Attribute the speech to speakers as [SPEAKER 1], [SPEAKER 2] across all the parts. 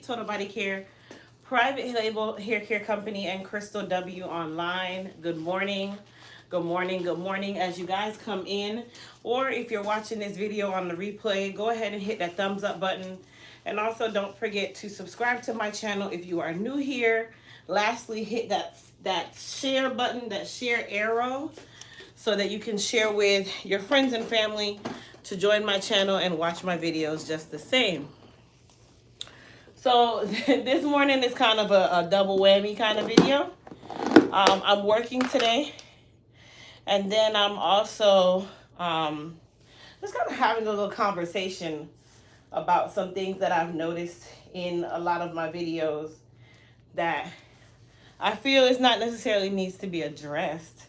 [SPEAKER 1] Total Body Care, private label hair care company, and Crystal W Online. Good morning. Good morning. Good morning. As you guys come in, or if you're watching this video on the replay, go ahead and hit that thumbs up button. And also don't forget to subscribe to my channel if you are new here. Lastly, hit that share button, that share arrow, so that you can share with your friends and family to join my channel and watch my videos just the same. So this morning is kind of a double whammy kind of video. I'm working today, and then I'm also just kind of having a little conversation about some things that I've noticed in a lot of my videos that I feel is not necessarily needs to be addressed,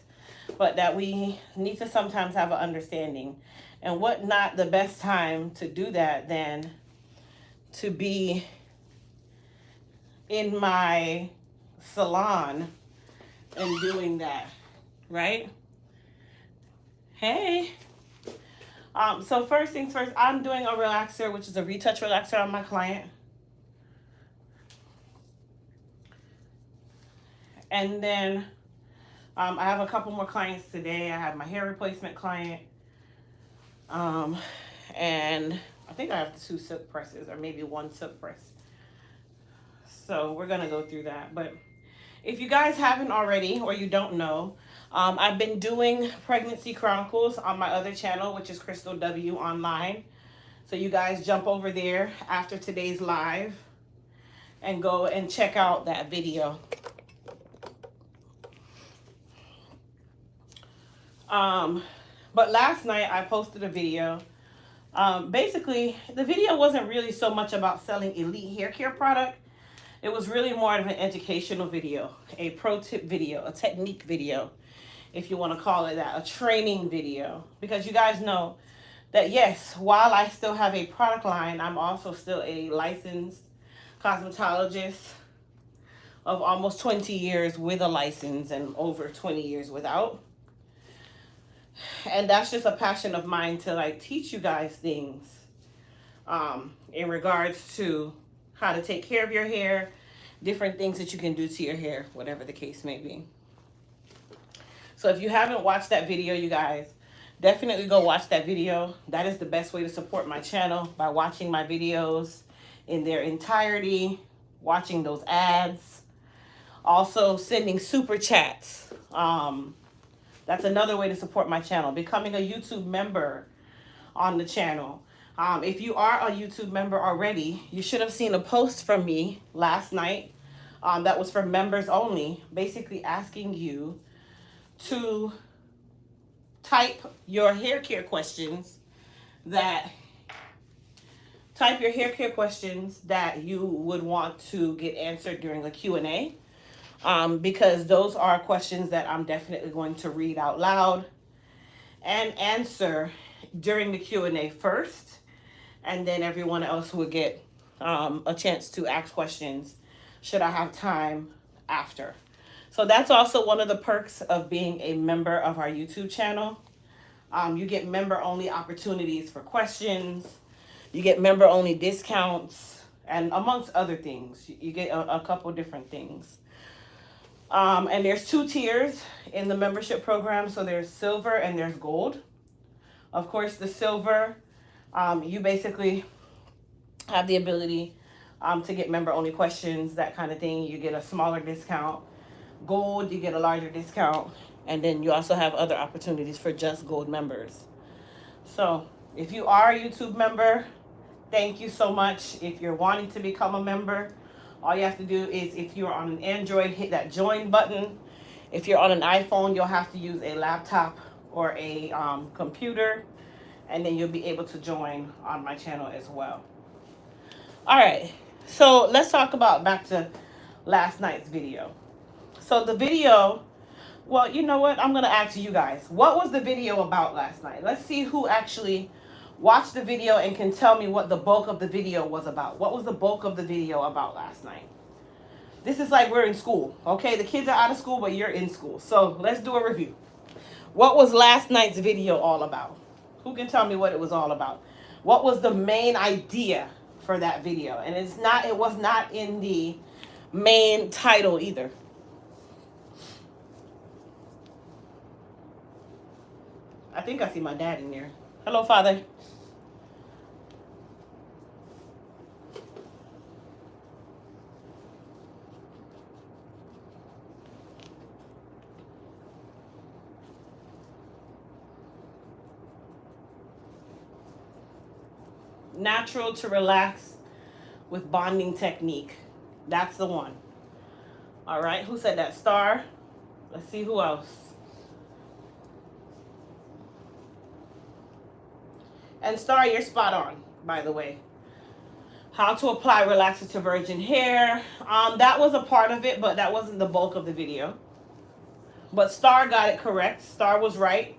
[SPEAKER 1] but that we need to sometimes have an understanding. And what not the best time to do that than to be in my salon and doing that, right? Hey. So first things first, I'm doing a relaxer, which is a retouch relaxer on my client. And then I have a couple more clients today. I have my hair replacement client. And I think I have 2 silk presses, or maybe 1 silk press. So we're going to go through that. But if you guys haven't already, or you don't know, I've been doing Pregnancy Chronicles on my other channel, which is Crystal W Online. So you guys jump over there after today's live and go and check out that video. But last night I posted a video. Basically, the video wasn't really so much about selling elite hair care product. It was really more of an educational video, a pro tip video, a technique video, if you want to call it that, a training video. Because you guys know that, yes, while I still have a product line, I'm also still a licensed cosmetologist of almost 20 years with a license and over 20 years without. And that's just a passion of mine to like teach you guys things in regards to how to take care of your hair, different things that you can do to your hair, whatever the case may be. So if you haven't watched that video, you guys, definitely go watch that video. That is the best way to support my channel, by watching my videos in their entirety, watching those ads, also sending super chats. That's another way to support my channel, becoming a YouTube member on the channel. If you are a YouTube member already, you should have seen a post from me last night that was for members only, basically asking you to type your hair care questions that you would want to get answered during a Q&A. Because those are questions that I'm definitely going to read out loud and answer during the Q&A first, and then everyone else will get a chance to ask questions should I have time after. So that's also one of the perks of being a member of our YouTube channel. You get member-only opportunities for questions. You get member-only discounts, and amongst other things. You get a couple different things. And there's 2 tiers in the membership program. So there's silver and there's gold. Of course, the silver, you basically have the ability to get member-only questions, that kind of thing. You get a smaller discount. Gold, you get a larger discount. And then you also have other opportunities for just gold members. So if you are a YouTube member, thank you so much. If you're wanting to become a member, all you have to do is, if you're on an Android, hit that join button. If you're on an iPhone, you'll have to use a laptop or a computer, and then you'll be able to join on my channel as well. All right, so let's talk about back to last night's video. So the video, well, you know what? I'm going to ask you guys, what was the video about last night? Let's see who actually watch the video and can tell me what the bulk of the video was about. What was the bulk of the video about last night? This is like we're in school, okay? The kids are out of school, but you're in school. So let's do a review. What was last night's video all about? Who can tell me what it was all about? What was the main idea for that video. And it was not in the main title either. I think I see my dad in there. Hello, Father. Natural to relax with bonding technique. That's the one. All right. Who said that? Star. Let's see who else. And Star, you're spot on, by the way. How to apply relaxer to virgin hair. That was a part of it, but that wasn't the bulk of the video. But Star got it correct. Star was right.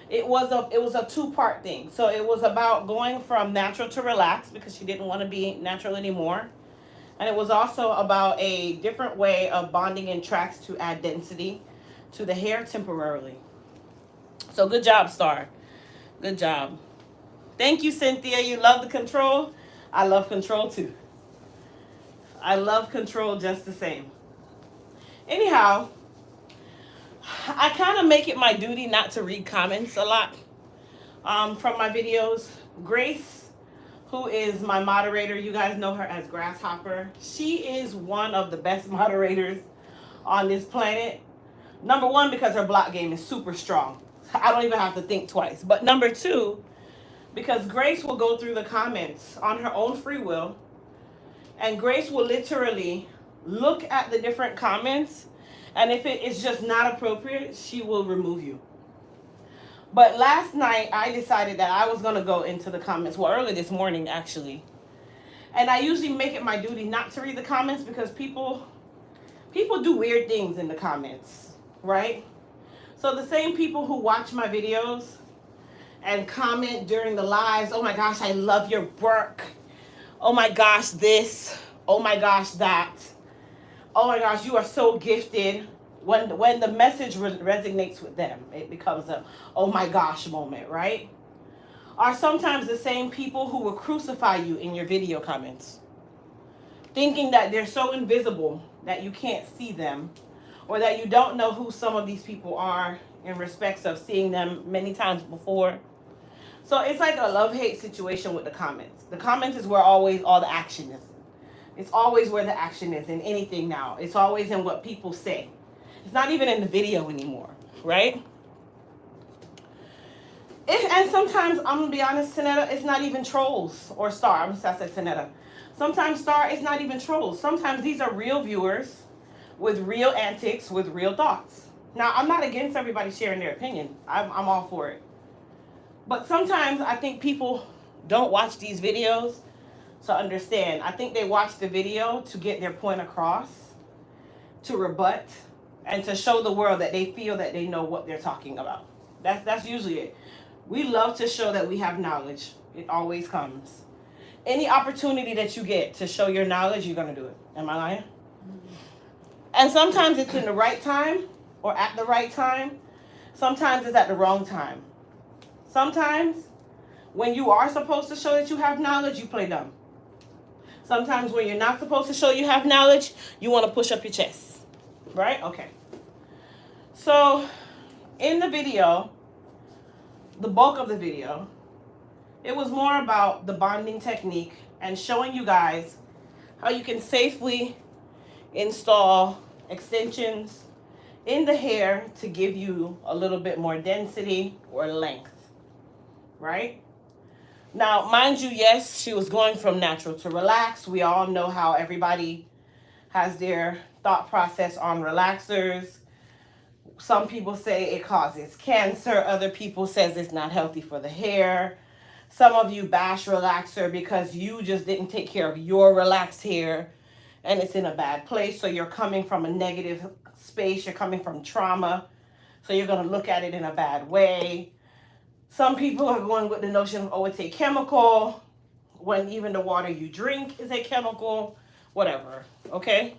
[SPEAKER 1] It was a two-part thing. So it was about going from natural to relax because she didn't want to be natural anymore. And it was also about a different way of bonding in tracks to add density to the hair temporarily. So good job, Star. Good job. Thank you, Cynthia. You love the control. I love control too. I love control just the same. Anyhow, I kind of make it my duty not to read comments a lot from my videos. Grace, who is my moderator, you guys know her as Grasshopper. She is one of the best moderators on this planet. Number one, because her block game is super strong. I don't even have to think twice. But number two, because Grace will go through the comments on her own free will, and Grace will literally look at the different comments, and if it is just not appropriate, she will remove you. But last night, I decided that I was going to go into the comments, well, early this morning, actually. And I usually make it my duty not to read the comments because people do weird things in the comments, right? So the same people who watch my videos and comment during the lives, oh my gosh, I love your work. Oh my gosh, this. Oh my gosh, that. Oh my gosh, you are so gifted. When the message resonates with them, it becomes a oh my gosh moment, right? Are sometimes the same people who will crucify you in your video comments, thinking that they're so invisible that you can't see them, or that you don't know who some of these people are in respects of seeing them many times before. So it's like a love-hate situation with the comments. The comments is where always all the action is. It's always where the action is in anything now. It's always in what people say. It's not even in the video anymore, right? And sometimes, I'm going to be honest, Tanetta, it's not even trolls or Star. I said Tanetta. Sometimes Star is not even trolls. Sometimes these are real viewers with real antics, with real thoughts. Now, I'm not against everybody sharing their opinion. I'm all for it. But sometimes I think people don't watch these videos to understand. I think they watch the video to get their point across, to rebut, and to show the world that they feel that they know what they're talking about. That's usually it. We love to show that we have knowledge. It always comes. Any opportunity that you get to show your knowledge, you're going to do it. Am I lying? And sometimes it's in the right time or at the right time. Sometimes it's at the wrong time. Sometimes when you are supposed to show that you have knowledge, you play dumb. Sometimes when you're not supposed to show you have knowledge, you want to push up your chest. Right? Okay. So in the video, the bulk of the video, it was more about the bonding technique and showing you guys how you can safely install extensions in the hair to give you a little bit more density or length. Right? Now, mind you, yes, she was going from natural to relax. We all know how everybody has their thought process on relaxers. Some people say it causes cancer. Other people says it's not healthy for the hair. Some of you bash relaxer because you just didn't take care of your relaxed hair and it's in a bad place. So you're coming from a negative space. You're coming from trauma. So you're going to look at it in a bad way. Some people are going with the notion of, oh, it's a chemical, when even the water you drink is a chemical, whatever, okay?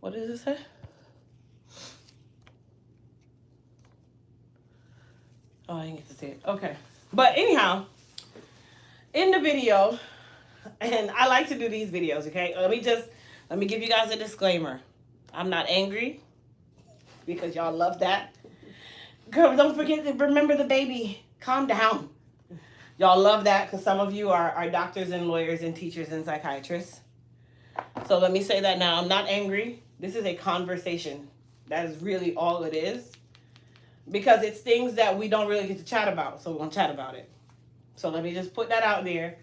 [SPEAKER 1] What does it say? Oh, I didn't get to see it. Okay. But anyhow, in the video, And I like to do these videos, okay? Let me give you guys a disclaimer. I'm not angry because y'all love that. Girl, don't forget to remember the baby. Calm down. Y'all love that because some of you are doctors and lawyers and teachers and psychiatrists. So let me say that now. I'm not angry. This is a conversation. That is really all it is. Because it's things that we don't really get to chat about. So we're going to chat about it. So let me just put that out there.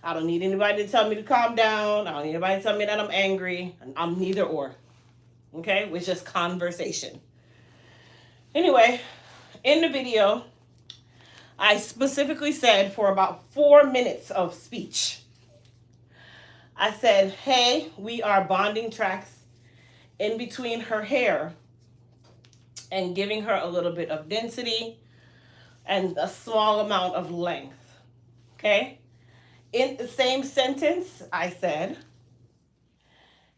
[SPEAKER 1] I don't need anybody to tell me to calm down. I don't need anybody to tell me that I'm angry. I'm neither or. Okay? It's just conversation. Anyway, in the video, I specifically said for about 4 minutes of speech, I said, hey, we are bonding tracks in between her hair and giving her a little bit of density and a small amount of length. Okay? In the same sentence, I said,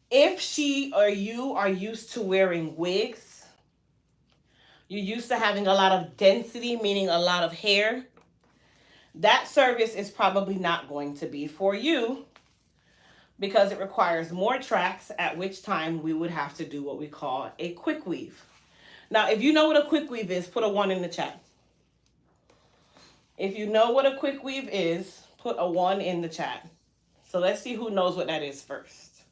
[SPEAKER 1] if she or you are used to wearing wigs, you're used to having a lot of density, meaning a lot of hair, that service is probably not going to be for you because it requires more tracks, at which time we would have to do what we call a quick weave. Now, if you know what a quick weave is, put a 1 in the chat. If you know what a quick weave is, put a 1 in the chat. So let's see who knows what that is first.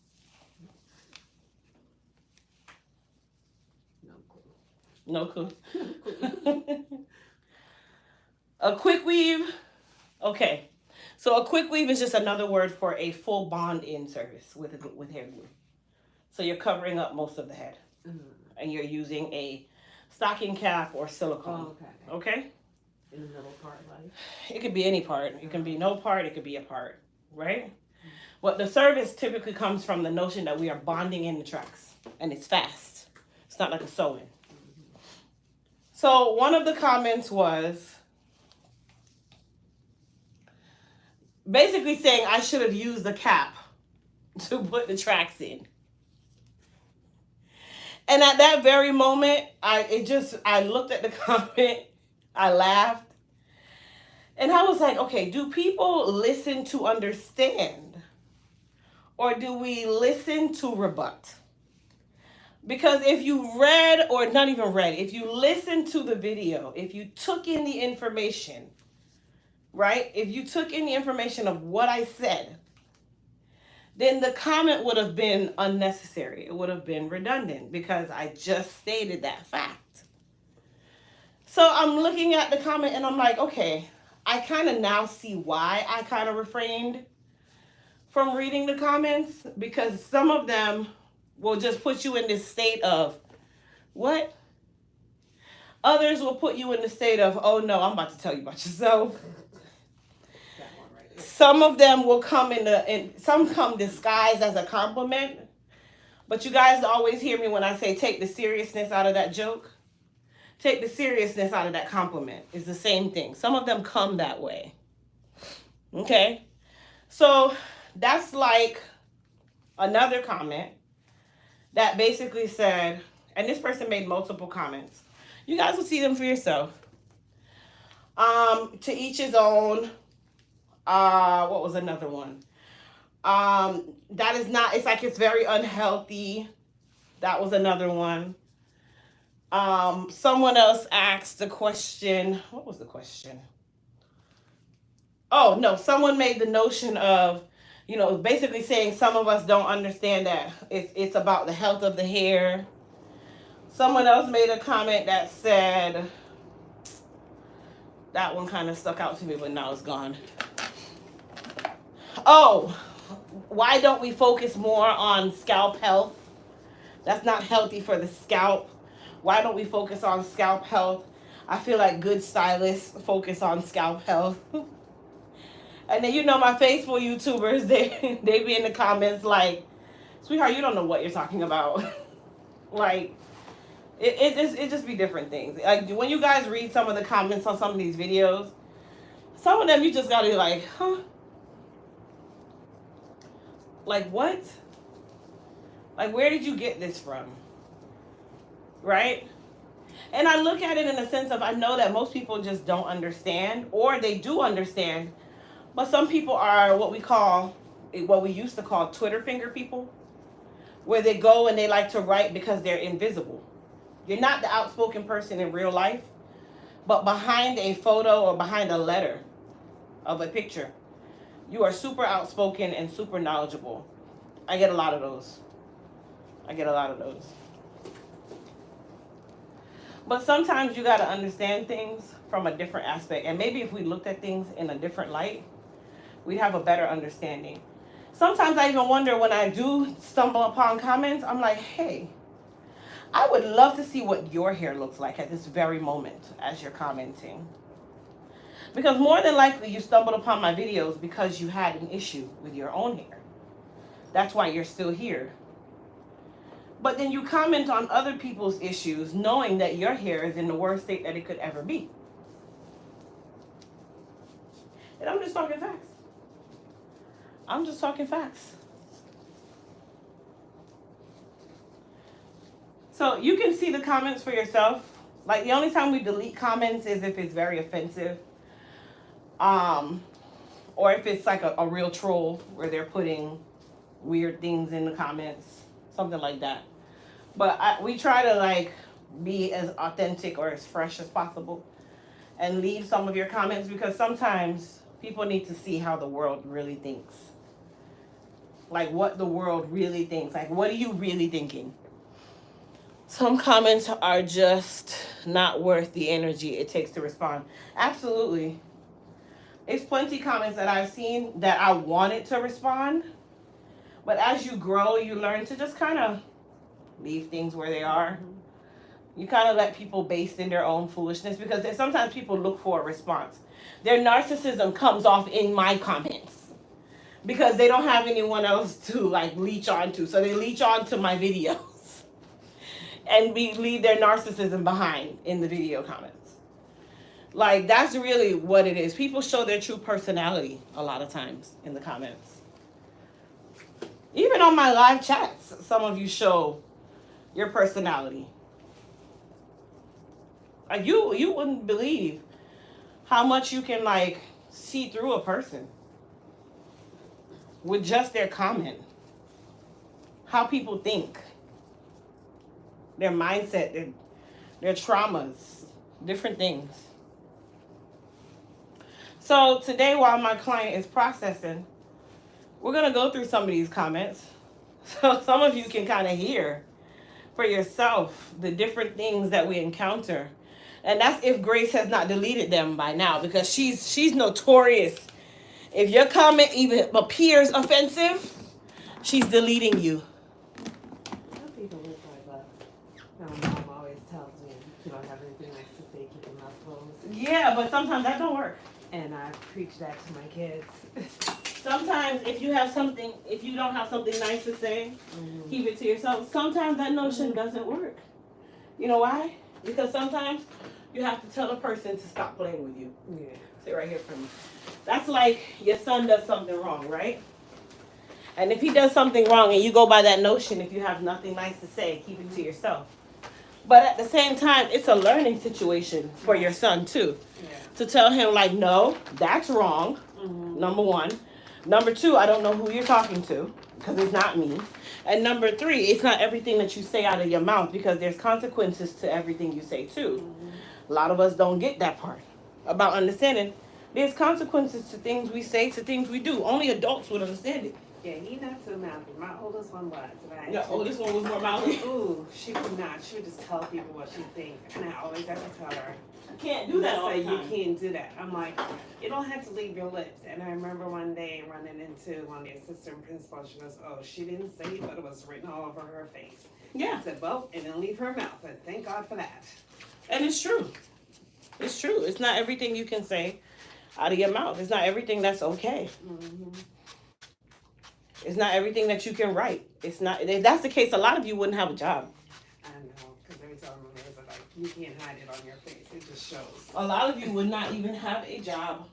[SPEAKER 1] No clue. A quick weave. Okay. So a quick weave is just another word for a full bond-in service with hair glue. So you're covering up most of the head. And you're using a stocking cap or silicone.
[SPEAKER 2] Oh, okay.
[SPEAKER 1] Okay?
[SPEAKER 2] In the middle part, like?
[SPEAKER 1] It could be any part. It can be no part. It could be a part. Right? Well, the service typically comes from the notion that we are bonding in the tracks. And it's fast. It's not like a sewing. So one of the comments was basically saying I should have used the cap to put the tracks in. And at that very moment, I looked at the comment, I laughed, and I was like, okay, do people listen to understand? Or do we listen to rebut? Because if you read, or not even read, if you listened to the video, if you took in the information, right? If you took in the information of what I said, then the comment would have been unnecessary. It would have been redundant because I just stated that fact. So I'm looking at the comment and I'm like, okay, I kind of now see why I kind of refrained from reading the comments, because some of them will just put you in this state of, what? Others will put you in the state of, oh no, I'm about to tell you about yourself. Some of them will come some come disguised as a compliment. But you guys always hear me when I say take the seriousness out of that joke. Take the seriousness out of that compliment. It's the same thing. Some of them come that way. Okay? So that's like another comment that basically said, and this person made multiple comments. You guys will see them for yourself. To each his own. What was another one? That is not, it's like it's very unhealthy. That was another one. Someone else asked the question. What was the question? Oh, no, someone made the notion of, basically saying some of us don't understand that it's about the health of the hair. Someone else made a comment that said, that one kind of stuck out to me, but now it's gone. Oh, why don't we focus more on scalp health? That's not healthy for the scalp. Why don't we focus on scalp health? I feel like good stylists focus on scalp health. And then, my faithful YouTubers, they be in the comments like, sweetheart, you don't know what you're talking about. Like, it just be different things. Like, when you guys read some of the comments on some of these videos, some of them you just gotta be like, huh? Like, what? Like, where did you get this from? Right? And I look at it in a sense of, I know that most people just don't understand, or they do understand, but some people are what we call what we used to call Twitter finger people, where they go and they like to write because they're invisible. You're not the outspoken person in real life, but behind a photo or behind a letter of a picture, you are super outspoken and super knowledgeable. I get a lot of those. But sometimes you got to understand things from a different aspect. And maybe if we looked at things in a different light, we'd have a better understanding. Sometimes I even wonder when I do stumble upon comments, I'm like, hey, I would love to see what your hair looks like at this very moment as you're commenting. Because more than likely you stumbled upon my videos because you had an issue with your own hair. That's why you're still here. But then you comment on other people's issues knowing that your hair is in the worst state that it could ever be. And I'm just talking facts. So you can see the comments for yourself. Like the only time we delete comments is if it's very offensive. Or if it's like a real troll where they're putting weird things in the comments. Something like that. But we try to like be as authentic or as fresh as possible and leave some of your comments because sometimes people need to see how the world really thinks. Like what the world really thinks. Like what are you really thinking? Some comments are just not worth the energy it takes to respond. Absolutely. It's plenty comments that I've seen that I wanted to respond. But as you grow, you learn to just kind of leave things where they are. You kind of let people baste in their own foolishness because sometimes people look for a response. Their narcissism comes off in my comments because they don't have anyone else to like leech onto. So they leech onto my videos and leave their narcissism behind in the video comments. Like that's really what it is. People show their true personality a lot of times in the comments. Even on my live chats, some of you show your personality. Like you wouldn't believe how much you can like see through a person with just their comment. How people think, their mindset, their traumas, different things. So today while my client is processing, we're gonna go through some of these comments. So some of you can kind of hear for yourself the different things that we encounter. And that's if Grace has not deleted them by now because she's notorious. If your comment even appears offensive, she's deleting you.
[SPEAKER 2] Some people look like that. My mom always tells me you don't have anything nice to say, keep your mouth closed.
[SPEAKER 1] Yeah, but sometimes that don't work.
[SPEAKER 2] And I preach that to my kids.
[SPEAKER 1] Sometimes if you don't have something nice to say, keep it to yourself. Sometimes that notion doesn't work. You know why? Because sometimes you have to tell a person to stop playing with you.
[SPEAKER 2] Yeah.
[SPEAKER 1] Sit right here for me. That's like your son does something wrong, right? And if he does something wrong and you go by that notion, if you have nothing nice to say, keep it to yourself. But at the same time, it's a learning situation for your son too. Yeah. To tell him like, no, that's wrong. Number one. Number two, I don't know who you're talking to because it's not me. And number three, it's not everything that you say out of your mouth because there's consequences to everything you say too. A lot of us don't get that part about understanding. There's consequences to things we say, to things we do. Only adults would understand it.
[SPEAKER 2] Yeah, he's not so mouthy. My oldest one was.
[SPEAKER 1] Your oldest one was more mouthy?
[SPEAKER 2] Ooh, she would not. She would just tell people what she thinks. And I always have to tell her,
[SPEAKER 1] you can't do that all the time.
[SPEAKER 2] You can't do that. I'm like, you don't have to leave your lips. And I remember one day running into one of the assistant principals. She goes, oh, she didn't say it, but it was written all over her face.
[SPEAKER 1] Yeah.
[SPEAKER 2] I said, well, it didn't leave her mouth. And thank God for that.
[SPEAKER 1] And it's true. It's true. It's not everything you can say out of your mouth. It's not everything that's okay. It's not everything that you can write. It's not. If that's the case, a lot of you wouldn't have a job.
[SPEAKER 2] I know, because every time I'm there, like, you can't hide it on your face. It just shows.
[SPEAKER 1] A lot of you would not even have a job.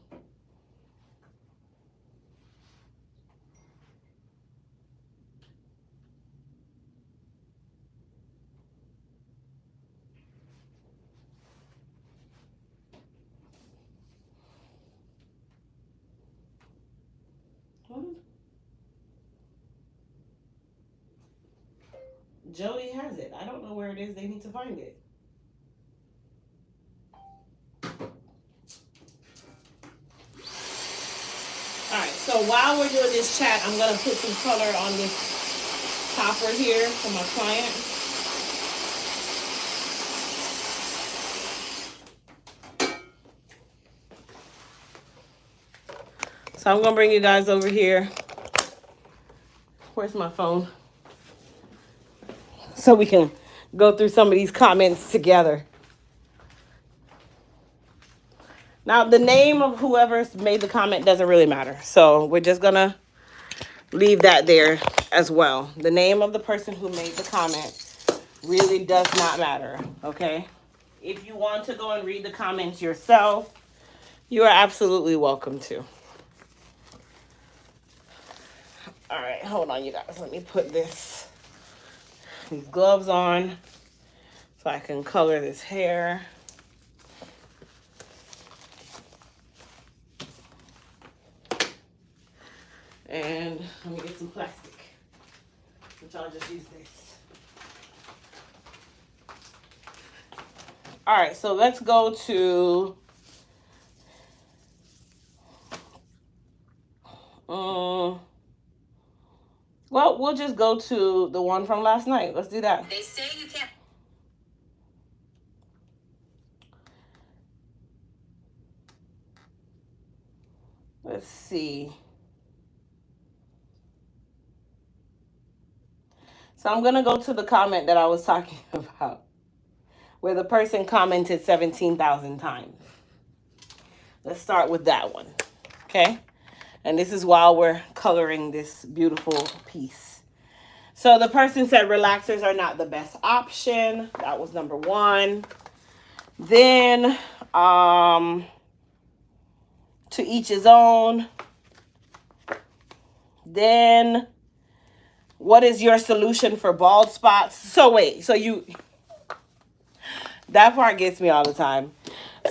[SPEAKER 1] Jody has it. I don't know where it is. They need to find it. Alright, so while we're doing this chat, I'm going to put some color on this topper here for my client. So I'm going to bring you guys over here. Where's my phone? So we can go through some of these comments together. Now, the name of whoever's made the comment doesn't really matter. So we're just going to leave that there as well. The name of the person who made the comment really does not matter, okay? If you want to go and read the comments yourself, you are absolutely welcome to. All right, hold on, you guys. Let me put these gloves on so I can color this hair. And let me get some plastic, which I'll just use this. All right, so let's go to well, we'll just go to the one from last night. Let's do that.
[SPEAKER 3] They say you can't.
[SPEAKER 1] Let's see. So I'm going to go to the comment that I was talking about, where the person commented 17,000 times. Let's start with that one, okay? And this is while we're coloring this beautiful piece. So the person said relaxers are not the best option. That was number one. Then, to each his own. Then, what is your solution for bald spots? So wait, so that part gets me all the time.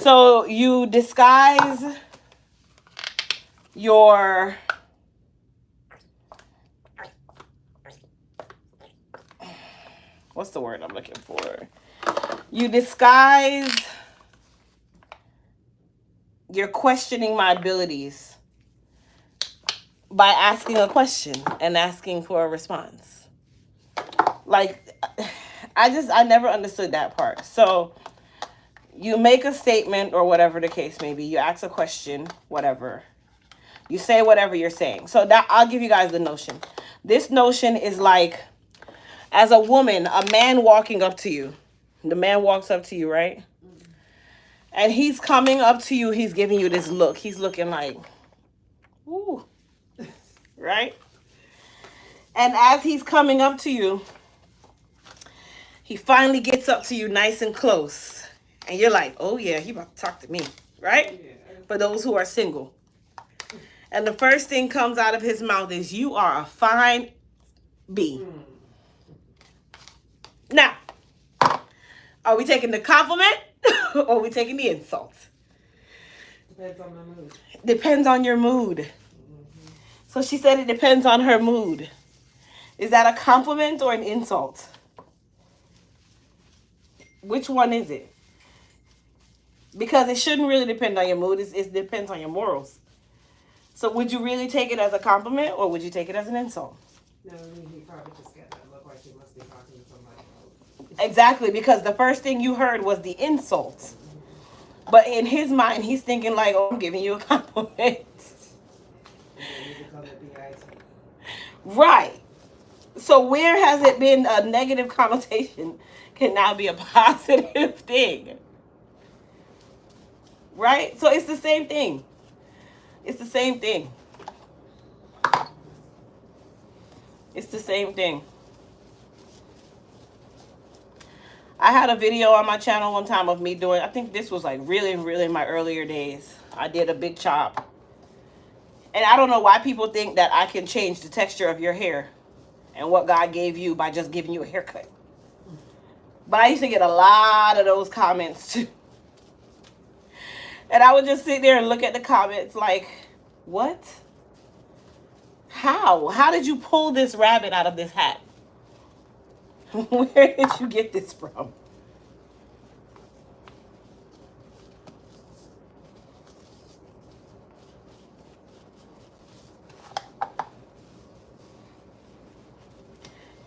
[SPEAKER 1] So you disguise your what's the word I'm looking for? You disguise your questioning my abilities by asking a question and asking for a response. Like, I never understood that part. So you make a statement or whatever the case may be. You ask a question, whatever. You say whatever you're saying. So that I'll give you guys the notion. This notion is like, as a woman, a man walking up to you. The man walks up to you, right? And he's coming up to you. He's giving you this look. He's looking like, ooh, right? And as he's coming up to you, he finally gets up to you nice and close. And you're like, oh yeah, he about to talk to me, right? Yeah. For those who are single. And the first thing comes out of his mouth is, you are a fine bee. Now, are we taking the compliment or are we taking the insult?
[SPEAKER 2] Depends on my mood.
[SPEAKER 1] Depends on your mood. Mm-hmm. So she said it depends on her mood. Is that a compliment or an insult? Which one is it? Because it shouldn't really depend on your mood. It depends on your morals. So would you really take it as a compliment or would you take it as an insult?
[SPEAKER 2] No, he probably just got that look like he must be talking to somebody else.
[SPEAKER 1] Exactly, because the first thing you heard was the insult. But in his mind, he's thinking like, oh, I'm giving you a compliment. Right. So where has it been a negative connotation can now be a positive thing? Right? So it's the same thing. It's the same thing. It's the same thing. I had a video on my channel one time of me doing, I think this was like really, really in my earlier days. I did a big chop. And I don't know why people think that I can change the texture of your hair and what God gave you by just giving you a haircut. But I used to get a lot of those comments too. And I would just sit there and look at the comments like, what? How? How did you pull this rabbit out of this hat? Where did you get this from?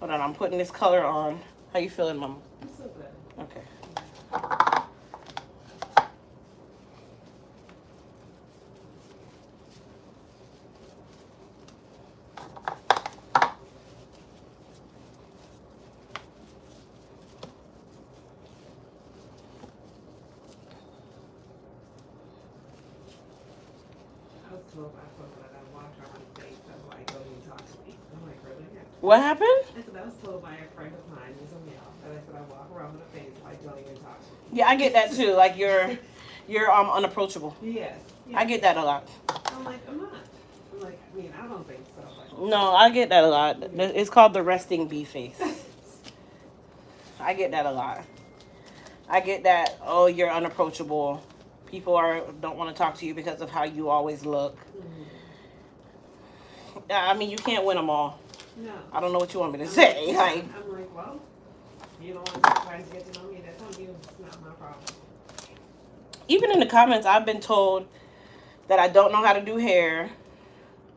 [SPEAKER 1] Hold on, I'm putting this color on. How you feeling, Mama?
[SPEAKER 2] I'm so good.
[SPEAKER 1] Okay.
[SPEAKER 2] I was told by someone that I walked around the face that like, don't even talk to me. I'm like, really? Yeah.
[SPEAKER 1] What happened?
[SPEAKER 2] I said, I was told by a friend of mine who's a male that I said I walk around with a face like, don't even talk to me.
[SPEAKER 1] Yeah, I get that too. Like you're unapproachable.
[SPEAKER 2] Yes.
[SPEAKER 1] I get that a lot.
[SPEAKER 2] I'm like, I'm not. I'm like, I mean, I don't think so. But
[SPEAKER 1] No, I get that a lot. It's called the resting bee face. I get that a lot. I get that. Oh, you're unapproachable. People don't want to talk to you because of how you always look. I mean, you can't win them all.
[SPEAKER 2] no.
[SPEAKER 1] I don't know what you want me to say. Like,
[SPEAKER 2] I'm like, well, you don't want to try to get to know me. That's on you. It's not my problem.
[SPEAKER 1] even in the comments, I've been told that I don't know how to do hair.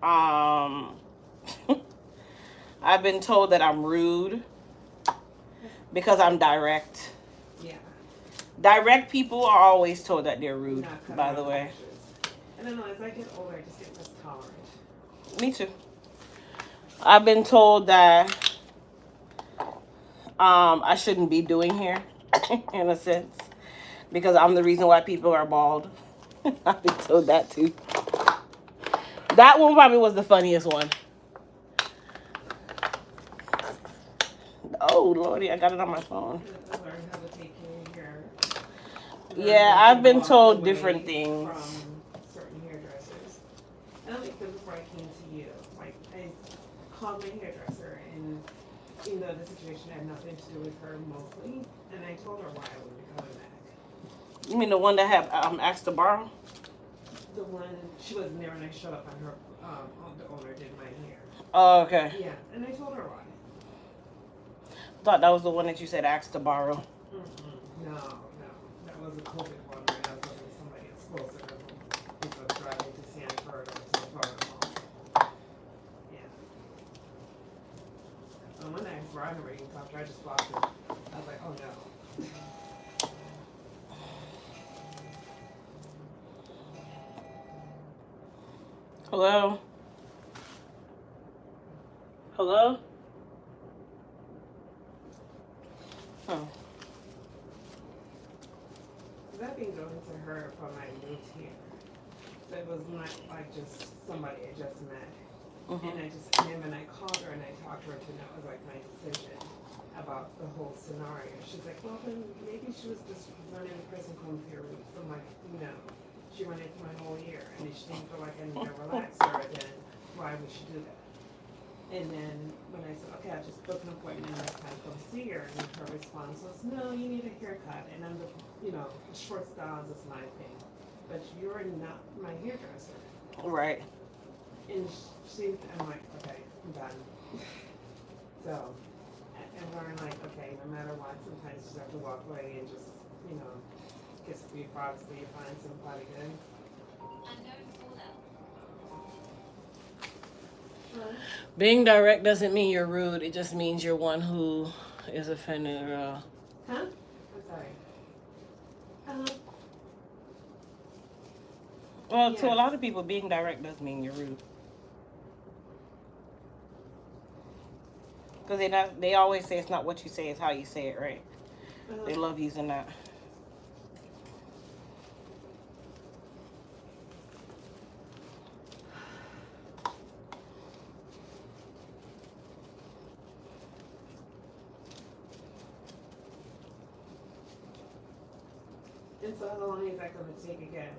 [SPEAKER 1] I've been told that I'm rude because I'm direct.
[SPEAKER 2] Yeah.
[SPEAKER 1] Direct people are always told that they're rude, by the way.
[SPEAKER 2] I don't know, as I get older, I just get less tolerant.
[SPEAKER 1] Me too. I've been told that I shouldn't be doing hair, in a sense, because I'm the reason why people are bald. I've been told that too. That one probably was the funniest one. Oh, Lordy, I got it on my phone.
[SPEAKER 2] I learned how to take care of your hair.
[SPEAKER 1] Yeah, I've been told different things.
[SPEAKER 2] From certain hairdressers. And I'll make them before I came to you. Like, I called my hairdresser, and even though the situation had nothing to do with her mostly, and I told her why I would be coming back.
[SPEAKER 1] You mean the one that had asked to borrow?
[SPEAKER 2] The one, she wasn't there when I showed up, and her, the owner did my hair.
[SPEAKER 1] Oh, okay.
[SPEAKER 2] Yeah, and I told her why.
[SPEAKER 1] I thought that was the one that you said asked to borrow.
[SPEAKER 2] No. That was a COVID one where I was looking at somebody else closer to home. Instead of driving to Sanford or to Florida. Yeah. And when I asked for a rating after I just blocked it, I was like, oh no.
[SPEAKER 1] Hello? Hello? Oh.
[SPEAKER 2] Because I've been going to her for my new hair. So it was not like just somebody I just met. And I just came and I called her and I talked to her to know it was like my decision about the whole scenario. She's like, well, then maybe she was just running a person come through. So I'm like, no. She ran into my whole year, and if she didn't feel like I need to relax her, then why would she do that? And then when I said, okay, I'll just book an appointment next time, come see her, and her response was, no, you need a haircut, and I'm the, short styles is my thing, but you're not my hairdresser.
[SPEAKER 1] Right.
[SPEAKER 2] And I'm like, okay, I'm done. So, and learn like, okay, no matter what, sometimes you just have to walk away and just, get some free frogs till you find somebody good.
[SPEAKER 1] Being direct doesn't mean you're rude. It just means you're one who is offended.
[SPEAKER 2] Huh? I'm sorry.
[SPEAKER 1] Well,
[SPEAKER 2] Yes.
[SPEAKER 1] to a lot of people, being direct does mean you're rude. Because they always say it's not what you say, it's how you say it, right? They love using that.
[SPEAKER 2] And so how long is that going to take again?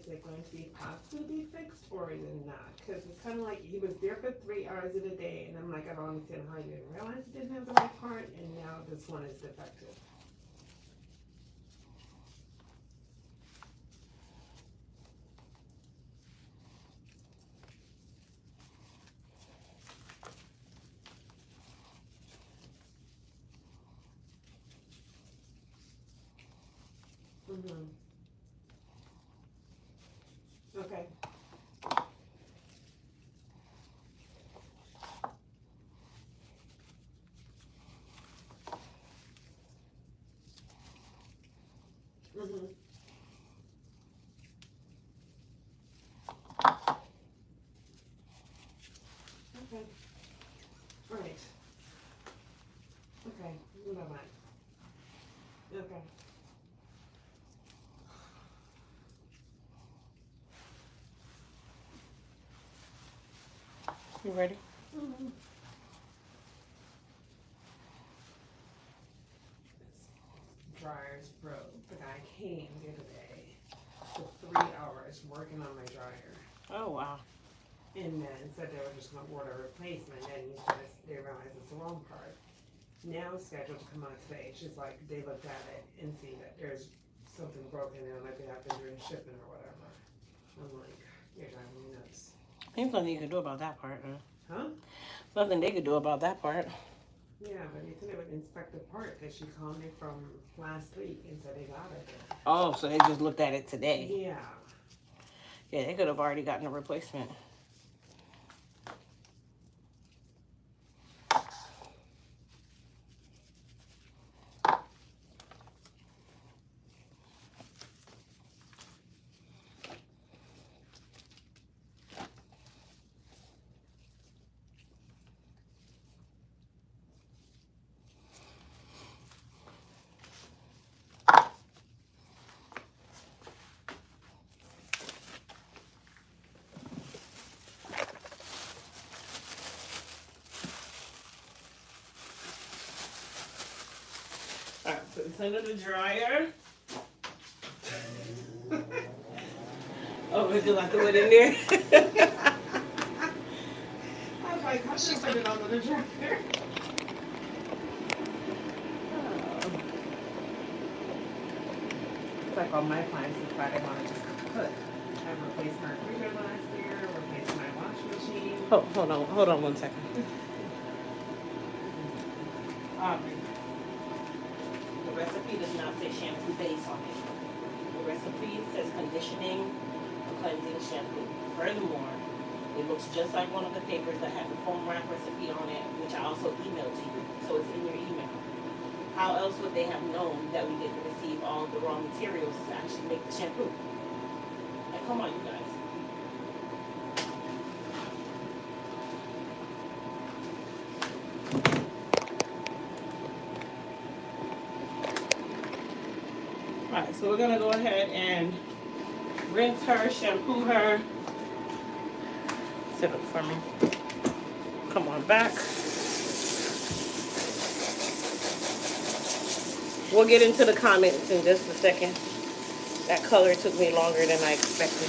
[SPEAKER 2] is it going to be possibly be fixed or is it not? Because it's kind of like he was there for 3 hours in a day, and I'm like, I don't understand how you didn't realize he didn't have the right part, and now this one is defective. Mm-hmm. Okay. Mm-hmm. Okay. All right. Okay. What about that? Okay.
[SPEAKER 1] You ready?
[SPEAKER 2] Mm-hmm. Dryer's broke. The guy came the other day for 3 hours working on my dryer.
[SPEAKER 1] Oh, wow.
[SPEAKER 2] And then said they were just gonna order a replacement, and he said they realized it's the wrong part. Now it's scheduled to come out today. She's like, they looked at it and see that there's something broken in it, like they have been doing shipping or whatever. I'm like, you're driving me nuts.
[SPEAKER 1] There's nothing you can do about that part, huh?
[SPEAKER 2] Huh?
[SPEAKER 1] Nothing they could do about that part.
[SPEAKER 2] Yeah, but they said they would inspect the part that she called me from last week and said they got it.
[SPEAKER 1] Oh, so they just looked at it today.
[SPEAKER 2] Yeah.
[SPEAKER 1] Yeah, they could have already gotten a replacement. Alright, put this under the dryer. Oh, would you like to put it in there?
[SPEAKER 2] I was like, I should put it on the dryer. It's like all my appliances that I want to just put. I replaced my refrigerator last year, replaced my washing machine.
[SPEAKER 1] Hold on 1 second. The recipe does not say shampoo base on it. The recipe says conditioning and cleansing shampoo. Furthermore, it looks just like one of the papers that had the foam wrap recipe on it, which I also emailed to you, so it's in your email. How else would they have known that we didn't receive all the raw materials to actually make the shampoo? Like, come on, you guys. Alright, so we're gonna go ahead and rinse her, shampoo her. Sit up for me. Come on back. We'll get into the comments in just a second. That color took me longer than I expected.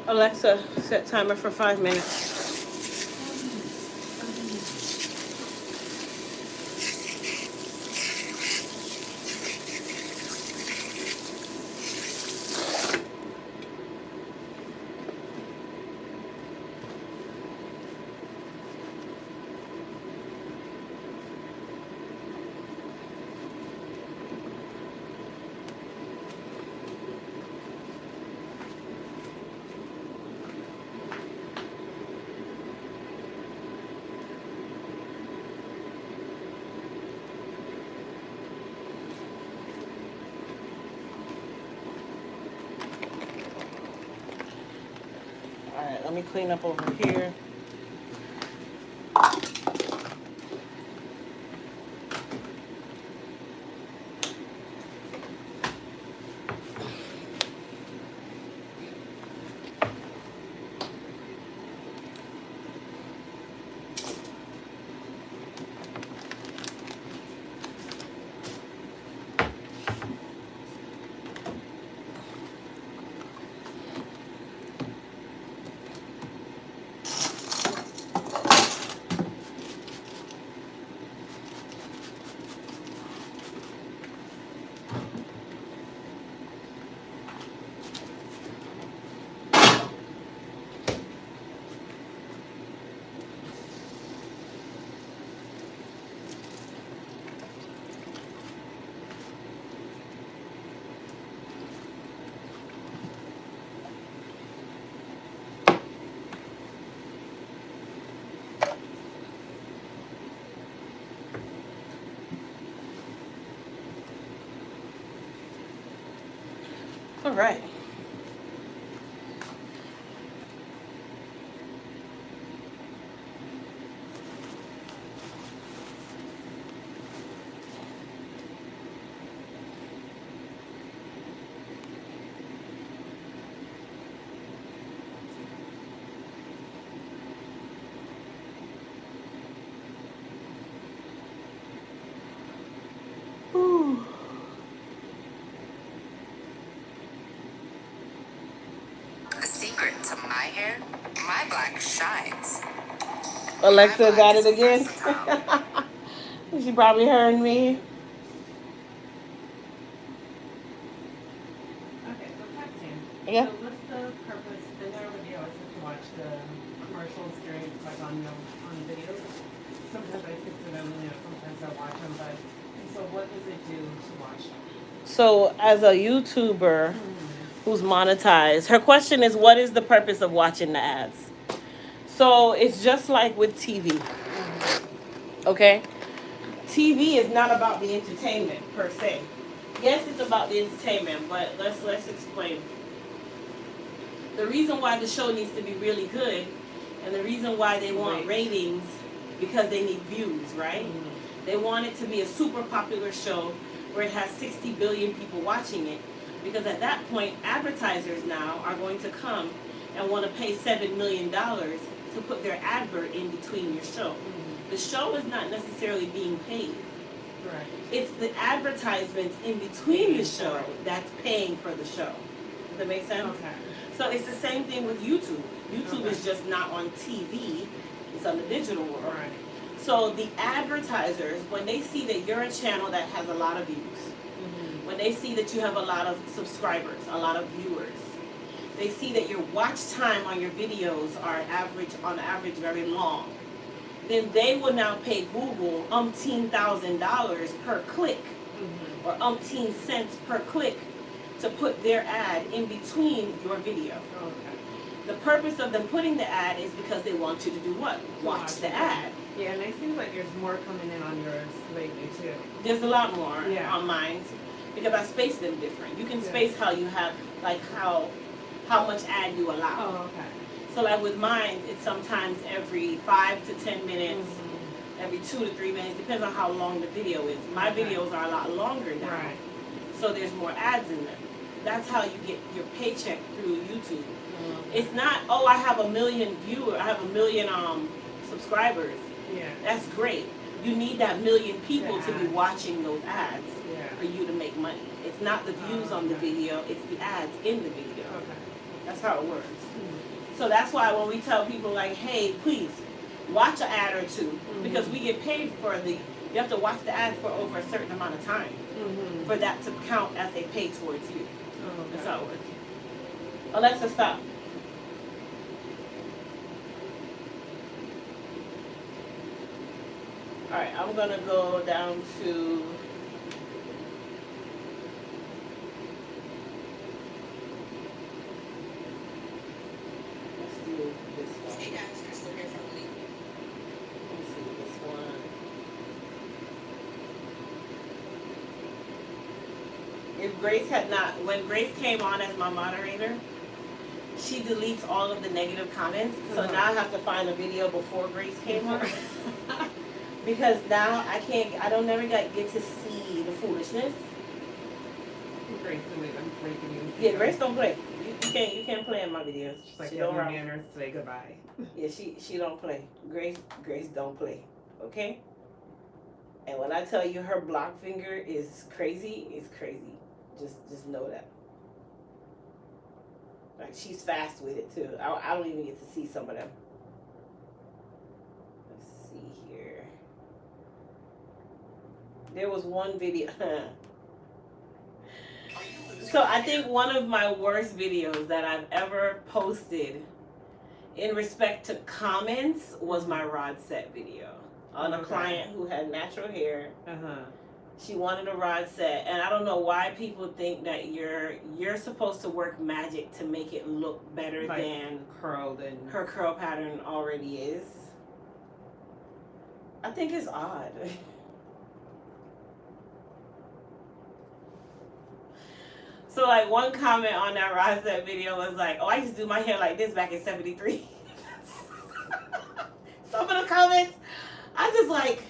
[SPEAKER 1] Alexa, set timer for 5 minutes. All right, let me clean up over here. All right. Whew.
[SPEAKER 3] The secret to my hair, my black shines.
[SPEAKER 1] Alexa got it again. She probably heard me.
[SPEAKER 2] Okay, so question.
[SPEAKER 1] Yeah.
[SPEAKER 2] So what's the purpose? The narrow video is just to watch the commercials during, like on videos. Sometimes I skip through them, sometimes I watch them, but so what does it do to watch them?
[SPEAKER 1] So, as a YouTuber who's monetized, her question is, what is the purpose of watching the ads? So, it's just like with TV. Okay? TV is not about the entertainment per se. Yes, it's about the entertainment, but let's explain. The reason why the show needs to be really good, and the reason why they want ratings, because they need views, right? They want it to be a super popular show where it has 60 billion people watching it, because at that point, advertisers now are going to come and want to pay $7 million to put their advert in between your show. The show is not necessarily being paid.
[SPEAKER 2] Right.
[SPEAKER 1] It's the advertisements in between the show that's paying for the show. Does that make sense?
[SPEAKER 2] Okay.
[SPEAKER 1] So it's the same thing with YouTube. YouTube is just not on TV, it's on the digital world.
[SPEAKER 2] Right.
[SPEAKER 1] So the advertisers, when they see that you're a channel that has a lot of views, when they see that you have a lot of subscribers, a lot of viewers, they see that your watch time on your videos are on average very long, then they will now pay Google $1,000 per click or umpteen cents per click to put their ad in between your video.
[SPEAKER 2] Okay.
[SPEAKER 1] The purpose of them putting the ad is because they want you to do what? Watch the ad.
[SPEAKER 2] Yeah, and it seems like there's more coming in on yours lately too.
[SPEAKER 1] There's a lot more
[SPEAKER 2] Yeah.
[SPEAKER 1] on mine because I space them different. You can space how you have, like how much ad you allow.
[SPEAKER 2] Oh, okay.
[SPEAKER 1] So like with mine, it's sometimes every 5 to 10 minutes, every 2 to 3 minutes, depends on how long the video is. My videos are a lot longer now,
[SPEAKER 2] Right.
[SPEAKER 1] so there's more ads in them. That's how you get your paycheck through YouTube. It's not, oh, I have a million viewers, I have a million subscribers.
[SPEAKER 2] Yeah.
[SPEAKER 1] That's great. You need that million people to be watching those ads
[SPEAKER 2] Yeah.
[SPEAKER 1] for you to make money. It's not the views on the video, it's the ads in the video.
[SPEAKER 2] Okay.
[SPEAKER 1] That's how it works. So that's why when we tell people like, hey, please watch an ad or two, because we get paid for the. You have to watch the ad for over a certain amount of time for that to count as a pay towards you.
[SPEAKER 2] Oh,
[SPEAKER 1] That's
[SPEAKER 2] okay.
[SPEAKER 1] how it works. Alexa, stop. All right, I'm gonna go down to. Let's do this one.
[SPEAKER 3] Hey guys, Crystal here from Lee.
[SPEAKER 1] Let me see this one. If Grace had not, when Grace came on as my moderator, she deletes all of the negative comments. So now I have to find a video before Grace came on. Because now I don't never get to see the foolishness.
[SPEAKER 2] Grace delete them before you can even see
[SPEAKER 1] Yeah,
[SPEAKER 2] them.
[SPEAKER 1] Grace don't play. You can't play in my videos.
[SPEAKER 2] She's like,
[SPEAKER 1] She
[SPEAKER 2] you have
[SPEAKER 1] don't
[SPEAKER 2] no
[SPEAKER 1] rock.
[SPEAKER 2] manners today, goodbye.
[SPEAKER 1] Yeah, she don't play. Grace don't play. Okay? And when I tell you her block finger is crazy, it's crazy. Just know that. Like, she's fast with it too. I don't even get to see some of them. Let's see here. There was one video. So I think one of my worst videos that I've ever posted in respect to comments was my rod set video on a client who had natural hair. She wanted a rod set, and I don't know why people think that you're supposed to work magic to make it look better
[SPEAKER 2] Like
[SPEAKER 1] than
[SPEAKER 2] curled and
[SPEAKER 1] her curl pattern already is. I think it's odd. So like one comment on that rod set video was like, "Oh, I used to do my hair like this back in '73." Some of the comments, I just like,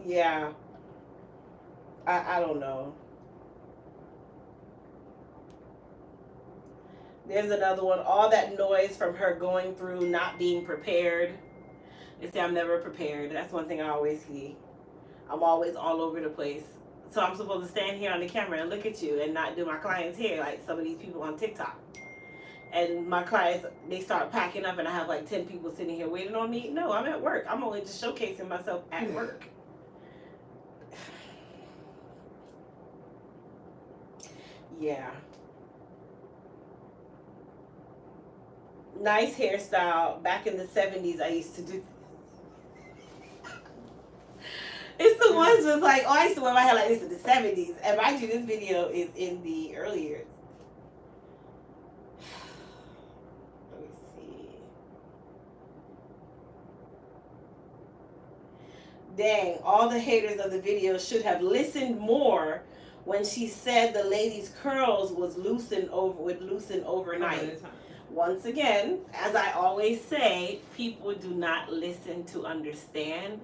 [SPEAKER 1] yeah. I don't know. There's another one. All that noise from her going through not being prepared. They say I'm never prepared. That's one thing I always see. I'm always all over the place. So I'm supposed to stand here on the camera and look at you and not do my clients' hair like some of these people on TikTok. And my clients, they start packing up and I have like 10 people sitting here waiting on me. No, I'm at work. I'm only just showcasing myself at work. Yeah. Nice hairstyle. Back in the 70s, I used to do. It's the ones with like, oh, I used to wear my hair like this in the 70s. And mind you, this video is in the early years. Let me see. Dang, all the haters of the video should have listened more when she said the lady's curls would loosen overnight. Once again, as I always say, people do not listen to understand.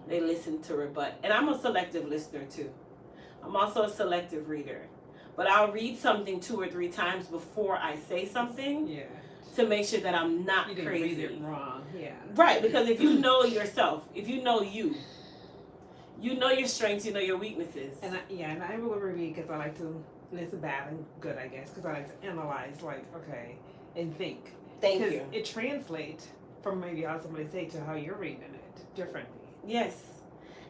[SPEAKER 1] They listen to rebut. And I'm a selective listener too. I'm also a selective reader. But I'll read something 2 or 3 times before I say something to make sure that I'm not
[SPEAKER 2] you didn't
[SPEAKER 1] crazy.
[SPEAKER 2] read it wrong. Yeah.
[SPEAKER 1] Right, because if you know yourself, if you know you know your strengths, you know your weaknesses.
[SPEAKER 2] And I will read because I like to, and it's bad and good, I guess, because I like to analyze, like, okay, and think.
[SPEAKER 1] Thank you.
[SPEAKER 2] Because it translates from maybe how somebody say to how you're reading it differently.
[SPEAKER 1] Yes.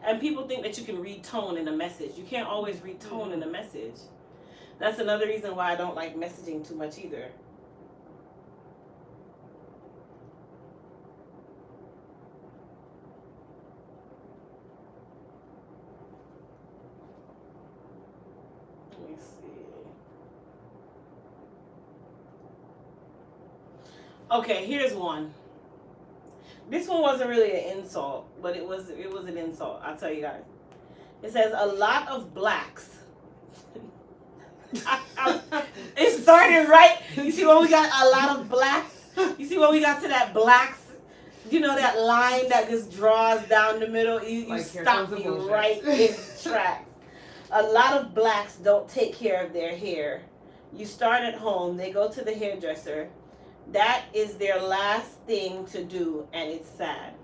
[SPEAKER 1] And people think that you can read tone in a message. You can't always read tone in a message. That's another reason why I don't like messaging too much either. Let me see. Okay, here's one. This one wasn't really an insult, but it was an insult. I'll tell you guys. It says a lot of blacks. It started right. You see when we got a lot of blacks? You see when we got to that blacks? You know that line that just draws down the middle? You
[SPEAKER 2] Like,
[SPEAKER 1] stop me right in tracks. A lot of blacks don't take care of their hair. You start at home, they go to the hairdresser. That is their last thing to do, and it's sad.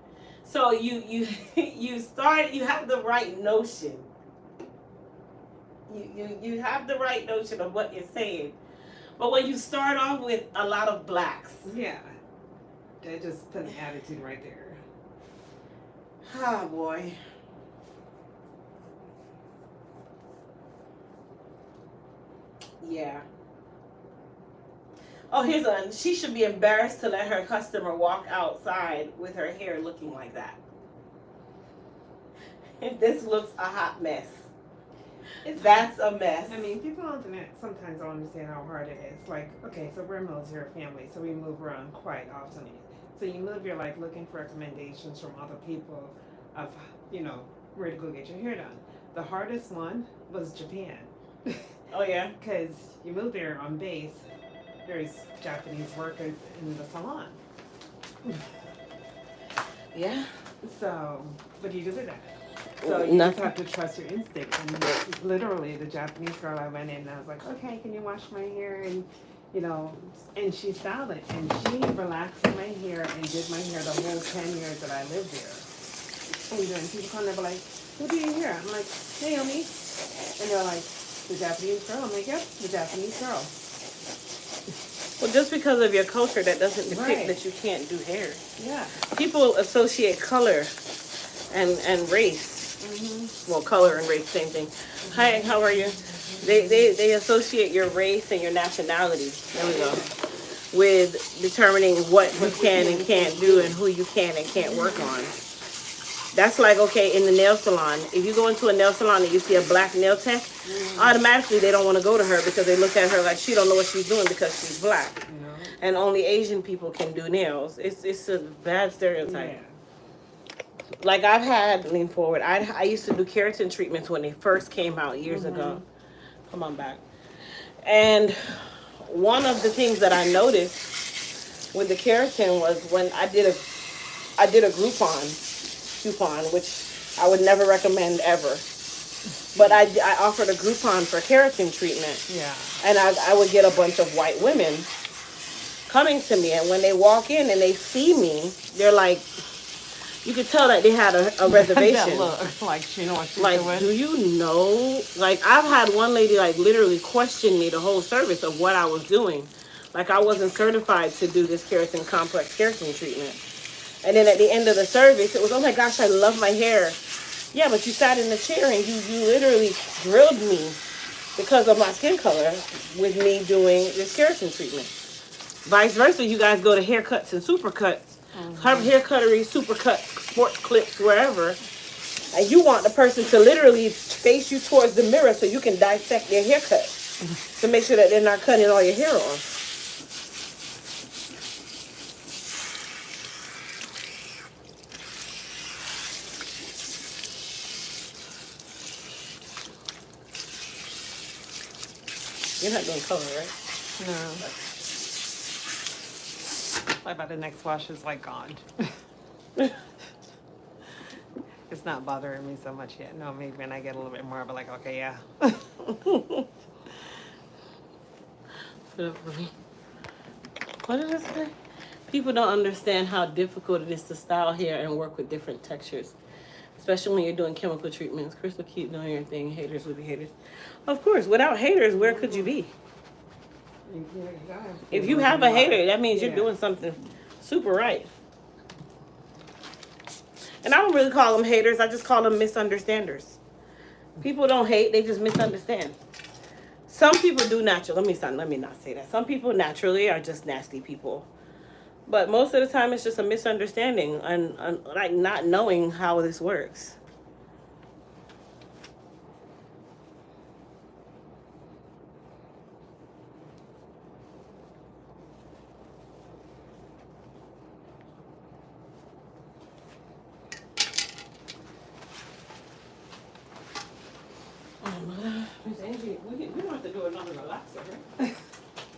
[SPEAKER 1] So you have the right notion. You have the right notion of what you're saying. But when you start off with a lot of blacks.
[SPEAKER 2] Yeah. That just put an attitude right there.
[SPEAKER 1] Oh boy. Yeah. Oh, here's one. She should be embarrassed to let her customer walk outside with her hair looking like that. This looks a hot mess. That's a mess.
[SPEAKER 2] I mean, people on the internet sometimes don't understand how hard it is. Like, okay, so we're a military family, so we move around quite often. So you move, you're like looking for recommendations from other people of, you know, where to go get your hair done. The hardest one was Japan.
[SPEAKER 1] Oh yeah?
[SPEAKER 2] Because you move there on base, there's Japanese workers in the salon.
[SPEAKER 1] Yeah.
[SPEAKER 2] So, what do you do with that? So you just have to trust your instinct. And literally, the Japanese girl, I went in and I was like, okay, can you wash my hair? And, you know, and she styled it. And she relaxed my hair and did my hair the whole 10 years that I lived there. And then people come there and be like, who do you hair? I'm like, Naomi. And they're like, the Japanese girl. I'm like, yep, the Japanese girl.
[SPEAKER 1] Well, just because of your culture, that doesn't depict
[SPEAKER 2] Right.
[SPEAKER 1] that you can't do hair.
[SPEAKER 2] Yeah.
[SPEAKER 1] People associate color and race.
[SPEAKER 2] Mm-hmm.
[SPEAKER 1] Well, color and race, same thing. Hi, how are you? They associate your race and your nationality. There we go. With determining what you can and can't do and who you can and can't work on. That's like, okay, in the nail salon, if you go into a nail salon and you see a black nail tech, automatically they don't want to go to her because they look at her like she don't know what she's doing because she's black.
[SPEAKER 2] You know?
[SPEAKER 1] And only Asian people can do nails. It's a bad stereotype.
[SPEAKER 2] Yeah.
[SPEAKER 1] Like I've had, lean forward, I used to do keratin treatments when they first came out years ago. Come on back. And one of the things that I noticed with the keratin was when I did a coupon, which I would never recommend ever. But I offered a Groupon for keratin treatment.
[SPEAKER 2] Yeah.
[SPEAKER 1] And I would get a bunch of white women coming to me. And when they walk in and they see me, they're like, you could tell that they had a reservation.
[SPEAKER 2] That look, like she know what she's
[SPEAKER 1] Like,
[SPEAKER 2] doing.
[SPEAKER 1] do you know? Like, I've had one lady, like, literally question me the whole service of what I was doing. Like, I wasn't certified to do this keratin complex keratin treatment. And then at the end of the service, it was, oh my gosh, I love my hair. Yeah, but you sat in the chair and you literally grilled me because of my skin color with me doing this keratin treatment. Vice versa, you guys go to haircuts and supercuts, hair cuttery, supercut, sports clips, wherever, and you want the person to literally face you towards the mirror so you can dissect their haircut to make sure that they're not cutting all your hair off. You're not doing color, right?
[SPEAKER 2] No. Like by the next wash is like gone. It's not bothering me so much yet. No, maybe when I get a little bit more, but like, okay, yeah.
[SPEAKER 1] What did I say? People don't understand how difficult it is to style hair and work with different textures. Especially when you're doing chemical treatments. Crystal, keep doing your thing. Haters will be haters. Of course, without haters, where could you be? If you have a hater, that means you're doing something super right. And I don't really call them haters. I just call them misunderstanders. People don't hate. They just misunderstand. Some people do naturally. Let me not say that. Some people naturally are just nasty people. But most of the time, it's just a misunderstanding and like not knowing how this works. Miss Angie, we don't have to do another relaxer, right?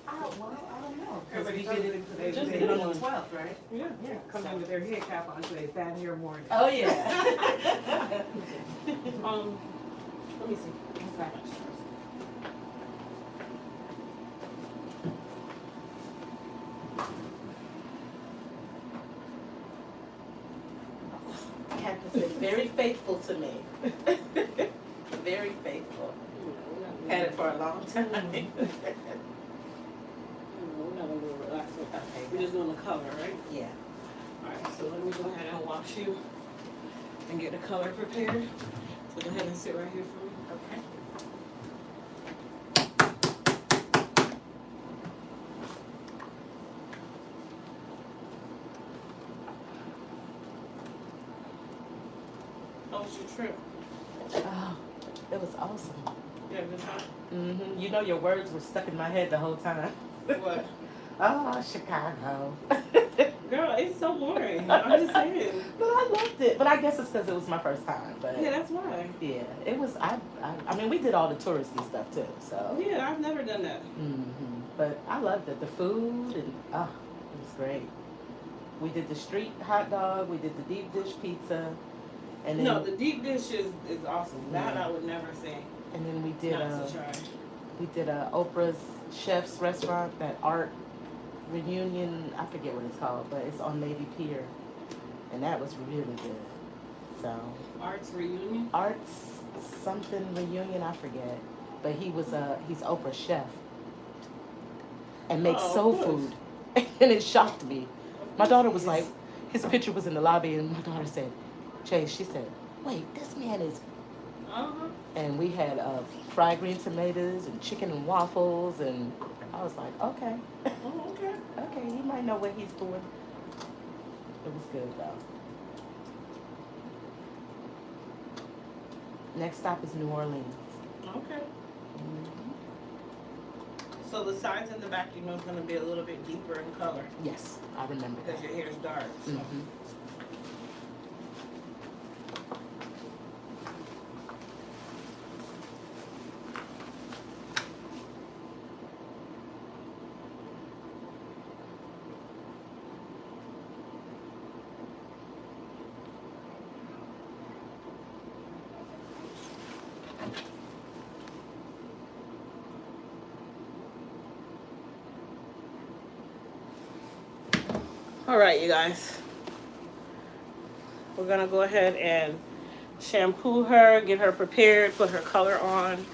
[SPEAKER 2] I don't know.
[SPEAKER 1] Everybody
[SPEAKER 2] Everybody
[SPEAKER 1] did it.
[SPEAKER 2] they
[SPEAKER 1] Just
[SPEAKER 2] did
[SPEAKER 1] did
[SPEAKER 2] it on
[SPEAKER 1] one.
[SPEAKER 2] the 12th, right?
[SPEAKER 1] Yeah.
[SPEAKER 2] Yeah, come in with their hair cap on today, bad hair morning.
[SPEAKER 1] Oh yeah. Let me see. Cat has been very faithful to me. Very faithful. Had it for a long time. We're not gonna do a relaxer. Okay, we're just doing the color, right?
[SPEAKER 4] Yeah.
[SPEAKER 1] Alright, so let me go ahead and wash you and get the color prepared. So go ahead and sit right here for me.
[SPEAKER 4] Okay.
[SPEAKER 1] How was your trip?
[SPEAKER 4] Oh, it was awesome.
[SPEAKER 1] You had a good time?
[SPEAKER 4] Mm-hmm. You know your words were stuck in my head the whole time.
[SPEAKER 1] What?
[SPEAKER 4] Oh, Chicago.
[SPEAKER 1] Girl, it's so boring. I'm just saying.
[SPEAKER 4] But I loved it. But I guess it's because it was my first time. But
[SPEAKER 1] Yeah, that's why.
[SPEAKER 4] yeah, it was. I mean, we did all the touristy stuff too. So.
[SPEAKER 1] Yeah, I've never done that.
[SPEAKER 4] Mm-hmm. But I loved it. The food and it was great. We did the street hot dog. We did the deep dish pizza. And then,
[SPEAKER 1] No, the deep dish is awesome. That
[SPEAKER 4] Yeah.
[SPEAKER 1] I would never say
[SPEAKER 4] and then we did
[SPEAKER 1] not to try.
[SPEAKER 4] Oprah's Chef's restaurant, that art reunion. I forget what it's called, but it's on Navy Pier, and that was really good. So
[SPEAKER 1] Arts reunion?
[SPEAKER 4] arts something reunion, I forget, but he's Oprah's chef and makes
[SPEAKER 1] Oh,
[SPEAKER 4] soul
[SPEAKER 1] of course.
[SPEAKER 4] food, and it shocked me. My daughter was
[SPEAKER 1] Yes.
[SPEAKER 4] like, his picture was in the lobby, and my daughter said, Chase, she said, wait, this man is.
[SPEAKER 1] Uh-huh.
[SPEAKER 4] And we had fried green tomatoes and chicken and waffles, and I was like, okay,
[SPEAKER 1] Oh, okay.
[SPEAKER 4] okay, he might know what he's doing. It was good though. Next stop is New Orleans.
[SPEAKER 1] Okay.
[SPEAKER 4] Mhm.
[SPEAKER 1] So the sides and the back, you know, is going to be a little bit deeper in color
[SPEAKER 4] Yes, I remember
[SPEAKER 1] because
[SPEAKER 4] that.
[SPEAKER 1] your hair is dark. So.
[SPEAKER 4] Mhm.
[SPEAKER 1] All right, you guys. We're going to go ahead and shampoo her, get her prepared, put her color on.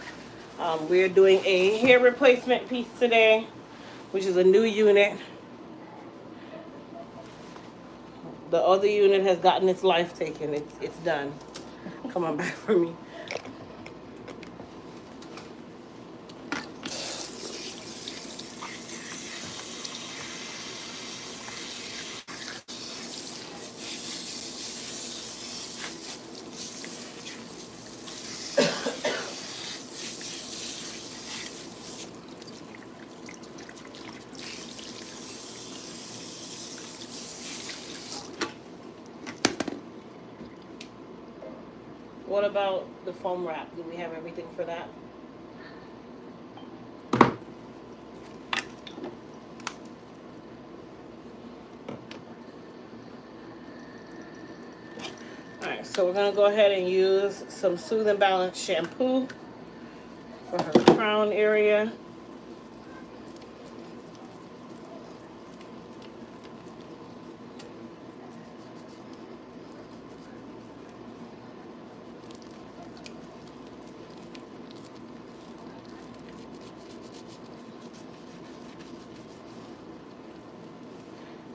[SPEAKER 1] We're doing a hair replacement piece today, which is a new unit. The other unit has gotten its life taken. It's done. Come on back for me. What about the foam wrap? Do we have everything for that? Alright, so we're going to go ahead and use some Soothe and Balance shampoo for her crown area.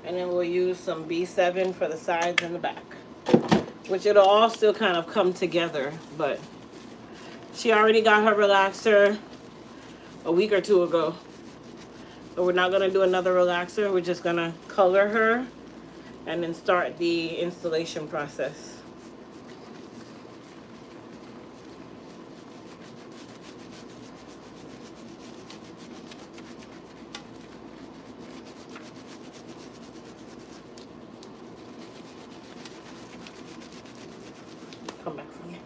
[SPEAKER 1] And then we'll use some B7 for the sides and the back. Which it'll all still kind of come together. But she already got her relaxer a week or two ago. But we're not going to do another relaxer. We're just going to color her and then start the installation process. Come back for me.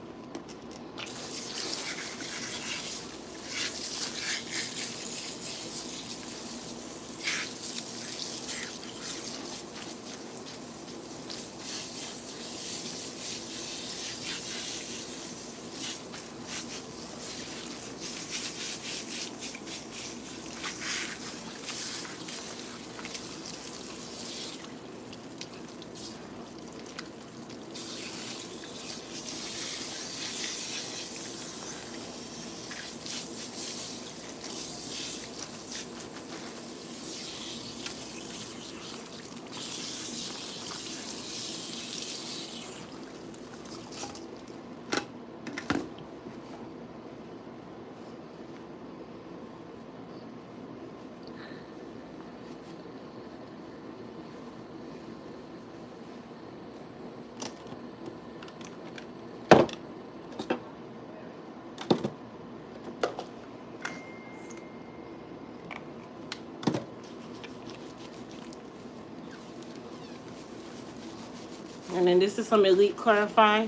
[SPEAKER 1] And then this is some Elite Clarify.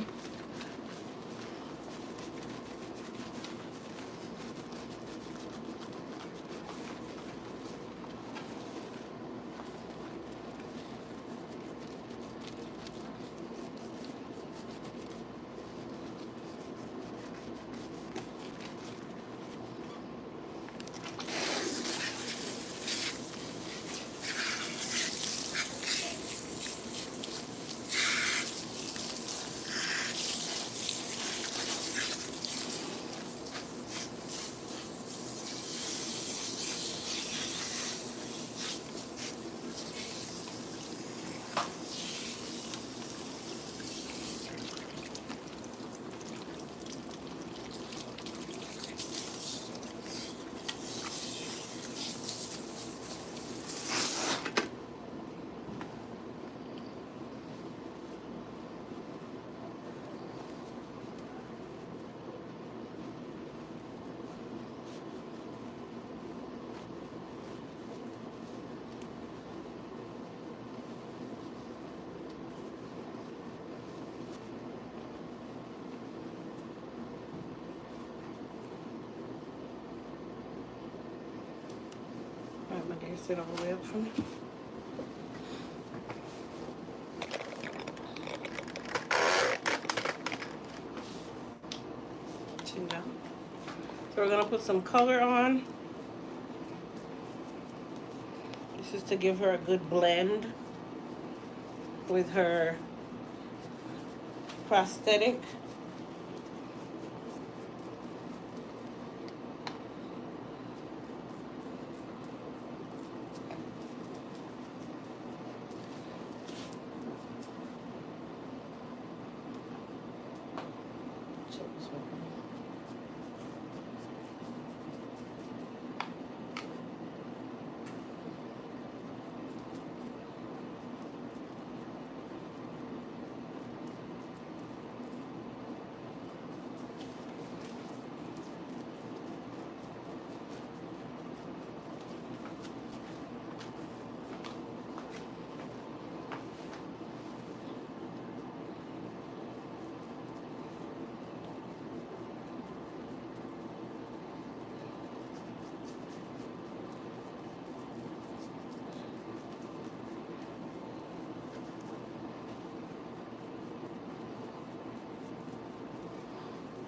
[SPEAKER 1] Alright, my dear, sit all the way up for me. Chin down. So we're gonna put some color on. This is to give her a good blend with her prosthetic.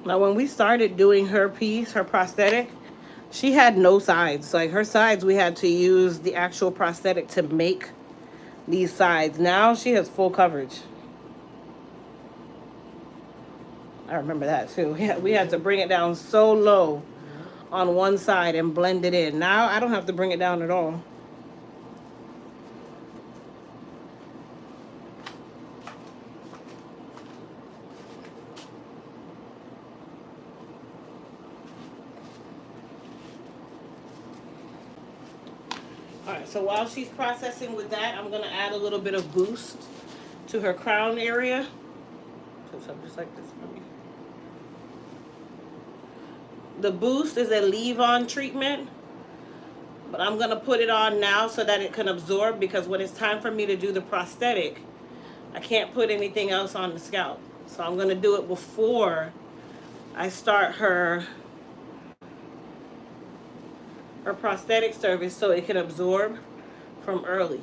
[SPEAKER 1] Now, when we started doing her piece, her prosthetic, she had no sides. Like her sides, we had to use the actual prosthetic to make these sides. Now she has full coverage. I remember that too. We had to bring it down so low on one side and blend it in. Now I don't have to bring it down at all. Alright, so while she's processing with that, I'm going to add a little bit of boost to her crown area. So something just like this for me. The boost is a leave-on treatment, but I'm going to put it on now so that it can absorb, because when it's time for me to do the prosthetic, I can't put anything else on the scalp. So I'm going to do it before I start her prosthetic service so it can absorb from early.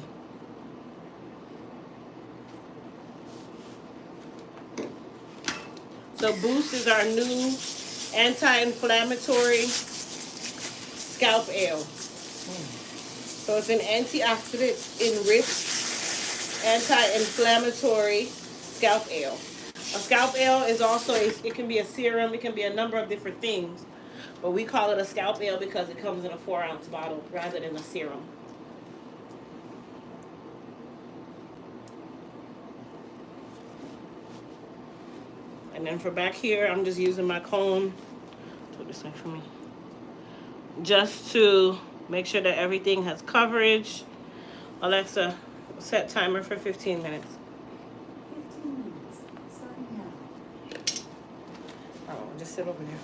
[SPEAKER 1] So Boost is our new anti-inflammatory scalp ale. So it's an antioxidant enriched anti-inflammatory scalp ale. A scalp ale is also it can be a serum, it can be a number of different things. But we call it a scalp ale because it comes in a 4-ounce bottle rather than a serum. And then for back here, I'm just using my comb. Do this thing for me. Just to make sure that everything has coverage. Alexa, set timer for 15 minutes.
[SPEAKER 5] 15 minutes, starting now.
[SPEAKER 1] Oh, just sit over there.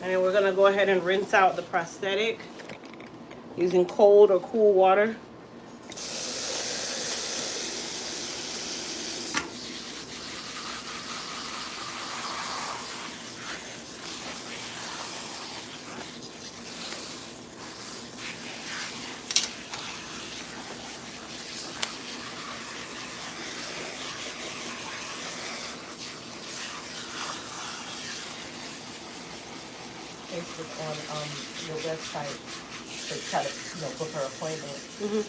[SPEAKER 1] And then we're gonna go ahead and rinse out the prosthetic using cold or cool water.
[SPEAKER 4] your website to try to, book her appointment.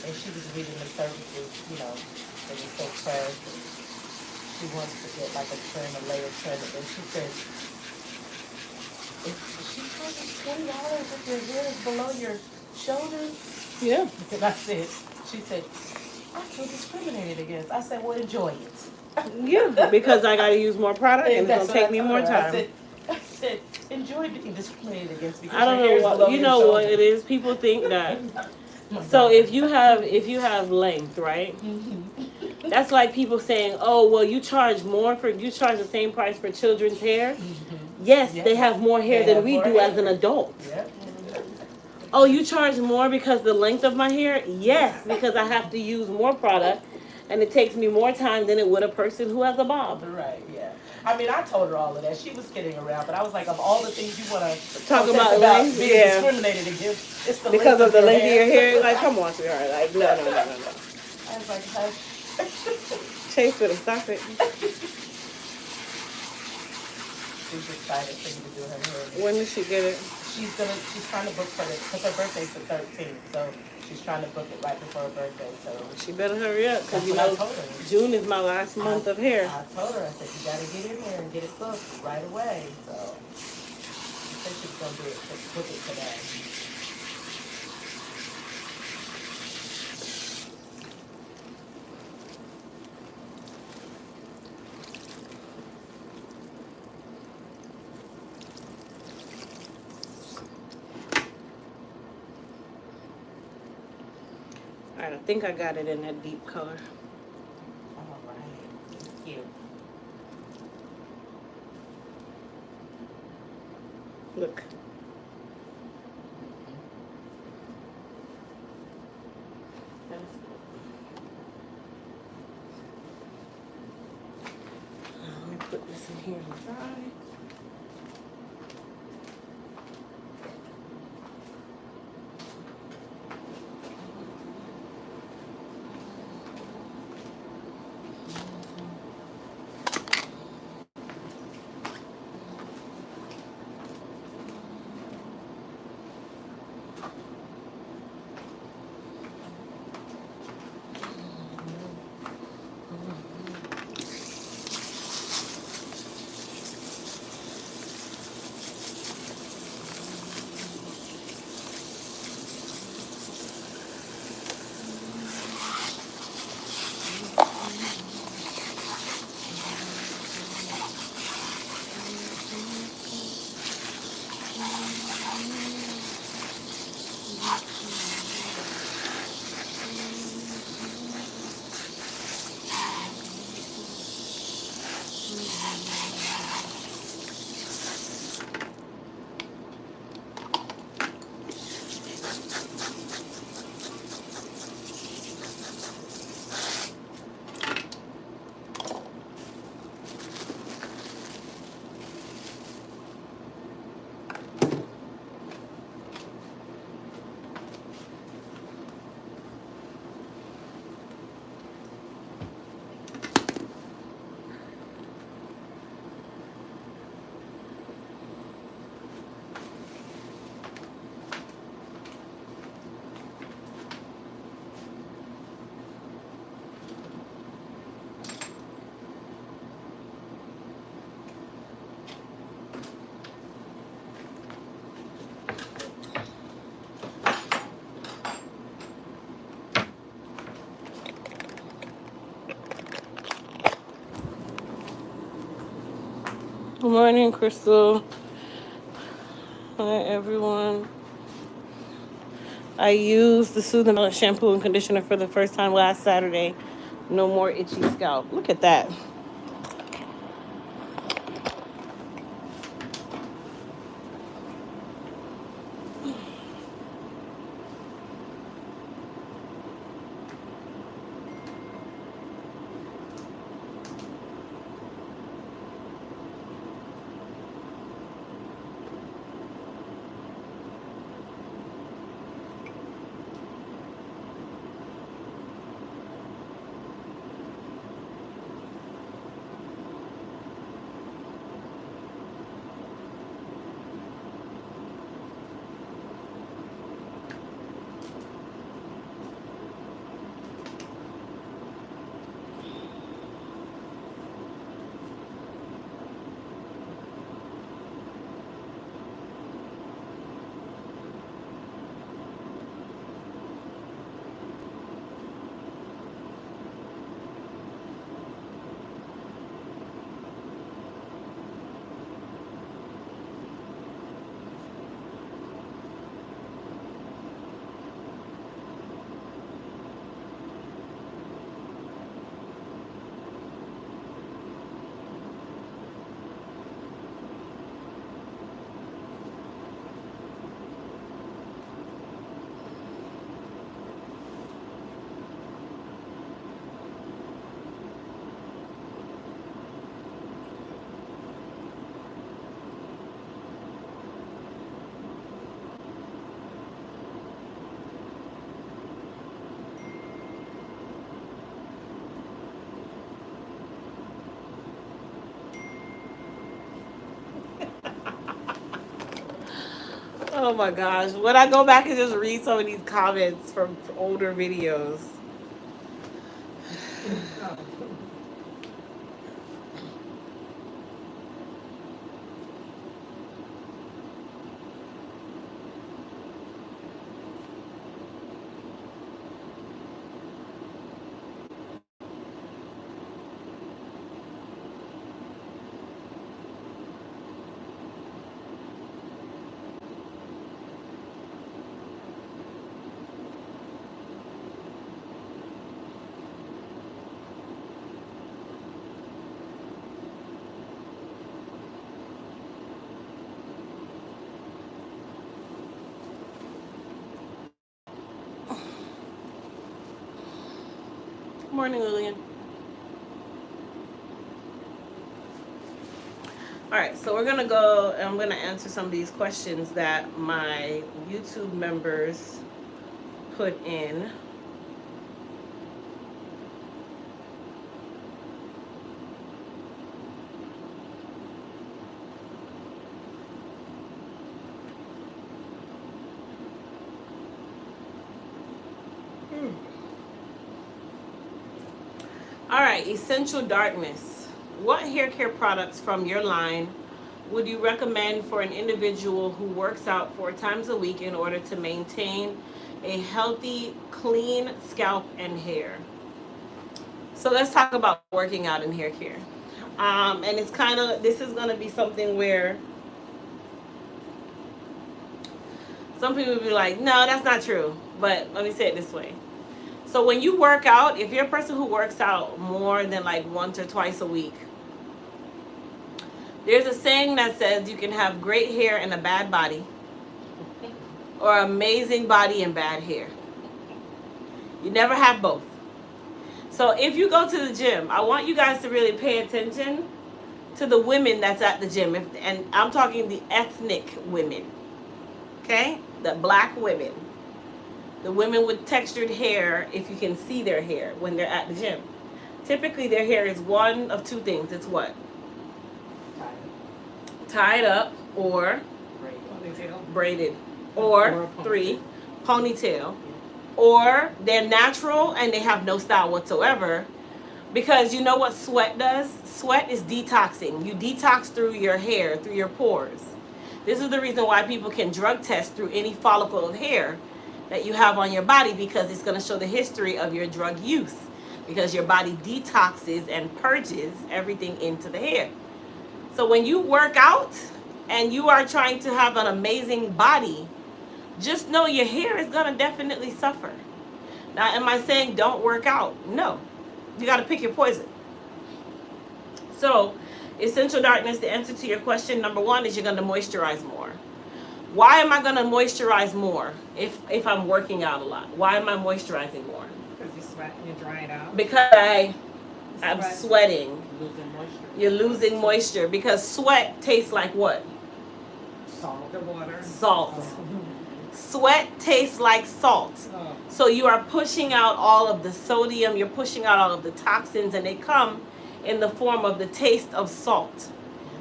[SPEAKER 4] And she was reading the services, they were so pressed. And she wants to get like a trim, a layer trim. And she said, if she charges $20 if your hair is below your shoulders.
[SPEAKER 1] Yeah.
[SPEAKER 4] And I said, she said, I feel discriminated against. I said, well, enjoy it.
[SPEAKER 1] Yeah, because I got to use more product and it's
[SPEAKER 4] that's
[SPEAKER 1] going to
[SPEAKER 4] what
[SPEAKER 1] take me
[SPEAKER 4] told
[SPEAKER 1] more
[SPEAKER 4] her.
[SPEAKER 1] time.
[SPEAKER 4] I said, enjoy being discriminated against because
[SPEAKER 1] I don't
[SPEAKER 4] your hair is
[SPEAKER 1] know
[SPEAKER 4] below
[SPEAKER 1] what, you
[SPEAKER 4] your
[SPEAKER 1] know what it
[SPEAKER 4] shoulders.
[SPEAKER 1] is. People think that.
[SPEAKER 4] My
[SPEAKER 1] So
[SPEAKER 4] God.
[SPEAKER 1] if you have length, right? That's like people saying, "Oh, well, you charge the same price for children's hair." Yes, they have more hair than we do as an adult.
[SPEAKER 4] Yep.
[SPEAKER 1] Oh, you charge more because the length of my hair? Yes, because I have to use more product and it takes me more time than it would a person who has a bob.
[SPEAKER 4] Right, yeah. I mean, I told her all of that. She was kidding around, but I was like, of all the things you want to
[SPEAKER 1] Talk about length,
[SPEAKER 4] being
[SPEAKER 1] yeah.
[SPEAKER 4] discriminated against, it's the
[SPEAKER 1] Because of the length of your hair,
[SPEAKER 4] hair.
[SPEAKER 1] like, come on, sweetheart. Like, no.
[SPEAKER 4] I was like, hush.
[SPEAKER 1] Chase with a stop it.
[SPEAKER 4] She's excited for you to do her hair.
[SPEAKER 1] When did she get it?
[SPEAKER 4] She's trying to book for it because her birthday's the 13th, so she's trying to book it right before her birthday. So
[SPEAKER 1] She better hurry up because
[SPEAKER 4] that's what I told her.
[SPEAKER 1] June is my last month of hair.
[SPEAKER 4] I told her, I said, you got to get in there and get it booked right away. So she said she's going to book it today.
[SPEAKER 1] All right, I think I got it in that deep color.
[SPEAKER 4] All right. Thank you.
[SPEAKER 1] Look. Let me put this in here and dry. Good morning, Crystal. Hi, everyone. I used the Soothing Balance shampoo and conditioner for the first time last Saturday. No more itchy scalp. Look at that. Oh my gosh. When I go back and just read some of these comments from older videos. Good morning, Lillian. All right, so we're gonna go and I'm gonna answer some of these questions that my YouTube members put in. All right, Essential Darkness. What hair care products from your line would you recommend for an individual who works out 4 times a week in order to maintain a healthy, clean scalp and hair? So let's talk about working out and hair care. And it's kind of, this is going to be something where some people will be like, no, that's not true. But let me say it this way. So when you work out, if you're a person who works out more than like once or twice a week, there's a saying that says you can have great hair and a bad body, or amazing body and bad hair. You never have both. So if you go to the gym, I want you guys to really pay attention to the women that's at the gym. And I'm talking the ethnic women, okay? The black women. The women with textured hair, if you can see their hair when they're at the gym. Typically their hair is one of 2 things. It's what? Tied up or braided. Or 3, ponytail. Or they're natural and they have no style whatsoever. Because you know what sweat does? Sweat is detoxing. You detox through your hair, through your pores. This is the reason why people can drug test through any follicle of hair that you have on your body, because it's going to show the history of your drug use, because your body detoxes and purges everything into the hair. So when you work out and you are trying to have an amazing body, just know your hair is going to definitely suffer. Now, am I saying don't work out? No. You got to pick your poison. So, Essential Darkness, the answer to your question, number 1 is you're going to moisturize more. Why am I going to moisturize more if I'm working out a lot? Why am I moisturizing more?
[SPEAKER 2] Because you sweat and you dry it out.
[SPEAKER 1] Because I'm sweating.
[SPEAKER 4] Losing moisture.
[SPEAKER 1] You're losing moisture because sweat tastes like what?
[SPEAKER 4] Salt.
[SPEAKER 2] The water.
[SPEAKER 1] Salt. Sweat tastes like salt. So you are pushing out all of the sodium, you're pushing out all of the toxins, and they come in the form of the taste of salt.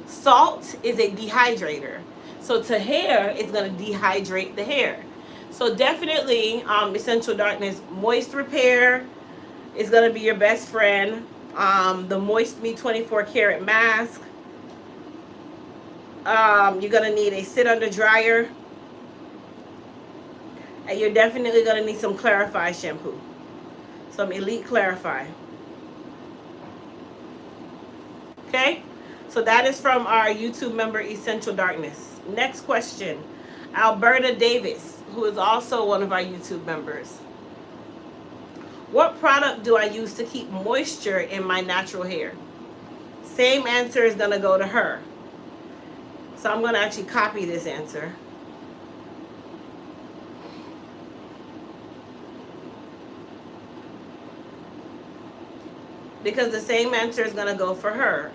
[SPEAKER 1] Salt is a dehydrator. So to hair, it's going to dehydrate the hair. So definitely, Essential Darkness, moist repair is going to be your best friend. The Moist Me 24 karat mask. You're going to need a sit under dryer. And you're definitely going to need some Clarify shampoo. Some Elite Clarify. Okay? So that is from our YouTube member, Essential Darkness. Next question. Alberta Davis, who is also one of our YouTube members. What product do I use to keep moisture in my natural hair? Same answer is going to go to her. So I'm going to actually copy this answer. Because the same answer is going to go for her.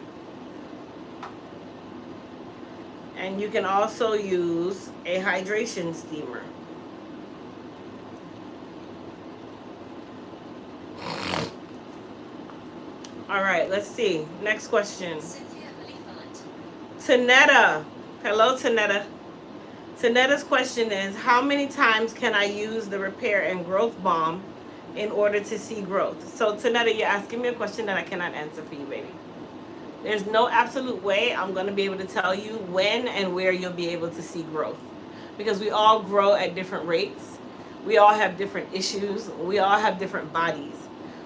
[SPEAKER 1] And you can also use a hydration steamer. All right, let's see. Next question. Tanetta. Hello, Tanetta. Tanetta's question is, how many times can I use the repair and growth balm in order to see growth? So Tanetta, you're asking me a question that I cannot answer for you, baby. There's no absolute way I'm going to be able to tell you when and where you'll be able to see growth. Because we all grow at different rates. We all have different issues. We all have different bodies.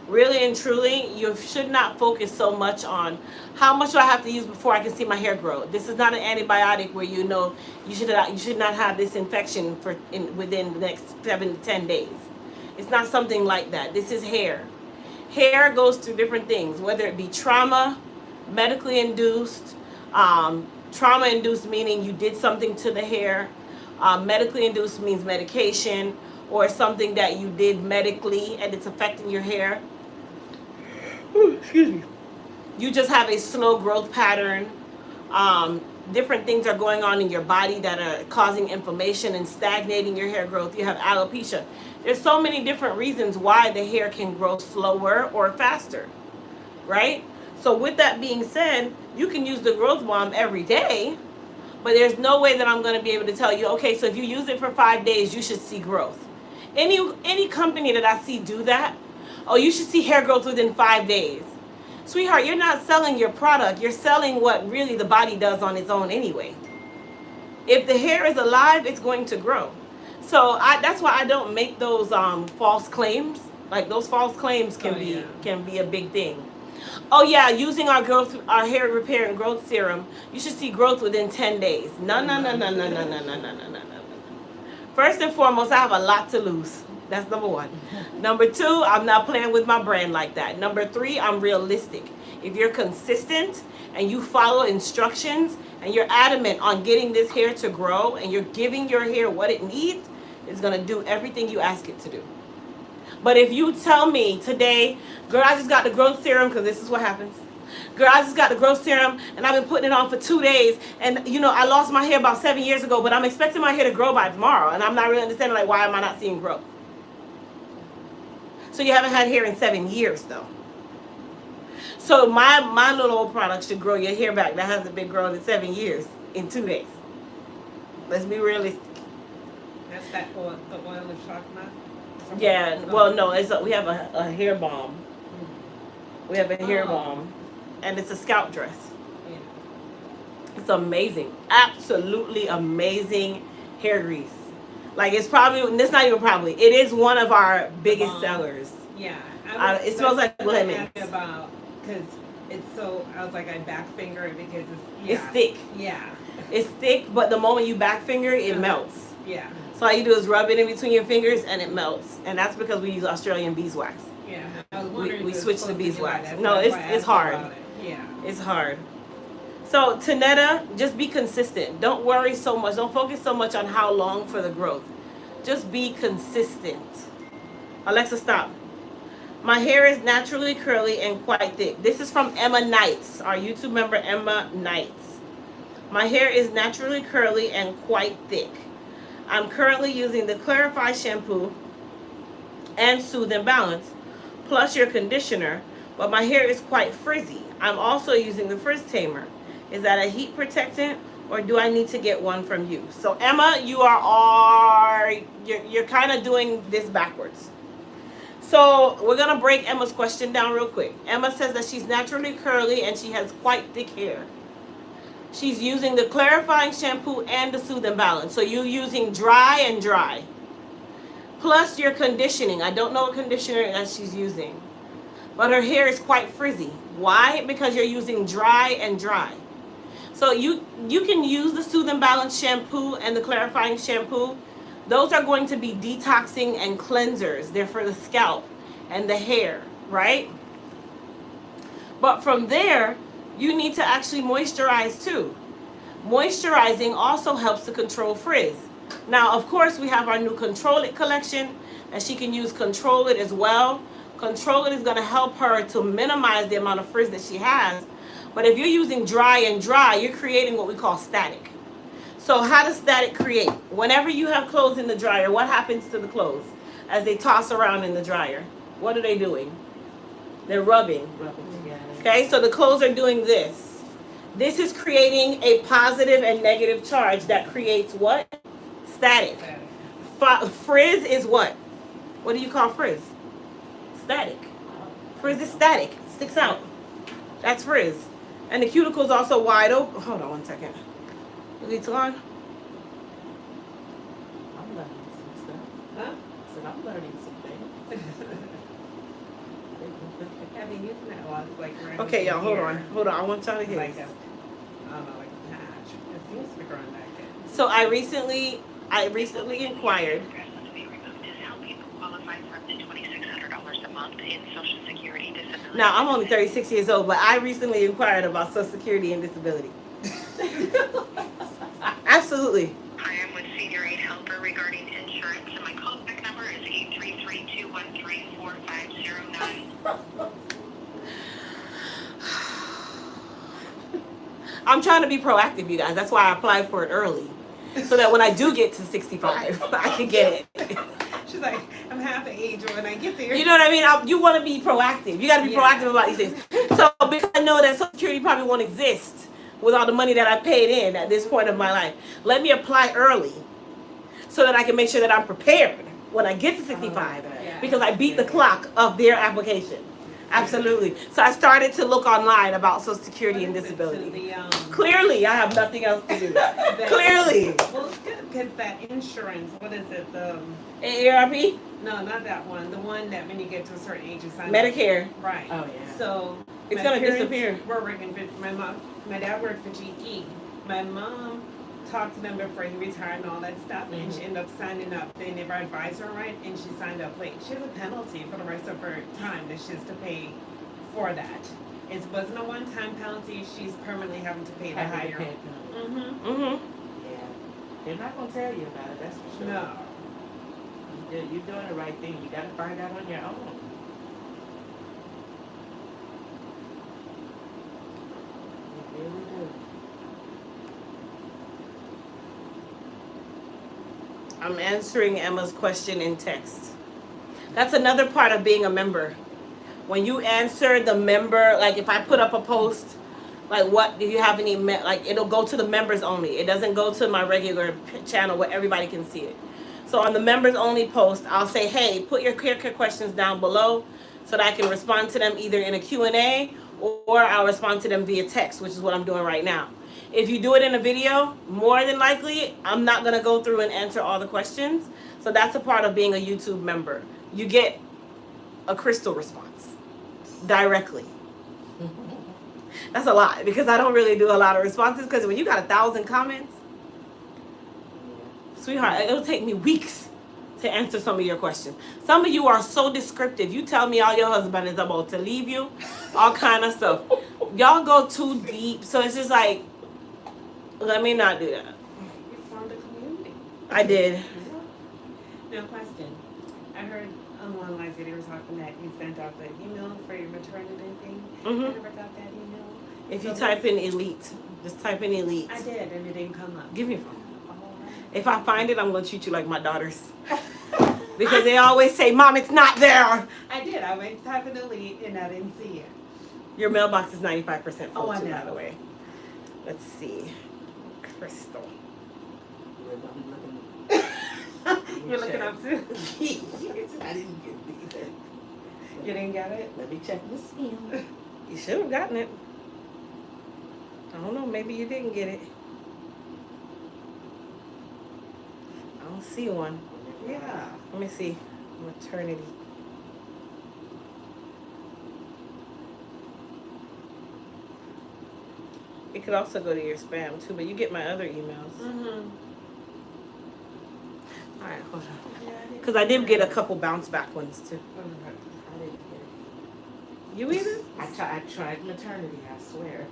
[SPEAKER 1] Really and truly, you should not focus so much on how much do I have to use before I can see my hair grow. This is not an antibiotic where you know you should not have this infection within the next 7 to 10 days. It's not something like that. This is hair. Hair goes through different things, whether it be trauma, medically induced, trauma induced meaning you did something to the hair. Medically induced means medication or something that you did medically and it's affecting your hair. Excuse me. You just have a slow growth pattern. Different things are going on in your body that are causing inflammation and stagnating your hair growth. You have alopecia. There's so many different reasons why the hair can grow slower or faster, right? So with that being said, you can use the growth balm every day, but there's no way that I'm going to be able to tell you, okay, so if you use it for 5 days, you should see growth. Any company that I see do that, oh, you should see hair growth within 5 days. Sweetheart, you're not selling your product. You're selling what really the body does on its own anyway. If the hair is alive, it's going to grow. So that's why I don't make those false claims. Like those false claims can be a big thing. Oh yeah, using our hair repair and growth serum, you should see growth within 10 days. No. First and foremost, I have a lot to lose. That's number one. Number two, I'm not playing with my brand like that. Number three, I'm realistic. If you're consistent and you follow instructions and you're adamant on getting this hair to grow and you're giving your hair what it needs, it's going to do everything you ask it to do. But if you tell me today, girl, I just got the growth serum, because this is what happens. Girl, I just got the growth serum and I've been putting it on for 2 days. And, you know, I lost my hair about 7 years ago, but I'm expecting my hair to grow by tomorrow. And I'm not really understanding, like, why am I not seeing growth? So you haven't had hair in 7 years, though. So my little old product should grow your hair back that hasn't been grown in 7 years in 2 days. Let's be realistic.
[SPEAKER 2] That's that oil, the oil you're talking about?
[SPEAKER 1] Yeah, well, no, we have a hair balm. We have a hair balm, and it's a scalp dress.
[SPEAKER 2] Yeah.
[SPEAKER 1] It's amazing, absolutely amazing hair grease. Like it's not even it is one of our biggest sellers.
[SPEAKER 2] Yeah,
[SPEAKER 1] it smells like lemon.
[SPEAKER 2] About because I was like I back finger it because
[SPEAKER 1] it's thick.
[SPEAKER 2] Yeah,
[SPEAKER 1] it's thick, but the moment you back finger it melts.
[SPEAKER 2] Yeah.
[SPEAKER 1] So all you do is rub it in between your fingers and it melts, and that's because we use Australian beeswax.
[SPEAKER 2] Yeah, I was wondering
[SPEAKER 1] we switched to beeswax.
[SPEAKER 2] Like
[SPEAKER 1] no, it's hard.
[SPEAKER 2] Yeah,
[SPEAKER 1] it's hard. So Tanetta, just be consistent. Don't worry so much. Don't focus so much on how long for the growth. Just be consistent. Alexa, stop. My hair is naturally curly and quite thick. This is from Emma Knights, our YouTube member Emma Knights. My hair is naturally curly and quite thick. I'm currently using the Clarify shampoo and Soothe and Balance, plus your conditioner, but my hair is quite frizzy. I'm also using the Frizz Tamer. Is that a heat protectant, or do I need to get one from you? So Emma, you're kind of doing this backwards. So we're gonna break Emma's question down real quick. Emma says that she's naturally curly and she has quite thick hair. She's using the clarifying shampoo and the Soothe and Balance. So you're using dry and dry. Plus your conditioning. I don't know what conditioner that she's using. But her hair is quite frizzy. Why? Because you're using dry and dry. So you can use the Soothe and Balance shampoo and the clarifying shampoo. Those are going to be detoxing and cleansers. They're for the scalp and the hair, right? But from there, you need to actually moisturize too. Moisturizing also helps to control frizz. Now, of course, we have our new Control It collection, and she can use Control It as well. Control It is going to help her to minimize the amount of frizz that she has. But if you're using dry and dry, you're creating what we call static. So how does static create? Whenever you have clothes in the dryer, what happens to the clothes as they toss around in the dryer? What are they doing? They're rubbing.
[SPEAKER 4] Together.
[SPEAKER 1] Okay, so the clothes are doing this. This is creating a positive and negative charge that creates what? Static. Frizz is what? What do you call frizz? Static. Frizz is static. Sticks out. That's frizz. And the cuticle is also wide open. Hold on one second. Elite Salon.
[SPEAKER 4] I'm learning some stuff.
[SPEAKER 2] Huh?
[SPEAKER 4] So I'm learning some things.
[SPEAKER 2] I've been using that a lot. It's like right
[SPEAKER 1] Okay, y'all, hold
[SPEAKER 2] here.
[SPEAKER 1] on. Hold on. I want y'all to hear
[SPEAKER 2] Like
[SPEAKER 1] this.
[SPEAKER 2] I don't know, like a patch. It seems to be growing back in.
[SPEAKER 1] So I recently inquired. Now I'm only 36 years old, but I recently inquired about Social Security and disability. Absolutely.
[SPEAKER 6] Hi, I'm with Senior Aid Helper regarding insurance, and my callback number is 833-213-4509.
[SPEAKER 1] I'm trying to be proactive, you guys. That's why I applied for it early, so that when I do get to 65, I can get it.
[SPEAKER 2] She's like, I'm half the age when I get there.
[SPEAKER 1] You know what I mean? You want to be proactive. You got to be
[SPEAKER 2] Yeah.
[SPEAKER 1] proactive about these things. So because I know that Social Security probably won't exist with all the money that I paid in at this point of my life, let me apply early so that I can make sure that I'm prepared when I get to 65
[SPEAKER 2] Yeah.
[SPEAKER 1] because I beat the clock of their application. Absolutely. So I started to look online about Social Security and
[SPEAKER 2] What is it,
[SPEAKER 1] disability.
[SPEAKER 2] to the,
[SPEAKER 1] Clearly, I have nothing else to do. Clearly.
[SPEAKER 2] Well, it's good because that insurance, what is it? The
[SPEAKER 1] AARP?
[SPEAKER 2] No, not that one. The one that when you get to a certain age, you sign
[SPEAKER 1] Medicare.
[SPEAKER 2] up. Right.
[SPEAKER 4] Oh, yeah.
[SPEAKER 2] So
[SPEAKER 1] It's
[SPEAKER 2] my
[SPEAKER 1] gonna
[SPEAKER 2] parents
[SPEAKER 1] disappear.
[SPEAKER 2] Were working for my dad worked for GE. My mom talked to them before he retired and all that stuff, and she ended up signing up. They never advised her right, and she signed up late. She has a penalty for the rest of her time that she has to pay for that. It wasn't a one-time penalty. She's permanently having to pay the
[SPEAKER 4] Having to
[SPEAKER 2] higher.
[SPEAKER 4] pay a penalty.
[SPEAKER 2] Mm-hmm.
[SPEAKER 1] Mm-hmm.
[SPEAKER 4] Yeah. They're not gonna tell you about it, that's for sure.
[SPEAKER 2] No.
[SPEAKER 4] You're doing the right thing. You gotta find out on your own. You really do.
[SPEAKER 1] I'm answering Emma's question in text. That's another part of being a member. When you answer the member, like if I put up a post, like what do you have any, like it'll go to the members only. It doesn't go to my regular channel where everybody can see it. So on the members only post, I'll say, hey, put your clear questions down below so that I can respond to them either in a Q&A or I'll respond to them via text, which is what I'm doing right now. If you do it in a video, more than likely, I'm not going to go through and answer all the questions. So that's a part of being a YouTube member. You get a crystal response directly. That's a lot because I don't really do a lot of responses because when you got 1,000 comments, sweetheart, it'll take me weeks to answer some of your questions. Some of you are so descriptive. You tell me all your husband is about to leave you, all kind of stuff. Y'all go too deep. So it's just like, let me not do that.
[SPEAKER 2] You formed a community.
[SPEAKER 1] I did.
[SPEAKER 2] No question. I heard one last day they were talking that you sent out the email for your maternity thing. I
[SPEAKER 1] Mhm.
[SPEAKER 2] never got that email.
[SPEAKER 1] If you
[SPEAKER 2] So
[SPEAKER 1] type in elite, just type in elite.
[SPEAKER 2] I did, and it didn't come up.
[SPEAKER 1] Give me a phone.
[SPEAKER 2] Oh,
[SPEAKER 1] If I find it, I'm going to treat you like my daughters. Because they always say, Mom, it's not there.
[SPEAKER 2] I did. I went to type in delete, and I didn't see it.
[SPEAKER 1] Your mailbox is 95% full
[SPEAKER 2] Oh, I
[SPEAKER 1] too, by
[SPEAKER 2] know.
[SPEAKER 1] the way. Let's see. Crystal.
[SPEAKER 2] You're looking up too.
[SPEAKER 4] I didn't get it either.
[SPEAKER 2] You didn't get it?
[SPEAKER 4] Let me check my spam.
[SPEAKER 1] You should have gotten it. I don't know. Maybe you didn't get it. I don't see one.
[SPEAKER 2] Yeah.
[SPEAKER 1] Let me see. Maternity. It could also go to your spam too, but you get my other emails.
[SPEAKER 2] Mm-hmm.
[SPEAKER 1] All right, hold on. Because I did get a couple bounce back ones too.
[SPEAKER 4] I didn't get it.
[SPEAKER 1] You either?
[SPEAKER 4] I tried maternity, I swear.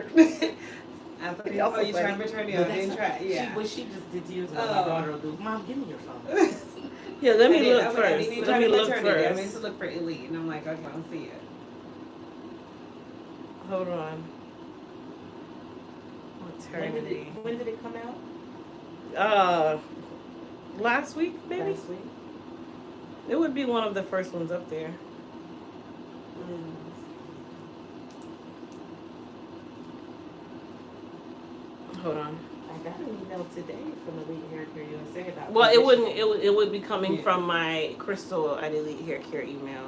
[SPEAKER 2] I thought
[SPEAKER 1] Pretty also
[SPEAKER 2] you tried
[SPEAKER 1] funny.
[SPEAKER 2] maternity.
[SPEAKER 4] But
[SPEAKER 2] I didn't try. Yeah.
[SPEAKER 4] What she just did years ago,
[SPEAKER 2] Oh.
[SPEAKER 4] my daughter will do, Mom, give me your phone.
[SPEAKER 1] Yeah, let me
[SPEAKER 2] I did.
[SPEAKER 1] look
[SPEAKER 2] I went-
[SPEAKER 1] first.
[SPEAKER 2] didn't
[SPEAKER 1] Let
[SPEAKER 2] try
[SPEAKER 1] me look
[SPEAKER 2] maternity. I went
[SPEAKER 1] first.
[SPEAKER 2] to look for elite, and I'm like, okay, I don't see it.
[SPEAKER 1] Hold on. Maternity.
[SPEAKER 4] When did it come out?
[SPEAKER 1] Last week maybe.
[SPEAKER 4] Last week.
[SPEAKER 1] It would be one of the first ones up there. Hold on.
[SPEAKER 4] I got an email today from Elite Hair Care USA about.
[SPEAKER 1] Well, it
[SPEAKER 4] position.
[SPEAKER 1] wouldn't. It would be coming
[SPEAKER 4] Yeah.
[SPEAKER 1] from my Crystal at Elite Hair Care email.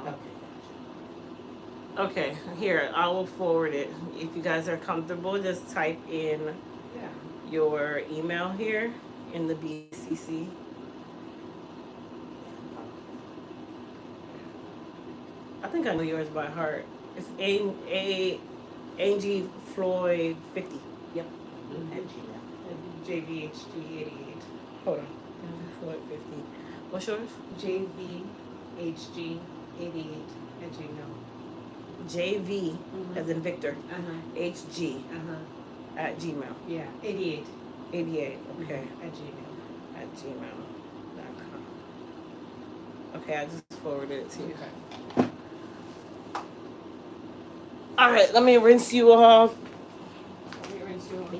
[SPEAKER 4] Okay,
[SPEAKER 1] Okay, here I will forward it. If you guys are comfortable, just type in
[SPEAKER 4] gotcha. Yeah.
[SPEAKER 1] your email here in the BCC. I think I know yours by heart. It's Angie Floyd 50. Yep.
[SPEAKER 4] At Gmail.
[SPEAKER 2] JVHG88.
[SPEAKER 1] Hold on. Angie Floyd 50. What's yours?
[SPEAKER 2] JVHG88 at Gmail.
[SPEAKER 1] JV as in Victor.
[SPEAKER 2] Uh-huh.
[SPEAKER 1] HG
[SPEAKER 2] Uh-huh.
[SPEAKER 1] at Gmail.
[SPEAKER 2] Yeah. 88.
[SPEAKER 1] 88. Okay.
[SPEAKER 2] At Gmail.
[SPEAKER 1] At gmail.com. Okay, I just forwarded it to you.
[SPEAKER 2] Okay.
[SPEAKER 1] All right, let me rinse you off.
[SPEAKER 2] Let me rinse you off.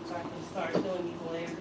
[SPEAKER 1] So I can start doing these layers.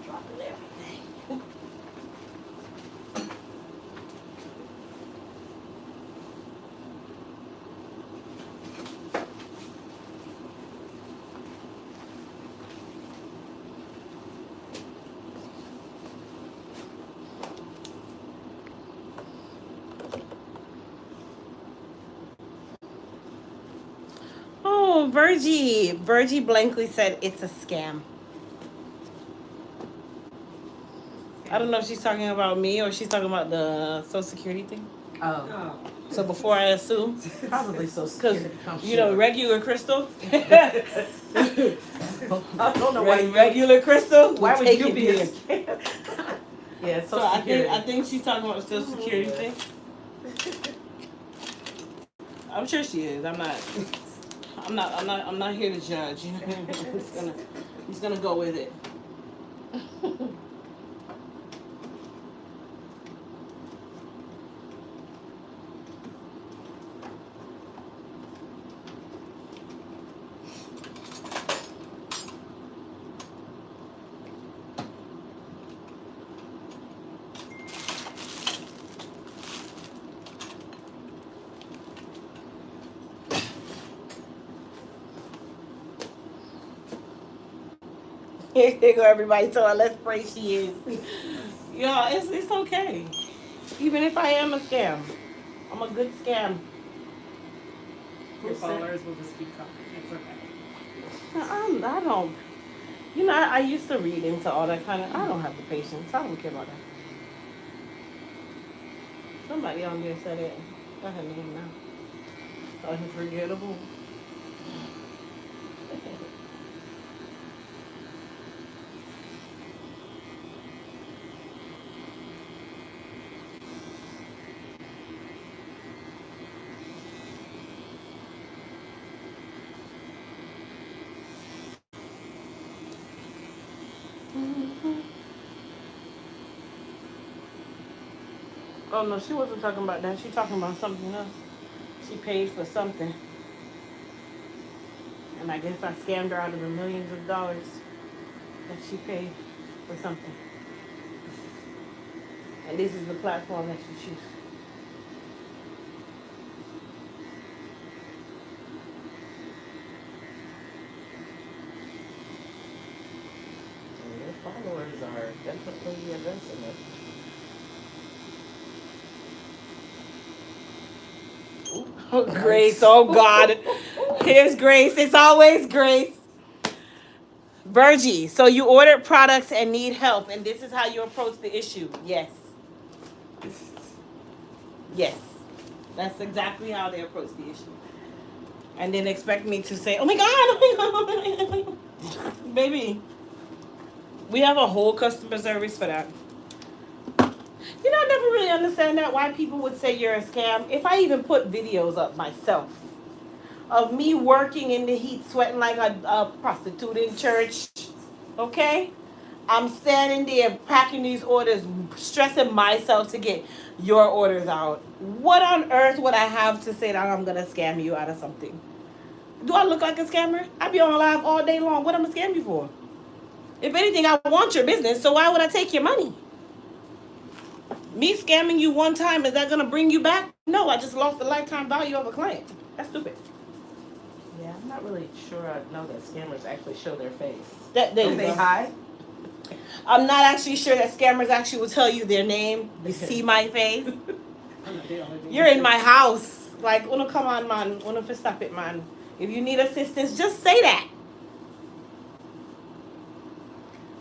[SPEAKER 1] Dropping everything. Oh, Virgie blankly said it's a scam. I don't know if she's talking about me or she's talking about the Social Security thing.
[SPEAKER 4] Oh,
[SPEAKER 2] Oh.
[SPEAKER 1] So before I assume,
[SPEAKER 4] probably so
[SPEAKER 1] because
[SPEAKER 4] scared.
[SPEAKER 1] you know regular Crystal,
[SPEAKER 4] I don't know why.
[SPEAKER 1] regular Crystal,
[SPEAKER 4] Why would
[SPEAKER 1] take
[SPEAKER 4] you
[SPEAKER 1] it
[SPEAKER 4] be a
[SPEAKER 1] there.
[SPEAKER 4] scam? Yeah,
[SPEAKER 1] So I think she's talking about Social Security
[SPEAKER 4] Yeah.
[SPEAKER 1] thing. I'm sure she is. I'm not here to judge. You know, I'm just gonna go with it. Here go everybody. So let's pray she is. Yeah, it's okay. Even if I am a scam, I'm a good scam.
[SPEAKER 2] Your followers will just keep coming. It's okay.
[SPEAKER 1] I don't. You know, I used to read into all that kind of. I don't have the patience. I don't care about that. Somebody on there said it. Got her name now. Unforgettable. Oh no, she wasn't talking about that. She talking about something else. She paid for something, and I guess I scammed her out of the millions of dollars that she paid for something. And this is the platform that she chooses.
[SPEAKER 4] And your followers are definitely investing it.
[SPEAKER 1] Grace, oh God. Here's Grace. It's always Grace. Virgie, so you ordered products and need help, and this is how you approach the issue. Yes. Yes. That's exactly how they approach the issue. And then expect me to say, oh my God, oh my God. Baby, we have a whole customer service for that. You know, I never really understand that, why people would say you're a scam. If I even put videos up myself of me working in the heat, sweating like a prostitute in church, okay? I'm standing there packing these orders, stressing myself to get your orders out. What on earth would I have to say that I'm going to scam you out of something? Do I look like a scammer? I be on live all day long. What am I scam you for? If anything, I want your business, so why would I take your money? Me scamming you one time, is that going to bring you back? No, I just lost the lifetime value of a client. That's stupid.
[SPEAKER 4] Yeah, I'm not really sure I know that scammers actually show their face.
[SPEAKER 1] There
[SPEAKER 4] Don't
[SPEAKER 1] you
[SPEAKER 4] they
[SPEAKER 1] go.
[SPEAKER 4] hide?
[SPEAKER 1] I'm not actually sure that scammers actually will tell you their name. You see my face. You're in my house. Like, uno, come on, man. Uno, for stop it, man. If you need assistance, just say that.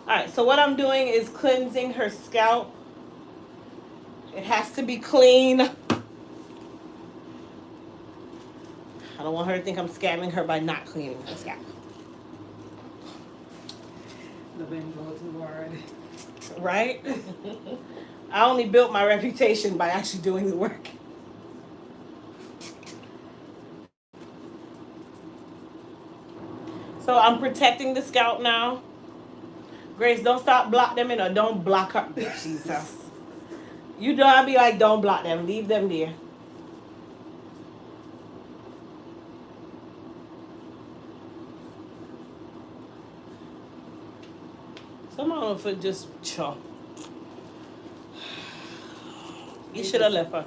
[SPEAKER 1] Alright, so what I'm doing is cleansing her scalp. It has to be clean. I don't want her to think I'm scamming her by not cleaning her scalp.
[SPEAKER 2] The wind blows too hard.
[SPEAKER 1] Right? I only built my reputation by actually doing the work. So I'm protecting the scalp now. Grace, don't stop block them in, or don't block her. Jesus. You know, I'll be like, don't block them. Leave them there. Some of them just chop. You should have left her.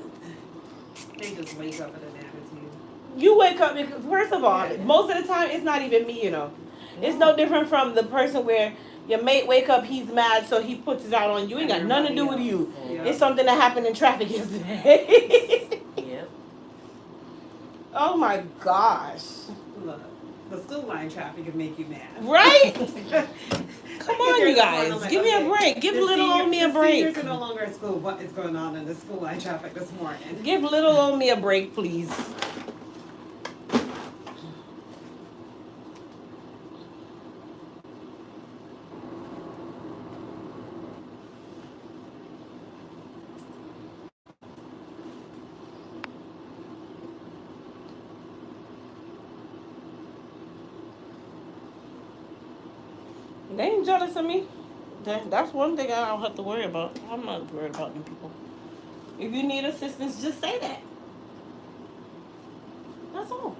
[SPEAKER 2] They just wake up with an attitude.
[SPEAKER 1] You wake up because, first of all, most of the time it's not even me, you know. It's no different from the person where your mate wake up, he's mad, so he puts it out on you. Ain't got nothing to do with you.
[SPEAKER 2] Yeah.
[SPEAKER 1] It's something that happened in traffic yesterday.
[SPEAKER 4] Yep.
[SPEAKER 1] Oh my gosh.
[SPEAKER 2] Look, the school line traffic can make you mad.
[SPEAKER 1] Right? Come on, you guys.
[SPEAKER 2] Like,
[SPEAKER 1] Give me a break. Give little old me a break.
[SPEAKER 2] Seniors are no longer at school. What is going on in the school line traffic this morning?
[SPEAKER 1] Give little old me a break, please. They ain't jealous of me. That's one thing I don't have to worry about. I'm not worried about them people. If you need assistance, just say that. That's all.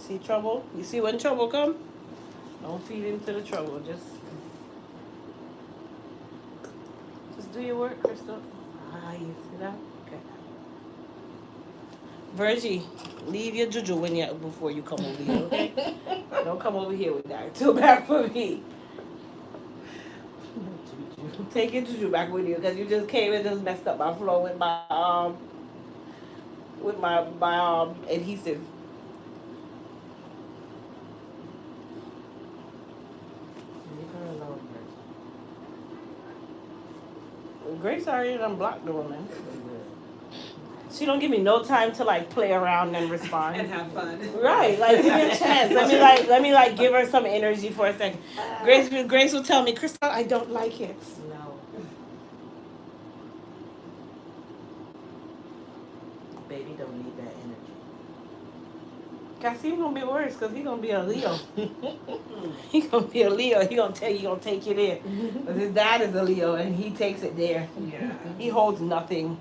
[SPEAKER 1] See trouble? You see when trouble come? Don't feed into the trouble. Just do your work, Crystal. Ah, you see that? Okay. Virgie, leave your juju when you before you come over here, okay? Don't come over here with that. Too bad for me. Take your juju back with you because you just came and just messed up my flow with my adhesive.
[SPEAKER 4] Leave her alone,
[SPEAKER 1] Grace already done blocked the woman.
[SPEAKER 4] Bridget.
[SPEAKER 1] She don't give me no time to like play around and respond.
[SPEAKER 2] And have fun.
[SPEAKER 1] Right, like give me a chance. Let me give her some energy for a second. Grace will tell me, Crystal, I don't like it.
[SPEAKER 4] No. Baby don't need that energy.
[SPEAKER 1] Cassie gonna be worse because he gonna be a Leo. He gonna be a Leo. He gonna tell you, he gonna take it in. Because his dad is a Leo and he takes it there.
[SPEAKER 2] Yeah.
[SPEAKER 1] He holds nothing.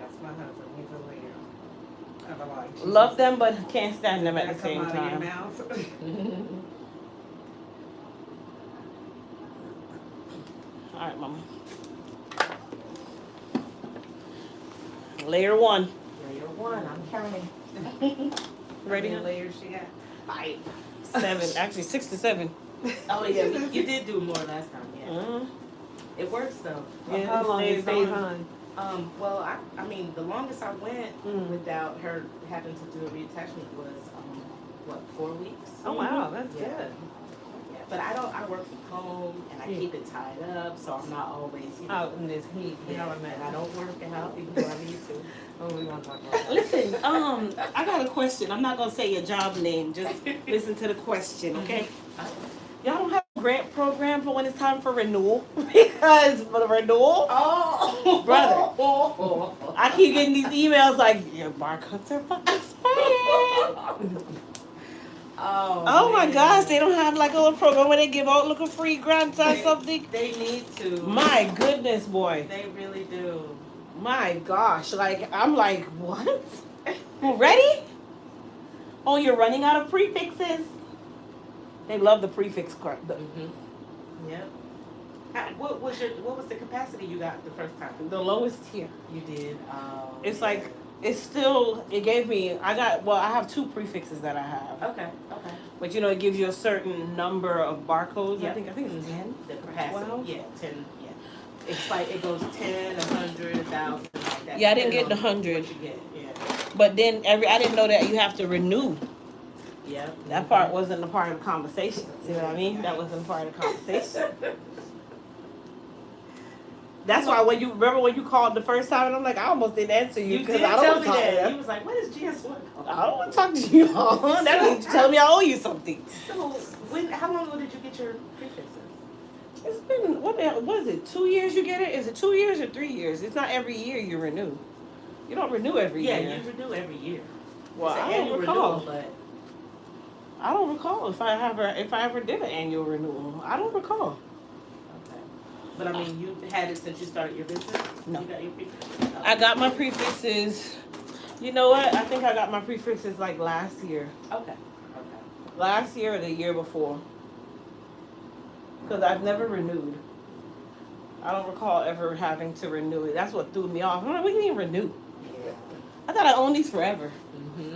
[SPEAKER 2] That's my husband. He's a Leo. I'm like, Jesus.
[SPEAKER 1] Love them but can't stand them at
[SPEAKER 2] That
[SPEAKER 1] the
[SPEAKER 2] come
[SPEAKER 1] same
[SPEAKER 2] out of your
[SPEAKER 1] time.
[SPEAKER 2] mouth.
[SPEAKER 1] All right, mama. Layer 1.
[SPEAKER 4] Layer 1, I'm counting.
[SPEAKER 1] Ready?
[SPEAKER 2] How many layers she got?
[SPEAKER 1] 5, 7, actually 6 to 7.
[SPEAKER 4] Oh yeah, you did do more last time, yeah.
[SPEAKER 1] Mm-hmm.
[SPEAKER 4] It works though.
[SPEAKER 1] Yeah,
[SPEAKER 2] How long
[SPEAKER 1] it
[SPEAKER 2] it stays
[SPEAKER 1] on.
[SPEAKER 2] on?
[SPEAKER 4] Well, I mean, the longest I went without her having to do a reattachment was, 4 weeks?
[SPEAKER 2] Oh wow, that's
[SPEAKER 4] Yeah.
[SPEAKER 2] good.
[SPEAKER 4] Yeah, but I work from home and I keep it tied up, so I'm not always,
[SPEAKER 2] Out in this heat,
[SPEAKER 4] yeah, and I don't work out even though I need to.
[SPEAKER 2] Oh, we want to talk about that.
[SPEAKER 1] Listen, I got a question. I'm not gonna say your job name. Just listen to the question, okay? Y'all don't have a grant program for when it's time for renewal? Because for the renewal,
[SPEAKER 4] Oh,
[SPEAKER 1] brother, I keep getting these emails like your barcodes are fucking expired. Oh my
[SPEAKER 4] man.
[SPEAKER 1] gosh, they don't have like a little program where they give out little free grants or something.
[SPEAKER 4] They need to.
[SPEAKER 1] My goodness, boy.
[SPEAKER 4] They really do.
[SPEAKER 1] My gosh, like I'm like, what? Ready? Oh, you're running out of prefixes. They love the prefix part.
[SPEAKER 4] Yep. What was the capacity you got the first time?
[SPEAKER 1] The lowest tier.
[SPEAKER 4] You did.
[SPEAKER 1] It's like it's still. It gave me. I have 2 prefixes that I have.
[SPEAKER 4] Okay.
[SPEAKER 1] But you know, it gives you a certain number of barcodes.
[SPEAKER 4] Yep.
[SPEAKER 1] I think it's 10.
[SPEAKER 4] The capacity.
[SPEAKER 1] 12?
[SPEAKER 4] Yeah, 10. Yeah. It's like it goes 10, 100, 1,000, like that.
[SPEAKER 1] Yeah, I didn't get the
[SPEAKER 4] depending on
[SPEAKER 1] 100.
[SPEAKER 4] What you get. Yeah.
[SPEAKER 1] But then I didn't know that you have to renew.
[SPEAKER 4] Yep.
[SPEAKER 1] That part wasn't a part of the conversation. See what I mean? That wasn't part of the conversation. That's why when you called the first time and I'm like, I almost didn't answer you
[SPEAKER 4] You
[SPEAKER 1] because
[SPEAKER 4] did
[SPEAKER 1] I don't
[SPEAKER 4] tell
[SPEAKER 1] want
[SPEAKER 4] me
[SPEAKER 1] to talk to
[SPEAKER 4] that.
[SPEAKER 1] them.
[SPEAKER 4] You was like, what is GS1?
[SPEAKER 1] I don't want to talk to you. That means you telling me I owe you something.
[SPEAKER 4] So, how long ago did you get your prefixes?
[SPEAKER 1] It's been what is it? 2 years you get it? Is it 2 years or 3 years? It's not every year you renew. You don't renew every year.
[SPEAKER 4] Yeah, you renew every year.
[SPEAKER 1] Well,
[SPEAKER 4] It's an
[SPEAKER 1] I don't
[SPEAKER 4] annual
[SPEAKER 1] recall.
[SPEAKER 4] renewal, but
[SPEAKER 1] I don't recall if I ever did an annual renewal. I don't recall.
[SPEAKER 4] okay. But I mean, you had it since you started your business.
[SPEAKER 1] No.
[SPEAKER 4] You got your prefixes.
[SPEAKER 1] I got my prefixes. You know what? I think I got my prefixes like last year.
[SPEAKER 4] Okay.
[SPEAKER 1] Last year or the year before. Because I've never renewed. I don't recall ever having to renew it. That's what threw me off. I'm like, we didn't renew.
[SPEAKER 4] Yeah.
[SPEAKER 1] I thought I owned these forever.
[SPEAKER 4] Mm-hmm.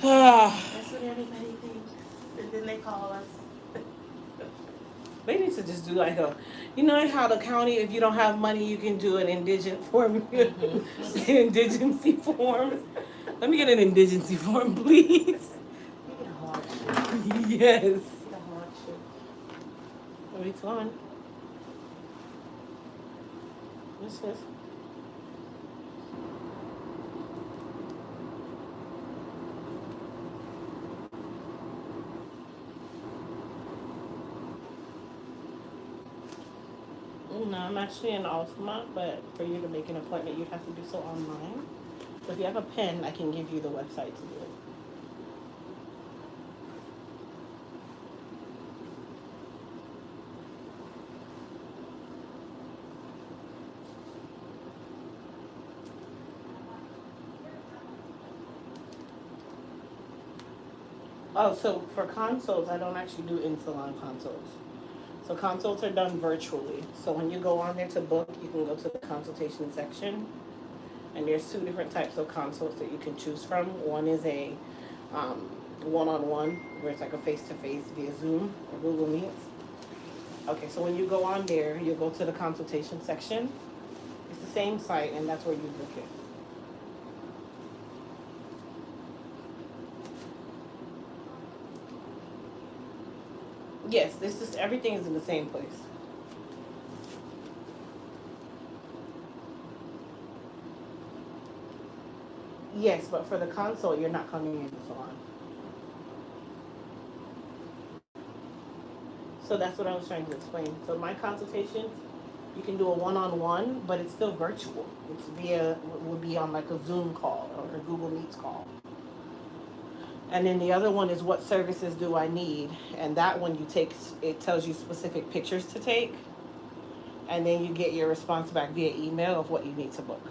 [SPEAKER 1] They
[SPEAKER 4] That's what everybody thinks. And then they call us.
[SPEAKER 1] need to just do like you know how the county, if you don't have money, you can do an indigent form, indigency form. Let me get an indigency form, please.
[SPEAKER 4] You get a hardship.
[SPEAKER 1] Yes.
[SPEAKER 4] Get a hardship.
[SPEAKER 1] Wait, it's on. What's this? No, I'm actually in Altamont, but for you to make an appointment, you have to do so online. So if you have a pen, I can give you the website to do it. Oh, so for consults, I don't actually do in-salon consults. So consults are done virtually. So when you go on there to book, you can go to the consultation section, and there's two different types of consults that you can choose from. One is a one-on-one, where it's like a face-to-face via Zoom or Google Meets. Okay, so when you go on there, you go to the consultation section. It's the same site, and that's where you book it. Yes, this is everything is in the same place. Yes, but for the consult, you're not coming in the salon. So that's what I was trying to explain. So my consultations, you can do a one-on-one, but it's still virtual. It's would be on like a Zoom call or a Google Meets call. And then the other one is what services do I need? And that one it tells you specific pictures to take. And then you get your response back via email of what you need to book.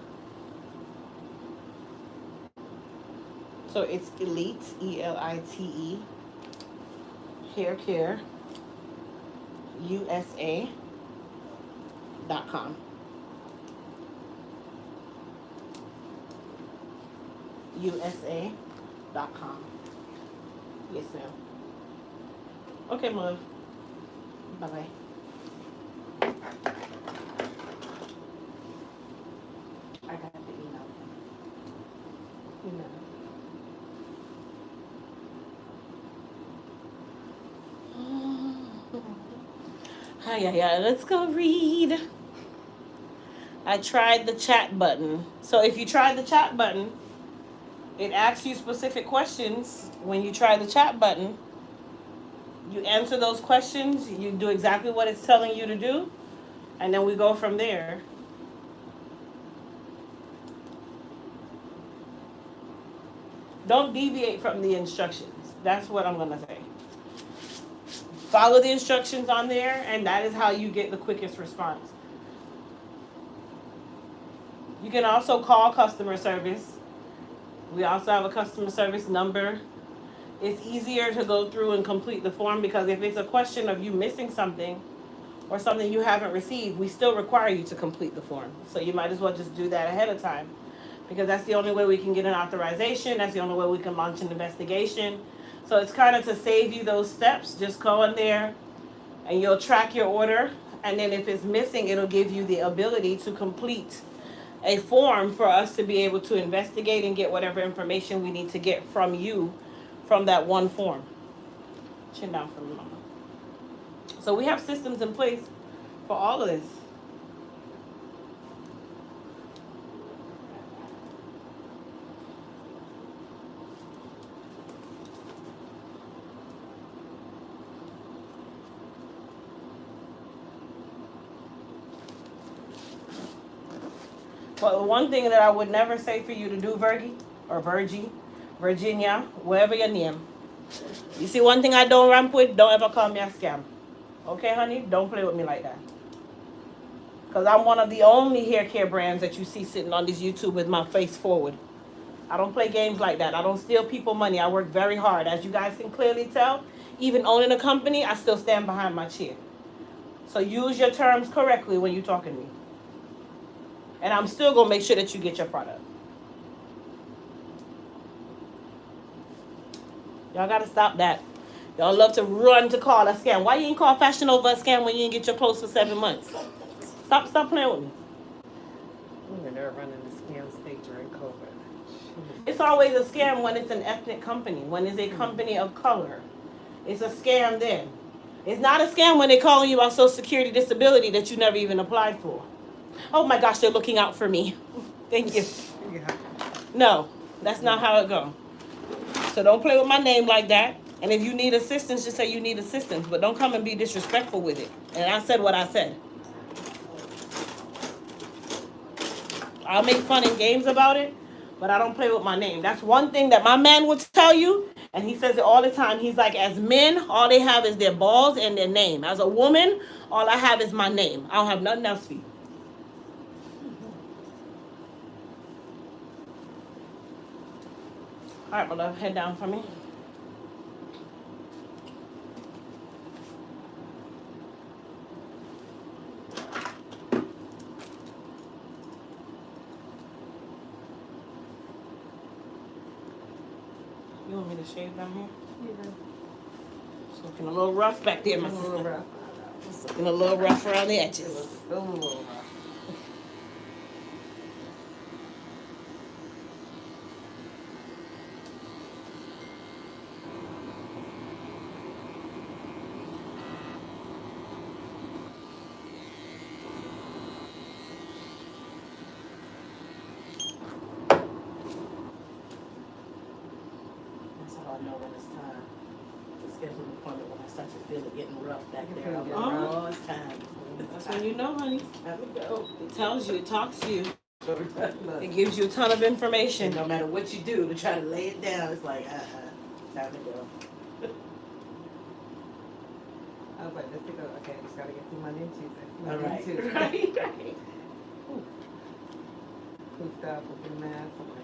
[SPEAKER 1] So it's Elite, ELITE, Hair Care, USA.com. USA.com. Yes, ma'am. Okay, love. Bye-bye. I got the email. Hi, let's go read. I tried the chat button. So if you try the chat button, it asks you specific questions. When you try the chat button, you answer those questions, you do exactly what it's telling you to do, and then we go from there. Don't deviate from the instructions. That's what I'm going to say. Follow the instructions on there, and that is how you get the quickest response. You can also call customer service. We also have a customer service number. It's easier to go through and complete the form because if it's a question of you missing something or something you haven't received, we still require you to complete the form. So you might as well just do that ahead of time because that's the only way we can get an authorization. That's the only way we can launch an investigation. So it's kind of to save you those steps. Just go in there and you'll track your order. And then if it's missing, it'll give you the ability to complete a form for us to be able to investigate and get whatever information we need to get from you from that one form. Chin down for me, mama. So we have systems in place for all of this. Well, the one thing that I would never say for you to do, Virginia, wherever your name. You see, one thing I don't ramp with, don't ever call me a scam. Okay, honey? Don't play with me like that. Because I'm one of the only hair care brands that you see sitting on this YouTube with my face forward. I don't play games like that. I don't steal people money. I work very hard. As you guys can clearly tell, even owning a company, I still stand behind my chair. So use your terms correctly when you're talking to me. And I'm still going to make sure that you get your product. Y'all got to stop that. Y'all love to run to call a scam. Why you ain't call Fashion Over a scam when you didn't get your clothes for 7 months? Stop playing with me.
[SPEAKER 4] When they're running the scam state during COVID.
[SPEAKER 1] It's always a scam when it's an ethnic company, when it's a company of color. It's a scam then. It's not a scam when they're calling you about Social Security disability that you never even applied for. Oh my gosh, they're looking out for me. Thank you.
[SPEAKER 4] Yeah.
[SPEAKER 1] No, that's not how it goes. So don't play with my name like that. And if you need assistance, just say you need assistance. But don't come and be disrespectful with it. And I said what I said. I'll make fun and games about it, but I don't play with my name. That's one thing that my man would tell you, and he says it all the time. He's like, as men, all they have is their balls and their name. As a woman, all I have is my name. I don't have nothing else for you. All right, my love, head down for me. get a shave down here?
[SPEAKER 2] Yeah.
[SPEAKER 1] It's looking a little rough back there, my
[SPEAKER 2] A little
[SPEAKER 1] sister.
[SPEAKER 2] rough.
[SPEAKER 1] It's looking a little rough around the
[SPEAKER 2] It
[SPEAKER 1] edges.
[SPEAKER 2] was still a little rough.
[SPEAKER 4] That's how I know when it's time to schedule an appointment, when I start to feel it getting rough back
[SPEAKER 2] You
[SPEAKER 4] there.
[SPEAKER 2] feel
[SPEAKER 4] I'm
[SPEAKER 2] it
[SPEAKER 4] like,
[SPEAKER 1] getting
[SPEAKER 4] oh, it's time.
[SPEAKER 1] That's when you know, honey.
[SPEAKER 4] Time to go.
[SPEAKER 1] It tells you, it talks to you.
[SPEAKER 4] Look,
[SPEAKER 1] It gives you a ton of
[SPEAKER 4] and
[SPEAKER 1] information.
[SPEAKER 4] no matter what you do to try to lay it down, it's like, time to go.
[SPEAKER 2] I was like, let's go. Okay, I just gotta get through Monday and Tuesday.
[SPEAKER 4] All
[SPEAKER 2] Monday and
[SPEAKER 4] right,
[SPEAKER 2] Tuesday.
[SPEAKER 4] right.
[SPEAKER 2] Poofed up, looking mad. I'm like,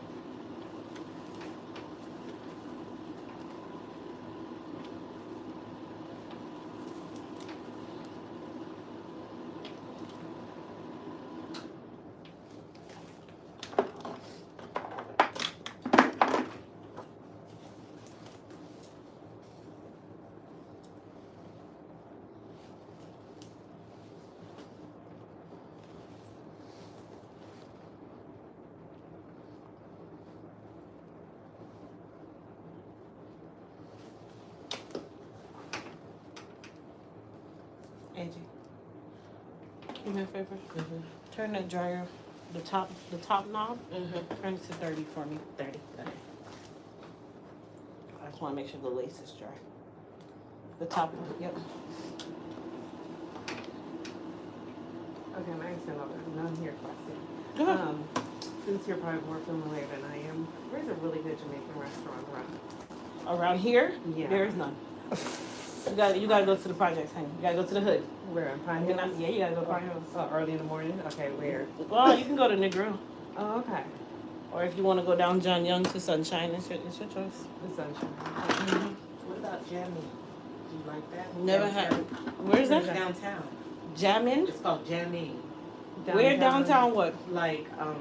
[SPEAKER 1] Angie, do me a favor.
[SPEAKER 4] Mm-hmm.
[SPEAKER 1] Turn that dryer, the top knob,
[SPEAKER 4] Mm-hmm.
[SPEAKER 1] turn it to 30 for me.
[SPEAKER 4] 30. Okay.
[SPEAKER 1] I just want to make sure the lace is dry. The top one, yep.
[SPEAKER 2] okay, my next over. None here question.
[SPEAKER 1] Go ahead.
[SPEAKER 2] Since you're probably more familiar than I am, where's a really good Jamaican restaurant around?
[SPEAKER 1] Around here,
[SPEAKER 2] Yeah.
[SPEAKER 1] there is none. You gotta go to the projects, honey. You gotta go to the hood.
[SPEAKER 2] Where, in Pine
[SPEAKER 1] You're
[SPEAKER 2] Hills?
[SPEAKER 1] not- yeah, you gotta go to Pine Hills.
[SPEAKER 2] Oh, early in the morning? Okay, where?
[SPEAKER 1] Well, you can go to Negro,
[SPEAKER 2] Oh, okay.
[SPEAKER 1] or if you want to go down John Young to Sunshine, it's your choice.
[SPEAKER 2] The Sunshine.
[SPEAKER 4] What about jamming? Do you like that?
[SPEAKER 1] Never
[SPEAKER 4] Downtown?
[SPEAKER 1] had. Where's that?
[SPEAKER 4] Downtown.
[SPEAKER 1] Jamming?
[SPEAKER 4] It's called jamming.
[SPEAKER 1] Where downtown? What?
[SPEAKER 4] Like, I'm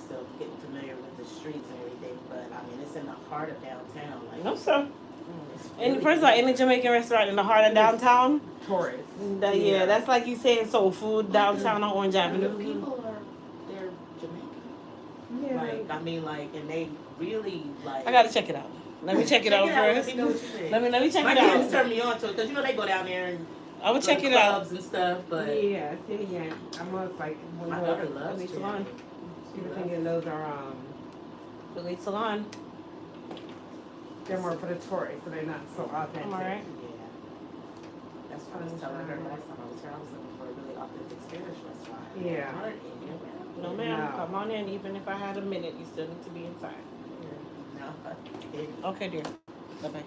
[SPEAKER 4] still getting familiar with the streets and everything, but I mean, it's in the heart of downtown. Like,
[SPEAKER 1] No, sir.
[SPEAKER 4] it's
[SPEAKER 1] And
[SPEAKER 4] really
[SPEAKER 1] first of all, any Jamaican restaurant in the heart of downtown,
[SPEAKER 2] Tourists.
[SPEAKER 1] yeah, that's like you saying soul food downtown on Orange
[SPEAKER 4] And the
[SPEAKER 1] Avenue.
[SPEAKER 4] people they're Jamaican.
[SPEAKER 2] Yeah.
[SPEAKER 4] Like, I mean, like, and they really, like.
[SPEAKER 1] I gotta check it out. Let me check it out first.
[SPEAKER 4] Let me know what you think.
[SPEAKER 1] Let me check
[SPEAKER 4] My
[SPEAKER 1] it
[SPEAKER 4] kids
[SPEAKER 1] out.
[SPEAKER 4] turn me on to it, because, you know, they go down there and
[SPEAKER 1] I will
[SPEAKER 4] go
[SPEAKER 1] check
[SPEAKER 4] to
[SPEAKER 1] it out.
[SPEAKER 4] clubs and stuff, but
[SPEAKER 2] Yeah, see, yeah. I'm almost like,
[SPEAKER 4] my daughter loves
[SPEAKER 1] Salon.
[SPEAKER 4] jamming.
[SPEAKER 2] She was thinking those are,
[SPEAKER 1] The late salon.
[SPEAKER 2] they're more for the tourists, so they're not so authentic.
[SPEAKER 1] Am I right?
[SPEAKER 4] Yeah. That's what I was telling her last time I was here. I was looking for a really authentic Spanish restaurant.
[SPEAKER 2] Yeah.
[SPEAKER 4] There aren't any around.
[SPEAKER 1] No, ma'am.
[SPEAKER 2] No.
[SPEAKER 1] Come on in. Even if I had a minute, you still need to be inside.
[SPEAKER 4] No.
[SPEAKER 1] Okay, dear. Bye bye.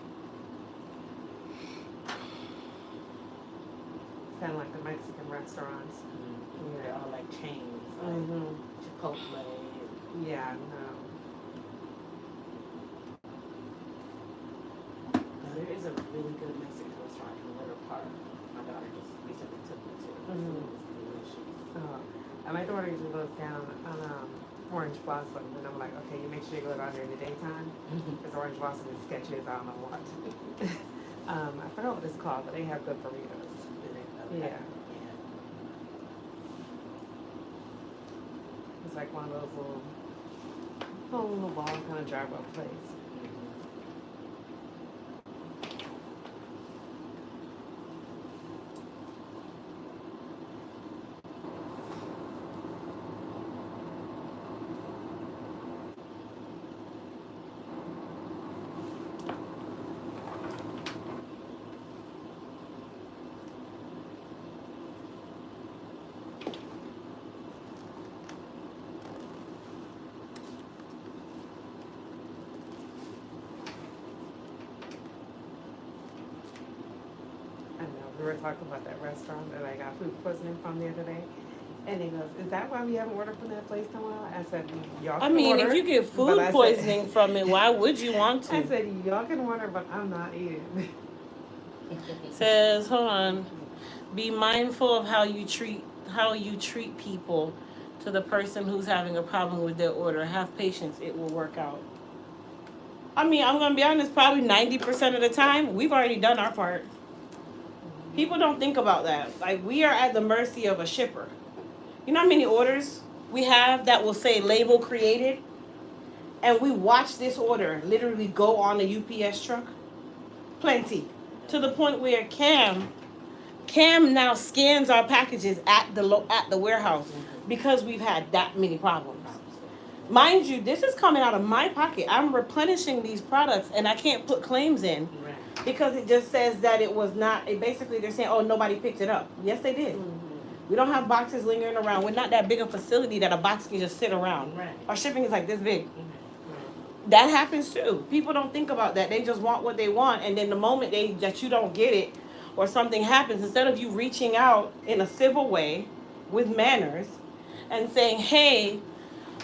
[SPEAKER 2] Kind of like the Mexican restaurants.
[SPEAKER 4] They're all like chains, like
[SPEAKER 2] Mm-hmm.
[SPEAKER 4] Chipotle. And,
[SPEAKER 2] Yeah, no.
[SPEAKER 4] now, there is a really good Mexican restaurant in Winter Park. My daughter just recently took me to. The
[SPEAKER 2] Mhm.
[SPEAKER 4] food was delicious.
[SPEAKER 2] And my daughter usually lives down on Orange Blossom, and I'm like, okay, you make sure you go down there in the daytime, because Orange Blossom is sketchy as I don't know what. I forgot what it's called, but they have good burritos.
[SPEAKER 4] Okay.
[SPEAKER 2] Yeah. It's like one of those little wall kind of drive-up place. I know, we were talking about that restaurant that I got food poisoning from the other day. And he goes, is that why we haven't ordered from that place in a while? I said, y'all
[SPEAKER 1] I
[SPEAKER 2] can
[SPEAKER 1] mean,
[SPEAKER 2] order.
[SPEAKER 1] if you get
[SPEAKER 2] but
[SPEAKER 1] food
[SPEAKER 2] I said-
[SPEAKER 1] poisoning from it, why would you want
[SPEAKER 2] I
[SPEAKER 1] to?
[SPEAKER 2] said, y'all can order, but I'm not eating.
[SPEAKER 1] Says, hold on. Be mindful of how you treat people to the person who's having a problem with their order. Have patience, it will work out. I mean, I'm gonna be honest, probably 90% of the time, we've already done our part. People don't think about that. Like, we are at the mercy of a shipper. You know how many orders we have that will say label created? And we watch this order literally go on a UPS truck? Plenty. To the point where Cam now scans our packages at the warehouse because we've had that many problems. Mind you, this is coming out of my pocket. I'm replenishing these products and I can't put claims in because it just says that it was not. Basically, they're saying, oh, nobody picked it up. Yes, they did. We don't have boxes lingering around. We're not that big a facility that a box can just sit around. Our shipping is like this big. That happens too. People don't think about that. They just want what they want, and then the moment that you don't get it or something happens, instead of you reaching out in a civil way with manners and saying, hey,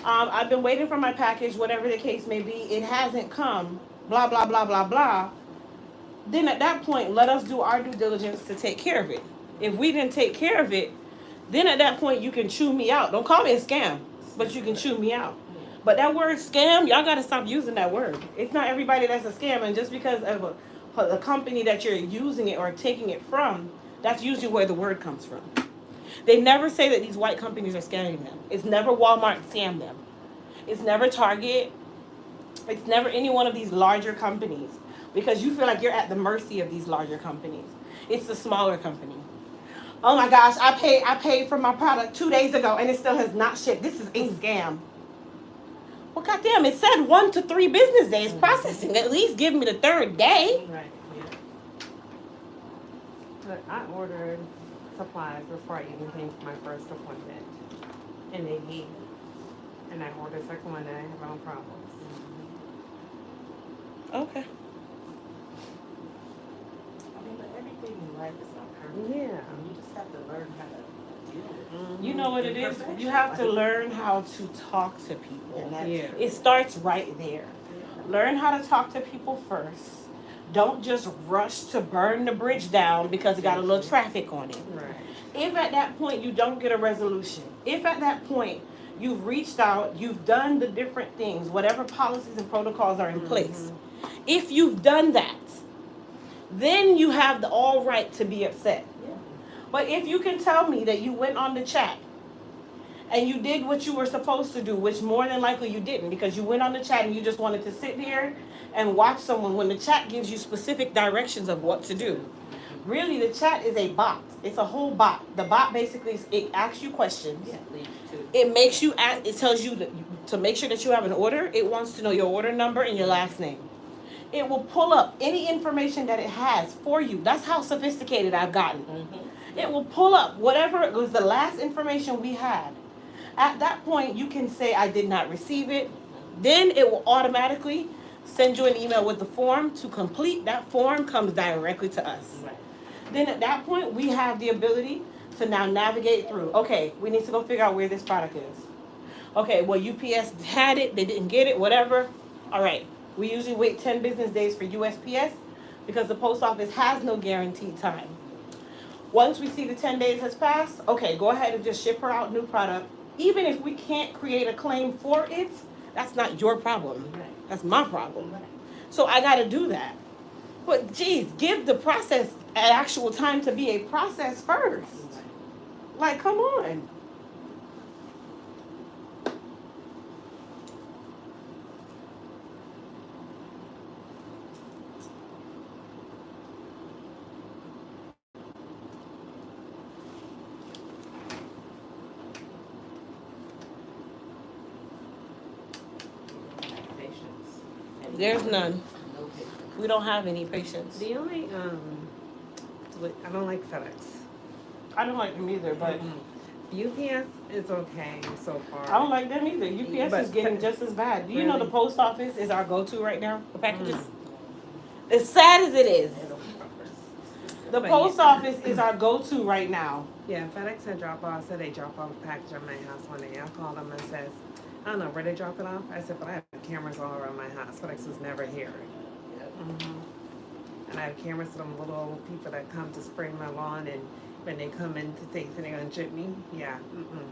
[SPEAKER 1] I've been waiting for my package, whatever the case may be, it hasn't come, blah, blah, blah, blah, blah, then at that point, let us do our due diligence to take care of it. If we didn't take care of it, then at that point, you can chew me out. Don't call me a scam, but you can chew me out. But that word scam, y'all got to stop using that word. It's not everybody that's a scam, and just because of a company that you're using it or taking it from, that's usually where the word comes from. They never say that these white companies are scamming them. It's never Walmart scam them. It's never Target. It's never any one of these larger companies because you feel like you're at the mercy of these larger companies. It's the smaller company. Oh my gosh, I paid for my product 2 days ago and it still has not shipped. This is a scam. Well, goddamn, it said 1 to 3 business days processing. At least give me the 3rd day.
[SPEAKER 2] Right, yeah. But I ordered supplies before I even came for my first appointment. And they gave it. And I ordered a second one and I have my own problems.
[SPEAKER 1] Okay.
[SPEAKER 4] I mean, but everything in life is not perfect.
[SPEAKER 2] Yeah.
[SPEAKER 4] You just have to learn how to deal with it.
[SPEAKER 1] You know what it is? You have to learn how to talk to people.
[SPEAKER 4] And that's
[SPEAKER 2] Yeah.
[SPEAKER 1] It starts right there. Learn how to talk to people first. Don't just rush to burn the bridge down because it got a little traffic on it.
[SPEAKER 2] Right.
[SPEAKER 1] If at that point you don't get a resolution, if at that point you've reached out, you've done the different things, whatever policies and protocols are in place, if you've done that, then you have the all right to be upset.
[SPEAKER 4] Yeah.
[SPEAKER 1] But if you can tell me that you went on the chat and you did what you were supposed to do, which more than likely you didn't because you went on the chat and you just wanted to sit there and watch someone when the chat gives you specific directions of what to do. Really, the chat is a bot. It's a whole bot. The bot basically, it asks you questions.
[SPEAKER 4] Yeah, lead you to.
[SPEAKER 1] It makes you, it tells you to make sure that you have an order. It wants to know your order number and your last name. It will pull up any information that it has for you. That's how sophisticated I've gotten. It will pull up whatever was the last information we had. At that point, you can say, I did not receive it. Then it will automatically send you an email with the form to complete. That form comes directly to us.
[SPEAKER 4] Right.
[SPEAKER 1] Then at that point, we have the ability to now navigate through. Okay, we need to go figure out where this product is. Okay, well, UPS had it. They didn't get it, whatever. All right, we usually wait 10 business days for USPS because the post office has no guaranteed time. Once we see the 10 days has passed, okay, go ahead and just ship her out new product. Even if we can't create a claim for it, that's not your problem.
[SPEAKER 4] Right.
[SPEAKER 1] That's my problem.
[SPEAKER 4] Right.
[SPEAKER 1] So I got to do that. But geez, give the process an actual time to be a process first. Like, come on.
[SPEAKER 4] Patience.
[SPEAKER 1] There's none.
[SPEAKER 4] No patience.
[SPEAKER 1] We don't have any patience.
[SPEAKER 2] The only, I don't like FedEx.
[SPEAKER 1] I don't like them either, but
[SPEAKER 2] UPS is okay so far.
[SPEAKER 1] I don't like them either. UPS
[SPEAKER 2] But
[SPEAKER 1] is getting just as bad. Do you know the
[SPEAKER 2] Really?
[SPEAKER 1] post office is our go-to right now for packages? As sad as it is, the
[SPEAKER 2] But
[SPEAKER 1] post
[SPEAKER 2] yeah.
[SPEAKER 1] office is our go-to right now.
[SPEAKER 2] Yeah, FedEx had drop off, said they drop off a package at my house one day. I called them and says, I don't know where they drop it off. I said, but I have cameras all around my house. FedEx was never here.
[SPEAKER 4] Yep.
[SPEAKER 2] And I have cameras for them little old people that come to spray my lawn, and when they come in to think that they're gonna chip me, yeah,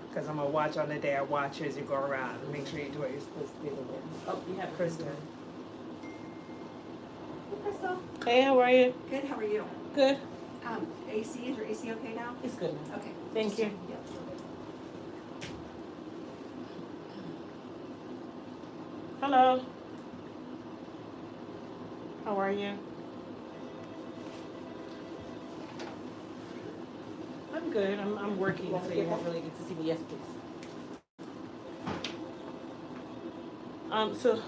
[SPEAKER 2] because I'm gonna watch on the day. I watch you as you go around and make sure you do what you're supposed to be doing.
[SPEAKER 4] Oh, you have
[SPEAKER 2] Kristen.
[SPEAKER 5] Crystal.
[SPEAKER 1] Hey, how are you?
[SPEAKER 5] Good, how are you?
[SPEAKER 1] Good.
[SPEAKER 5] AC, is your AC okay now?
[SPEAKER 1] It's good now.
[SPEAKER 5] Okay.
[SPEAKER 1] Thank you.
[SPEAKER 5] Yep.
[SPEAKER 1] Hello. How are you? I'm good. I'm working, so you won't really get to see me. Yes, please. So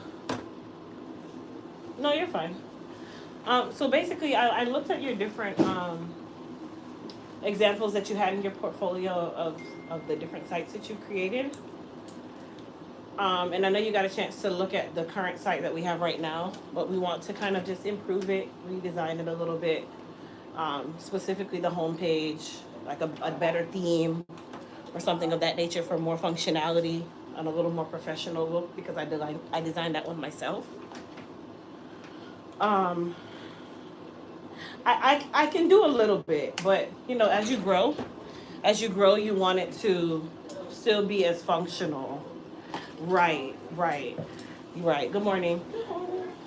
[SPEAKER 1] no, you're fine. So basically, I looked at your different examples that you had in your portfolio of the different sites that you've created. And I know you got a chance to look at the current site that we have right now, but we want to kind of just improve it, redesign it a little bit, specifically the homepage, like a better theme or something of that nature for more functionality and a little more professional look because I designed that one myself. I can do a little bit, but you know, as you grow, you want it to still be as functional. Right, right, right. Good morning.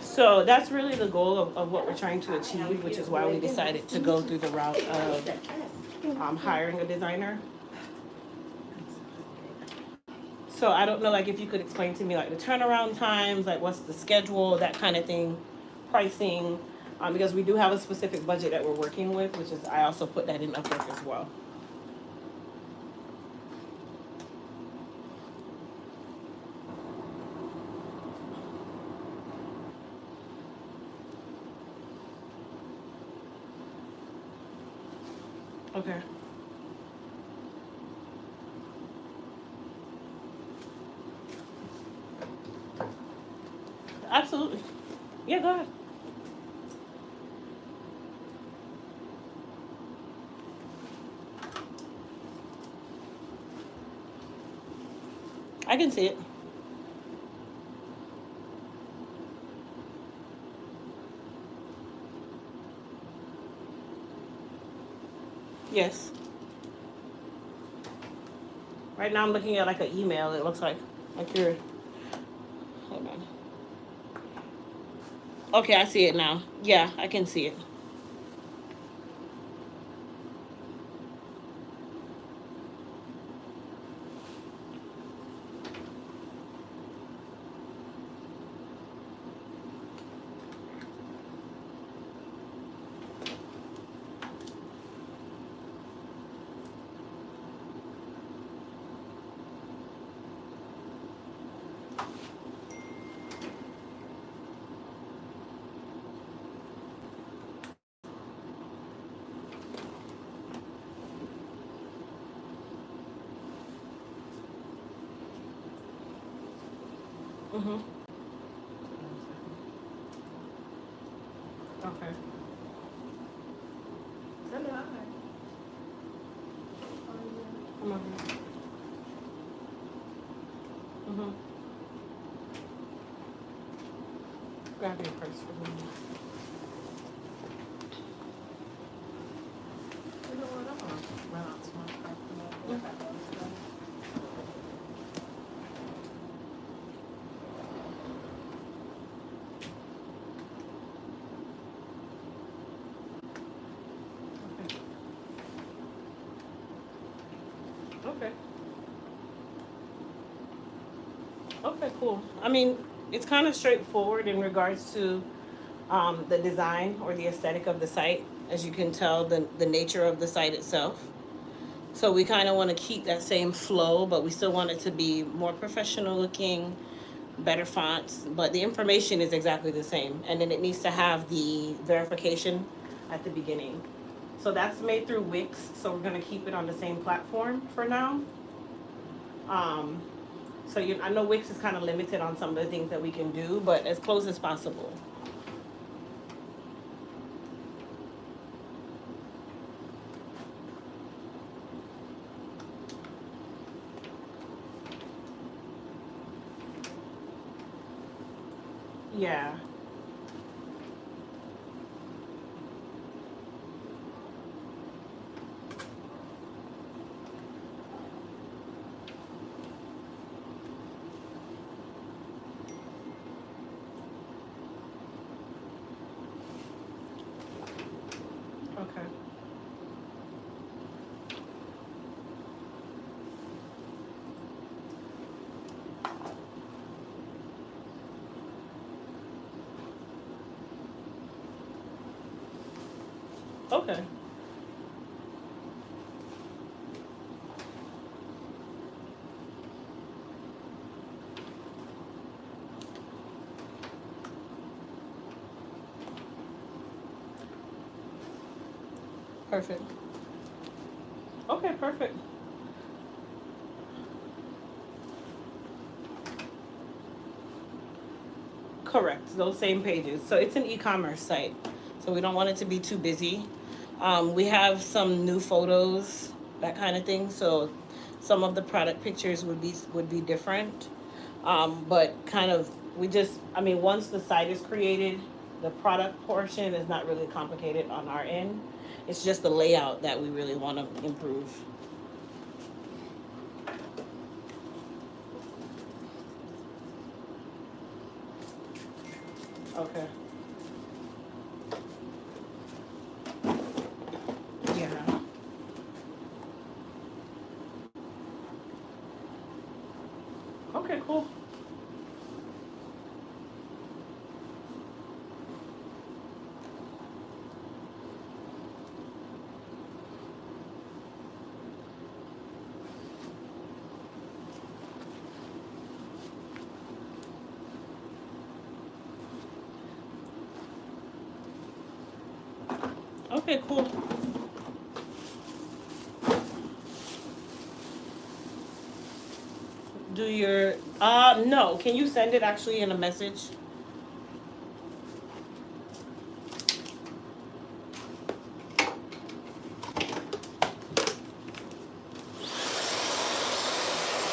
[SPEAKER 1] So that's really the goal of what we're trying to achieve, which is why we decided to go through the route of hiring a designer. So I don't know, like, if you could explain to me, like, the turnaround times, like, what's the schedule, that kind of thing, pricing, because we do have a specific budget that we're working with, which is, I also put that in Upwork as well. Okay. Absolutely. Yeah, go ahead. I can see it. Yes. Right now I'm looking at like an email. It looks like you're. Hold on. Okay, I see it now. Yeah, I can see it. Mhm. Okay.
[SPEAKER 2] Hello.
[SPEAKER 1] Come on. Mhm. Grab your purse for me.
[SPEAKER 2] You know what? I'm gonna run out to my car for that.
[SPEAKER 1] Okay. Okay, cool. I mean, it's kind of straightforward in regards to the design or the aesthetic of the site. As you can tell, the nature of the site itself. So we kind of want to keep that same flow, but we still want it to be more professional looking, better fonts, but the information is exactly the same. And then it needs to have the verification at the beginning. So that's made through Wix, so we're going to keep it on the same platform for now. Um, so I know Wix is kind of limited on some of the things that we can do, but as close as possible. Yeah. Okay. Perfect. Okay, perfect. Correct. Those same pages. So it's an e-commerce site. So we don't want it to be too busy. We have some new photos, that kind of thing. So some of the product pictures would be different. But kind of we just I mean once the site is created, the product portion is not really complicated on our end. It's just the layout that we really want to improve. Okay. Yeah. Okay, cool. Okay, cool. Do your no, can you send it actually in a message?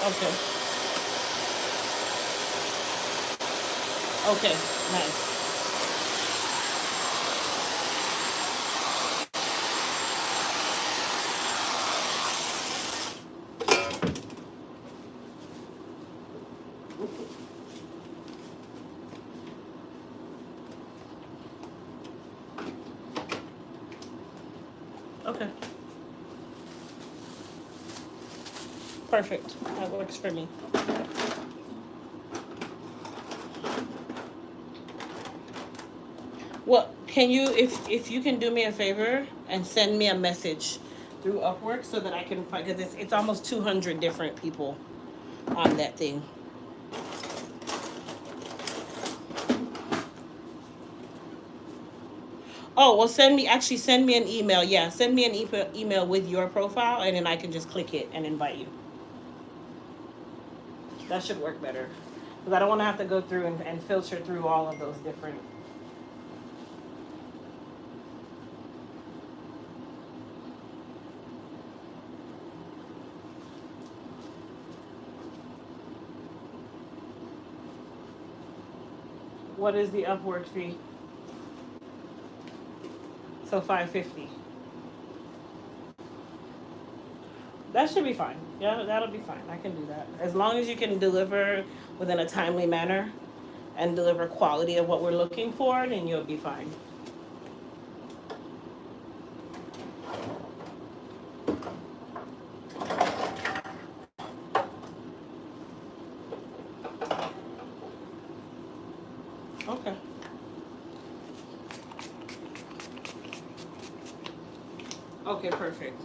[SPEAKER 1] Okay. Okay, nice. Okay. Perfect. That works for me. Well, can you if you can do me a favor and send me a message through Upwork so that I can find because it's almost 200 different people on that thing. Oh, well send me an email. Yeah, send me an email with your profile and then I can just click it and invite you. That should work better. Because I don't want to have to go through and filter through all of those different. What is the Upwork fee? So 550. That should be fine. Yeah, that'll be fine. I can do that. As long as you can deliver within a timely manner and deliver quality of what we're looking for, then you'll be fine. Okay. Okay, perfect.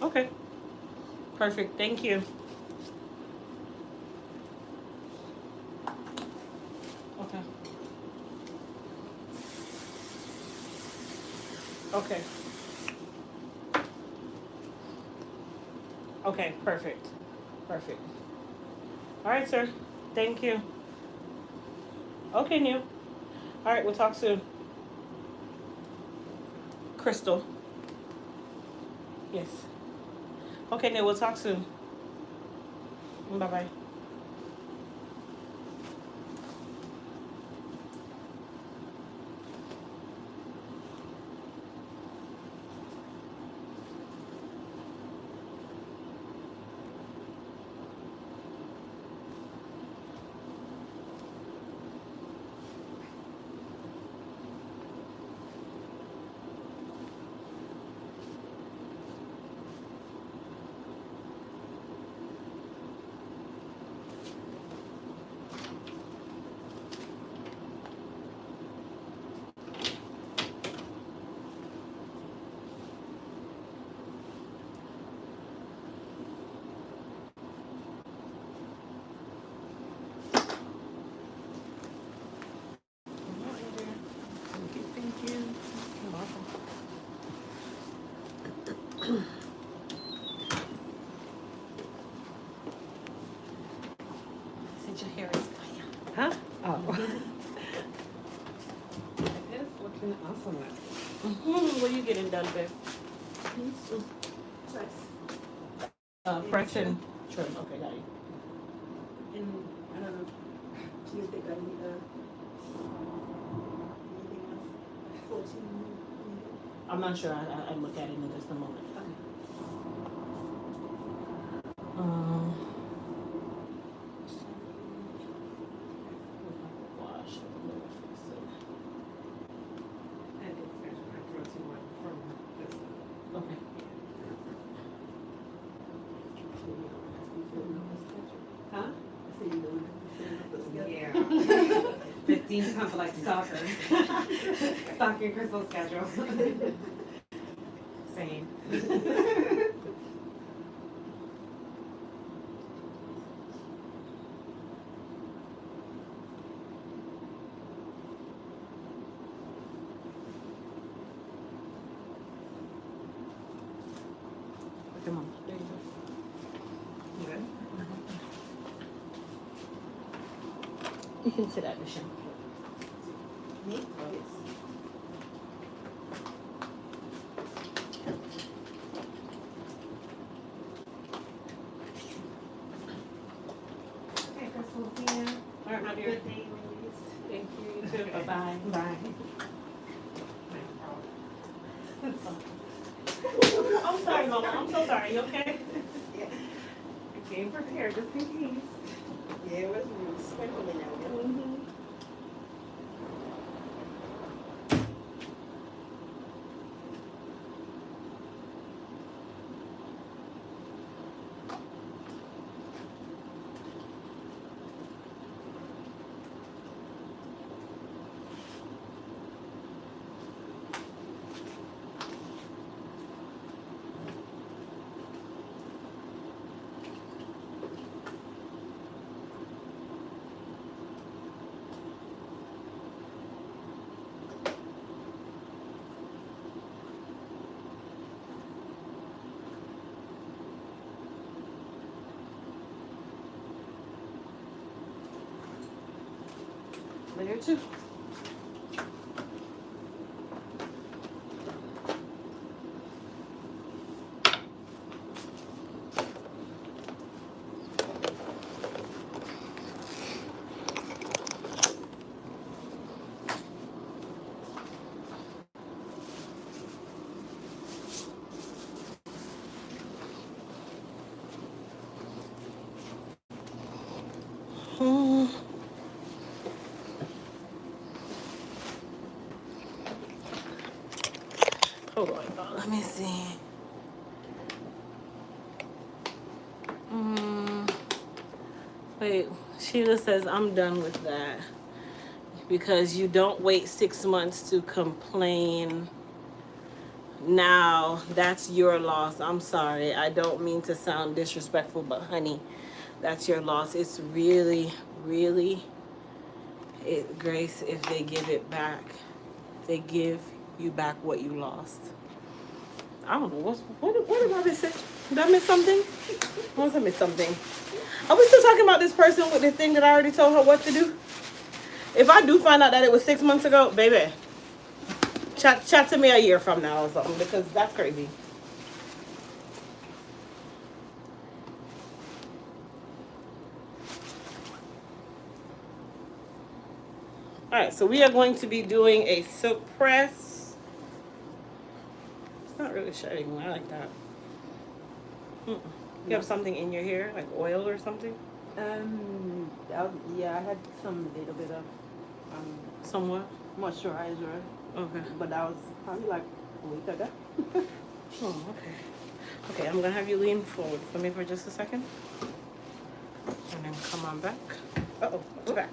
[SPEAKER 1] Okay. Perfect. Thank you. Okay. Okay. Okay, perfect. Perfect. All right, sir. Thank you. Okay, Neil. All right, we'll talk soon. Crystal. Yes. Okay, Neil, we'll talk soon. Bye bye.
[SPEAKER 2] Awesomeness.
[SPEAKER 1] What are you getting done, babe? Press and trim. Okay, got you.
[SPEAKER 5] And I don't know. Do you think I need anything else? 14. Anything?
[SPEAKER 1] I'm not sure. I look at it in just a moment.
[SPEAKER 5] Okay.
[SPEAKER 1] Wash.
[SPEAKER 2] And it's special. I throw too much from this one.
[SPEAKER 1] Okay.
[SPEAKER 2] Huh?
[SPEAKER 5] So you don't have to fill up the schedule?
[SPEAKER 2] Yeah. 15 comes like stalker. Stalking Crystal schedule. Same.
[SPEAKER 1] Come on. There you go.
[SPEAKER 2] Good.
[SPEAKER 1] You can sit at the shelf.
[SPEAKER 5] Me? Yes.
[SPEAKER 2] Okay, Crystal, see ya.
[SPEAKER 1] All right, my dear.
[SPEAKER 5] Good day, ladies.
[SPEAKER 1] Thank you. You too. Bye-bye.
[SPEAKER 2] Bye.
[SPEAKER 1] I'm sorry, Mama. I'm so sorry. You okay?
[SPEAKER 2] I came prepared just in case.
[SPEAKER 5] Yeah, it was sprinkling out there.
[SPEAKER 1] Layer 2. Hold on, let me see. Wait, Sheila says I'm done with that because you don't wait 6 months to complain. Now that's your loss. I'm sorry. I don't mean to sound disrespectful, but honey, that's your loss. It's really, really, Grace, if they give it back, they give you back what you lost. I don't know what did I miss? Did I miss something? Must have missed something. Are we still talking about this person with the thing that I already told her what to do? If I do find out that it was 6 months ago, baby, chat to me a year from now or something, because that's crazy. All right, so we are going to be doing a silk press. It's not really shedding. I like that. You have something in your hair, like oil or something?
[SPEAKER 5] Yeah, I had some little bit of
[SPEAKER 1] Somewhat?
[SPEAKER 5] moisturizer,
[SPEAKER 1] Okay.
[SPEAKER 5] but that was probably like a week ago.
[SPEAKER 1] Oh, okay. Okay, I'm gonna have you lean forward for me for just a second. And then come on back. Uh-oh, what's back?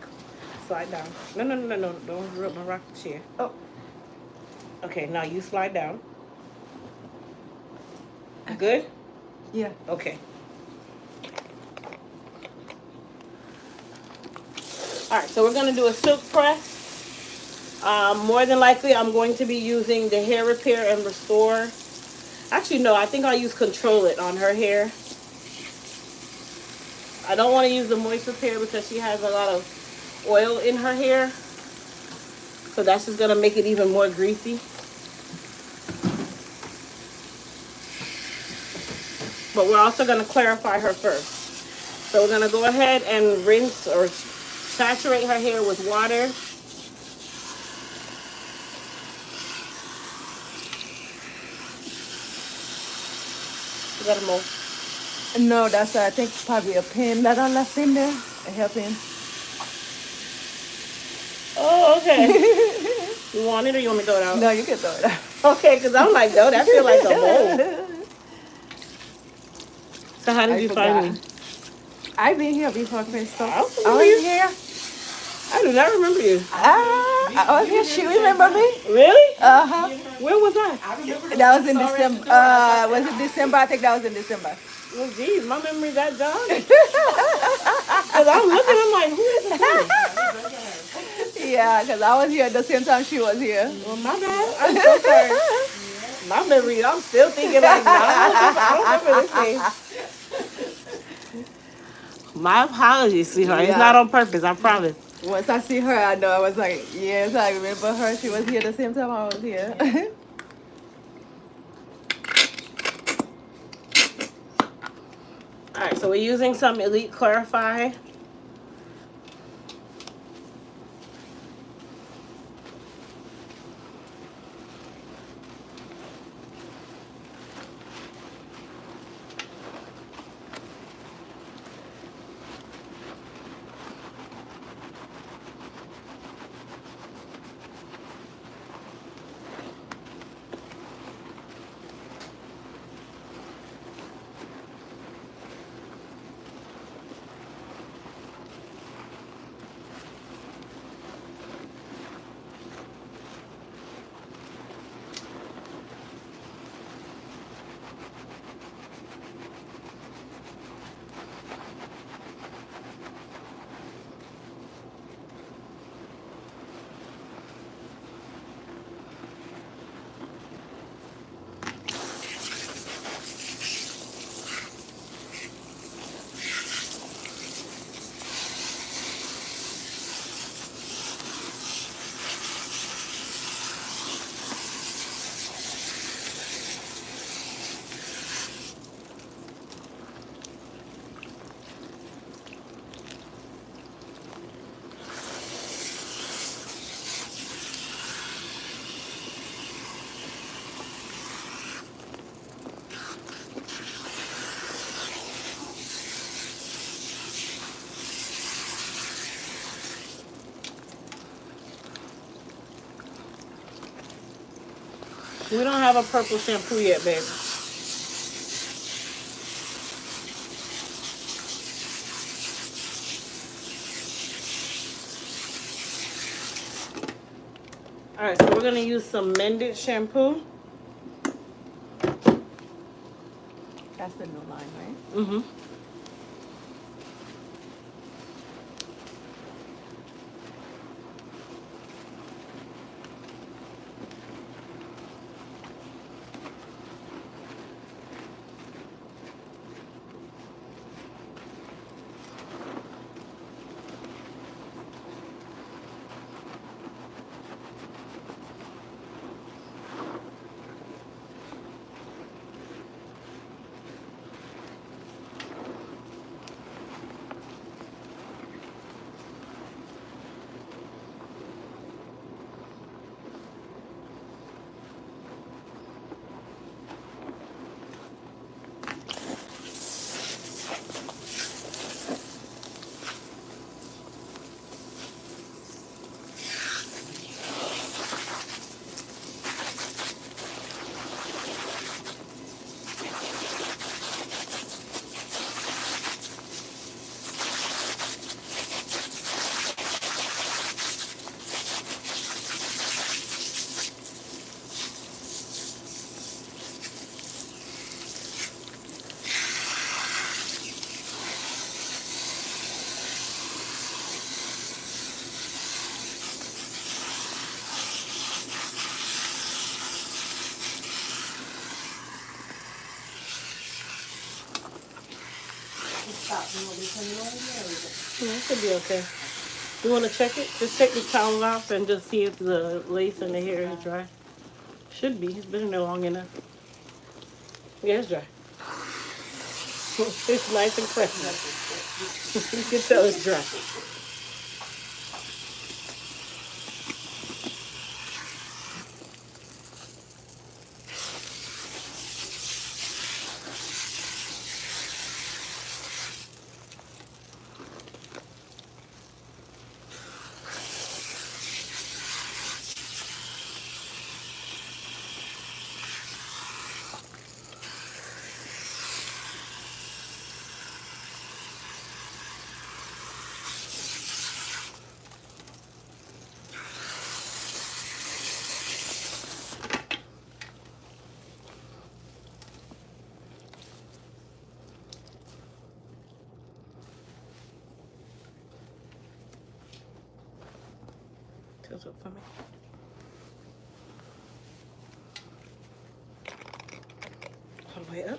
[SPEAKER 1] Slide down. No. Don't rip my rock chair.
[SPEAKER 5] Oh.
[SPEAKER 1] Okay, now you slide down. Good?
[SPEAKER 5] Yeah.
[SPEAKER 1] Okay. All right, so we're gonna do a silk press. More than likely, I'm going to be using the Hair Repair and Restore. Actually, no, I think I'll use Control It on her hair. I don't want to use the Moist Repair because she has a lot of oil in her hair. So that's just gonna make it even more greasy. But we're also gonna clarify her first. So we're gonna go ahead and rinse or saturate her hair with water. You got a mole.
[SPEAKER 4] No, that's I think probably a pin that I left in there. A hairpin.
[SPEAKER 1] Oh, okay. You want it or you want me to throw it out?
[SPEAKER 4] No, you can throw it out.
[SPEAKER 1] Okay, because I'm like, no, that feels like a mole. So how did you find me?
[SPEAKER 4] I've been here before, Crystal.
[SPEAKER 1] I don't
[SPEAKER 4] I
[SPEAKER 1] remember
[SPEAKER 4] was
[SPEAKER 1] you.
[SPEAKER 4] here.
[SPEAKER 1] I do not remember you.
[SPEAKER 4] I was here. She remember me?
[SPEAKER 1] Really?
[SPEAKER 4] Uh-huh.
[SPEAKER 1] Where was I?
[SPEAKER 5] I remember
[SPEAKER 4] That was in December. Was it December? I think that was in December.
[SPEAKER 1] Well, geez, my memory that done. Because I'm looking, I'm like, who is this woman?
[SPEAKER 4] Yeah, because I was here at the same time she was here.
[SPEAKER 1] Well, my bad. I'm so sorry. My memory, I'm still thinking like, no, I don't remember this thing. My apologies, sweetheart. It's
[SPEAKER 4] Yeah.
[SPEAKER 1] not on purpose, I promise.
[SPEAKER 4] Once I see her, I know. I was like, yes, I remember her. She was here the same time I was here.
[SPEAKER 1] All right, so we're using some Elite Clarify. We don't have a purple shampoo yet, babe. All right, so we're gonna use some Mended shampoo.
[SPEAKER 4] That's the new line, right?
[SPEAKER 1] Mm-hmm.
[SPEAKER 5] stop. You want me to turn it on again?
[SPEAKER 1] That should be okay. You want to check it? Just take the towel off and just see if the lace in the hair is dry. Should be. It's been in there long enough. Yeah, it's dry. It's nice and crisp. You can tell it's dry. Tilt up for me. All the way up.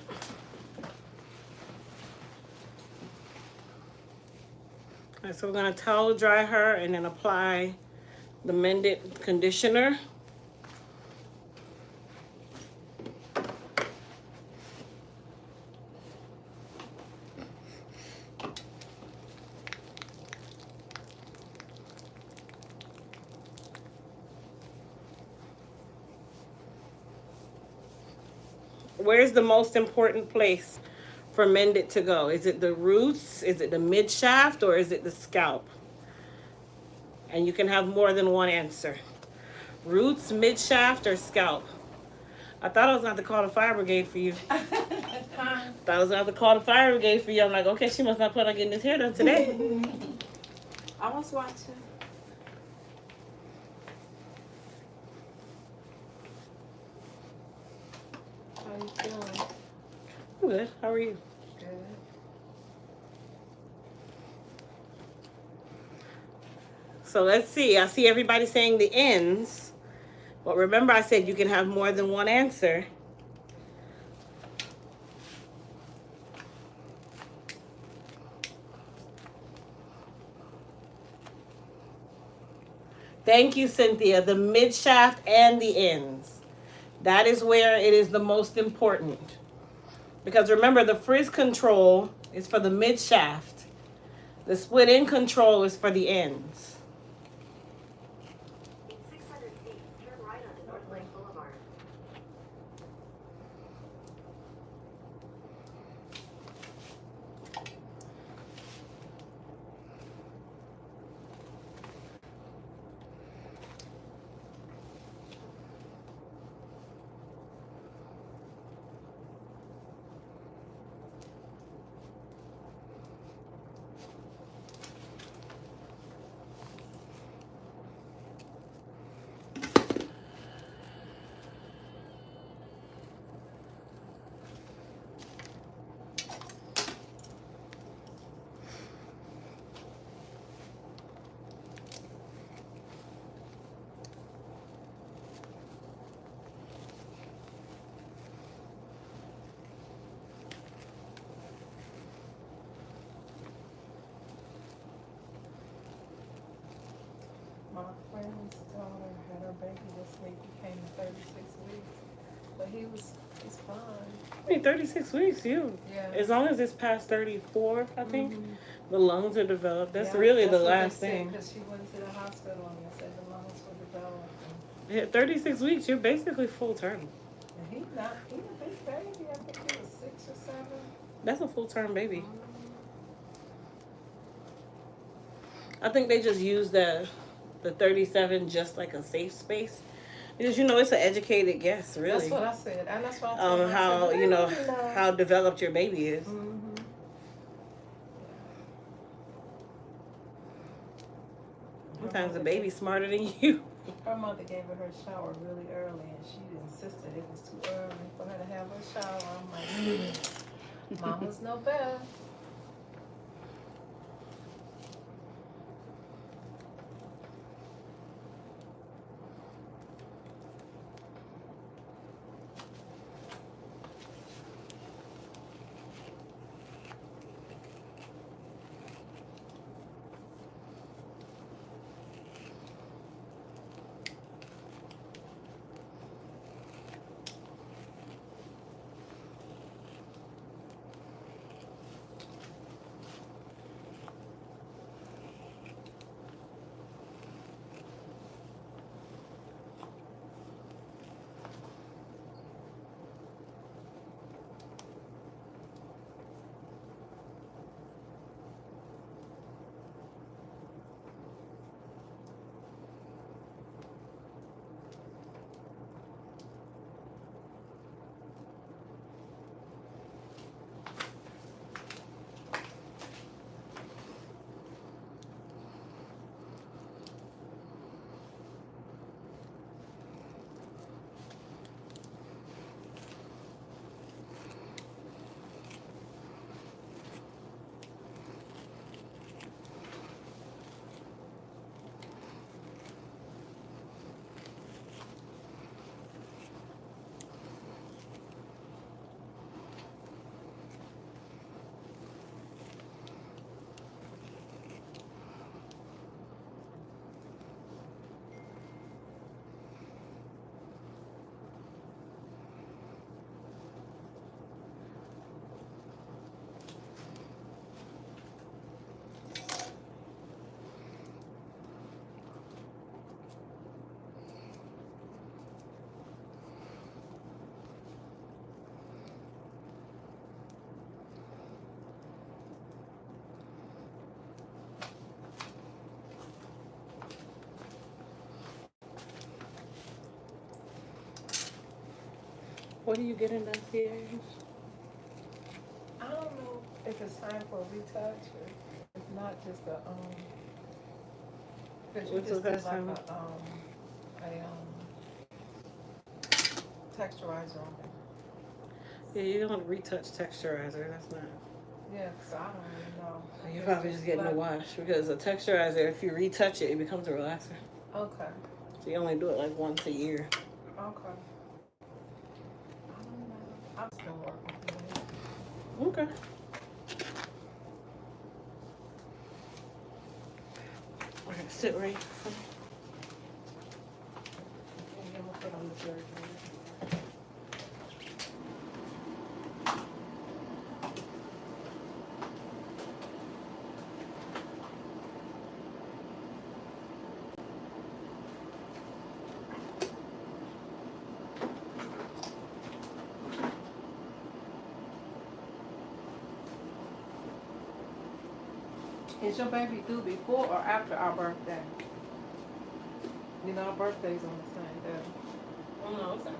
[SPEAKER 1] All right, so we're gonna towel dry her and then apply the mended conditioner. Where's the most important place for mended to go? Is it the roots? Is it the mid shaft? Or is it the scalp? And you can have more than one answer. Roots, mid shaft, or scalp? I thought I was going to have to call the fire brigade for you. I thought I was going to have to call the fire brigade for you. I'm like, okay, she must not plan on getting this hair done today.
[SPEAKER 5] I was watching. How you feeling?
[SPEAKER 1] I'm good. How are you?
[SPEAKER 5] Good.
[SPEAKER 1] So let's see. I see everybody saying the ends. But remember I said you can have more than one answer. Thank you, Cynthia. The mid shaft and the ends. That is where it is the most important. Because remember, the frizz control is for the mid shaft. The split end control is for the ends.
[SPEAKER 6] In 600 feet, turn right onto North Lake Boulevard.
[SPEAKER 5] My friend's daughter had her baby this week. He came in 36 weeks. But he's fine.
[SPEAKER 1] I mean, 36 weeks, you.
[SPEAKER 5] Yeah.
[SPEAKER 1] As long as it's past 34, I think, the lungs are developed. That's
[SPEAKER 5] Yeah,
[SPEAKER 1] really the
[SPEAKER 5] what they
[SPEAKER 1] last
[SPEAKER 5] said,
[SPEAKER 1] thing.
[SPEAKER 5] Because she went to the hospital and they said the lungs were developed.
[SPEAKER 1] Yeah, 36 weeks, you're basically full term.
[SPEAKER 5] And he a big baby. I think he was 6 or 7.
[SPEAKER 1] That's a full term baby. I think they just use the 37 just like a safe space. Because, you know, it's an educated guess, really.
[SPEAKER 5] That's what I said. And that's what I told him. I
[SPEAKER 1] How,
[SPEAKER 5] said,
[SPEAKER 1] you know,
[SPEAKER 5] "Really, no."
[SPEAKER 1] how developed your baby is. Sometimes the baby's smarter than you.
[SPEAKER 5] Her mother gave her shower really early, and she insisted it was too early for her to have her shower. I'm like, Mama's no better.
[SPEAKER 1] What are you getting done here?
[SPEAKER 5] I don't know if it's time for a retouch or it's not just a, cause you
[SPEAKER 1] What's
[SPEAKER 5] just
[SPEAKER 1] the
[SPEAKER 5] did
[SPEAKER 1] best
[SPEAKER 5] like
[SPEAKER 1] time?
[SPEAKER 5] a texturizer on it.
[SPEAKER 1] Yeah, you don't retouch texturizer. That's not.
[SPEAKER 5] Yeah, so I don't really know.
[SPEAKER 1] You're probably just getting a wash because a texturizer, if you retouch it, it becomes a relaxer.
[SPEAKER 5] Okay,
[SPEAKER 1] So you only do it like once a year.
[SPEAKER 5] okay. I don't know. I'm still working today.
[SPEAKER 1] Okay. All right, sit right.
[SPEAKER 5] And then we'll put on the third one. Is your baby due before or after our birthday? You know, our birthday's on the same day.
[SPEAKER 1] Oh no, it's after.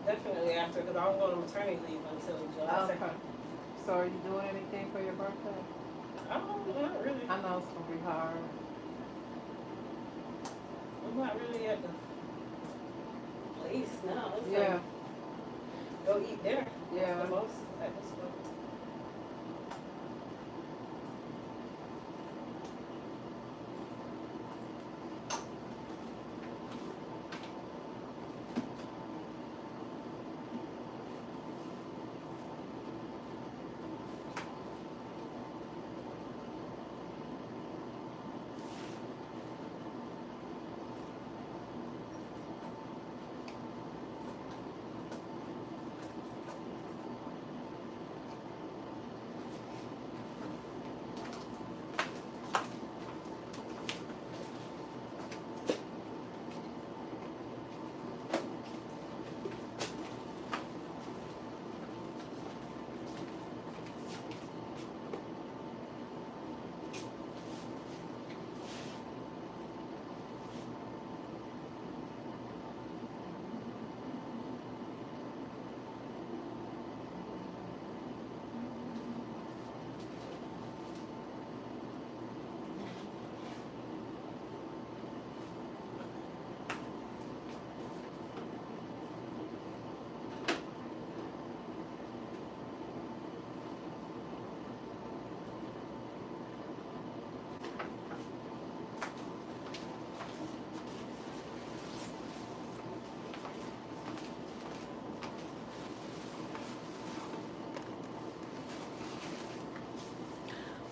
[SPEAKER 1] Definitely after, because I don't go on maternity leave until July 2nd.
[SPEAKER 5] Okay. So are you doing anything for your birthday?
[SPEAKER 1] Oh, not really.
[SPEAKER 5] I know it's gonna be hard.
[SPEAKER 1] I'm not really at the place now. It's
[SPEAKER 5] Yeah,
[SPEAKER 1] like, go eat dinner.
[SPEAKER 5] yeah.
[SPEAKER 1] That's the most at this point.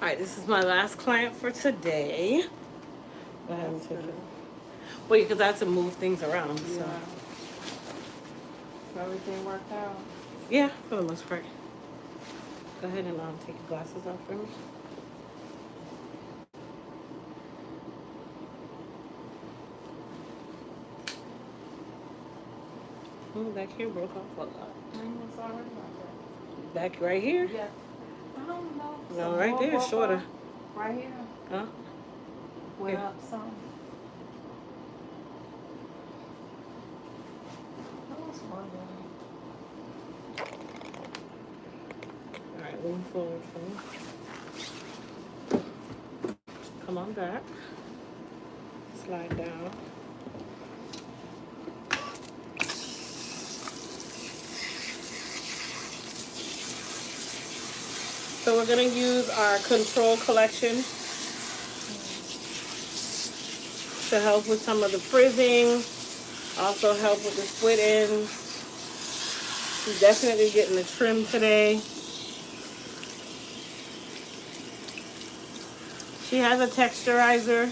[SPEAKER 1] All right, this is my last client for today. Go ahead and take it. Wait, because I have to move things around. So.
[SPEAKER 5] Yeah. So everything worked out?
[SPEAKER 1] Yeah, for the most part. Go ahead and take your glasses off for me. Oh, back here broke off a lot.
[SPEAKER 5] I'm sorry about that.
[SPEAKER 1] Back right here?
[SPEAKER 5] Yeah. I don't know.
[SPEAKER 1] No,
[SPEAKER 5] Some
[SPEAKER 1] right
[SPEAKER 5] more
[SPEAKER 1] there is
[SPEAKER 5] broke
[SPEAKER 1] shorter.
[SPEAKER 5] off. Right here.
[SPEAKER 1] Huh?
[SPEAKER 5] Went
[SPEAKER 1] Here.
[SPEAKER 5] up some. I was wondering.
[SPEAKER 1] All right, lean forward for me. Come on back. Slide down. So we're going to use our control collection to help with some of the frizzing, also help with the split ends. She's definitely getting the trim today. She has a texturizer.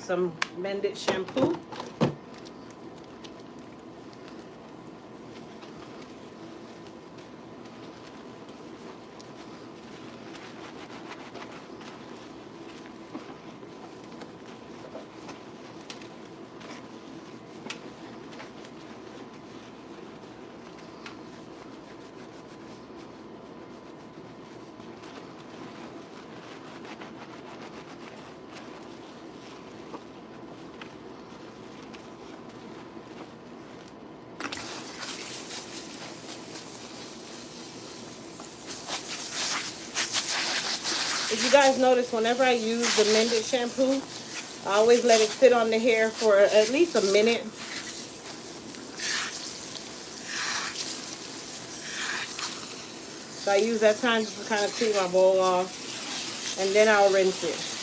[SPEAKER 1] some Mended shampoo. If you guys notice, whenever I use the Mended shampoo, I always let it sit on the hair for at least a minute. So I use that time just to kind of clean my bowl off, and then I'll rinse it.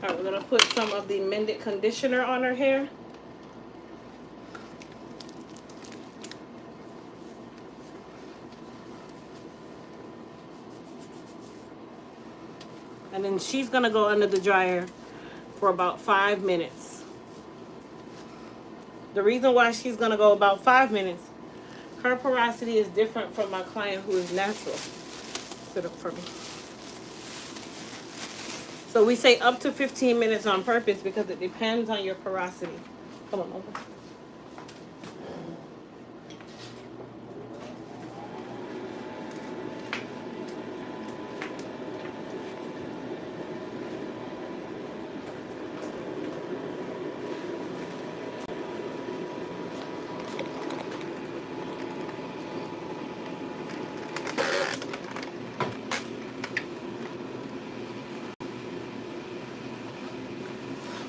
[SPEAKER 1] Alright, we're going to put some of the Mended conditioner on her hair. And then she's going to go under the dryer for about 5 minutes. The reason why she's going to go about 5 minutes, her porosity is different from my client who is natural. Sit up for me. So we say up to 15 minutes on purpose because it depends on your porosity. Come on over.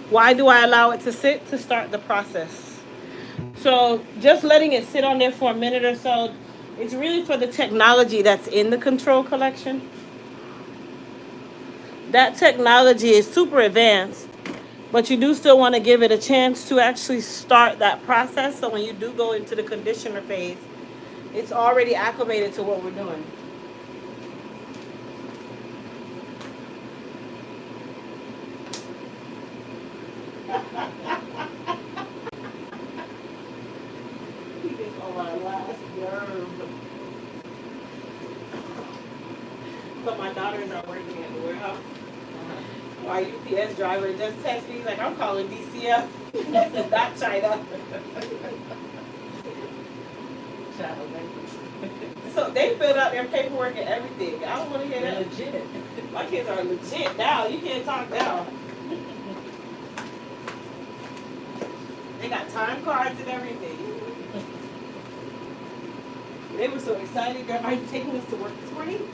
[SPEAKER 1] Why do I allow it to sit? To start the process. So just letting it sit on there for a minute or so, it's really for the technology that's in the control collection. That technology is super advanced, but you do still want to give it a chance to actually start that process. So when you do go into the conditioner phase, it's already acclimated to what we're doing. So my daughters are working at the warehouse. Our UPS driver just texted me, he's like, I'm calling DCF. This is not China. So they filled out their paperwork and everything. I don't want to hear that. Legit. My kids are legit now. You can't talk now. They got time cards and everything. They were so excited. Are you taking us to work this morning?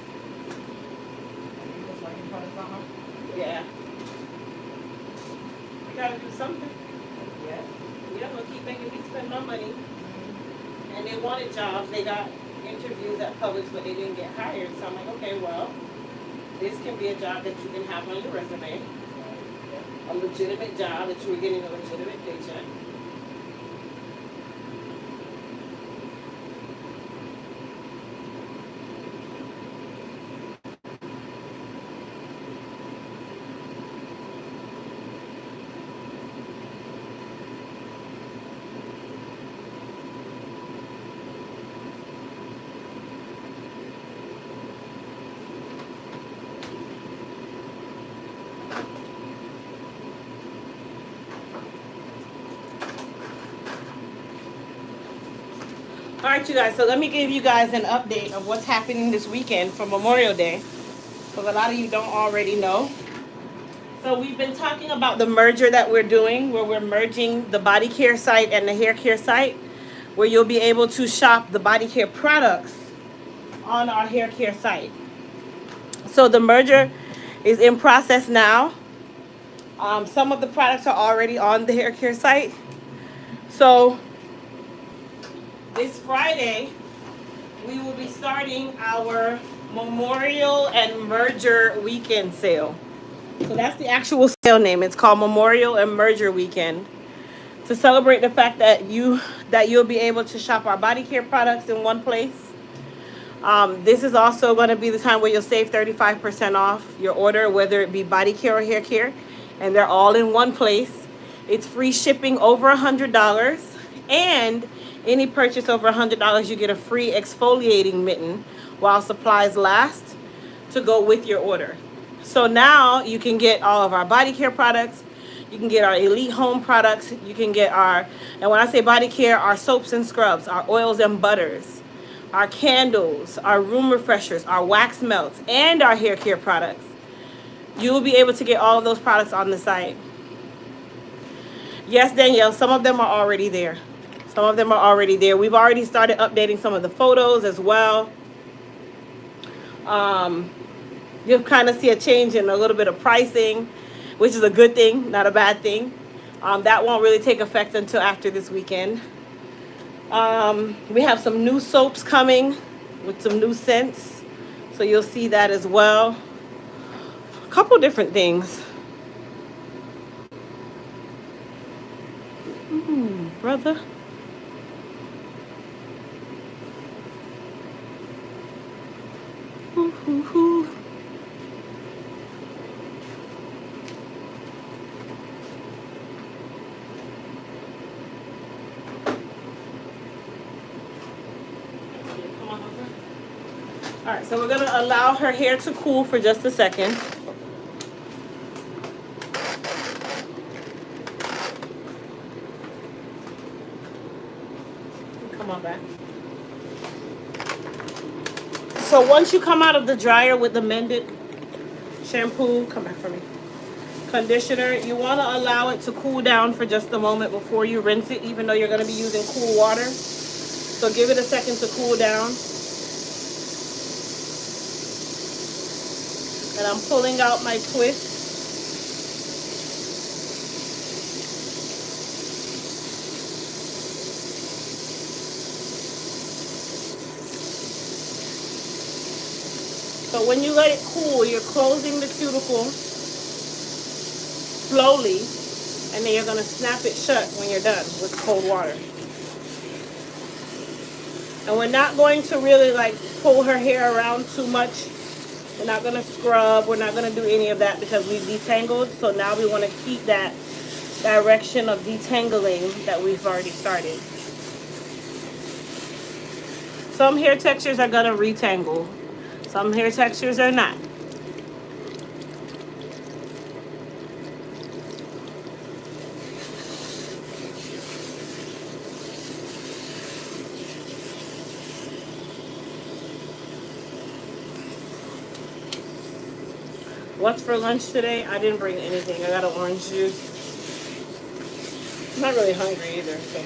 [SPEAKER 1] Yeah. We gotta do something. Yeah. We don't want to keep making me spend my money. And they wanted jobs. They got interviews at Publix, but they didn't get hired. So I'm like, okay, well, this can be a job that you can have on your resume. A legitimate job that you were getting a legitimate paycheck. All right, you guys, so let me give you guys an update of what's happening this weekend for Memorial Day, because a lot of you don't already know. So we've been talking about the merger that we're doing, where we're merging the body care site and the hair care site, where you'll be able to shop the body care products on our hair care site. So the merger is in process now. Some of the products are already on the hair care site. So this Friday, we will be starting our Memorial and Merger Weekend sale. So that's the actual sale name. It's called Memorial and Merger Weekend, to celebrate the fact that you'll be able to shop our body care products in one place. This is also going to be the time where you'll save 35% off your order, whether it be body care or hair care, and they're all in one place. It's free shipping over $100, and any purchase over $100, you get a free exfoliating mitten while supplies last to go with your order. So now you can get all of our body care products. You can get our Elite Home products. You can get our, and when I say body care, our soaps and scrubs, our oils and butters, our candles, our room refreshers, our wax melts, and our hair care products. You will be able to get all of those products on the site. Yes, Danielle, some of them are already there. Some of them are already there. We've already started updating some of the photos as well. You'll kind of see a change in a little bit of pricing, which is a good thing, not a bad thing. That won't really take effect until after this weekend. We have some new soaps coming with some new scents, so you'll see that as well. A couple different things. Brother. Ooh. All right, so we're gonna allow her hair to cool for just a second. Come on back. So once you come out of the dryer with the mended shampoo, come back for me, conditioner, you want to allow it to cool down for just a moment before you rinse it, even though you're going to be using cool water. So give it a second to cool down. And I'm pulling out my twist. So when you let it cool, you're closing the cuticle slowly, and then you're going to snap it shut when you're done with cold water. And we're not going to really like pull her hair around too much. We're not going to scrub. We're not going to do any of that because we've detangled. So now we want to keep that direction of detangling that we've already started. Some hair textures are going to retangle. Some hair textures are not. What's for lunch today? I didn't bring anything. I got an orange juice. I'm not really hungry either, so.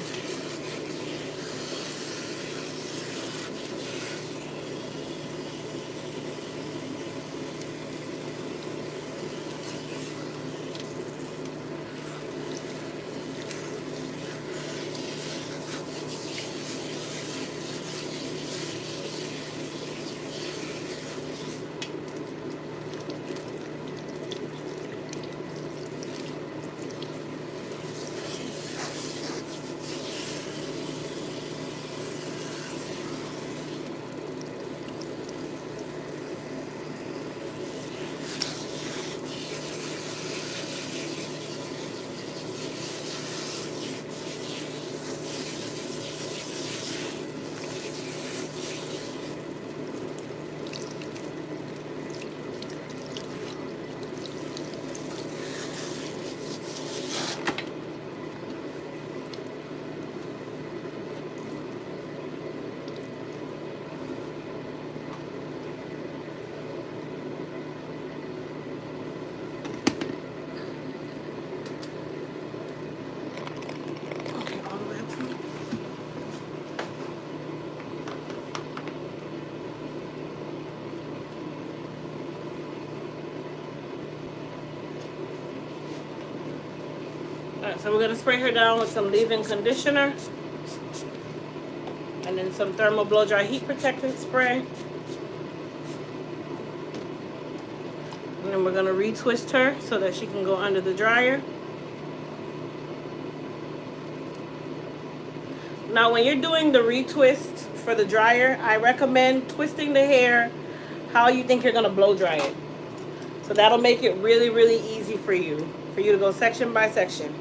[SPEAKER 1] Alright, so we're gonna spray her down with some leave-in conditioner. And then some thermal blow dry heat protectant spray. And then we're gonna retwist her so that she can go under the dryer. Now when you're doing the retwist for the dryer, I recommend twisting the hair how you think you're gonna blow dry it. So that'll make it really, really easy for you to go section by section.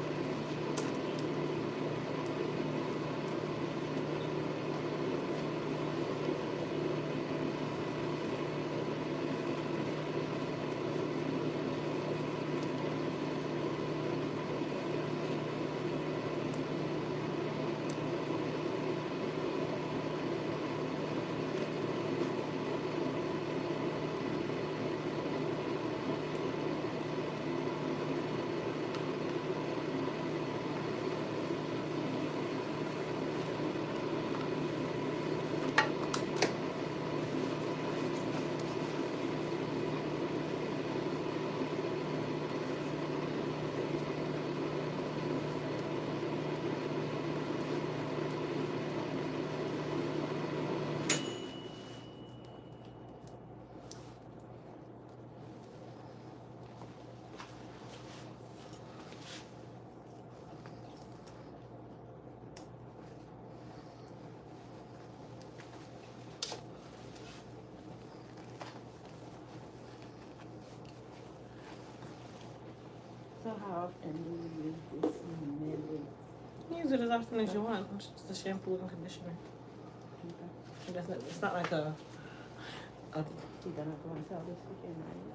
[SPEAKER 5] So how often do you use this method?
[SPEAKER 1] Use it as often as you want. It's just the shampoo and conditioner. It doesn't. It's not like a.
[SPEAKER 5] You gonna go on sale this weekend, right?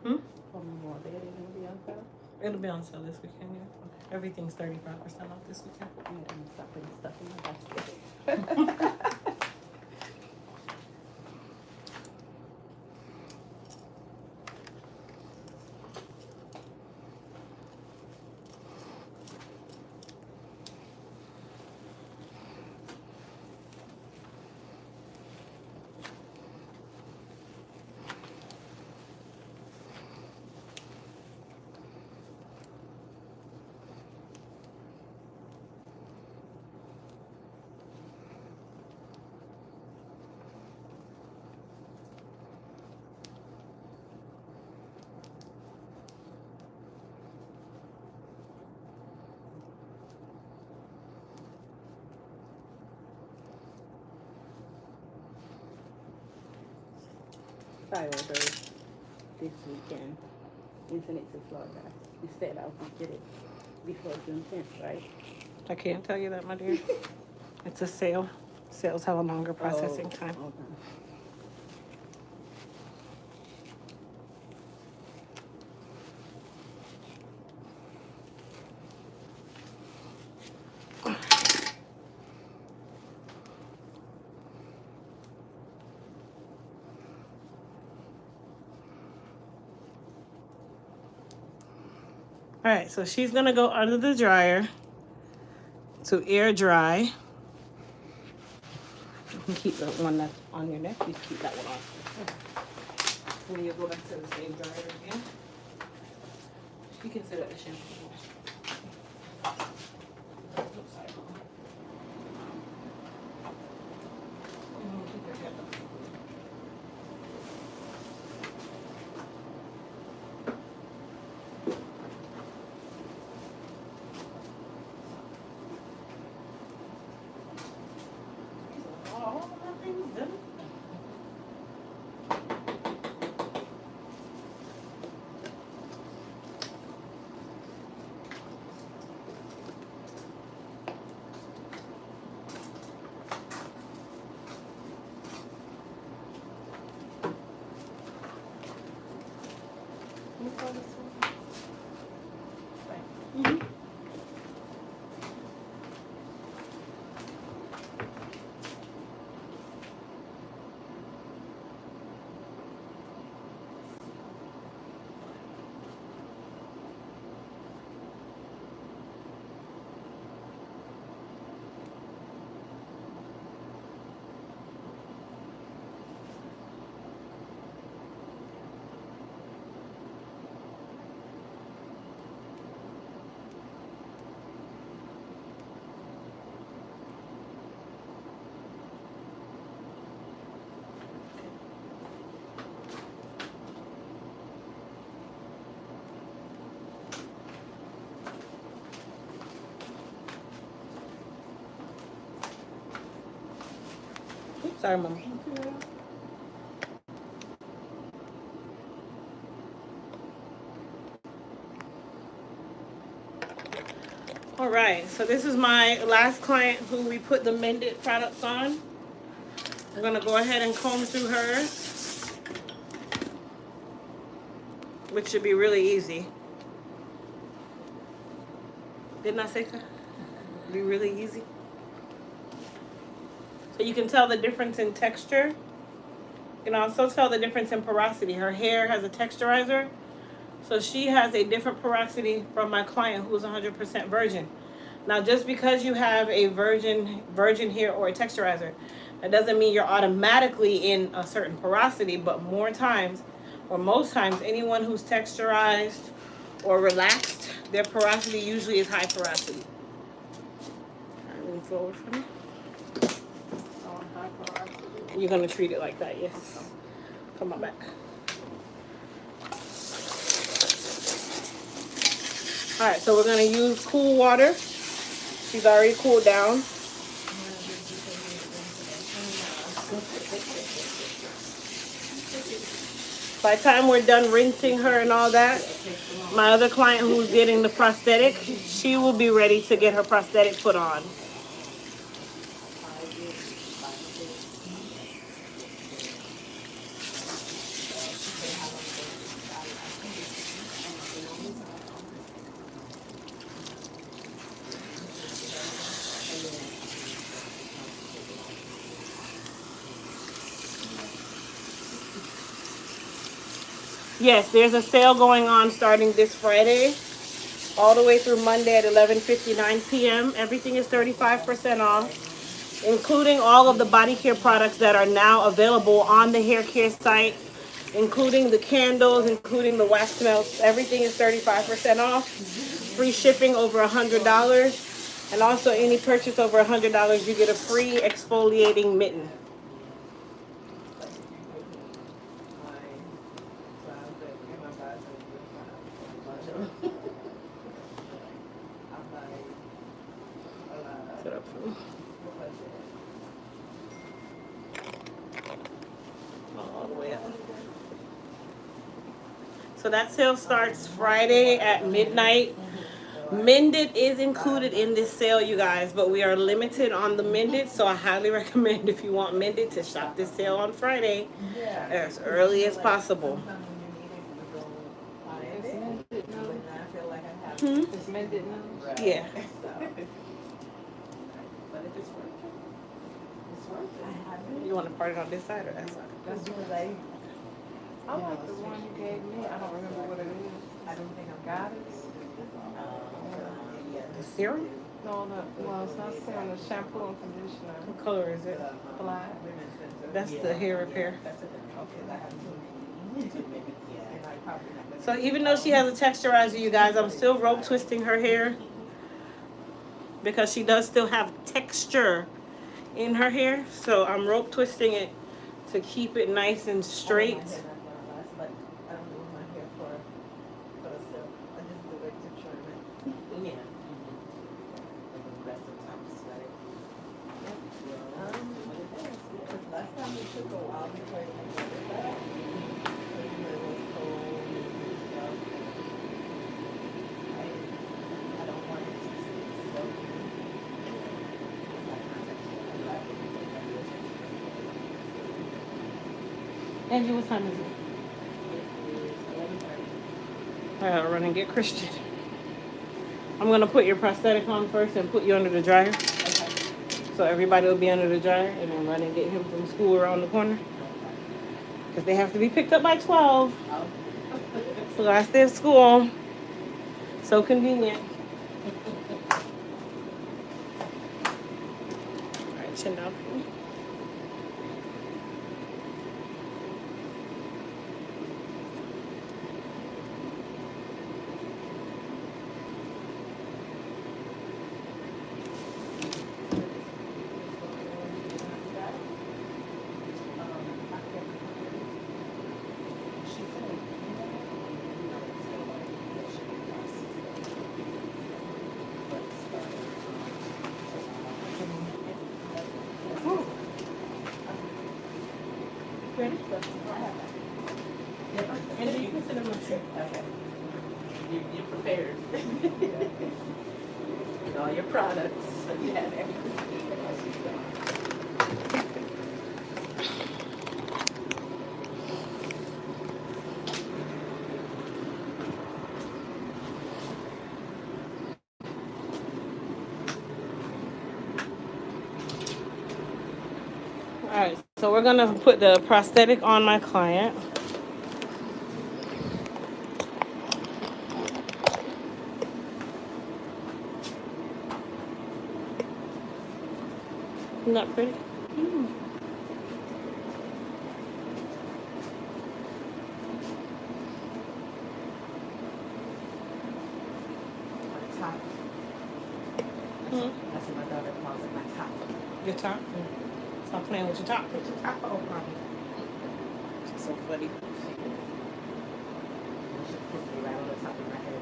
[SPEAKER 1] Hmm?
[SPEAKER 5] For Memorial Day, they gonna be on sale?
[SPEAKER 1] It'll be on sale this weekend. Yeah. Everything's 35% off this weekend.
[SPEAKER 5] Yeah, I'm stop putting stuff in my basket. Fireworks this weekend. We send it to Florida. You said I would get it before June 10th, right?
[SPEAKER 1] I can't tell you that, my dear. It's a sale. Sales have a longer processing time.
[SPEAKER 5] Okay.
[SPEAKER 1] All right, so she's gonna go under the dryer to air dry. You can keep the one that's on your neck. You can keep that one on. When you go back to the same dryer again, you can set up the shampoo. Oops, sorry. Keep your head up. All the things done. Sorry, Mama. All right, so this is my last client who we put the mended products on. I'm gonna go ahead and comb through hers, which should be really easy. Didn't I say so? Be really easy. So you can tell the difference in texture. You can also tell the difference in porosity. Her hair has a texturizer, so she has a different porosity from my client who's 100% virgin. Now, just because you have a virgin hair or a texturizer, that doesn't mean you're automatically in a certain porosity, but more times, or most times, anyone who's texturized or relaxed, their porosity usually is high porosity. All right, move forward for me. You're gonna treat it like that, yes. Come on back. All right, so we're gonna use cool water. She's already cooled down. By the time we're done rinsing her and all that, my other client who's getting the prosthetic, she will be ready to get her prosthetic put on. Yes, there's a sale going on starting this Friday, all the way through Monday at 11:59 p.m. Everything is 35% off, including all of the body care products that are now available on the hair care site, including the candles, including the wax melts. Everything is 35% off. Free shipping over $100. And also any purchase over $100, you get a free exfoliating mitten. Sit up for me. All the way up. So that sale starts Friday at midnight. Mended is included in this sale, you guys, but we are limited on the mended, so I highly recommend if you want mended to shop this sale on Friday as early as possible.
[SPEAKER 5] It's mended now.
[SPEAKER 1] Yeah. You want to part it on this side or that side?
[SPEAKER 5] That's what I like the one you gave me. I don't remember what it is. I don't think I've got it.
[SPEAKER 1] The serum?
[SPEAKER 5] No, well, it's not serum. The shampoo and conditioner.
[SPEAKER 1] What color is it?
[SPEAKER 5] Black.
[SPEAKER 1] That's the hair repair. So even though she has a texturizer, you guys, I'm still rope twisting her hair because she does still have texture in her hair. So I'm rope twisting it to keep it nice and straight. Angie, what time is it? I gotta run and get Christian. I'm gonna put your prosthetic on first and put you under the dryer. So everybody will be under the dryer and then run and get him from school around the corner. Because they have to be picked up by 12. So last day of school. So convenient. Alright, chin down.
[SPEAKER 4] Okay. You're prepared. With all your products. You have everything.
[SPEAKER 1] All right, so we're gonna put the prosthetic on my client. Isn't that pretty?
[SPEAKER 4] My top. That's what my daughter calls it, my top.
[SPEAKER 1] Your top? Stop playing with your top.
[SPEAKER 4] Put your top on, mommy.
[SPEAKER 1] So funny.
[SPEAKER 4] She put me right on the top of my head.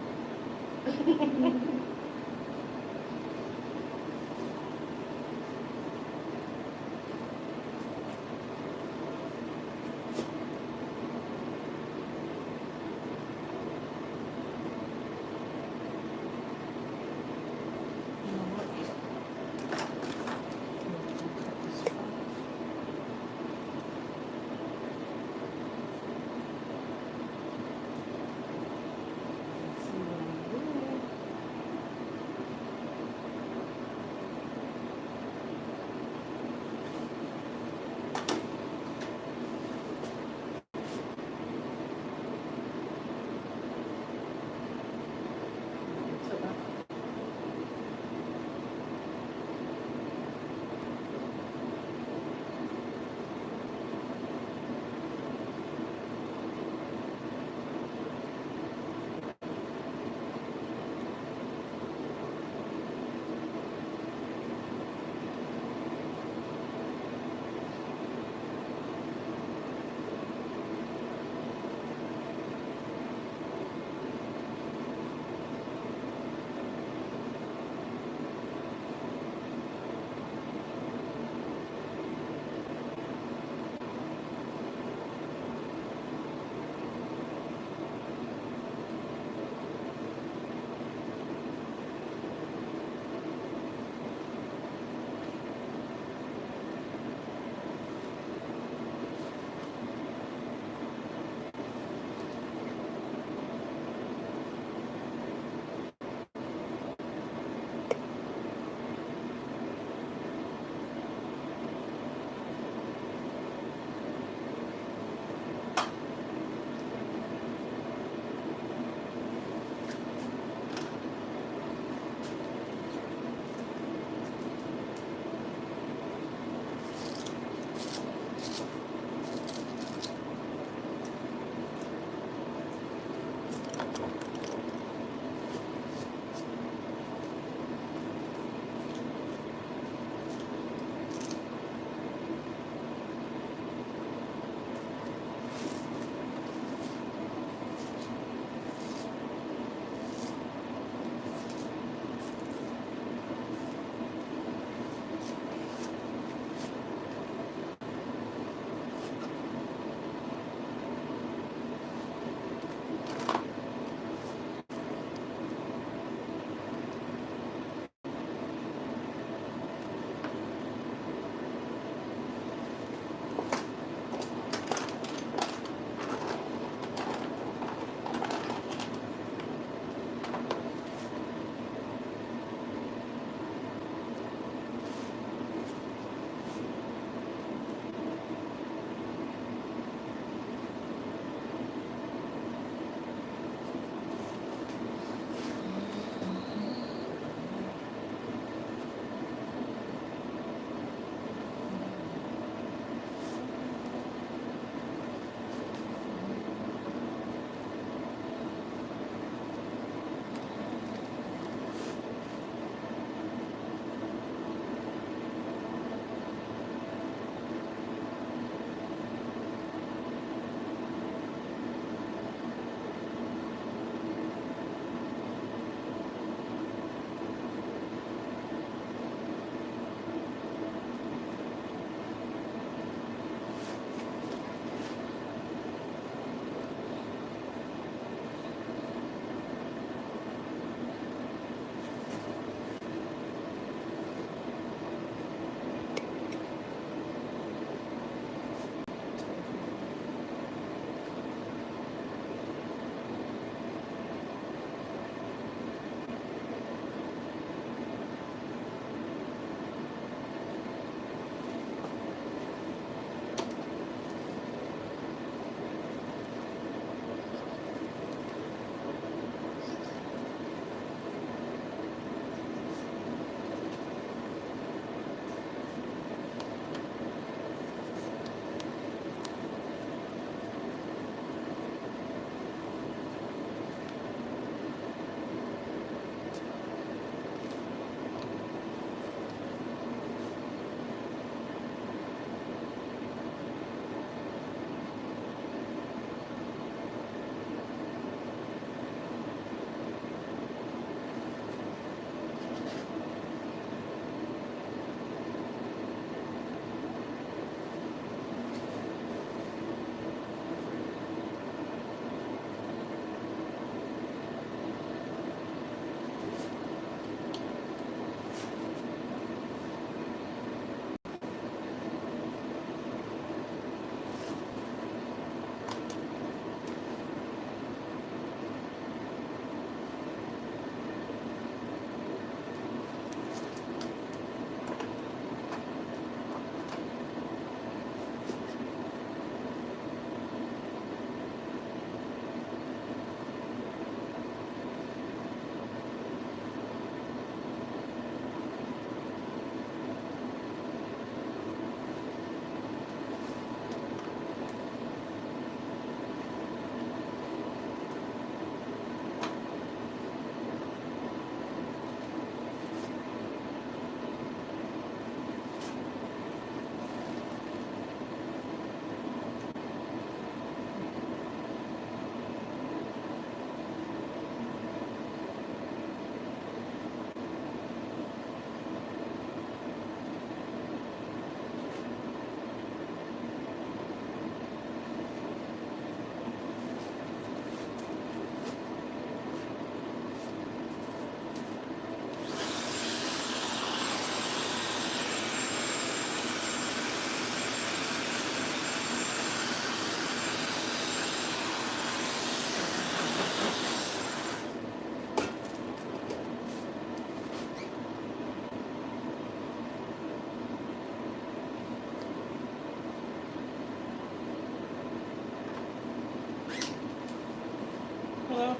[SPEAKER 1] Hello?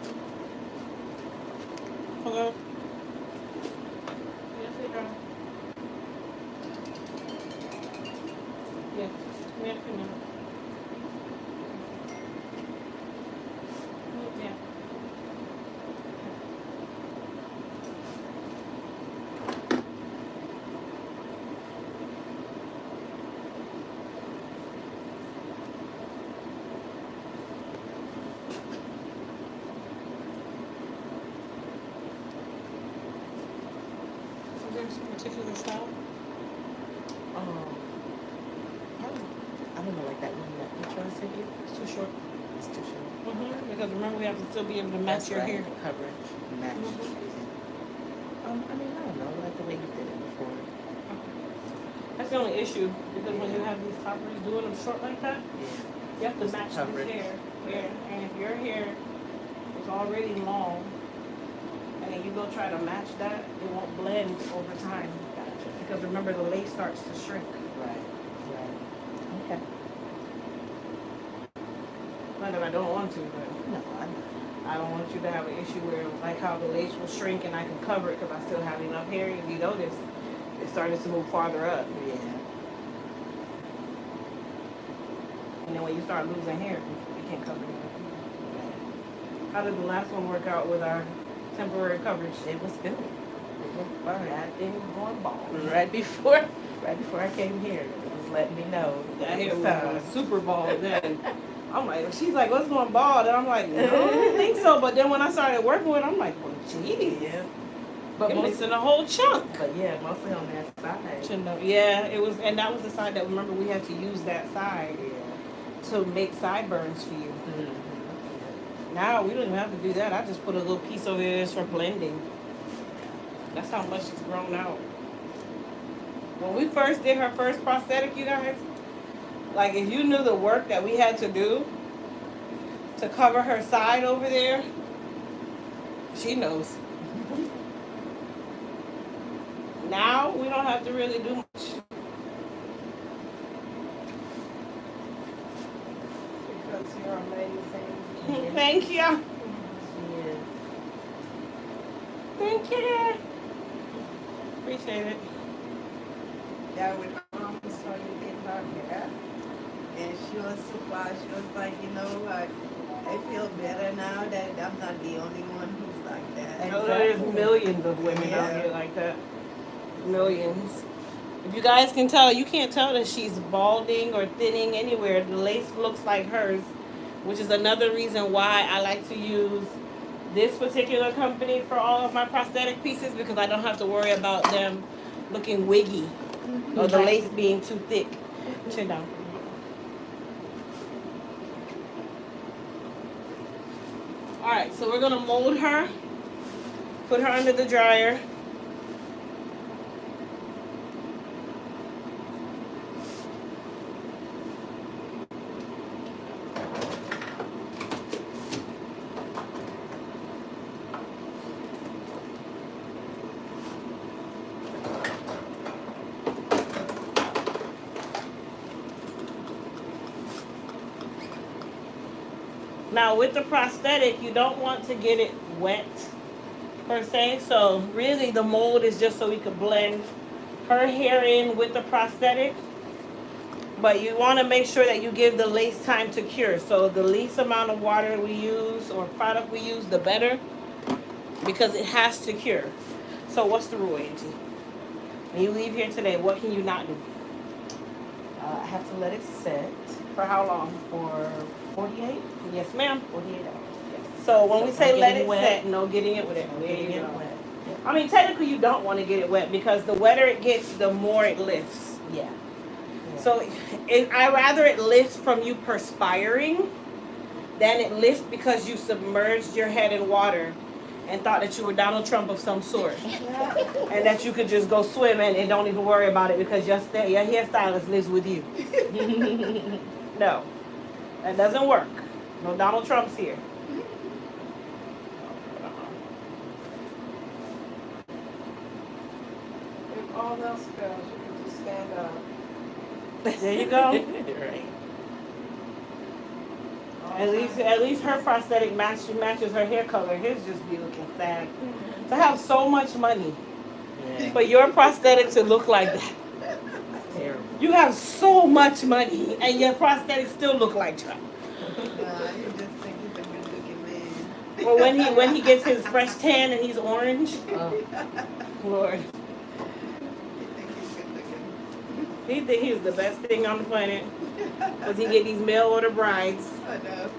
[SPEAKER 1] Hello? Yes, they are. Yes. Yes, we know. Yeah. Is there a particular style?
[SPEAKER 4] I don't know, like that one that picture I sent you.
[SPEAKER 1] It's too short.
[SPEAKER 4] It's too short.
[SPEAKER 1] Because remember, we have to still be able to match
[SPEAKER 4] That's
[SPEAKER 1] your
[SPEAKER 4] right,
[SPEAKER 1] hair.
[SPEAKER 4] the coverage match. I mean, I don't know, like the way you did it before.
[SPEAKER 1] That's the only issue, because when you have these toppers doing them short like that,
[SPEAKER 4] Yeah.
[SPEAKER 1] you have to match this
[SPEAKER 4] Coverage.
[SPEAKER 1] hair. Yeah. And if your hair is already long, and then you go try to match that, it won't blend over time.
[SPEAKER 4] Gotcha.
[SPEAKER 1] Because remember, the lace starts to shrink.
[SPEAKER 4] Right. Okay.
[SPEAKER 1] Not that I don't want to, but
[SPEAKER 4] No,
[SPEAKER 1] I don't want you to have an issue where, like how the lace will shrink and I can cover it because I still have enough hair. If you notice, it started to move farther up.
[SPEAKER 4] yeah.
[SPEAKER 1] And then when you start losing hair, you can't cover it. How did the last one work out with our temporary coverage?
[SPEAKER 4] It was good. It worked fine.
[SPEAKER 1] That thing was going bald.
[SPEAKER 4] Right before I came here, it was letting me know.
[SPEAKER 1] That hair
[SPEAKER 4] it's
[SPEAKER 1] was
[SPEAKER 4] time.
[SPEAKER 1] super bald then. I'm like, she's like, what's going bald? And I'm like, no, I don't think so. But then when I started working with it, I'm like, well, geez.
[SPEAKER 4] Yeah.
[SPEAKER 1] But you're missing a whole chunk.
[SPEAKER 4] But yeah, mostly on that side.
[SPEAKER 1] Yeah, it was, and that was the side that, remember, we had to use that side
[SPEAKER 4] Yeah.
[SPEAKER 1] to make sideburns for you.
[SPEAKER 4] Mm-hmm.
[SPEAKER 1] Now we don't even have to do that. I just put a little piece over this for blending. That's how much it's grown out. When we first did her first prosthetic, you guys, like if you knew the work that we had to do to cover her side over there, she knows. Now we don't have to really do much.
[SPEAKER 5] Because you're amazing.
[SPEAKER 1] Thank you.
[SPEAKER 4] Yes.
[SPEAKER 1] Thank you. Appreciate it.
[SPEAKER 5] Yeah, when mom started getting her hair, and she was surprised. She was like, you know, I feel better now that I'm not the only one who's like that.
[SPEAKER 1] I know there's millions of women out
[SPEAKER 5] Yeah.
[SPEAKER 1] here like that. Millions. If you guys can tell, you can't tell that she's balding or thinning anywhere. The lace looks like hers, which is another reason why I like to use this particular company for all of my prosthetic pieces, because I don't have to worry about them looking wiggy or the lace being too thick. Chin down. Alright, so we're gonna mold her, put her under the dryer. Now with the prosthetic, you don't want to get it wet per se. So really the mold is just so we could blend her hair in with the prosthetic. But you want to make sure that you give the lace time to cure. So the least amount of water we use or product we use, the better. Because it has to cure. So what's the rule, Auntie? When you leave here today, what can you not do?
[SPEAKER 4] I have to let it set
[SPEAKER 1] For how long?
[SPEAKER 4] for 48,
[SPEAKER 1] Yes, ma'am.
[SPEAKER 4] 48 hours. Yes.
[SPEAKER 1] So when we
[SPEAKER 4] So
[SPEAKER 1] say
[SPEAKER 4] not
[SPEAKER 1] let
[SPEAKER 4] getting
[SPEAKER 1] it
[SPEAKER 4] wet.
[SPEAKER 1] set, no getting it wet.
[SPEAKER 4] No
[SPEAKER 1] There
[SPEAKER 4] getting
[SPEAKER 1] you
[SPEAKER 4] it
[SPEAKER 1] go.
[SPEAKER 4] wet.
[SPEAKER 1] I mean, technically you don't want to get it wet because the wetter it gets, the more it lifts.
[SPEAKER 4] Yeah.
[SPEAKER 1] So I rather it lifts from you perspiring than it lifts because you submerged your head in water and thought that you were Donald Trump of some sort. And that you could just go swim and don't even worry about it because your hairstylist lives with you. No, that doesn't work. No Donald Trumps here.
[SPEAKER 5] If all else fails, you can just stand up.
[SPEAKER 1] There you go.
[SPEAKER 4] Right.
[SPEAKER 1] At least her prosthetic matches her hair color. His just be looking sad. To have so much money, for your prosthetic to look like that.
[SPEAKER 4] Terrible.
[SPEAKER 1] You have so much money, and your prosthetic still look like Trump.
[SPEAKER 5] You just think he's a good looking man.
[SPEAKER 1] Or when he gets his fresh tan and he's orange. Lord.
[SPEAKER 5] You think he's good looking.
[SPEAKER 1] He think he's the best thing on the planet. Because he get these mail order brides.
[SPEAKER 5] I know.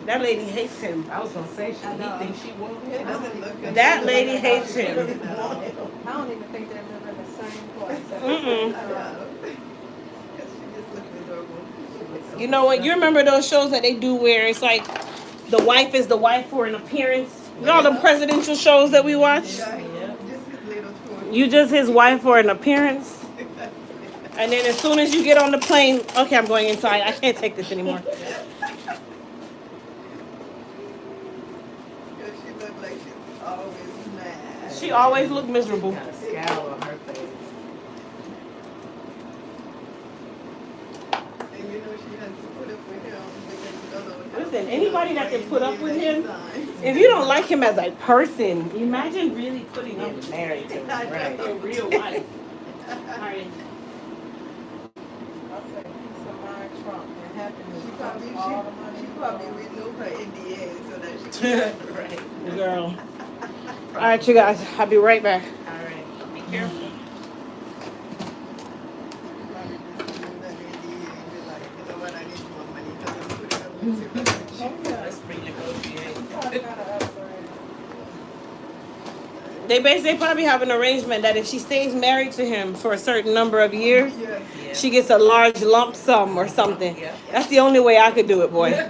[SPEAKER 1] That lady hates him.
[SPEAKER 4] I was gonna say, he thinks she won't
[SPEAKER 5] It doesn't look good.
[SPEAKER 1] That lady hates him.
[SPEAKER 7] I don't even think they live in the same place.
[SPEAKER 1] Mm-mm.
[SPEAKER 5] She just looks adorable.
[SPEAKER 1] You know what? You remember those shows that they do where it's like the wife is the wife for an appearance? You know all the presidential shows that we watch?
[SPEAKER 5] Yeah, just his little foot.
[SPEAKER 1] You just his wife for an appearance? And then as soon as you get on the plane, okay, I'm going inside. I can't take this anymore.
[SPEAKER 5] She looked like she's always mad.
[SPEAKER 1] She always looked miserable.
[SPEAKER 4] got a scowl on her face.
[SPEAKER 5] And you know she has to put up with him because she doesn't know.
[SPEAKER 1] Listen, anybody that can put up with him, if you don't like him as a person, imagine really putting up with him
[SPEAKER 4] Married to him, right?
[SPEAKER 1] in real life. All right.
[SPEAKER 7] I'll say peace of mind, Trump, and happiness.
[SPEAKER 5] She probably,
[SPEAKER 7] all the money.
[SPEAKER 5] she probably renewed her NDA so that she can.
[SPEAKER 4] Right.
[SPEAKER 1] Girl. All right, you guys. I'll be right back.
[SPEAKER 4] All right. Be careful.
[SPEAKER 5] Probably just renew that NDA and be like, you know what, I need more money because I'm putting up with too much.
[SPEAKER 4] Let's renegotiate.
[SPEAKER 7] Probably gotta upgrade.
[SPEAKER 1] They probably have an arrangement that if she stays married to him for a certain number of years,
[SPEAKER 5] Yes.
[SPEAKER 4] Yeah.
[SPEAKER 1] she gets a large lump sum or something.
[SPEAKER 4] Yeah.
[SPEAKER 1] That's the only way I could do it, boy.
[SPEAKER 5] No, I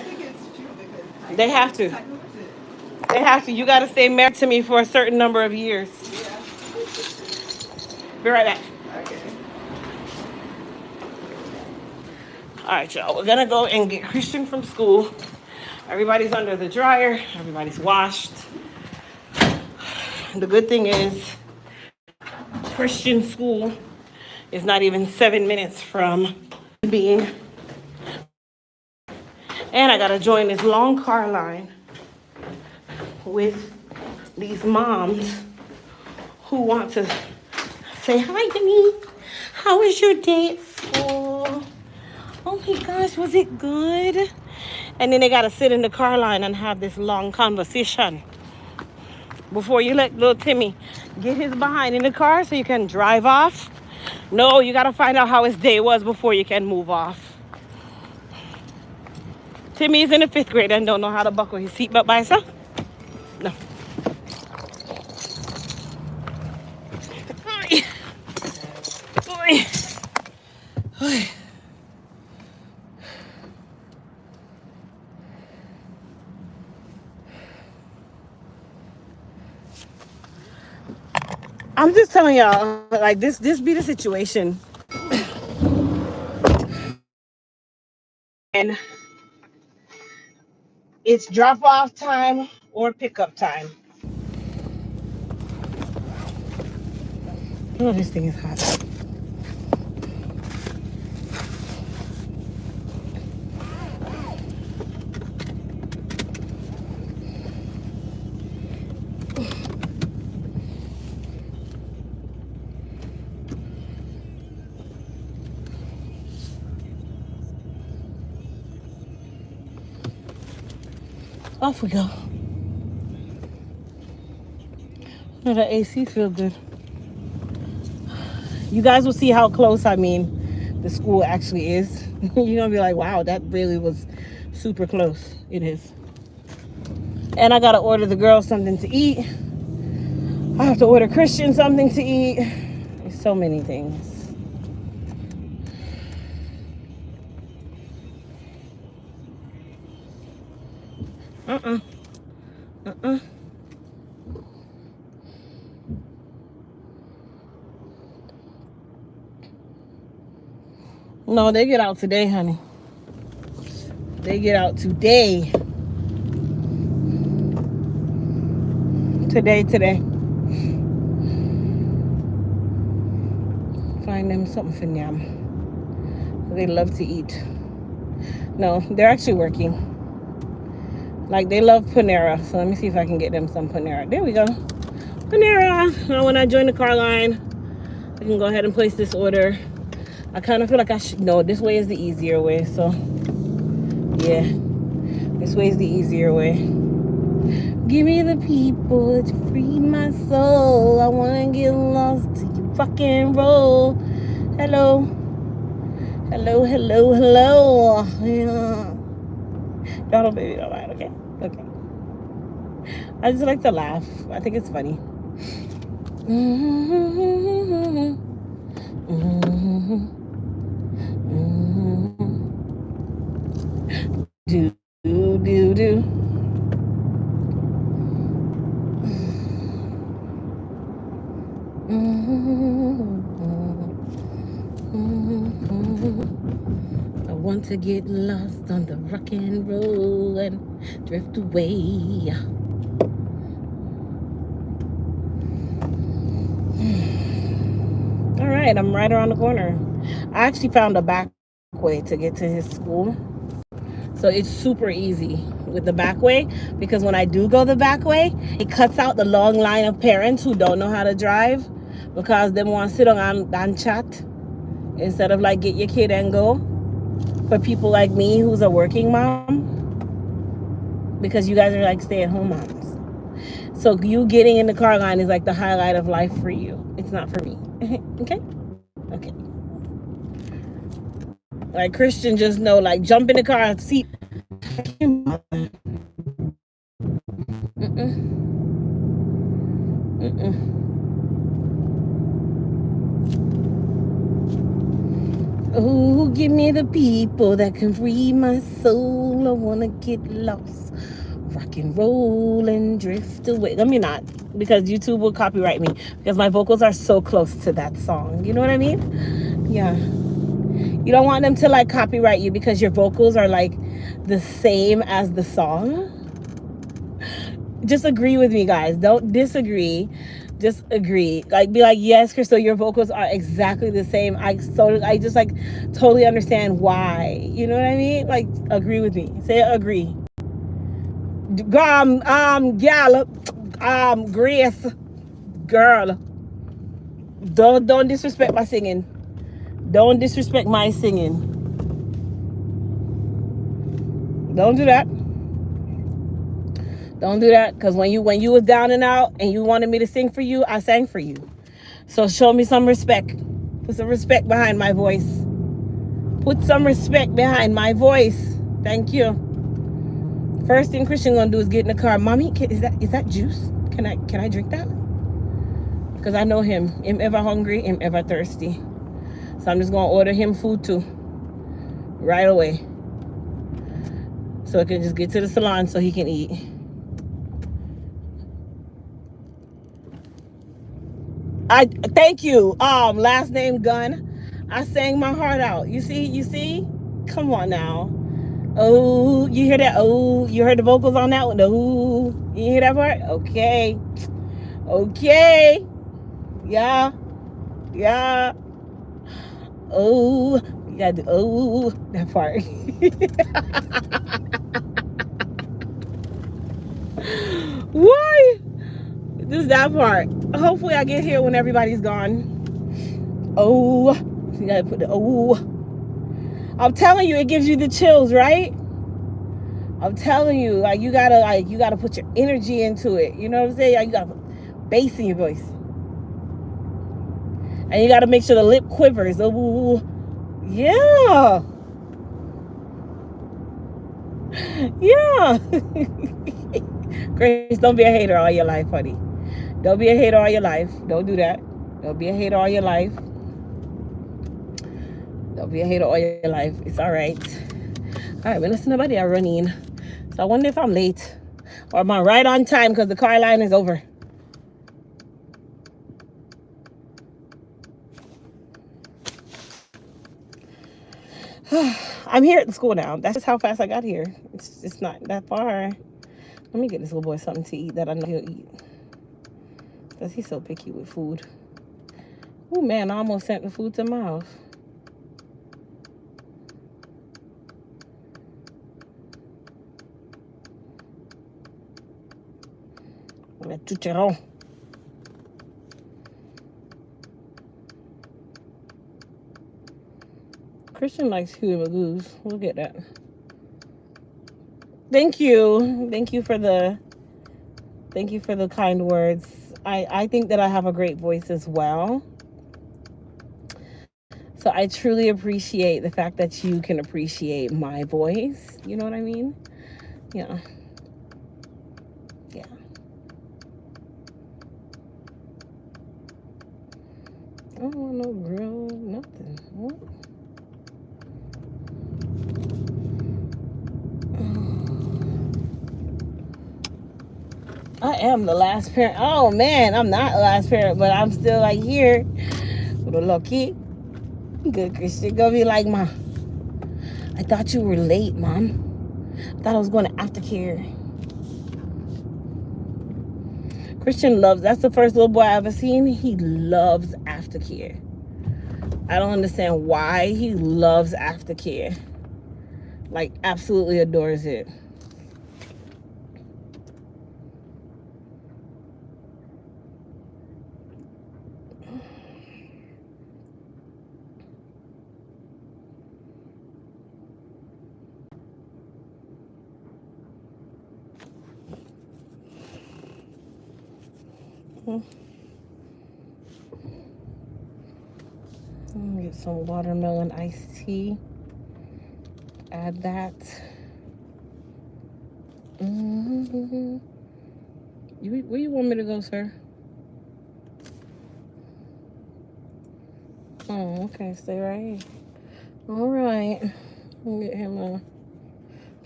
[SPEAKER 5] think it's true because
[SPEAKER 1] They have to.
[SPEAKER 5] I noticed it.
[SPEAKER 1] They have to. You got to stay married to me for a certain number of years. Be right back.
[SPEAKER 5] Okay.
[SPEAKER 1] All right, y'all. We're gonna go and get Christian from school. Everybody's under the dryer. Everybody's washed. The good thing is, Christian school is not even 7 minutes from being. And I gotta join this long car line with these moms who want to say, hi, Denise. How was your day at school? Oh my gosh, was it good? And then they gotta sit in the car line and have this long conversation before you let little Timmy get his behind in the car so you can drive off. No, you gotta find out how his day was before you can move off. Timmy's in the 5th grade and don't know how to buckle his seatbelt by himself. No. Oy. Oy. I'm just telling y'all, like this be the situation. And it's drop off time or pickup time. Oh, this thing is hot. Off we go. Oh, the AC feel good. You guys will see how close, the school actually is. You're gonna be like, wow, that really was super close. It is. And I gotta order the girls something to eat. I have to order Christian something to eat. There's so many things. No, they get out today, honey. They get out today. Today. Find them something for them. They love to eat. No, they're actually working. Like, they love Panera. So let me see if I can get them some Panera. There we go. Panera. Now when I join the car line, I can go ahead and place this order. I kind of feel like I should. No, this way is the easier way. So, yeah. This way is the easier way. Give me the people to free my soul. I want to get lost to you fucking roll. Hello. Hello, hello, hello. Yeah. Don't baby, don't mind, okay? Okay. I just like to laugh. I think it's funny. Do, do, do, do. I want to get lost on the rock and roll and drift away. All right, I'm right around the corner. I actually found a back way to get to his school. So it's super easy with the back way, because when I do go the back way, it cuts out the long line of parents who don't know how to drive, because they want to sit on and chat instead of like get your kid and go. For people like me who's a working mom, because you guys are like stay-at-home moms. So you getting in the car line is like the highlight of life for you. It's not for me. Okay? Okay. Like Christian just know, like jump in the car, seat. Mm-mm. Mm-mm. Oh, give me the people that can free my soul. I wanna get lost, rock and roll and drift away. Let me not, because YouTube will copyright me, because my vocals are so close to that song. You know what I mean? Yeah. You don't want them to like copyright you because your vocals are like the same as the song. Just agree with me, guys. Don't disagree. Just agree. Like, be like, yes, Crystal, your vocals are exactly the same. I just like totally understand why. You know what I mean? Like, agree with me. Say agree. Gal, Grace, girl. Don't disrespect my singing. Don't disrespect my singing. Don't do that. Don't do that, because when you was down and out and you wanted me to sing for you, I sang for you. So show me some respect. Put some respect behind my voice. Put some respect behind my voice. Thank you. First thing Christian gonna do is get in the car. Mommy, is that juice? Can I drink that? Because I know him. Him ever hungry, him ever thirsty. So I'm just gonna order him food too. Right away. So I can just get to the salon so he can eat. I thank you. Last name Gun. I sang my heart out. You see? Come on now. Oh, you hear that? Oh, you heard the vocals on that one? Oh, you hear that part? Okay. Okay. Yeah. Yeah. Oh, you gotta do that part. Why? This is that part. Hopefully I get here when everybody's gone. Oh, you gotta put the I'm telling you, it gives you the chills, right? I'm telling you, like you gotta put your energy into it. You know what I'm saying? Like, you gotta put bass in your voice, and you gotta make sure the lip quivers. Oh, yeah, yeah. Grace, don't be a hater all your life, honey. Don't be a hater all your life. Don't do that. Don't be a hater all your life. Don't be a hater all your life. It's all right. All right, well, listen, nobody are running. So I wonder if I'm late or am I right on time because the car line is over. I'm here at the school now. That's just how fast I got here. It's not that far. Let me get this little boy something to eat that I know he'll eat, because he's so picky with food. Oh, man, I almost sent the food to mouth. Le chicharron. Christian likes Huey Magoo's. We'll get that. Thank you. Thank you for the kind words. I think that I have a great voice as well. So I truly appreciate the fact that you can appreciate my voice. You know what I mean? Yeah. Yeah. I don't want no grill, nothing. What? I am the last parent. Oh man, I'm not the last parent, but I'm still like here with a little kid. Good Christian. Gonna be like, Mom, I thought you were late, Mom. I thought I was going to aftercare. Christian loves, that's the first little boy I ever seen. He loves aftercare. I don't understand why he loves aftercare. Like, absolutely adores it. Get some watermelon iced tea. Add that. Where you want me to go, sir? Oh, okay. Stay right here. All right. We'll get him a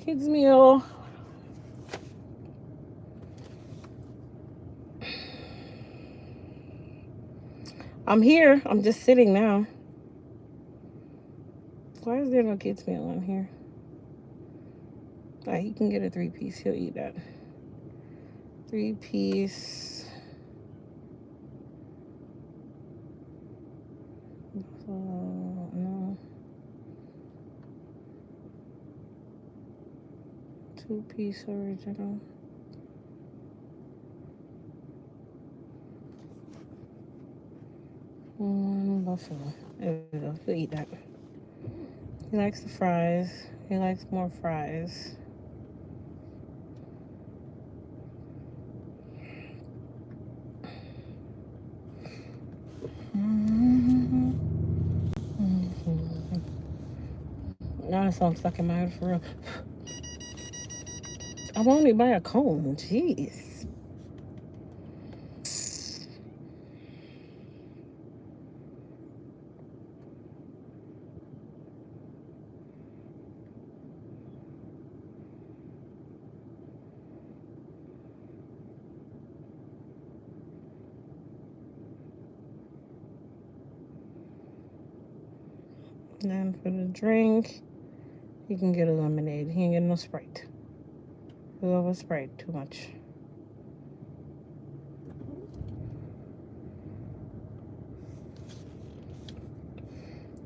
[SPEAKER 1] kid's meal. I'm here. I'm just sitting now. Why is there no kids meal on here? He can get a 3-piece. He'll eat that. 3-piece. No. 2-piece original. Buffalo. There we go. He'll eat that. He likes the fries. He likes more fries. Now this song stuck in my head for real. I'm only by a cone. Jeez. And for the drink, you can get a lemonade. He ain't get no Sprite. He loves Sprite too much.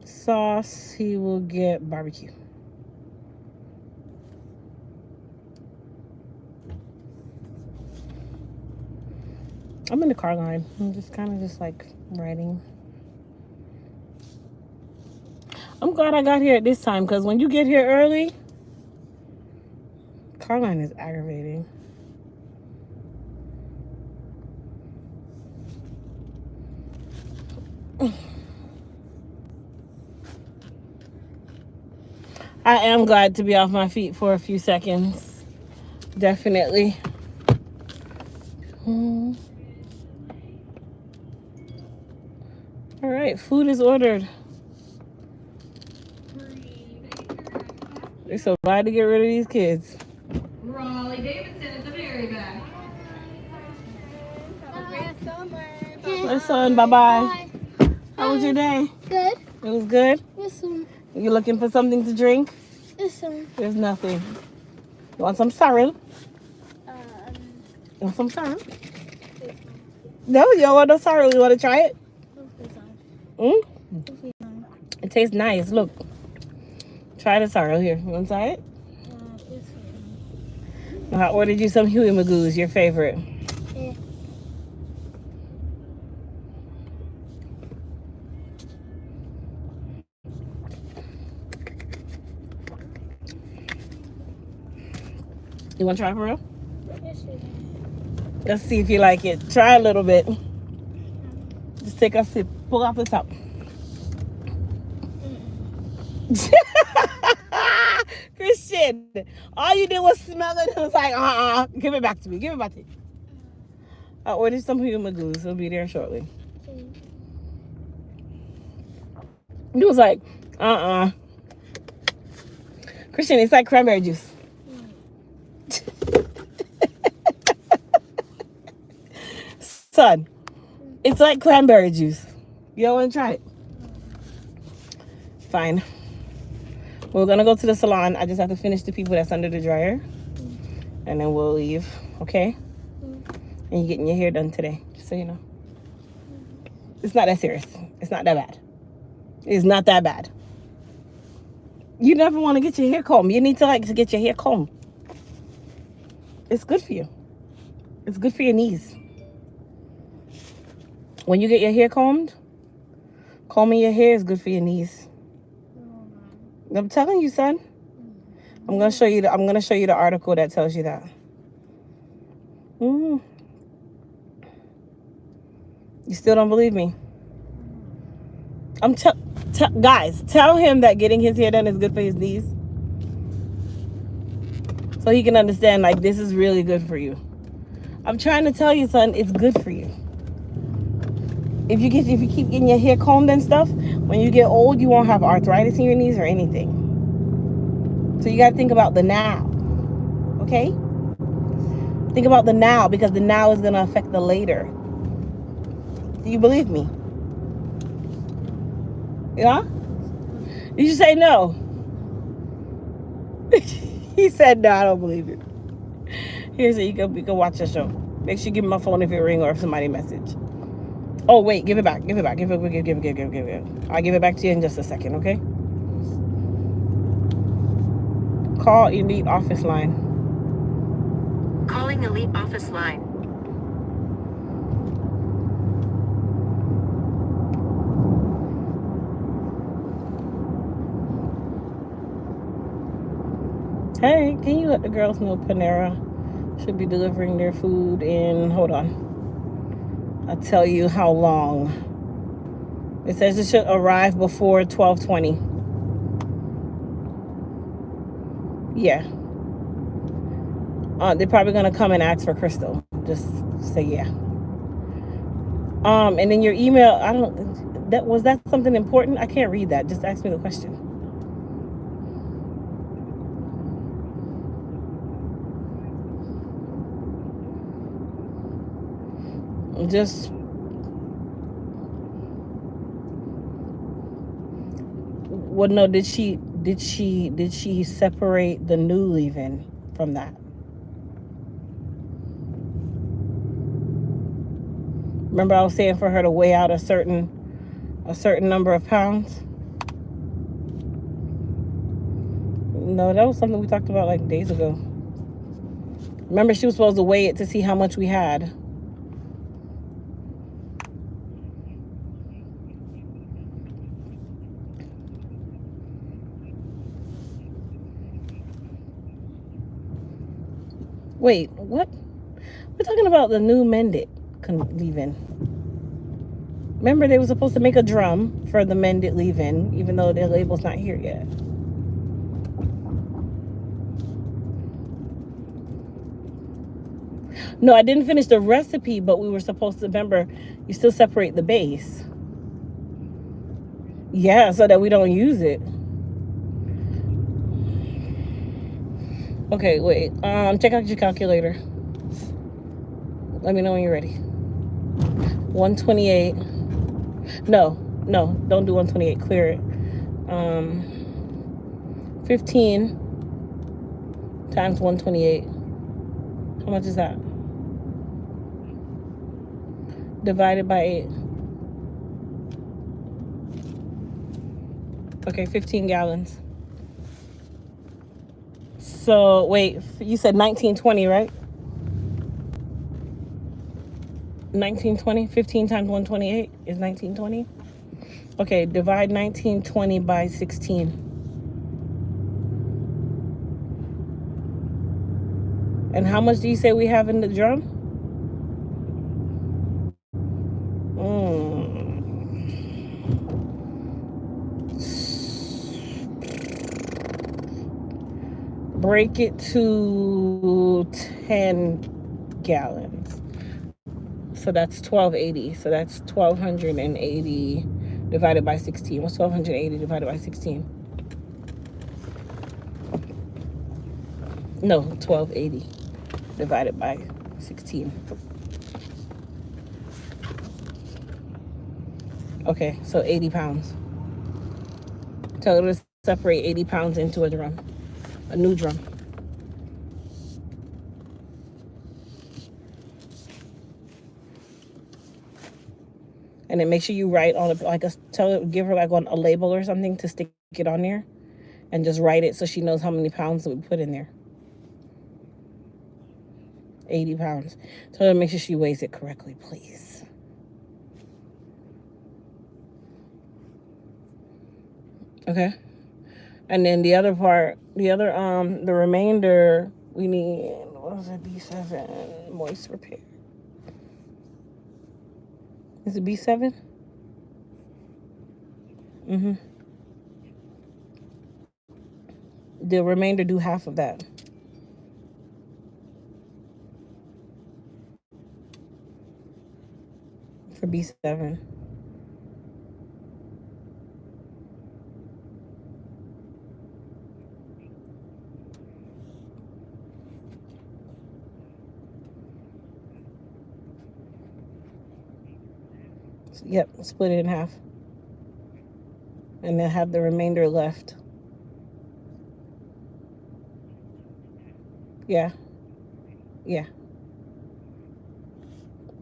[SPEAKER 1] Sauce, he will get barbecue. I'm in the car line. I'm just kind of just like riding. I'm glad I got here at this time, because when you get here early, car line is aggravating. I am glad to be off my feet for a few seconds. Definitely. All right, food is ordered. They're so glad to get rid of these kids.
[SPEAKER 8] Raleigh Davidson at the very back.
[SPEAKER 1] My son, bye-bye. How was your day?
[SPEAKER 9] Good.
[SPEAKER 1] It was good?
[SPEAKER 9] Yes, sir.
[SPEAKER 1] You looking for something to drink?
[SPEAKER 9] Yes, sir.
[SPEAKER 1] There's nothing. You want some sorrel? You want some sorrel? No, you don't want no sorrel. You want to try it? It tastes nice. Look. Try the sorrel here. You want to try it? I ordered you some Huey Magoo's, your favorite. You want to try for real?
[SPEAKER 9] Yes, we can.
[SPEAKER 1] Let's see if you like it. Try a little bit. Just take a sip. Pull off the top. Christian, all you did was smell it and was like, give it back to me. Give it back to me. I ordered some human glue, so it'll be there shortly. He was like, Christian, it's like cranberry juice. Son, it's like cranberry juice. You don't want to try it? Fine. We're going to go to the salon. I just have to finish the people that's under the dryer. And then we'll leave, okay? And you're getting your hair done today, just so you know. It's not that serious. It's not that bad. It's not that bad. You never want to get your hair combed. You need to get your hair combed. It's good for you. It's good for your knees. When you get your hair combed, combing your hair is good for your knees. I'm telling you, son. I'm gonna show you the article that tells you that. You still don't believe me? Guys, tell him that getting his hair done is good for his knees, so he can understand. Like, this is really good for you. I'm trying to tell you, son, it's good for you. If you keep getting your hair combed and stuff, when you get old, you won't have arthritis in your knees or anything. So you got to think about the now, okay? Think about the now, because the now is going to affect the later. Do you believe me? Yeah? Did you say no? He said no, I don't believe it. Here, so you can watch the show. Make sure you give me my phone if it ring or if somebody message. Oh, wait, give it back. Give it back. Give it. I'll give it back to you in just a second, okay? Call Elite office line.
[SPEAKER 3] Calling Elite office line.
[SPEAKER 1] Hey, can you let the girls know Panera should be delivering their food in, hold on, I'll tell you how long. It says it should arrive before 12:20. Yeah. They're probably gonna come and ask for Crystal. Just say yeah. And then your email, was that something important? I can't read that. Just ask me the question. Just no, did she separate the new leave-in from that? Remember I was saying for her to weigh out a certain number of pounds? No, that was something we talked about like days ago. Remember, she was supposed to weigh it to see how much we had. Wait, what? We're talking about the new mended leave-in. Remember, they were supposed to make a drum for the mended leave-in, even though their label's not here yet. No, I didn't finish the recipe, but we were supposed to, remember, you still separate the base. Yeah, so that we don't use it. Okay, wait. Check out your calculator. Let me know when you're ready. 128. No, don't do 128. Clear it. 15 times 128. How much is that? Divided by 8. Okay, 15 gallons. So, wait, you said 1920, right? 1920, 15 times 128 is 1920. Okay, divide 1920 by 16. And how much do you say we have in the drum? Break it to 10 gallons. So that's 1280. So that's 1280 divided by 16. What's 1280 divided by 16? No, 1280 divided by 16. Okay, so 80 pounds. Tell her to separate 80 pounds into a drum, a new drum. And then make sure you write on it, like give her like on a label or something to stick it on there, and just write it so she knows how many pounds we put in there. 80 pounds. Tell her to make sure she weighs it correctly, please. Okay. And then the other part, the remainder, we need, what was it, B7, moist repair. Is it B7? Mm-hmm. The remainder, do half of that. For B7. Yep, split it in half. And then have the remainder left. Yeah. Yeah.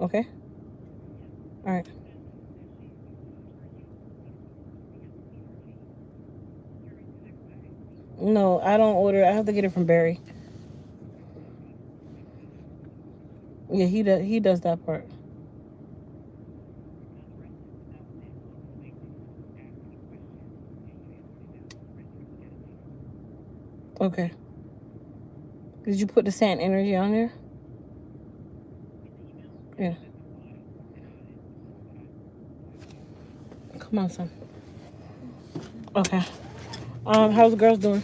[SPEAKER 1] Okay. All right. No, I don't order. I have to get it from Barry. Yeah, he does that part. Okay. Did you put the sand energy on there? Yeah. Come on, son. Okay. How's the girls doing?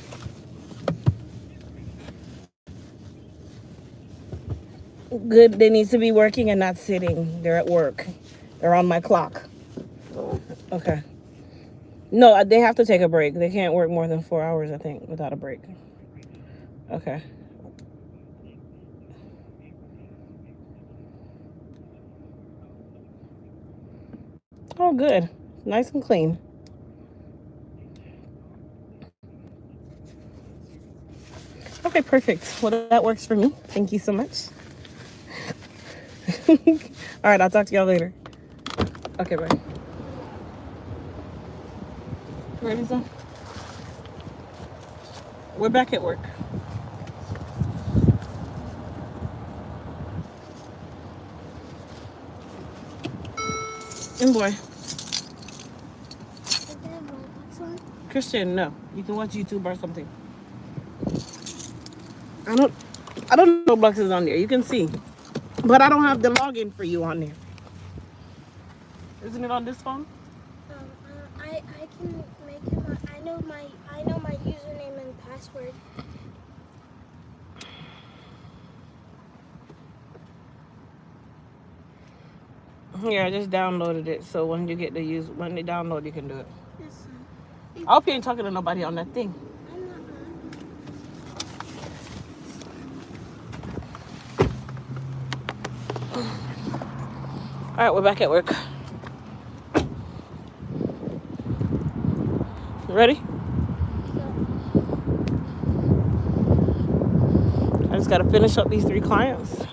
[SPEAKER 1] Good. They need to be working and not sitting. They're at work. They're on my clock. Okay. No, they have to take a break. They can't work more than 4 hours, I think, without a break. Okay. Oh, good. Nice and clean. Okay, perfect. Well, that works for me. Thank you so much. All right, I'll talk to y'all later. Okay, bye. Ready, son? We're back at work. And boy. Christian, no. You can watch YouTube or something. I don't know Roblox is on there. You can see. But I don't have the login for you on there. Isn't it on this phone?
[SPEAKER 9] I can make it. I know my username and password.
[SPEAKER 1] Yeah, I just downloaded it. So when they download, you can do it.
[SPEAKER 9] Yes,
[SPEAKER 1] I hope you ain't talking to nobody on that thing.
[SPEAKER 9] I'm not.
[SPEAKER 1] All right, we're back at work. Ready? I just gotta finish up these 3 clients.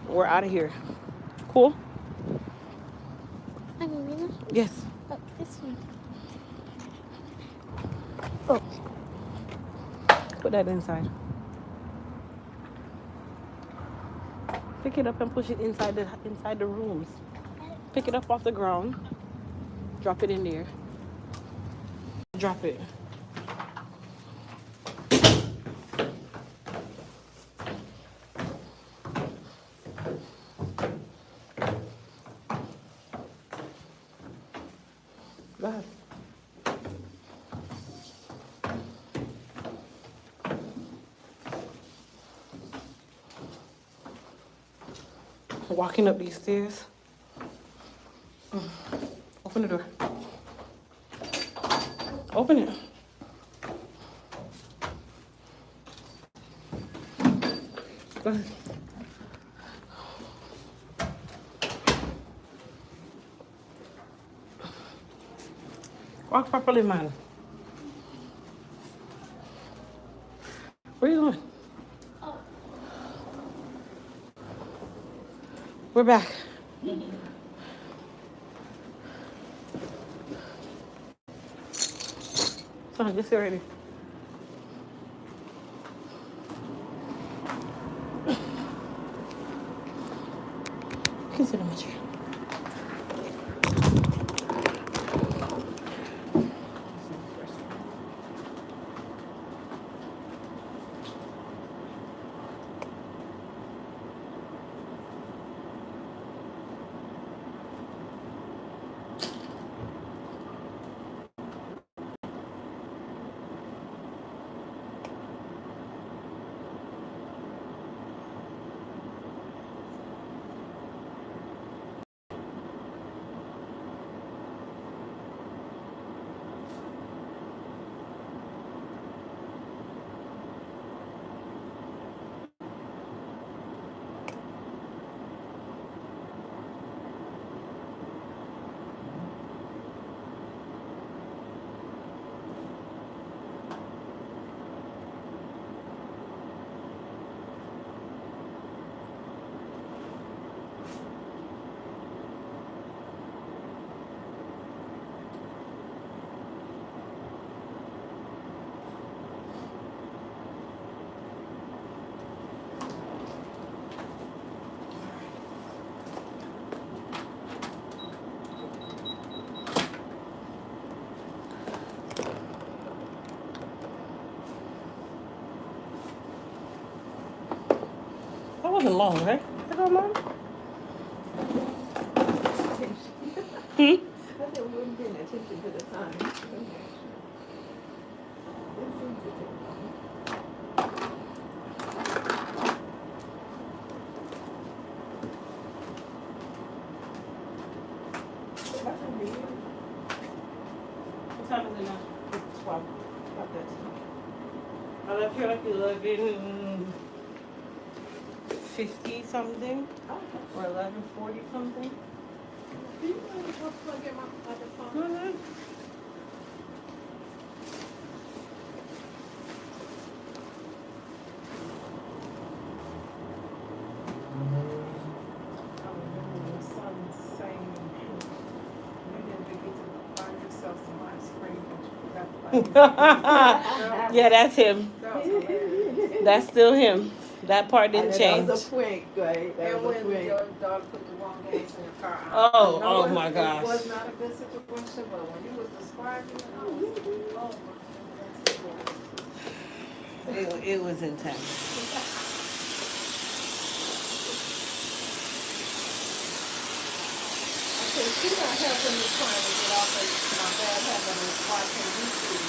[SPEAKER 1] We're out of here. Cool?
[SPEAKER 9] I can read it?
[SPEAKER 1] Yes.
[SPEAKER 9] Oh, this one.
[SPEAKER 1] Oh. Put that inside. Pick it up and push it inside the rooms. Pick it up off the ground. Drop it in there. Drop it. walking up these stairs. Open the door. Open it. Go ahead. Walk properly, man. Where you going? We're back. Son, just sit right here. You can sit on my chair. That wasn't long, right? Is that long?
[SPEAKER 2] I said we wouldn't pay attention to the time. It seems to take long. That's weird.
[SPEAKER 1] What time is it now?
[SPEAKER 2] It's 12. About that time.
[SPEAKER 1] I left here like 11:50 something or 11:40 something.
[SPEAKER 7] Do you want to go plug in my other phone?
[SPEAKER 1] Mm-hmm.
[SPEAKER 2] I remember your son saying, you didn't forget to find yourself some ice cream, but you forgot to
[SPEAKER 1] Yeah, that's him.
[SPEAKER 2] That was hilarious.
[SPEAKER 1] That's still him. That part didn't change.
[SPEAKER 5] That was a prank, right? That
[SPEAKER 7] And
[SPEAKER 5] was a
[SPEAKER 7] when
[SPEAKER 5] prank.
[SPEAKER 7] your dog put the wrong gas in your car.
[SPEAKER 1] Oh,
[SPEAKER 7] I know
[SPEAKER 1] oh my
[SPEAKER 7] It
[SPEAKER 1] gosh.
[SPEAKER 7] was not a good situation, but when you was describing it, I was like, oh my goodness.
[SPEAKER 1] It was intense.
[SPEAKER 7] Okay, she's not helping me trying to get off of my bad habit of watching YouTube.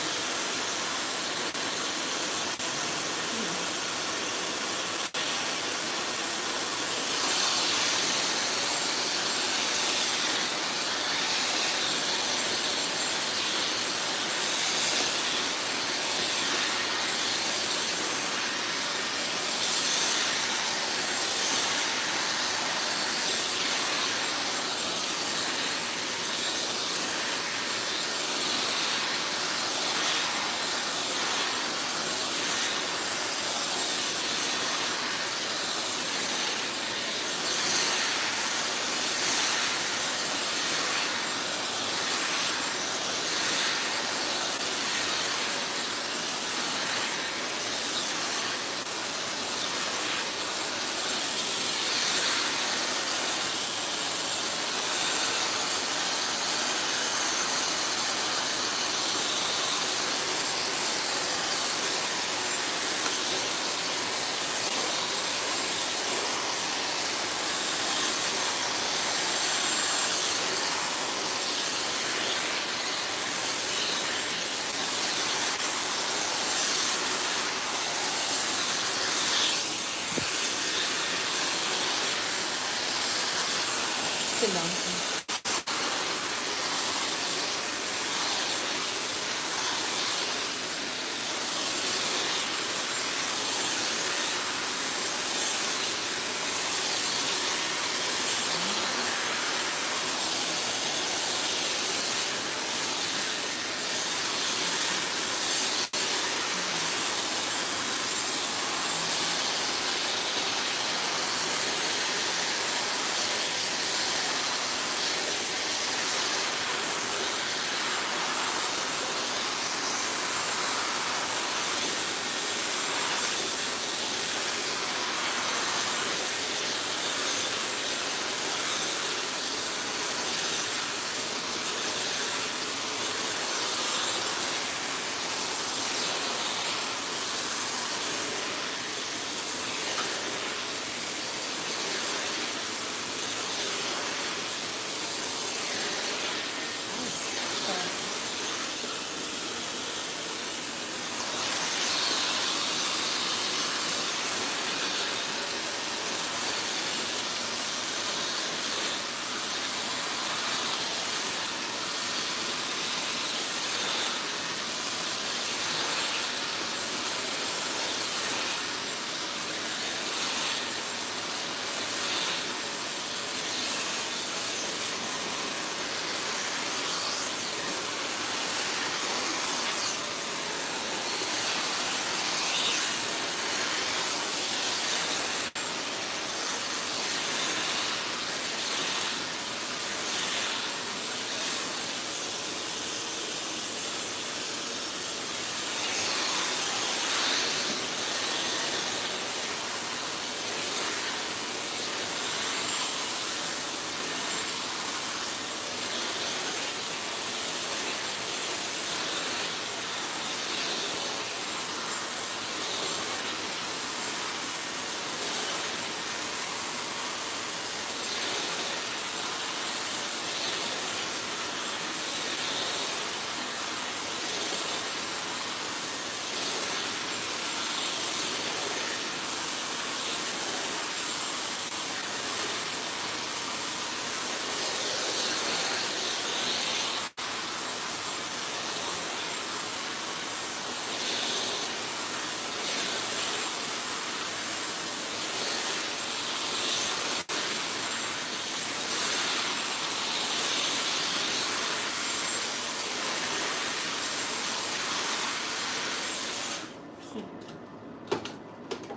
[SPEAKER 1] Sit down.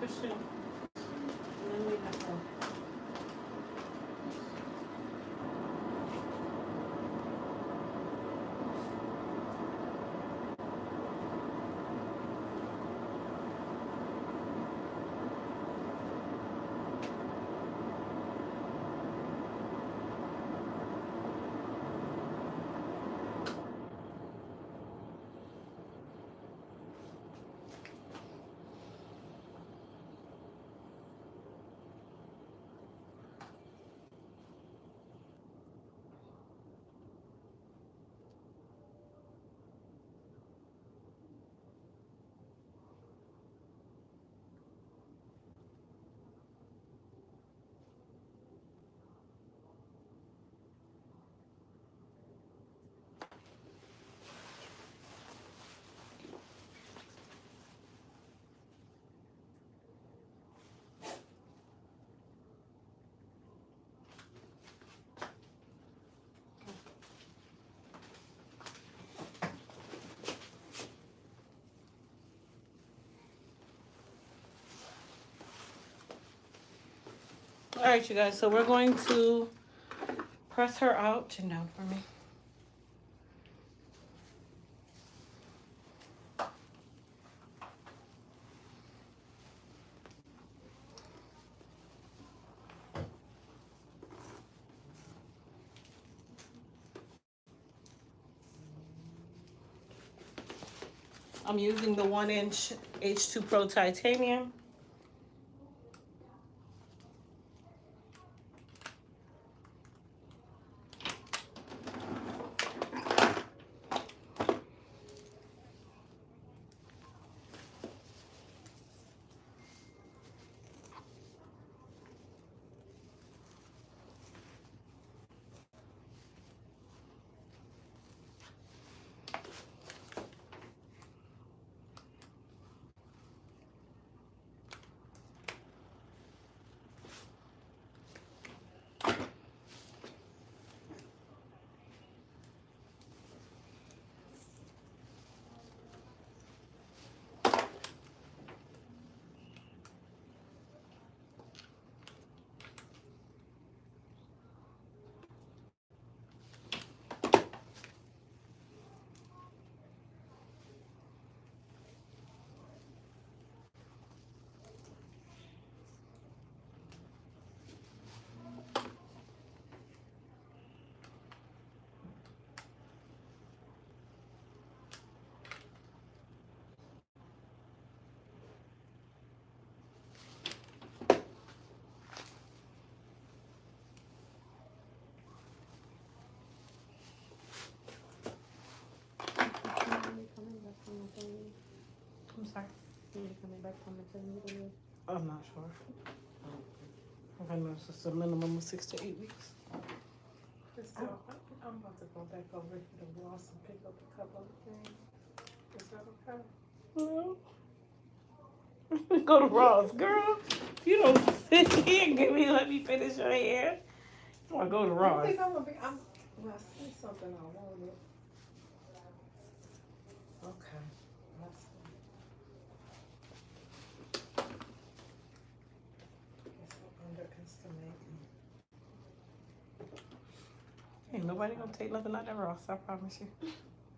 [SPEAKER 1] Christian, then we have to. All right, you guys. So we're going to press her out. Chin down for me. I'm using the 1-inch H2 Pro titanium.
[SPEAKER 7] how much I need to live?
[SPEAKER 1] I'm not sure. I know it's just a minimum of 6 to 8 weeks.
[SPEAKER 7] So I'm about to go back over to the Ross and pick up a couple of things. Is that okay?
[SPEAKER 1] No. Go to Ross, girl. You don't sit here and let me finish your hair. I want to go to
[SPEAKER 7] I
[SPEAKER 1] Ross.
[SPEAKER 7] think I'm gonna be. Well, I see something I wanted. Okay. Let's see. Guess I'm underestimating.
[SPEAKER 1] Ain't nobody gonna take nothing out of Ross, I promise you.
[SPEAKER 7] I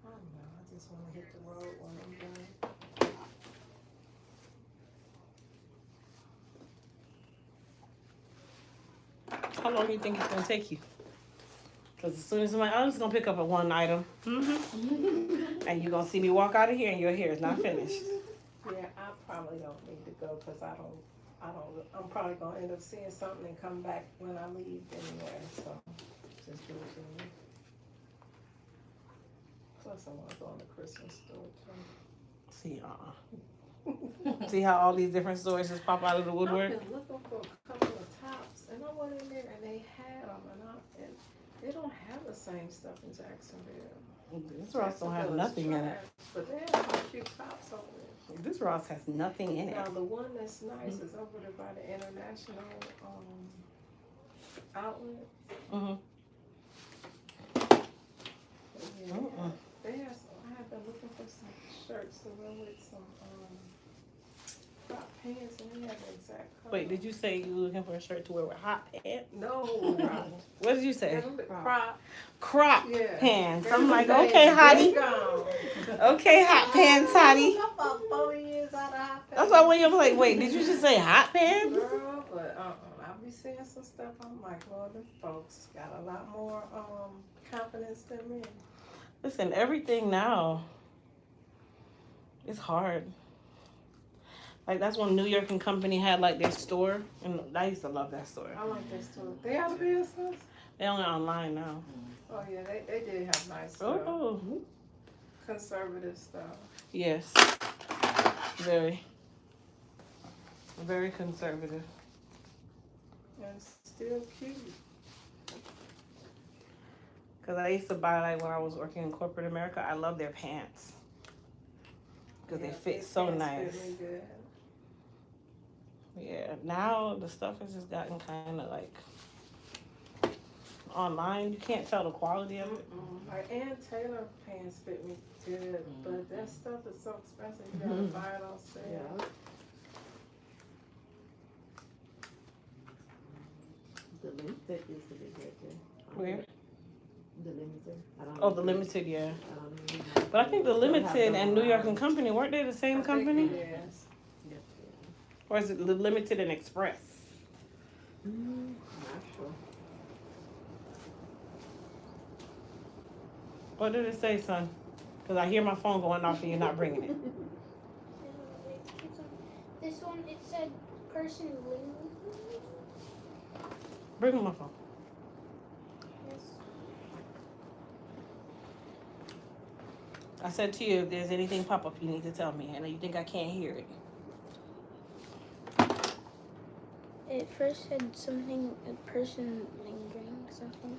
[SPEAKER 7] don't know. I just want to hit the road when I'm done.
[SPEAKER 1] How long do you think it's gonna take you? Because as soon as I'm just gonna pick up a one item, and you're gonna see me walk out of here, and your hair is not finished.
[SPEAKER 7] Yeah, I probably don't need to go because I'm probably gonna end up seeing something and come back when I leave anyway. So just do it to me. Plus, I want to go in the Christmas store too.
[SPEAKER 1] See, see how all these different stores just pop out of the woodwork?
[SPEAKER 7] I've been looking for a couple of tops, and I went in there and they had them, and they don't have the same stuff in Jacksonville.
[SPEAKER 1] This Ross don't have nothing in it.
[SPEAKER 7] But they have a few tops over there.
[SPEAKER 1] This Ross has nothing in it.
[SPEAKER 7] Now the one that's nice is over there by the international outlet.
[SPEAKER 1] Mm-hmm.
[SPEAKER 7] Yeah, they have some, I have been looking for some shirts to wear with some crop pants, and they have the exact color.
[SPEAKER 1] Wait, did you say you were looking for a shirt to wear with hot pants?
[SPEAKER 7] No.
[SPEAKER 1] What did you say?
[SPEAKER 7] Crop.
[SPEAKER 1] Crop pants. I'm like, okay, hottie. Okay, hot pants, hottie.
[SPEAKER 7] About 4 years out of hot pants.
[SPEAKER 1] That's why when you're like, wait, did you just say hot pants?
[SPEAKER 7] Girl, but I'll be seeing some stuff. I'm like, Lord, them folks got a lot more confidence than me.
[SPEAKER 1] Listen, everything now is hard. Like, that's when New York and Company had, like, their store. And I used to love that store.
[SPEAKER 7] I like this too. They out of business?
[SPEAKER 1] They're only online now.
[SPEAKER 7] Oh, yeah, they did have nice stuff.
[SPEAKER 1] Oh.
[SPEAKER 7] Conservative stuff.
[SPEAKER 1] Yes. Very. Very conservative.
[SPEAKER 7] And still cute.
[SPEAKER 1] Because I used to buy, like, when I was working in corporate America, I love their pants. Because they fit so nice.
[SPEAKER 7] Fit me good.
[SPEAKER 1] Yeah, now the stuff has just gotten kind of like online. You can't tell the quality of it.
[SPEAKER 7] Like Ann Taylor pants fit me good, but that stuff is so expensive. You gotta buy it on sale.
[SPEAKER 4] The limited used to be good too.
[SPEAKER 1] Where?
[SPEAKER 4] The limited.
[SPEAKER 1] Oh, the limited, yeah.
[SPEAKER 4] I don't know.
[SPEAKER 1] But I think the limited and New York and Company, weren't they the same company?
[SPEAKER 7] Yes.
[SPEAKER 1] Or is it the limited and express?
[SPEAKER 4] Not sure.
[SPEAKER 1] What did it say, son? Because I hear my phone going off and you're not bringing it.
[SPEAKER 9] This one, it said person link.
[SPEAKER 1] Bring my phone.
[SPEAKER 9] Yes.
[SPEAKER 1] I said to you, if there's anything pop up, you need to tell me. And you think I can't hear it.
[SPEAKER 9] It first said something, a person lingering, something.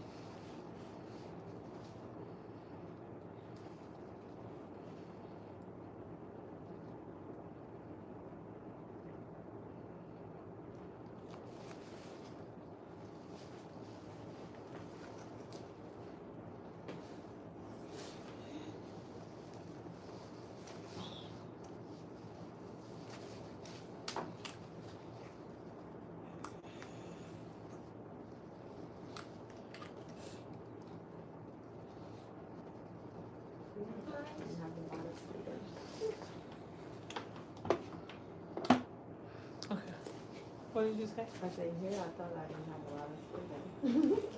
[SPEAKER 1] What did you say?
[SPEAKER 4] I said, here I thought I didn't have a lot of stuff.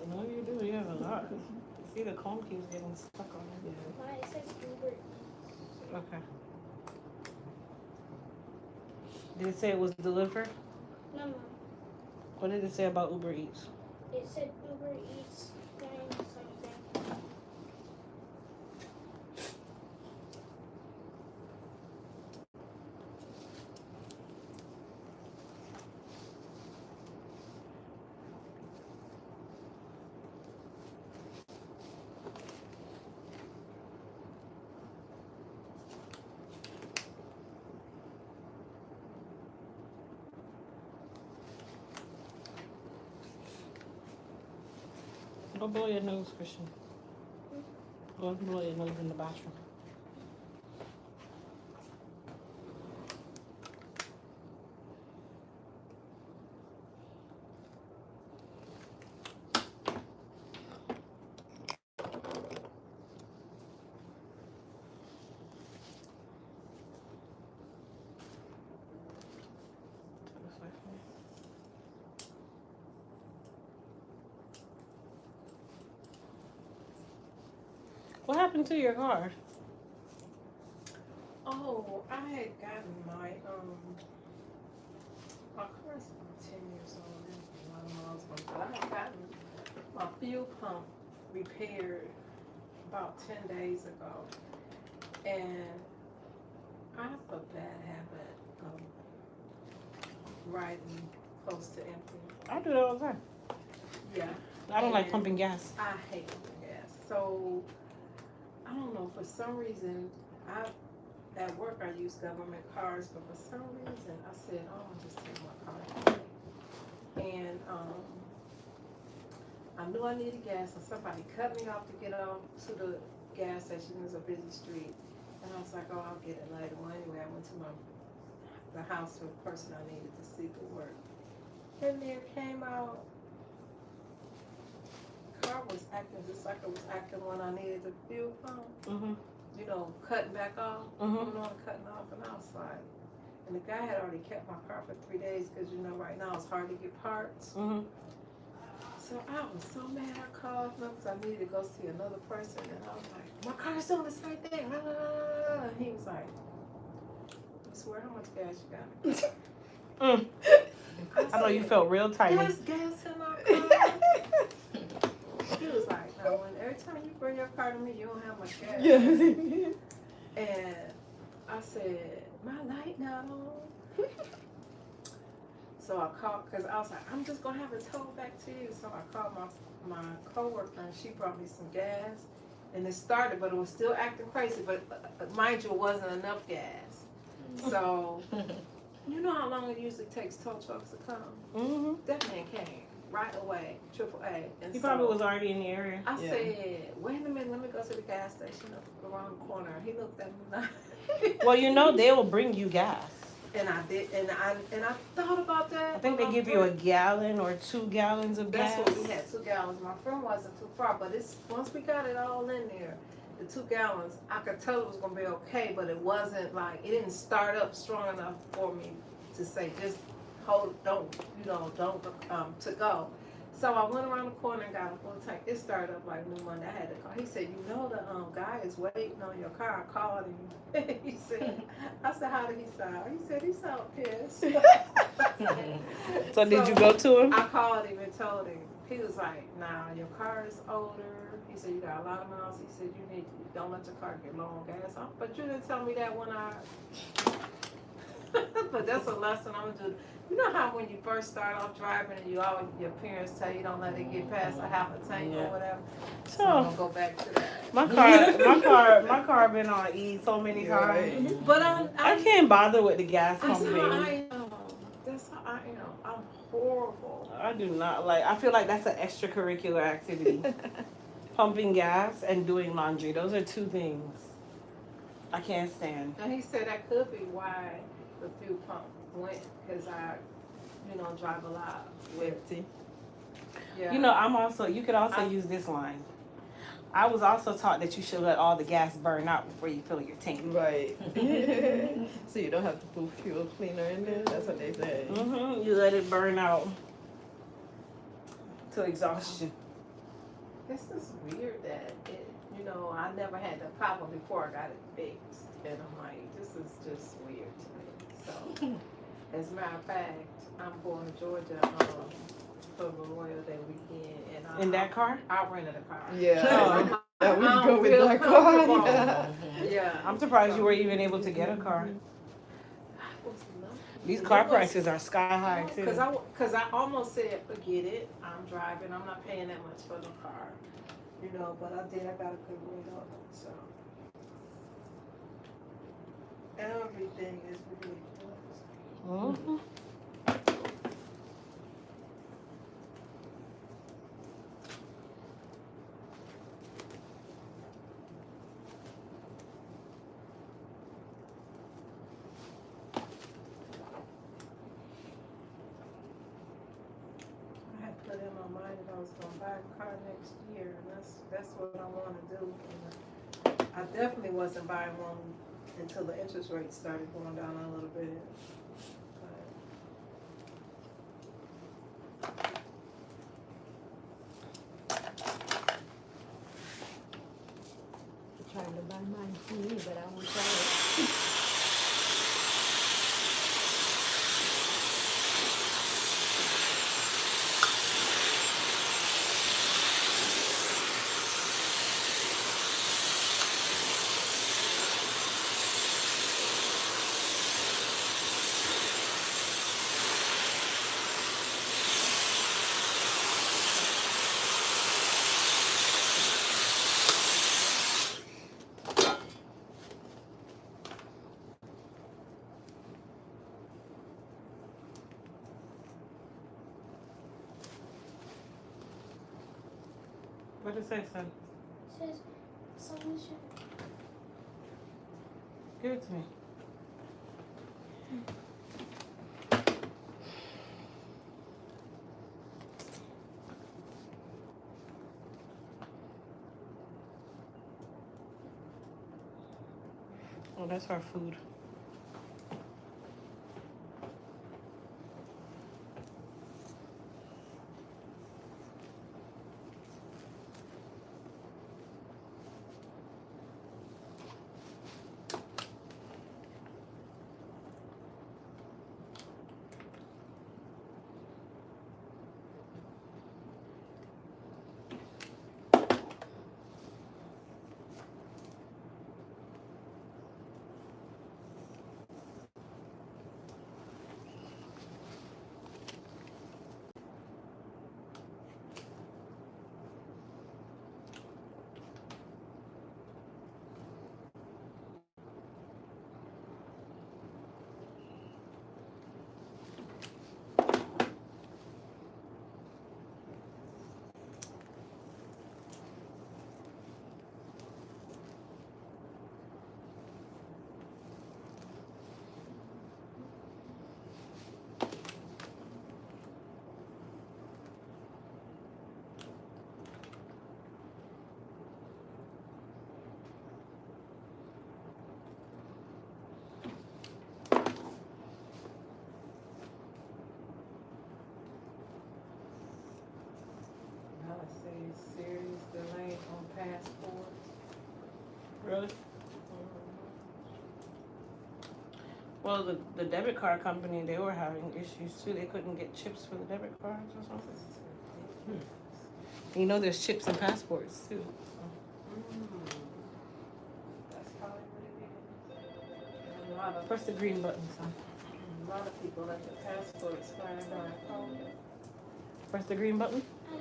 [SPEAKER 1] No, you do. You have a lot. See, the comb keeps getting stuck on it.
[SPEAKER 9] Why it says Uber Eats.
[SPEAKER 1] Okay. Did it say it was delivered?
[SPEAKER 9] No.
[SPEAKER 1] What did it say about Uber Eats?
[SPEAKER 9] It said Uber Eats doing something.
[SPEAKER 1] Go blow your nose, Christian. Go blow your nose in the bathroom. What happened to your car?
[SPEAKER 7] Oh, I had gotten my car's about 10 years old. There's a lot of miles on it. But I had gotten my fuel pump repaired about 10 days ago. And I have a bad habit of riding close to empty.
[SPEAKER 1] I do that all the time.
[SPEAKER 7] Yeah.
[SPEAKER 1] I don't like
[SPEAKER 7] And
[SPEAKER 1] pumping gas.
[SPEAKER 7] I hate pumping gas. So I don't know, for some reason, at work I use government cars, but for some reason I said, oh, I'll just take my car. And I knew I needed gas, and somebody cut me off to get off to the gas station. It was a busy street. And I was like, oh, I'll get it later. Well, anyway, I went to the house of the person I needed to see for work. And there came out, car was acting just like it was acting when I needed the fuel pump.
[SPEAKER 1] Mm-hmm.
[SPEAKER 7] You know, cutting back off,
[SPEAKER 1] Mm-hmm.
[SPEAKER 7] going on and cutting off, and I was like, and the guy had already kept my car for 3 days because, you know, right now it's hard to get parts.
[SPEAKER 1] Mm-hmm.
[SPEAKER 7] So I was so mad. I called him because I needed to go see another person, and I was like, my car's doing the same thing. And he was like, I swear, how much gas you got?
[SPEAKER 1] I know you felt real tiny.
[SPEAKER 7] There's gas in my car. He was like, no, when every time you bring your car to me, you don't have much gas. And I said, my light not on. So I called, because I was like, I'm just going to have it towed back to you. So I called my coworker, and she brought me some gas. And it started, but it was still acting crazy. But mind you, it wasn't enough gas. So, you know how long it usually takes tow trucks to come?
[SPEAKER 1] Mm-hmm.
[SPEAKER 7] That man came right away, AAA. And
[SPEAKER 1] He
[SPEAKER 7] so
[SPEAKER 1] probably was already in the area.
[SPEAKER 7] I said, wait a minute, let me go to the gas station up around the corner. He looked at me like,
[SPEAKER 1] Well, you know they will bring you gas.
[SPEAKER 7] and I did, and I thought about that.
[SPEAKER 1] I think they give you a gallon or 2 gallons of gas.
[SPEAKER 7] That's what we had, 2 gallons. My friend wasn't too far, but it's once we got it all in there, the 2 gallons, I could tell it was gonna be okay, but it wasn't like, it didn't start up strong enough for me to say just hold, don't to go. So I went around the corner and got a full tank. It started up like new Monday. I had to call. He said, you know the guy is waiting on your car. I called him. He said, I said, how did he sound? He said, he sounded pissed.
[SPEAKER 1] So did you go to him?
[SPEAKER 7] I called him and told him. He was like, nah, your car is older. He said, you got a lot of miles. He said, don't let your car get low on gas. But you didn't tell me that when I, but that's a lesson I'm gonna do. You know how when you first start off driving and your parents tell you don't let it get past a half a tank or whatever. So I'm gonna go back to that.
[SPEAKER 1] My car been on E so many times.
[SPEAKER 7] But
[SPEAKER 1] I can't bother with the gas
[SPEAKER 7] that's
[SPEAKER 1] pumping.
[SPEAKER 7] how I am. That's how I am. I'm horrible.
[SPEAKER 1] I do not like. I feel like that's an extracurricular activity. Pumping gas and doing laundry. Those are 2 things I can't stand.
[SPEAKER 7] And he said that could be why the fuel pump went, because I, drive a lot with. Yeah.
[SPEAKER 1] You know, you could also use this line. I was also taught that you should let all the gas burn out before you fill your tank.
[SPEAKER 4] Right. So you don't have to put fuel cleaner in there? That's what they say.
[SPEAKER 1] Mm-hmm. You let it burn out to exhaustion.
[SPEAKER 7] This is weird that I never had that problem before I got it fixed. And I'm like, this is just weird to me. So, as a matter of fact, I'm going to Georgia for Memorial Day weekend. And
[SPEAKER 1] In that car?
[SPEAKER 7] I rented a car.
[SPEAKER 4] Yeah. I would
[SPEAKER 7] I'm
[SPEAKER 4] go with
[SPEAKER 7] real
[SPEAKER 4] that car.
[SPEAKER 7] comfortable.
[SPEAKER 4] Yeah.
[SPEAKER 7] Yeah.
[SPEAKER 1] I'm surprised you were even able to get a car. These car prices are sky high too.
[SPEAKER 7] Because I almost said, forget it. I'm driving. I'm not paying that much for the car. But I did. I got a good rate on it. So everything is ridiculous.
[SPEAKER 1] Mm-hmm.
[SPEAKER 7] put in my mind that I was gonna buy a car next year, and that's what I wanna do. And I definitely wasn't buying one until the interest rate started going down a little bit.
[SPEAKER 5] Trying to buy mine for me, but I won't try it.
[SPEAKER 1] What did it say, son?
[SPEAKER 9] Says solution.
[SPEAKER 1] Give it to me. Oh, that's our food.
[SPEAKER 7] Now it says serious delay on passports.
[SPEAKER 1] Really? Well, the debit card company, they were having issues too. They couldn't get chips for the debit cards or something. You know, there's chips in passports too.
[SPEAKER 7] That's probably what it is. And a lot of
[SPEAKER 1] Press the green button, son.
[SPEAKER 7] A lot of people let the passport expire during COVID.
[SPEAKER 1] Press the green button.
[SPEAKER 9] I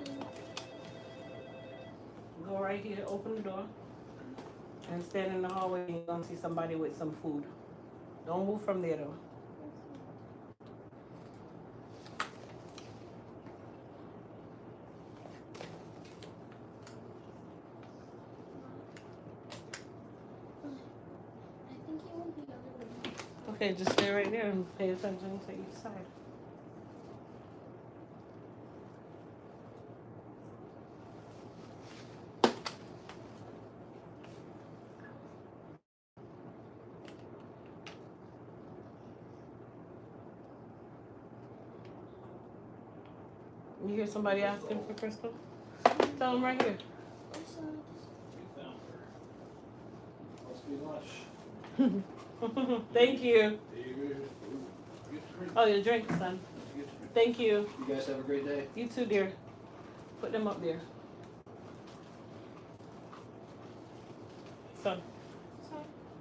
[SPEAKER 1] Go right here, open the door, and stand in the hallway. And you're gonna see somebody with some food. Don't move from there though.
[SPEAKER 9] think it will be the other way.
[SPEAKER 1] Okay, just stay right there and pay attention to each side. You hear somebody asking for Crystal? Tell them right here. Thank you. Oh, your drink, son. Thank you.
[SPEAKER 10] You guys have a great day.
[SPEAKER 1] You too, dear. Put them up there. Son.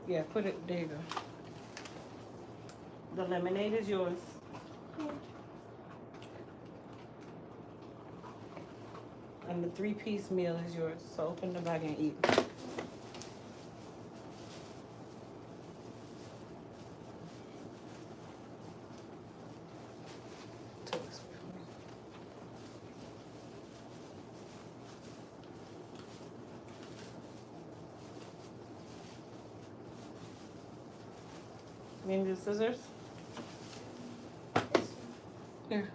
[SPEAKER 1] Yeah, put it, there you go. The lemonade is yours. And the 3-piece meal is yours. So open the bag and eat. Need the scissors? Here.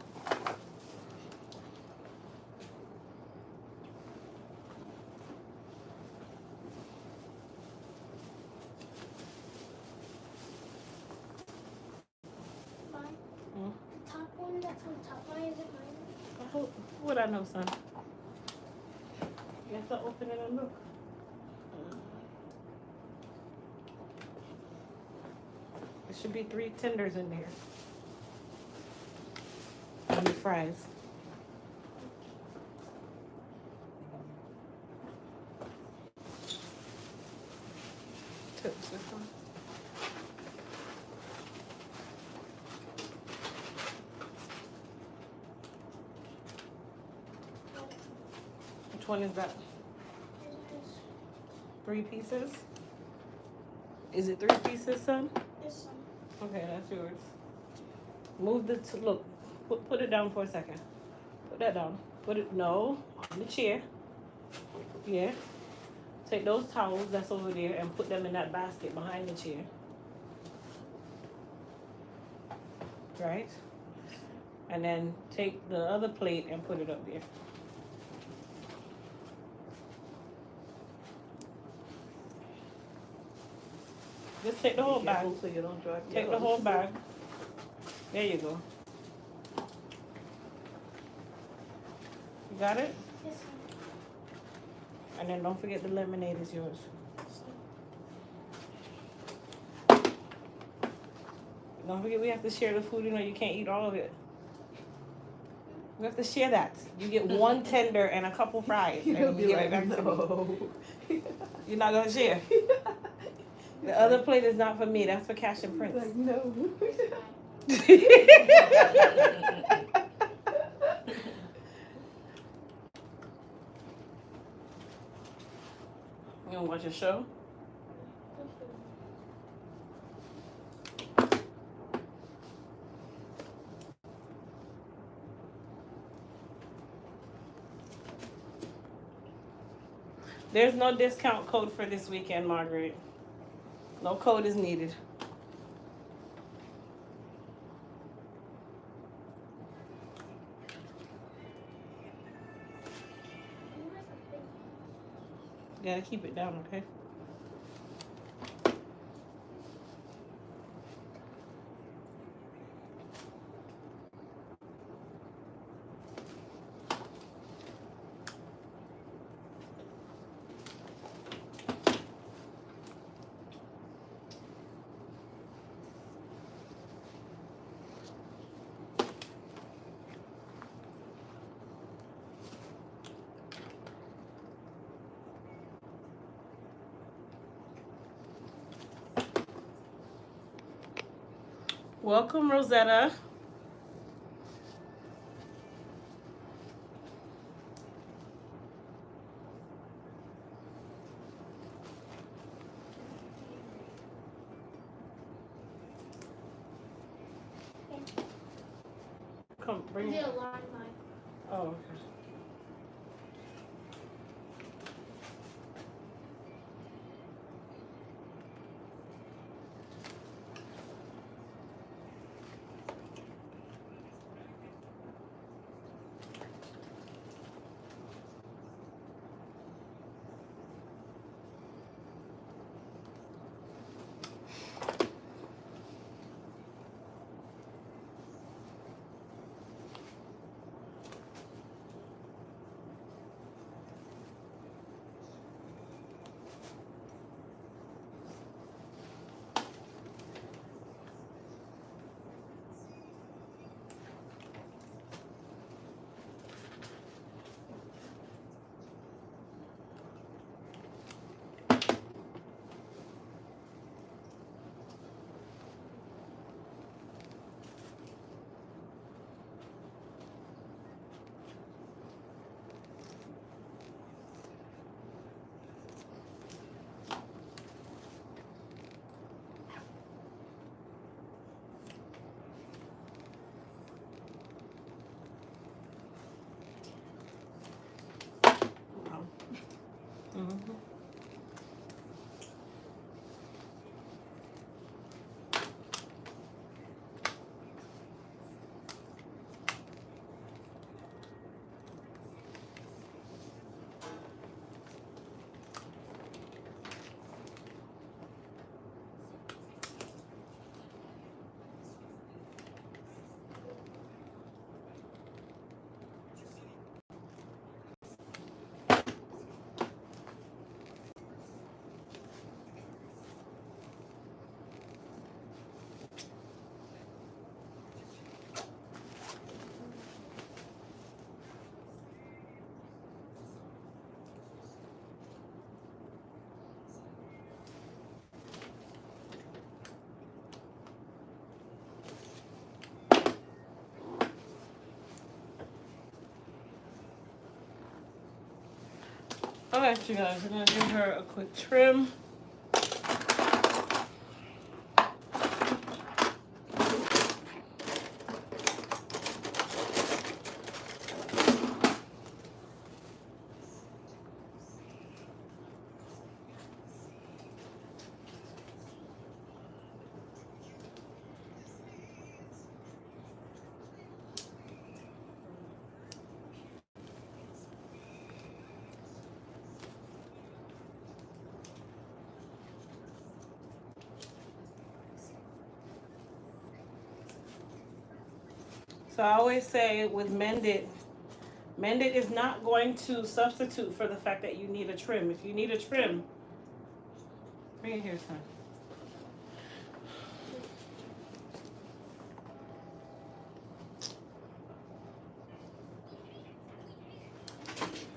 [SPEAKER 9] That's on top. Why is it mine?
[SPEAKER 1] Oh, what I know, son? You have to open it and look. There should be 3 tenders in there. And the fries. Tips this one. Which one is that? 3 pieces? Is it 3 pieces, son?
[SPEAKER 9] This one.
[SPEAKER 1] Okay, that's yours. Move the look. Put it down for a second. Put that down. Put it on the chair. Yeah. Take those towels that's over there and put them in that basket behind the chair. Right? And then take the other plate and put it up there. Just take the whole bag.
[SPEAKER 4] So you don't drop
[SPEAKER 1] Take the whole bag. There you go. You got it?
[SPEAKER 9] This one.
[SPEAKER 1] And then don't forget the lemonade is yours. Don't forget we have to share the food, you can't eat all of it. We have to share that. You get 1 tender and a couple fries. And you give it back to me. You're not gonna share. The other plate is not for me, that's for Cash and Prince.
[SPEAKER 4] Like, no.
[SPEAKER 1] You wanna watch a show? There's no discount code for this weekend, Margaret. No code is needed. You gotta keep it down, okay? Welcome, Rosetta. Come, bring
[SPEAKER 9] The
[SPEAKER 1] it.
[SPEAKER 9] alarm line.
[SPEAKER 1] Oh, okay. Mm-hmm. Alright, you guys, we're gonna give her a quick trim. So I always say with Mended is not going to substitute for the fact that you need a trim. If you need a trim, bring it here, son.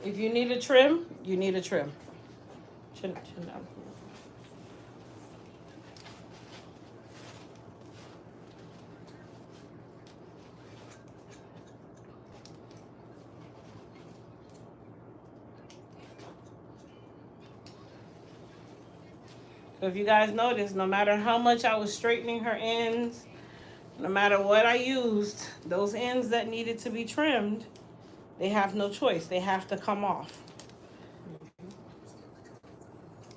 [SPEAKER 1] If you need a trim, you need a trim. Chin down. So if you guys notice, no matter how much I was straightening her ends, no matter what I used, those ends that needed to be trimmed, they have no choice. They have to come off.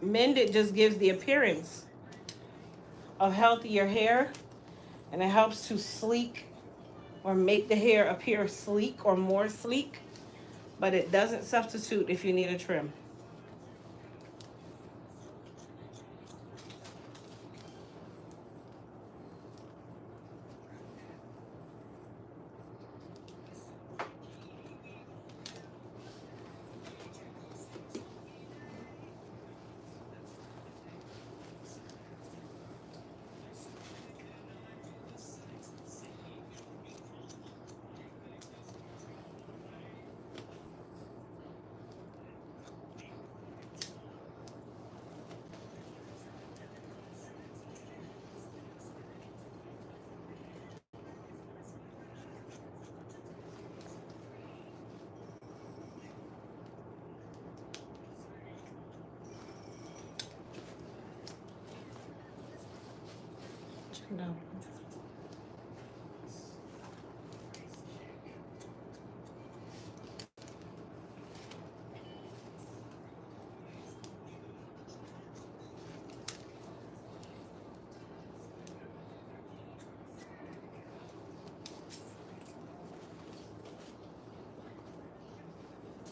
[SPEAKER 1] Mended just gives the appearance of healthier hair, and it helps to sleek or make the hair appear sleek or more sleek, but it doesn't substitute if you need a trim. No.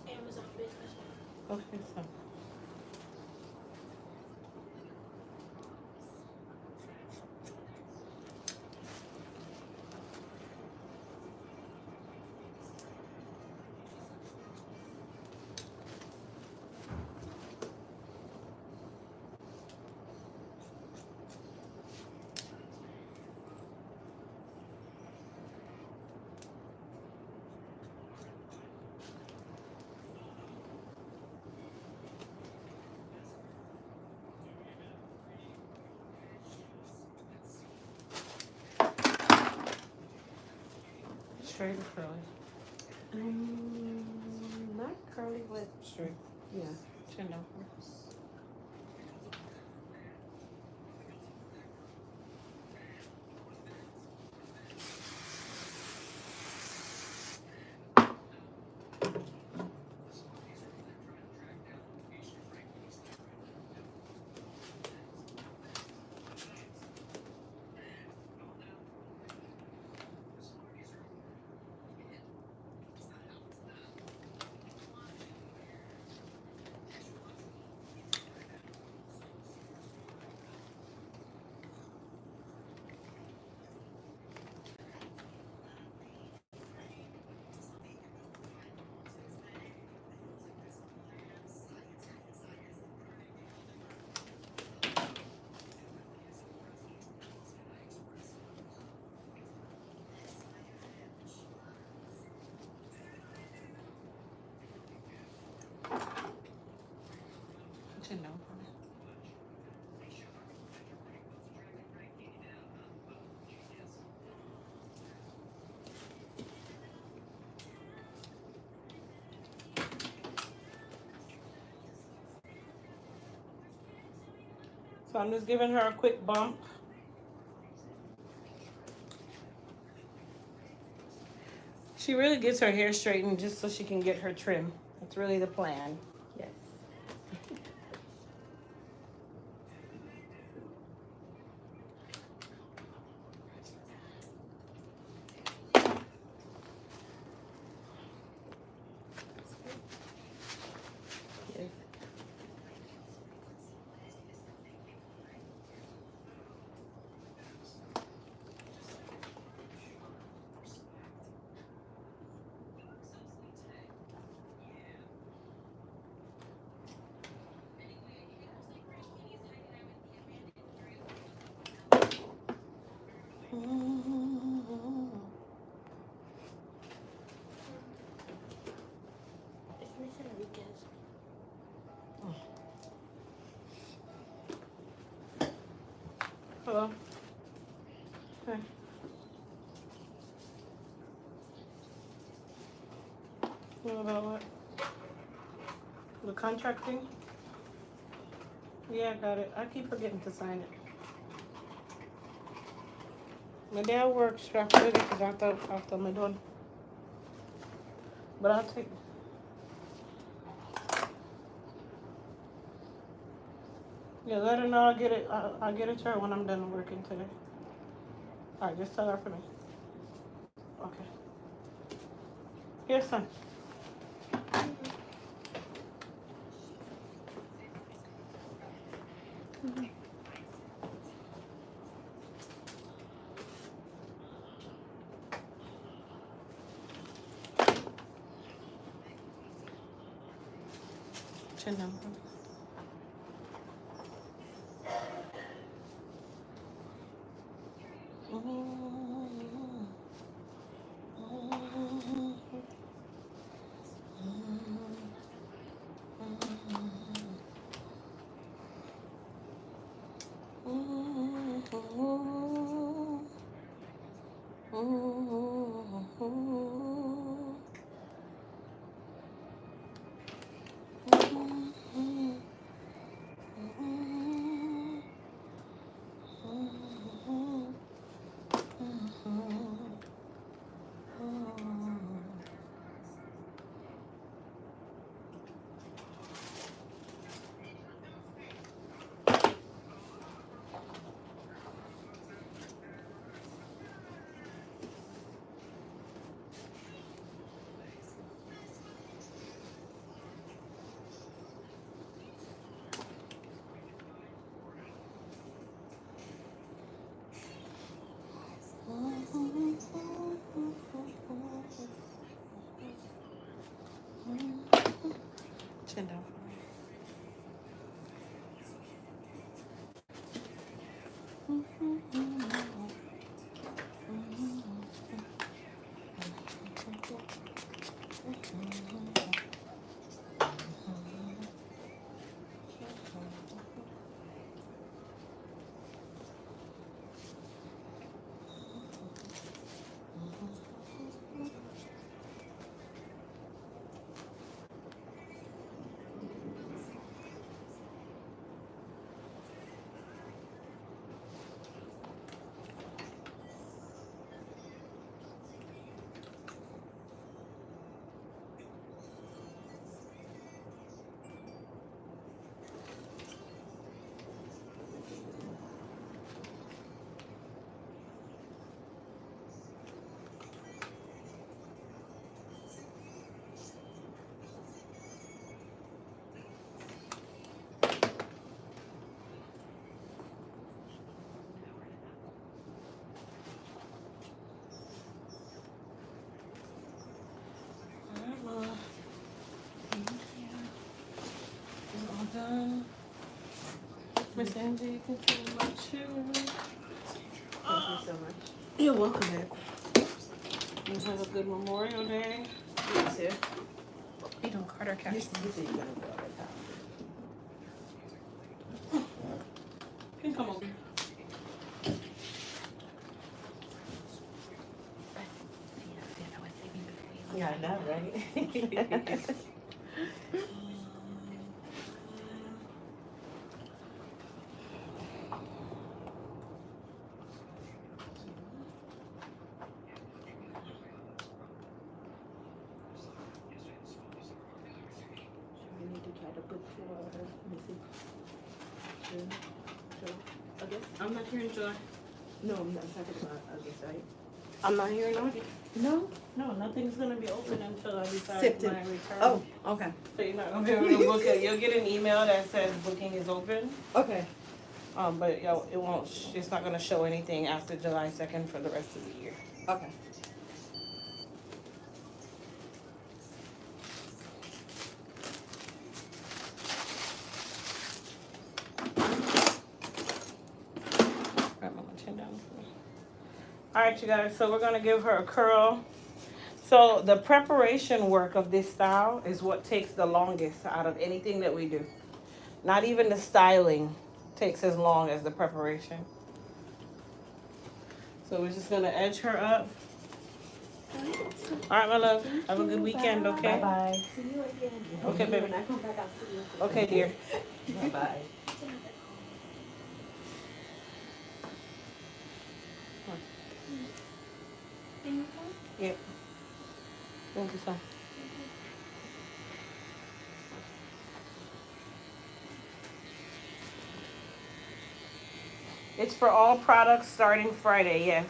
[SPEAKER 9] Amazon business.
[SPEAKER 1] Okay, so. Straight or curly?
[SPEAKER 7] Not curly, but
[SPEAKER 1] Straight.
[SPEAKER 7] yeah.
[SPEAKER 1] Chin down. Chin down. So I'm just giving her a quick bump. She really gets her hair straightened just so she can get her trim. That's really the plan.
[SPEAKER 4] Yes. Yes.
[SPEAKER 9] It's Miss Enriquez.
[SPEAKER 1] Hello. Hi. What about what? The contract thing? Yeah, I got it. I keep forgetting to sign it. My dad works after it because after my done. But I'll take. Yeah, let her know I'll get it. I'll get it to her when I'm done working today. All right, just tell her for me. Okay. Here's son. Chin down. Chin down for me. All done. Miss Angie, you can take my chair.
[SPEAKER 4] Thank you so much.
[SPEAKER 1] You're welcome, babe. You have a good Memorial Day.
[SPEAKER 4] You too.
[SPEAKER 1] You don't Carter
[SPEAKER 4] You
[SPEAKER 1] catch me.
[SPEAKER 4] said you're gonna go all the time.
[SPEAKER 1] You can come over.
[SPEAKER 4] Yeah, I know, right?
[SPEAKER 1] the book for her. Let me see. June, July, August. I'm not here in July.
[SPEAKER 5] No, I'm not talking about August, right?
[SPEAKER 1] I'm not here in August.
[SPEAKER 5] No?
[SPEAKER 1] No, nothing's gonna be open until I decide
[SPEAKER 5] September.
[SPEAKER 1] my return.
[SPEAKER 5] Oh, okay.
[SPEAKER 1] So you're not gonna be able to book it. You'll get an email that says booking is open.
[SPEAKER 5] Okay.
[SPEAKER 1] But it won't. It's not gonna show anything after July 2nd for the rest of the year.
[SPEAKER 5] Okay.
[SPEAKER 1] Write my chin down. All right, you guys. So we're gonna give her a curl. So the preparation work of this style is what takes the longest out of anything that we do. Not even the styling takes as long as the preparation. So we're just gonna edge her up. All right, my love. Have a good weekend, okay?
[SPEAKER 4] Bye-bye.
[SPEAKER 5] See you again.
[SPEAKER 1] Okay, baby.
[SPEAKER 5] When I come back, I'll see you.
[SPEAKER 1] Okay, dear.
[SPEAKER 4] Bye-bye.
[SPEAKER 1] Yep. Thank you, son. It's for all products starting Friday, yes.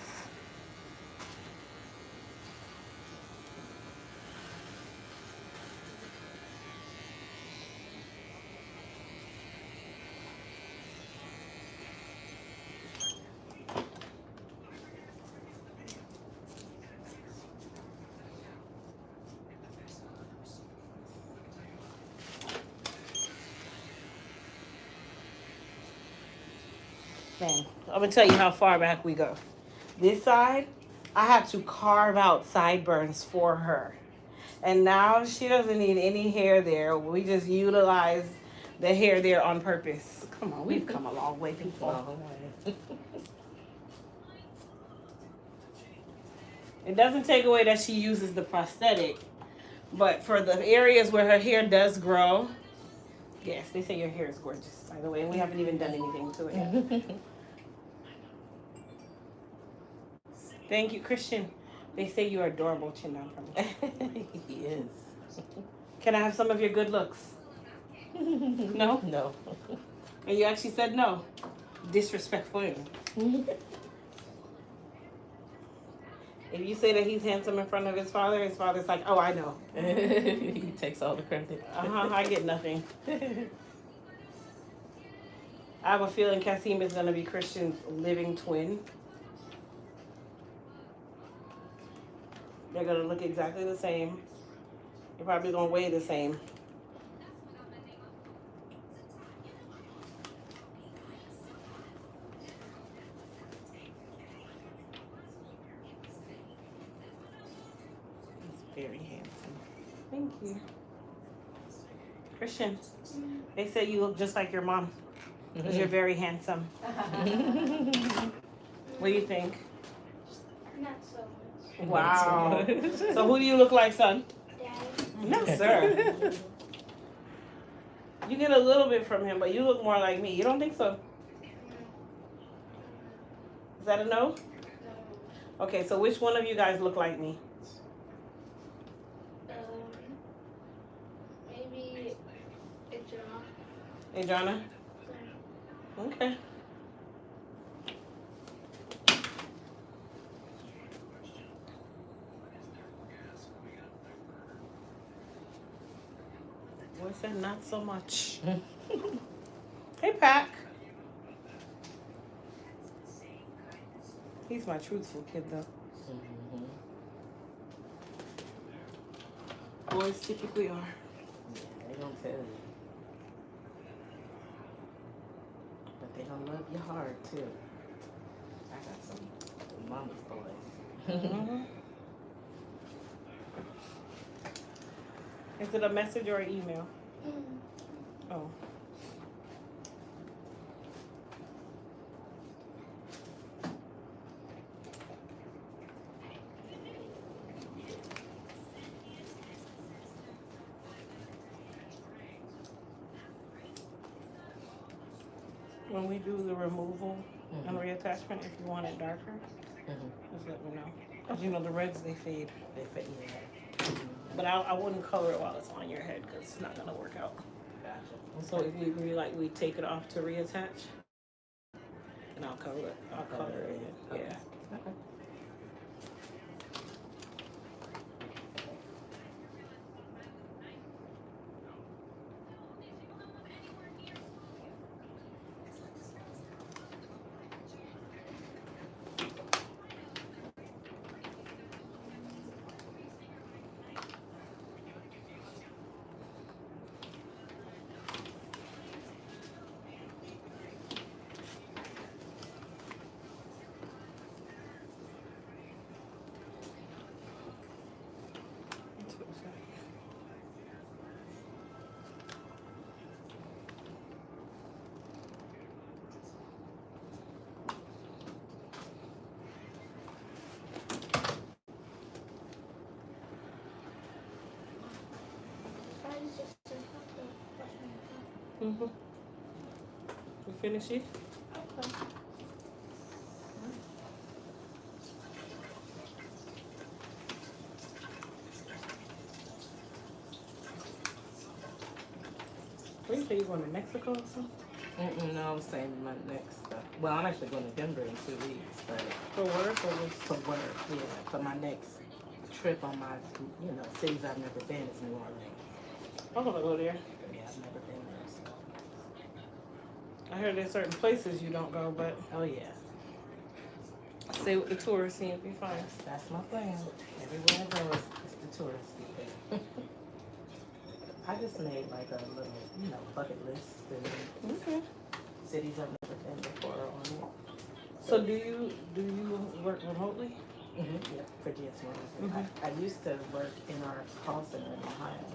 [SPEAKER 1] Man, I'm gonna tell you how far back we go. This side, I had to carve out sideburns for her. And now she doesn't need any hair there. We just utilize the hair there on purpose. Come on, we've come a long way, people. It doesn't take away that she uses the prosthetic, but for the areas where her hair does grow, yes, they say your hair is gorgeous, by the way, and we haven't even done anything to it yet. Thank you, Christian. They say you're adorable. Chin down for me.
[SPEAKER 4] He is.
[SPEAKER 1] Can I have some of your good looks? No?
[SPEAKER 4] No.
[SPEAKER 1] And you actually said no. Disrespectful. If you say that he's handsome in front of his father's like, oh, I know.
[SPEAKER 4] He takes all the credit.
[SPEAKER 1] I get nothing. I have a feeling Kasim is going to be Christian's living twin. They're going to look exactly the same. They're probably going to weigh the same. He's very handsome. Thank you. Christian, they say you look just like your mom. Because you're very handsome. What do you think?
[SPEAKER 9] Not so much.
[SPEAKER 1] Wow. So who do you look like, son?
[SPEAKER 9] Daddy.
[SPEAKER 1] No, sir. You get a little bit from him, but you look more like me. You don't think so? Is that a no? Okay, so which one of you guys look like me?
[SPEAKER 9] Maybe Adriana.
[SPEAKER 1] Adriana? Okay. Boy said not so much. Hey, Pac. He's my truthful kid, though. Boys typically are.
[SPEAKER 4] Yeah, they don't tell you. But they don't love you hard, too. I got some mama's boys.
[SPEAKER 1] Is it a message or an email? Oh. When we do the removal and reattachment, if you want it darker, just let me know. Because you know the reds, they fade.
[SPEAKER 4] They fade, yeah.
[SPEAKER 1] But I wouldn't color it while it's on your head because it's not going to work out.
[SPEAKER 4] Gotcha. Gotcha.
[SPEAKER 1] So if we agree, like, we take it off to reattach, and I'll color it. I'll color it.
[SPEAKER 4] Okay.
[SPEAKER 1] Yeah.
[SPEAKER 4] Okay.
[SPEAKER 1] Mm-hmm. We finish it? Where you say you going to Mexico or something?
[SPEAKER 4] No, I'm saying my next stuff. Well, I'm actually going to Denver in 2 weeks, but
[SPEAKER 1] For work or just?
[SPEAKER 4] for work, yeah. For my next trip on my, cities I've never been is New Orleans.
[SPEAKER 1] I'm gonna go there.
[SPEAKER 4] Yeah, I've never been there, so.
[SPEAKER 1] I heard there's certain places you don't go, but
[SPEAKER 4] Oh yeah,
[SPEAKER 1] stay with the tourists and you'll be fine.
[SPEAKER 4] that's my plan. Everywhere I go, it's the touristy thing. I just made like a little, bucket list and
[SPEAKER 1] Okay.
[SPEAKER 4] cities I've never been before on it.
[SPEAKER 1] So do you work remotely?
[SPEAKER 4] Yeah, for GS1.
[SPEAKER 1] Mhm.
[SPEAKER 4] I used to work in our call center in Ohio,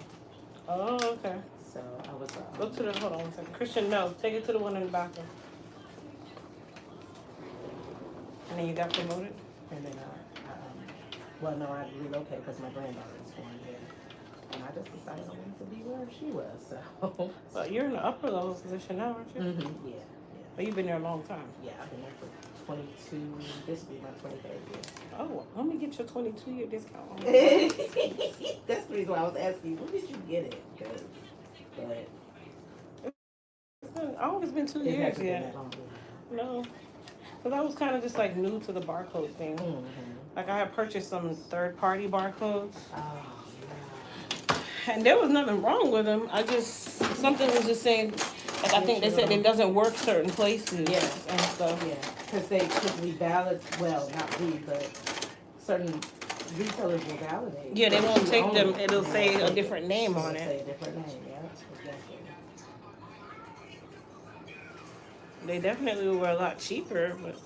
[SPEAKER 1] Oh, okay.
[SPEAKER 4] so I was.
[SPEAKER 1] Go to the, hold on one second. Christian, no. Take it to the one in the bathroom. And then you got promoted?
[SPEAKER 4] And then I relocated because my granddaughter was born there, and I just decided I wanted to be where she was. So.
[SPEAKER 1] But you're in the upper level position now, aren't you?
[SPEAKER 4] Yeah.
[SPEAKER 1] But you've been there a long time.
[SPEAKER 4] Yeah, I've been there for 22. This will be my 23rd year.
[SPEAKER 1] Oh, let me get your 22-year discount.
[SPEAKER 4] That's the reason why I was asking. When did you get it? But
[SPEAKER 1] It's always been 2
[SPEAKER 4] it
[SPEAKER 1] years
[SPEAKER 4] hasn't been
[SPEAKER 1] yet.
[SPEAKER 4] that long.
[SPEAKER 1] No. Because I was kind of just like new to the barcode thing.
[SPEAKER 4] Mm-hmm.
[SPEAKER 1] Like I had purchased some third-party barcodes.
[SPEAKER 4] Oh,
[SPEAKER 1] And there was nothing wrong with them. Something was just saying, like I think they said it doesn't work certain places.
[SPEAKER 4] Yeah.
[SPEAKER 1] And stuff.
[SPEAKER 4] yeah. Because we valid, well, not we, but certain retailers will validate.
[SPEAKER 1] Yeah, they
[SPEAKER 4] But
[SPEAKER 1] won't
[SPEAKER 4] you
[SPEAKER 1] take
[SPEAKER 4] own
[SPEAKER 1] them.
[SPEAKER 4] it.
[SPEAKER 1] It'll
[SPEAKER 4] You
[SPEAKER 1] say
[SPEAKER 4] won't
[SPEAKER 1] a
[SPEAKER 4] take
[SPEAKER 1] different name
[SPEAKER 4] It'll
[SPEAKER 1] on
[SPEAKER 4] say
[SPEAKER 1] it.
[SPEAKER 4] a different name, yeah. Exactly.
[SPEAKER 1] They definitely were a lot cheaper, but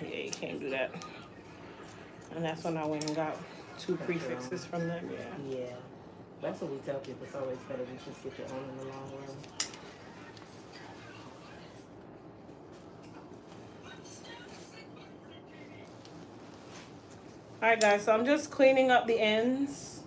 [SPEAKER 1] yeah, you can't do that. And that's when I went and got 2 prefixes from them. Yeah.
[SPEAKER 4] Yeah. That's what we tell people. It's always better to just get your own in the long run.
[SPEAKER 1] All right, guys. So I'm just cleaning up the ends.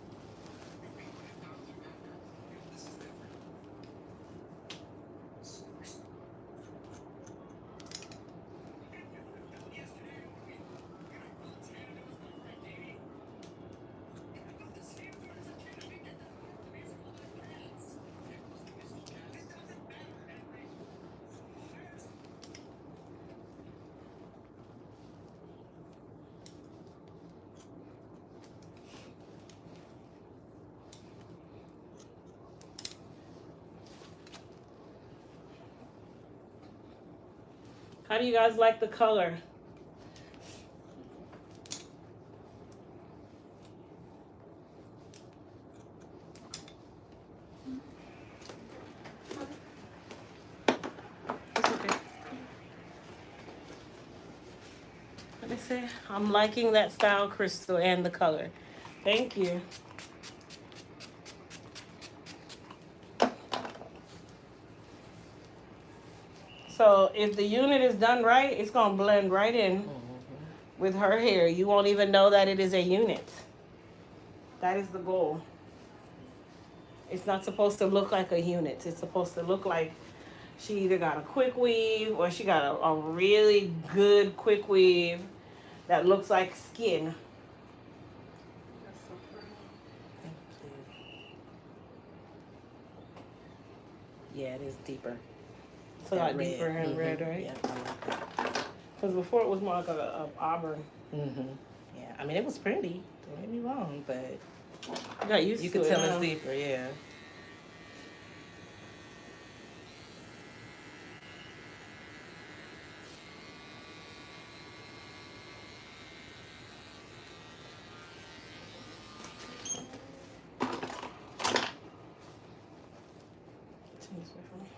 [SPEAKER 1] How do you guys like the color? It's okay. Let me see. I'm liking that style, Crystal, and the color. Thank you. So if the unit is done right, it's gonna blend right in with her hair. You won't even know that it is a unit. That is the goal. It's not supposed to look like a unit. It's supposed to look like she either got a quick weave or she got a really good quick weave that looks like skin.
[SPEAKER 2] That's so pretty.
[SPEAKER 4] Yeah, it is deeper.
[SPEAKER 1] It's a lot deeper and red, right?
[SPEAKER 4] Yeah, I like that.
[SPEAKER 1] Because before it was more like a auburn.
[SPEAKER 4] Yeah, I mean, it was pretty. Don't get me wrong, but
[SPEAKER 1] Got used
[SPEAKER 4] you
[SPEAKER 1] to
[SPEAKER 4] could
[SPEAKER 1] it
[SPEAKER 4] tell
[SPEAKER 1] now.
[SPEAKER 4] it's deeper, yeah.
[SPEAKER 1] Turn this way for me.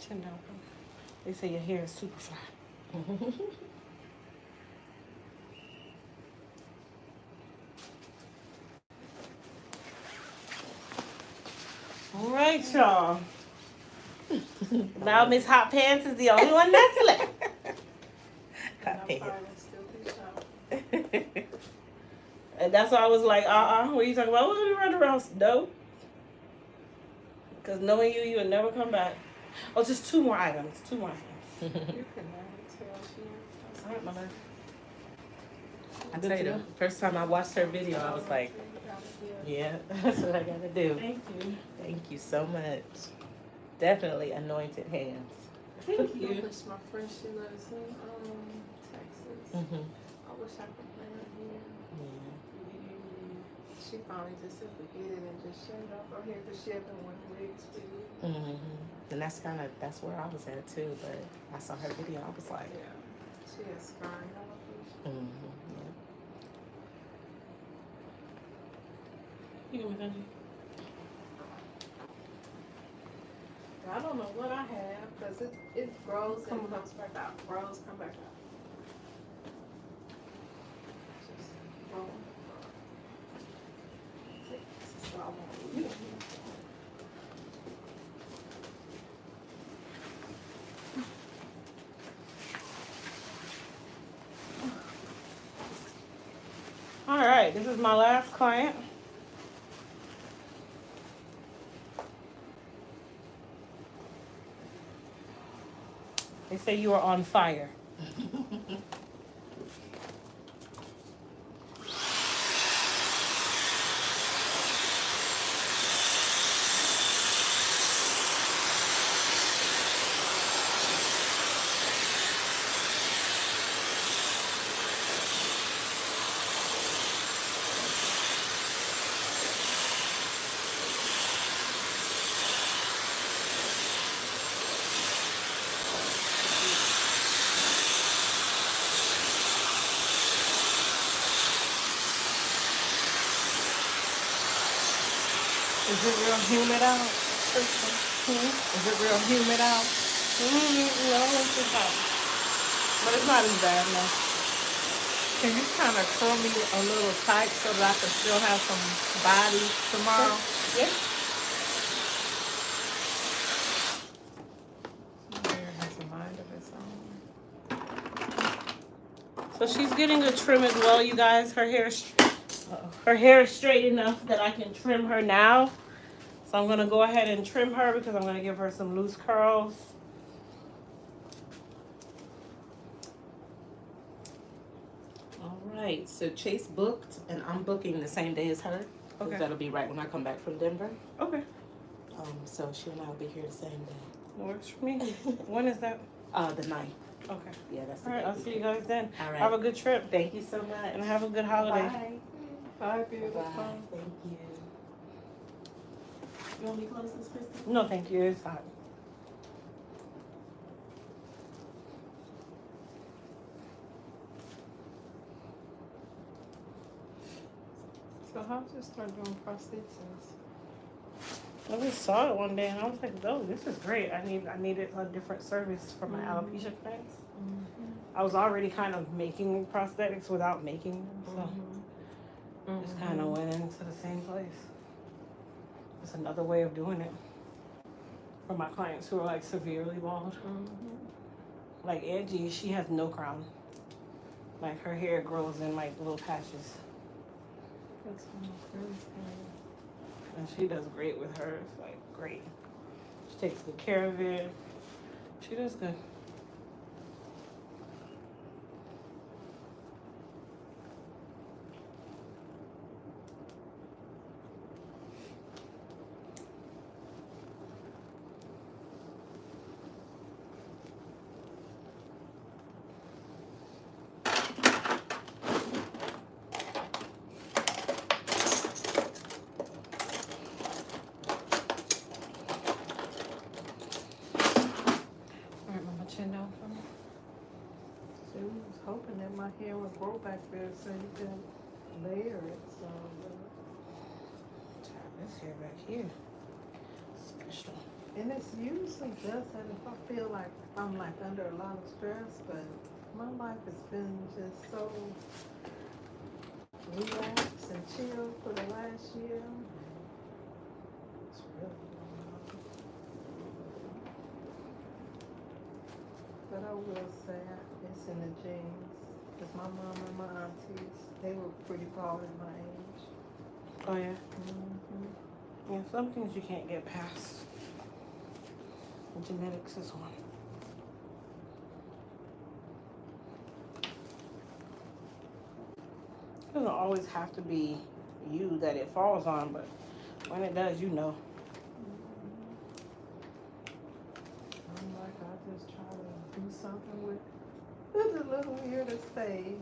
[SPEAKER 1] Chin down. They say your hair is super flat. All right, y'all. Now Miss Hot Pants is the only one that's left.
[SPEAKER 4] Hot pants.
[SPEAKER 1] And that's why I was like, what are you talking about? We're gonna run around. No. Because knowing you, you would never come back. Oh, just 2 more items. 2 more items.
[SPEAKER 7] You can tell she.
[SPEAKER 1] All right, my love.
[SPEAKER 4] I tell you, the first time I watched her video, I was like, yeah, that's what I gotta do.
[SPEAKER 1] Thank you.
[SPEAKER 4] Thank you so much. Definitely anointed hands.
[SPEAKER 1] Thank you.
[SPEAKER 7] Which my friend, she lives in Texas. I wish I could bring her here. She finally just said forget it and just shut it up here because she had been wearing wigs for you.
[SPEAKER 4] And that's where I was at too. But I saw her video, I was like,
[SPEAKER 7] Yeah. She has scarring all over.
[SPEAKER 4] yeah.
[SPEAKER 1] You can make
[SPEAKER 7] I don't know what I have because it grows and comes back out. Grows, come back out. Just growing. This is what I want.
[SPEAKER 1] All right, this is my last client. They say you are on fire. Is it real humid out? Is it real humid out? No, it's hot. But it's not as bad now.
[SPEAKER 7] Can you kind of curl me a little tight so that I can still have some body tomorrow?
[SPEAKER 1] Yeah.
[SPEAKER 7] My hair has a mind of its own.
[SPEAKER 1] So she's getting a trim as well, you guys. Her hair is straight enough that I can trim her now. So I'm going to go ahead and trim her because I'm going to give her some loose curls.
[SPEAKER 4] All right, so Chase booked, and I'm booking the same day as her.
[SPEAKER 1] Okay.
[SPEAKER 4] That'll be right when I come back from Denver.
[SPEAKER 1] Okay.
[SPEAKER 4] So she and I will be here the same day.
[SPEAKER 1] That works for me. When is that?
[SPEAKER 4] The 9th.
[SPEAKER 1] Okay.
[SPEAKER 4] Yeah, that's the
[SPEAKER 1] All right,
[SPEAKER 4] day
[SPEAKER 1] I'll
[SPEAKER 4] we
[SPEAKER 1] see
[SPEAKER 4] picked.
[SPEAKER 1] you guys then.
[SPEAKER 4] All right.
[SPEAKER 1] Have a good trip.
[SPEAKER 4] Thank you so much.
[SPEAKER 1] And have a good holiday.
[SPEAKER 4] Bye.
[SPEAKER 7] Bye, beautiful.
[SPEAKER 4] Bye. Thank you. You want me to close this, Kristen?
[SPEAKER 1] No, thank you. It's hot.
[SPEAKER 7] So how'd you start doing prosthetics?
[SPEAKER 1] I just saw it one day and I was like, oh, this is great. I needed a different service for my alopecia clients. I was already kind of making prosthetics without making them. So Just kind of went into the same place. It's another way of doing it for my clients who are like severely bald. Like Angie, she has no crown. Like her hair grows in like little patches.
[SPEAKER 7] That's really
[SPEAKER 1] And she does great with hers, like great. She takes good care of it. She does good. All right, Mama, chin down for me.
[SPEAKER 7] So we was hoping that my hair would grow back there so you can layer it. So
[SPEAKER 1] Child, this hair back here, special.
[SPEAKER 7] and it's usually does that if I feel like I'm like under a lot of stress, but my life has been just so relaxed and chill for the last year. It's really but I will say it's in the genes. Because my mom and my aunties, they were pretty bald at my age.
[SPEAKER 1] Oh yeah. Yeah, some things you can't get past. Genetics is one. It doesn't always have to be you that it falls on, but when it does, you know.
[SPEAKER 7] I'm like, I just try to do something with the little hair that stays.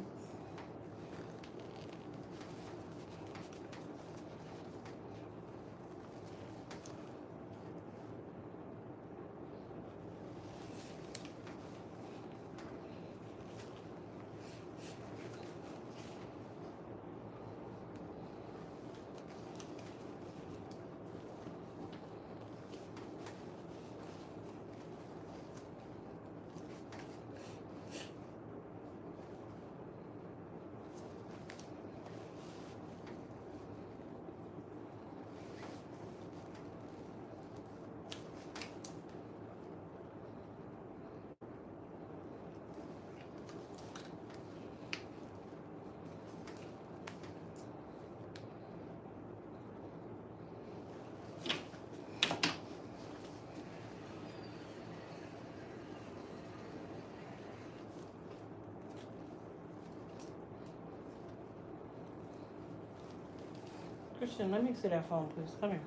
[SPEAKER 1] Christian, let me see that phone, please. Come here.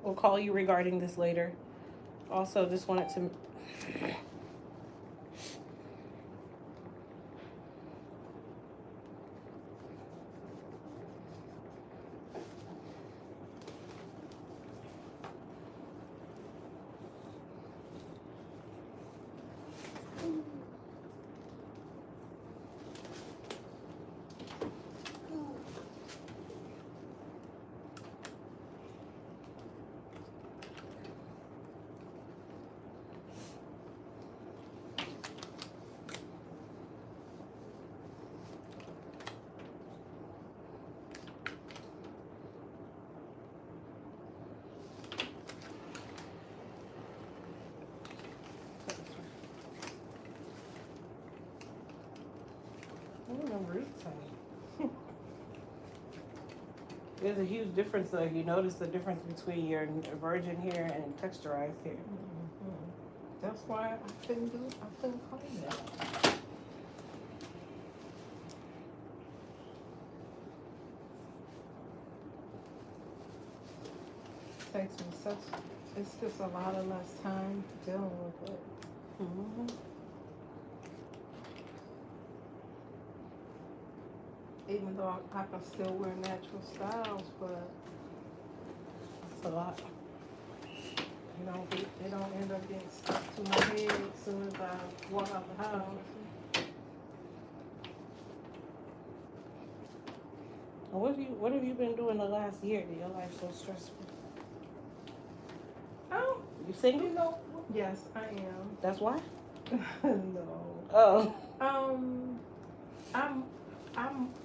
[SPEAKER 1] We'll call you regarding this later. Also, just wanted to roots on. There's a huge difference though. You notice the difference between your virgin hair and texturized hair.
[SPEAKER 7] That's why I couldn't claim that. Takes me it's just a lot of less time dealing with it. Even though I can still wear natural styles, but
[SPEAKER 1] It's a lot.
[SPEAKER 7] They don't end up getting stuck to my head as soon as I walk out the house.
[SPEAKER 1] What have you been doing the last year that your life's so stressful?
[SPEAKER 7] Oh,
[SPEAKER 1] You single?
[SPEAKER 7] you know, yes, I am.
[SPEAKER 1] That's why?
[SPEAKER 7] No.
[SPEAKER 1] Oh.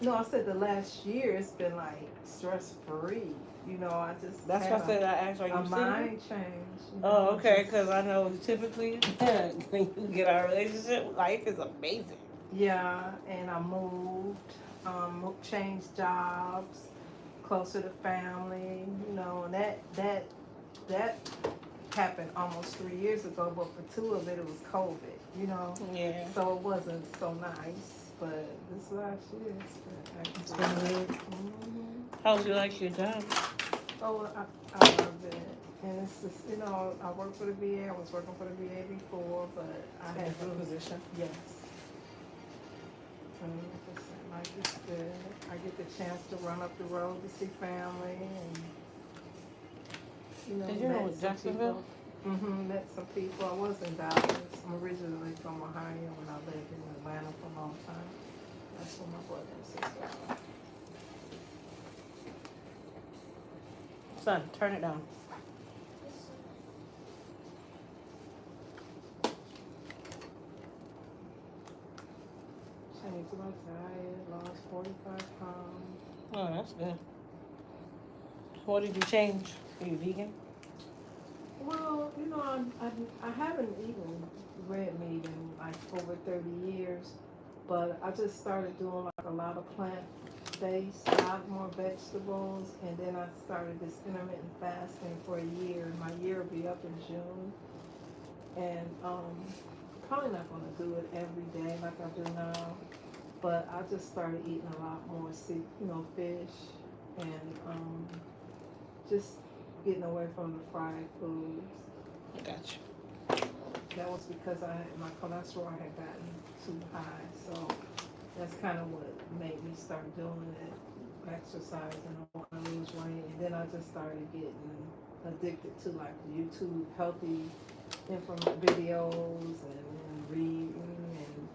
[SPEAKER 7] No, I said the last year it's been like stress free. You know, I just
[SPEAKER 1] That's
[SPEAKER 7] had
[SPEAKER 1] why I said I asked, are you
[SPEAKER 7] a
[SPEAKER 1] single?
[SPEAKER 7] mind change. You
[SPEAKER 1] Oh,
[SPEAKER 7] know,
[SPEAKER 1] okay,
[SPEAKER 7] just-
[SPEAKER 1] because I know typically when you get our relationship, life is amazing.
[SPEAKER 7] Yeah, and I moved, changed jobs, closer to family, you know, and that happened almost 3 years ago, but for 2 of it, it was COVID, you know,
[SPEAKER 1] Yeah.
[SPEAKER 7] so it wasn't so nice, but this last year,
[SPEAKER 1] It's been good.
[SPEAKER 7] Mhm.
[SPEAKER 1] How's you like your job?
[SPEAKER 7] Oh, I love it, and it's just, you know, I work for the VA, I was working for the VA before, but I had
[SPEAKER 1] Good position.
[SPEAKER 7] yes. 100%. Like it's good. I get the chance to run up the road to see family and
[SPEAKER 1] Did you know
[SPEAKER 7] met some
[SPEAKER 1] Jacksonville?
[SPEAKER 7] people. Met some people. I was in Dallas. I'm originally from Ohio and I lived in Atlanta for a long time. That's where my brother and sister are.
[SPEAKER 1] Son, turn it down.
[SPEAKER 7] Changed my diet, lost 45 pounds.
[SPEAKER 1] Oh, that's good. What did you change? Are you vegan?
[SPEAKER 7] Well, you know, I haven't eaten red meat in like over 30 years, but I just started doing like a lot of plant-based, a lot more vegetables, and then I started this intermittent fasting for a year. My year will be up in June, and probably not gonna do it every day like I do now, but I just started eating a lot more fish, and just getting away from the fried foods.
[SPEAKER 1] I got you.
[SPEAKER 7] That was because my cholesterol had gotten too high, so that's kind of what made me start doing it, exercising, I want to lose weight, and then I just started getting addicted to like YouTube healthy videos and reading, and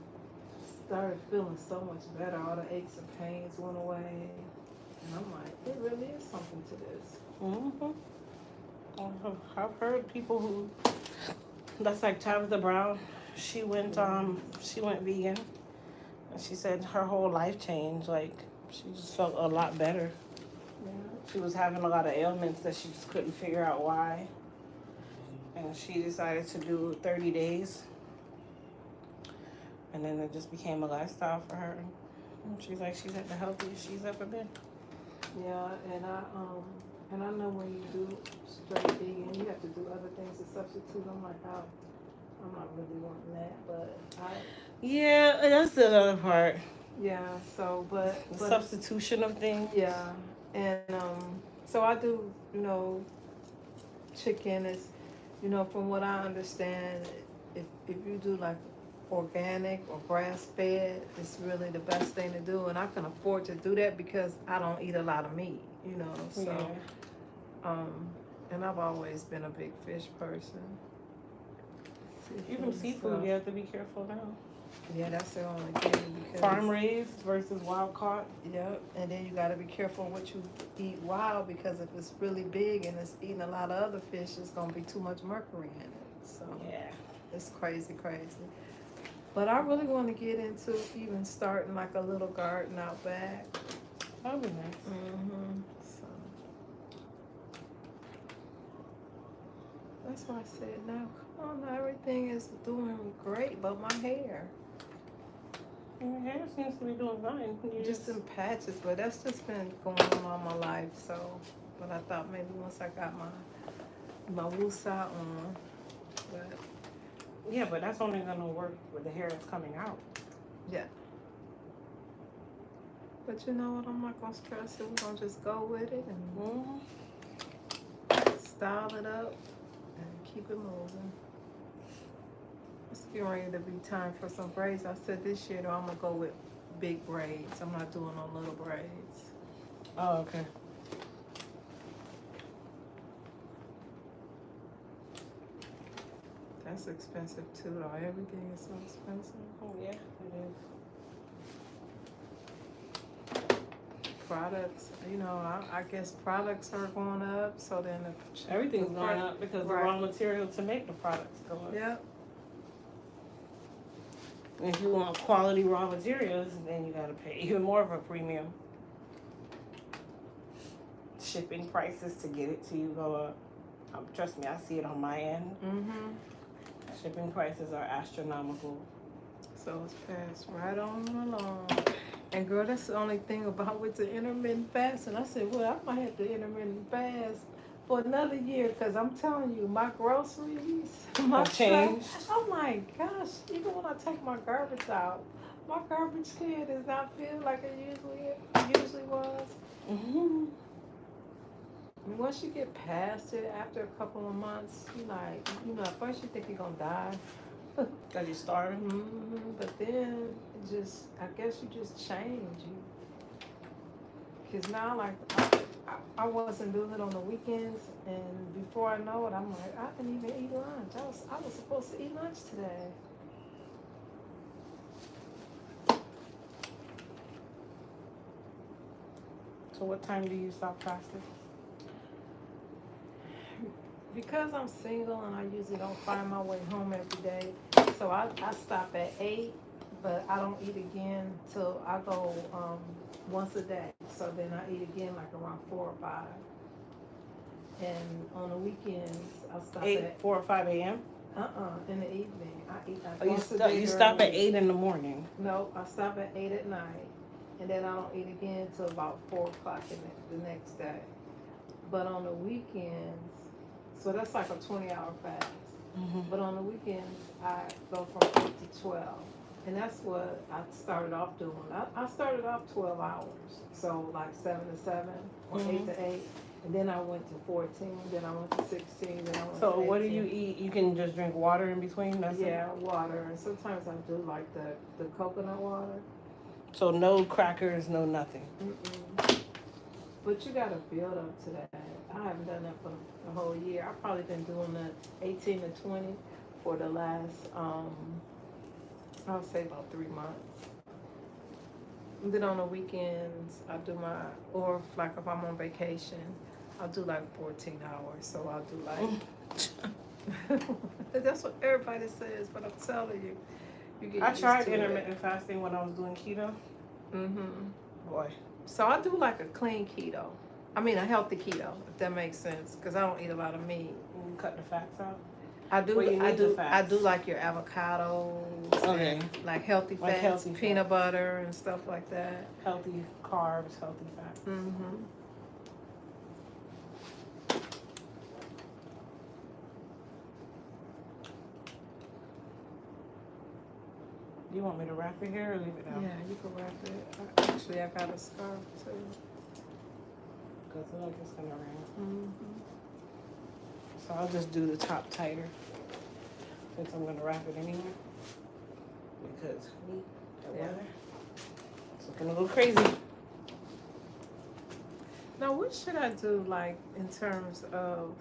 [SPEAKER 7] started feeling so much better. All the aches and pains went away, and I'm like, it really is something to this.
[SPEAKER 1] Mm-hmm. I've heard people who, that's like Tabitha Brown. She went vegan, and she said her whole life changed. Like she just felt a lot better.
[SPEAKER 7] Yeah.
[SPEAKER 1] She was having a lot of ailments that she just couldn't figure out why, and she decided to do 30 days, and then it just became a lifestyle for her. And she's like, she's at the healthiest she's ever been.
[SPEAKER 7] Yeah, and I know when you do straight vegan, you have to do other things to substitute. I'm like, I'm not really wanting that, but
[SPEAKER 1] Yeah, that's the other part.
[SPEAKER 7] yeah. So,
[SPEAKER 1] The substitution of things.
[SPEAKER 7] yeah, and so I do, chicken is, from what I understand, if you do like organic or grass fed, it's really the best thing to do, and I can afford to do that because I don't eat a lot of meat, so
[SPEAKER 1] Yeah.
[SPEAKER 7] And I've always been a big fish person.
[SPEAKER 1] Even seafood, you have to be careful now.
[SPEAKER 7] Yeah, that's the only thing, because
[SPEAKER 1] Farm raised versus wild caught.
[SPEAKER 7] Yep, and then you gotta be careful what you eat wild, because if it's really big and it's eating a lot of other fish, it's gonna be too much mercury in it. So
[SPEAKER 1] Yeah.
[SPEAKER 7] it's crazy. But I really want to get into even starting like a little garden out back.
[SPEAKER 1] That'd be nice.
[SPEAKER 7] So that's why I said, now come on, now everything is doing great, but my hair.
[SPEAKER 1] Your hair seems to be doing fine.
[SPEAKER 7] Just in patches, but that's just been going on all my life. So, but I thought maybe once I got my woosah on, but
[SPEAKER 1] yeah, but that's only gonna work with the hair that's coming out.
[SPEAKER 7] yeah. But you know what? I'm not gonna stress it. We're gonna just go with it and style it up and keep it moving. It's getting ready to be time for some braids. I said this year though, I'm gonna go with big braids. I'm not doing no little braids.
[SPEAKER 1] Oh, okay.
[SPEAKER 7] That's expensive too, though. Everything is so expensive.
[SPEAKER 1] Oh yeah, it is.
[SPEAKER 7] Products, you know, I guess products are going up, so then
[SPEAKER 1] Everything's going up because the
[SPEAKER 7] Right.
[SPEAKER 1] raw material to make the products go up.
[SPEAKER 7] Yep.
[SPEAKER 1] And if you want quality raw materials, then you gotta pay even more of a premium. Shipping prices to get it to you go up. Trust me, I see it on my end.
[SPEAKER 7] Mm-hmm.
[SPEAKER 1] Shipping prices are astronomical.
[SPEAKER 7] So it's passed right on along. And girl, that's the only thing about with the intermittent fasting. I said, well, I might have to intermittent fast for another year, because I'm telling you, my groceries, my
[SPEAKER 1] Have changed.
[SPEAKER 7] Oh my gosh, even when I take my garbage out, my garbage can does not feel like it usually was.
[SPEAKER 1] Mm-hmm.
[SPEAKER 7] And once you get past it, after a couple of months, at first you think you're gonna die.
[SPEAKER 1] Cause you're starving.
[SPEAKER 7] Mm-hmm. But then I guess you just change. Because now, like, I wasn't doing it on the weekends, and before I know it, I'm like, I didn't even eat lunch. I was supposed to eat lunch today.
[SPEAKER 1] So what time do you stop fasting?
[SPEAKER 7] Because I'm single and I usually don't find my way home every day, so I stop at 8, but I don't eat again till I go once a day. So then I eat again like around 4 or 5. And on the weekends, I'll stop
[SPEAKER 1] 4 or 5 a.m.?
[SPEAKER 7] In the evening. I eat like
[SPEAKER 1] Oh,
[SPEAKER 7] once a day.
[SPEAKER 1] you stop at
[SPEAKER 7] early.
[SPEAKER 1] 8 in the morning?
[SPEAKER 7] No, I stop at 8 at night. And then I don't eat again till about 4 o'clock the next day. But on the weekends, so that's like a 20-hour fast.
[SPEAKER 1] Mm-hmm.
[SPEAKER 7] But on the weekends, I go from 8 to 12. And that's what I started off doing. I started off 12 hours. So like 7 to 7 or 8 to 8. And then I went to 14. Then I went to 16. Then I went to 18.
[SPEAKER 1] So what do you eat? You can just drink water in between? That's
[SPEAKER 7] Yeah, water. And sometimes I do like the coconut water.
[SPEAKER 1] So no crackers, no nothing?
[SPEAKER 7] Mm-mm. But you got to build up to that. I haven't done that for the whole year. I've probably been doing the 18 to 20 for the last, I'll say about 3 months. And then on the weekends, I do or like if I'm on vacation, I'll do like 14 hours. So I'll do like, that's what everybody says, but I'm telling you, you get
[SPEAKER 1] I
[SPEAKER 7] used
[SPEAKER 1] tried
[SPEAKER 7] to
[SPEAKER 1] intermittent fasting when I was doing keto.
[SPEAKER 7] Mm-hmm.
[SPEAKER 1] Boy.
[SPEAKER 7] So I do like a clean keto. I mean a healthy keto, if that makes sense, because I don't eat a lot of meat.
[SPEAKER 1] You cut the fats out?
[SPEAKER 7] I do.
[SPEAKER 1] Well,
[SPEAKER 7] I do like your avocados.
[SPEAKER 1] Okay.
[SPEAKER 7] And like healthy
[SPEAKER 1] Like
[SPEAKER 7] fats,
[SPEAKER 1] healthy
[SPEAKER 7] peanut butter and stuff like that.
[SPEAKER 1] Healthy carbs, healthy fats.
[SPEAKER 7] Mm-hmm.
[SPEAKER 1] Do you want me to wrap it here or leave it out?
[SPEAKER 7] Yeah, you can wrap it. Actually, I got a scarf too.
[SPEAKER 1] Because I like it's going to rain.
[SPEAKER 7] Mm-hmm.
[SPEAKER 1] So I'll just do the top tighter since I'm going to wrap it anyway. Because the weather, it's looking a little crazy.
[SPEAKER 7] Now, what should I do, like, in terms of,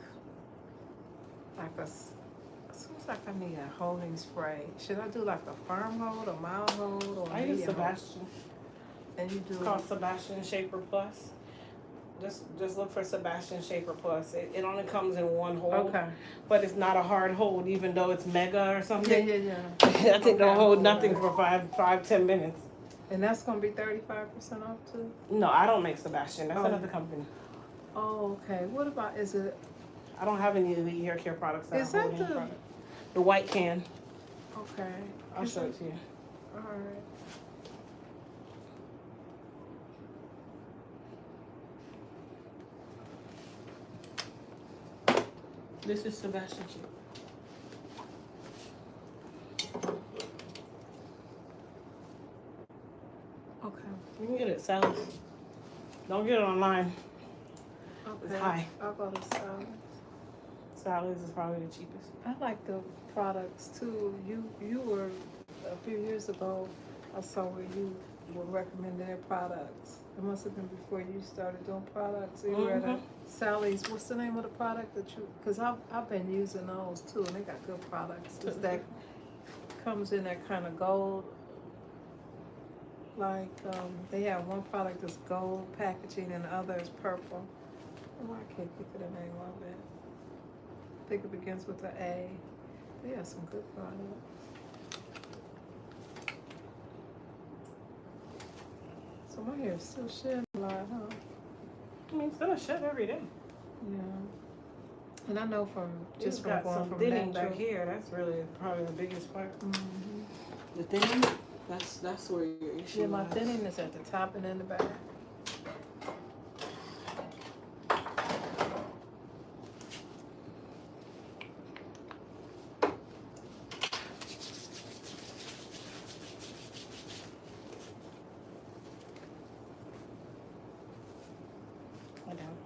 [SPEAKER 7] like, it seems like I need a holding spray. Should I do, like, a firm hold, a mild hold, or a
[SPEAKER 1] I use
[SPEAKER 7] medium hold?
[SPEAKER 1] Sebastian.
[SPEAKER 7] And you do
[SPEAKER 1] It's called Sebastian Shaper Plus. Just look for Sebastian Shaper Plus. It only comes in one hold.
[SPEAKER 7] Okay.
[SPEAKER 1] But it's not a hard hold, even though it's mega or something.
[SPEAKER 7] Yeah.
[SPEAKER 1] I think they'll
[SPEAKER 7] Okay.
[SPEAKER 1] hold nothing for 5-10 minutes.
[SPEAKER 7] And that's gonna be 35% off too?
[SPEAKER 1] No, I don't make Sebastian. That's
[SPEAKER 7] Oh.
[SPEAKER 1] another company.
[SPEAKER 7] Oh, okay. What about, is it,
[SPEAKER 1] I don't have any elite hair care products that
[SPEAKER 7] Is
[SPEAKER 1] are
[SPEAKER 7] that
[SPEAKER 1] holding
[SPEAKER 7] the-
[SPEAKER 1] product. The white can.
[SPEAKER 7] okay.
[SPEAKER 1] I'll show it to you.
[SPEAKER 7] All right.
[SPEAKER 1] This is Sebastian Shaper.
[SPEAKER 7] Okay.
[SPEAKER 1] You can get it at Salon. Don't get it online.
[SPEAKER 7] Okay.
[SPEAKER 1] It's high.
[SPEAKER 7] I'll go to Salon.
[SPEAKER 1] Sally's is probably the cheapest.
[SPEAKER 7] I like the products too. You were, a few years ago, I saw where you would recommend their products. It must have been before you started doing products. You were at Sally's. What's the name of the product that you? Because I've been using those too, and they got good products. It's that comes in that kind of gold. Like they have one product that's gold packaging and the other is purple. Oh, I can't think of the name of it. I think it begins with an A. They have some good products. So my hair is still shedding a lot, huh?
[SPEAKER 1] I mean, it's gonna shed every day.
[SPEAKER 7] Yeah. And I know from just from
[SPEAKER 1] got
[SPEAKER 7] going
[SPEAKER 1] some
[SPEAKER 7] from
[SPEAKER 1] thinning
[SPEAKER 7] natural.
[SPEAKER 1] back here. That's really probably the biggest part.
[SPEAKER 7] Mm-hmm.
[SPEAKER 1] The thinning. That's where your issue.
[SPEAKER 7] Yeah, my
[SPEAKER 1] lies.
[SPEAKER 7] thinning is at the top and in the back.
[SPEAKER 1] I don't.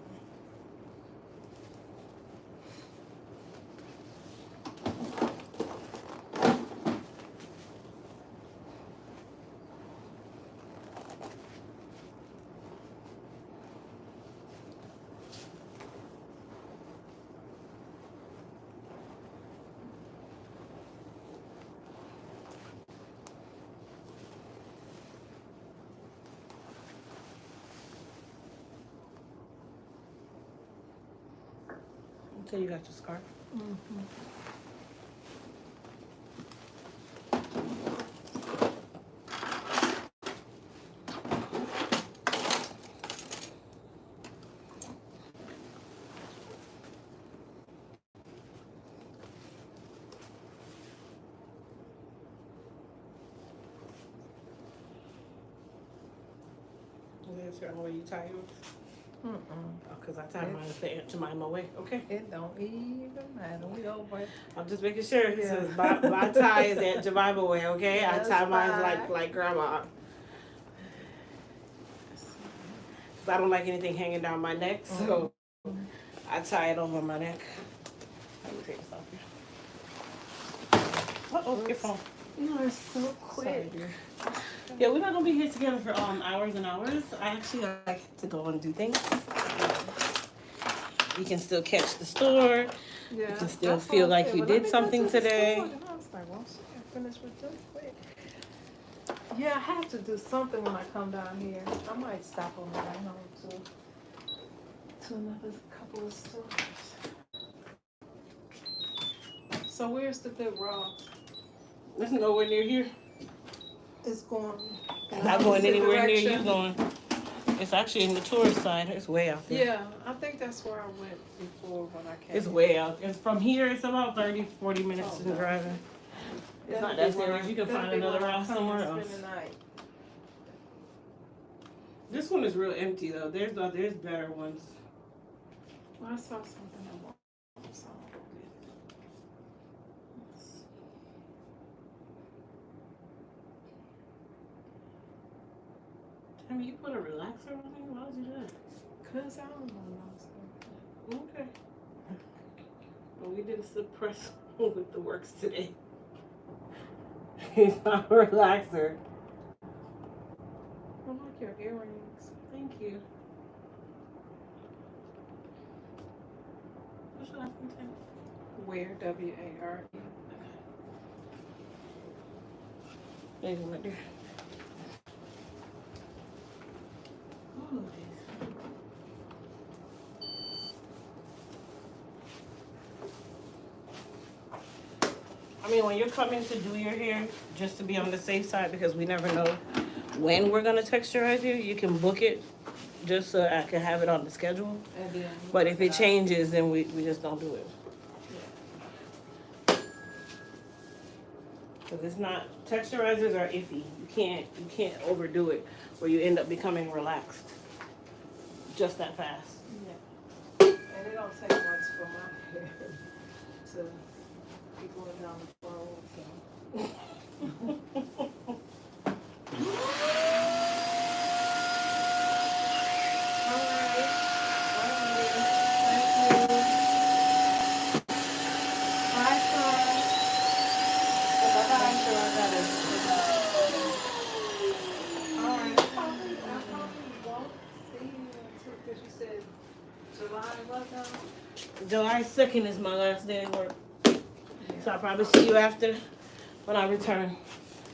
[SPEAKER 1] Until you got your scarf.
[SPEAKER 7] Mm-hmm.
[SPEAKER 1] Is there a way you tie yours?
[SPEAKER 7] Mm-mm.
[SPEAKER 1] Oh, because I tie mine the Aunt Jemima way. Okay.
[SPEAKER 7] It don't even matter. We over it.
[SPEAKER 1] I'm just making sure. It
[SPEAKER 7] Yeah.
[SPEAKER 1] says my tie is Aunt Jemima way. Okay.
[SPEAKER 7] That's
[SPEAKER 1] I tie mine
[SPEAKER 7] fine.
[SPEAKER 1] like grandma. 'Cause I don't like anything hanging down my neck, so I tie it over my neck. Let me take this off here. Uh-oh, your phone.
[SPEAKER 7] You are so quick.
[SPEAKER 1] Sorry, dear. Yeah, we're not gonna be here together for hours and hours. I actually like to go and do things. You can still catch the store.
[SPEAKER 7] Yeah,
[SPEAKER 1] You can still
[SPEAKER 7] that's
[SPEAKER 1] feel
[SPEAKER 7] what I
[SPEAKER 1] like
[SPEAKER 7] said.
[SPEAKER 1] you
[SPEAKER 7] Well, let
[SPEAKER 1] did
[SPEAKER 7] me go
[SPEAKER 1] something
[SPEAKER 7] to the
[SPEAKER 1] today.
[SPEAKER 7] store. And I was like, well, she can finish with this quick. Yeah, I have to do something when I come down here. I might stop on the way home to another couple of stores. So where's the good raw?
[SPEAKER 1] It's nowhere near here.
[SPEAKER 7] It's going.
[SPEAKER 1] Not going anywhere near you
[SPEAKER 7] direction.
[SPEAKER 1] going. It's actually in the tourist side. It's way out there.
[SPEAKER 7] Yeah, I think that's where I went before when I came.
[SPEAKER 1] It's way out. It's from here, it's about 30, 40 minutes in driving. It's not that serious. You can find another route somewhere else. This one is real empty though. There's better ones.
[SPEAKER 7] Well, I saw something I want. So.
[SPEAKER 1] I mean, you put a relaxer on there? Why would you do that?
[SPEAKER 7] Cause I don't know.
[SPEAKER 1] Okay. Well, we did a suppress with the works today. It's not a relaxer.
[SPEAKER 7] I like your earrings.
[SPEAKER 1] Thank you. What's your last name?
[SPEAKER 7] Where W-A-R-E.
[SPEAKER 1] Maybe right there. Oh, I mean, when you're coming to do your hair, just to be on the safe side, because we never know when we're gonna texturize you, you can book it just so I can have it on the schedule.
[SPEAKER 7] And then.
[SPEAKER 1] But if it changes, then we just don't do it. Because it's not, texturizers are iffy. You can't overdo it where you end up becoming relaxed just that fast.
[SPEAKER 7] Yeah. And it don't take much for my hair to be going down the road, so. All right.
[SPEAKER 1] July 2nd is my last day at work. So I'll probably see you after when I return.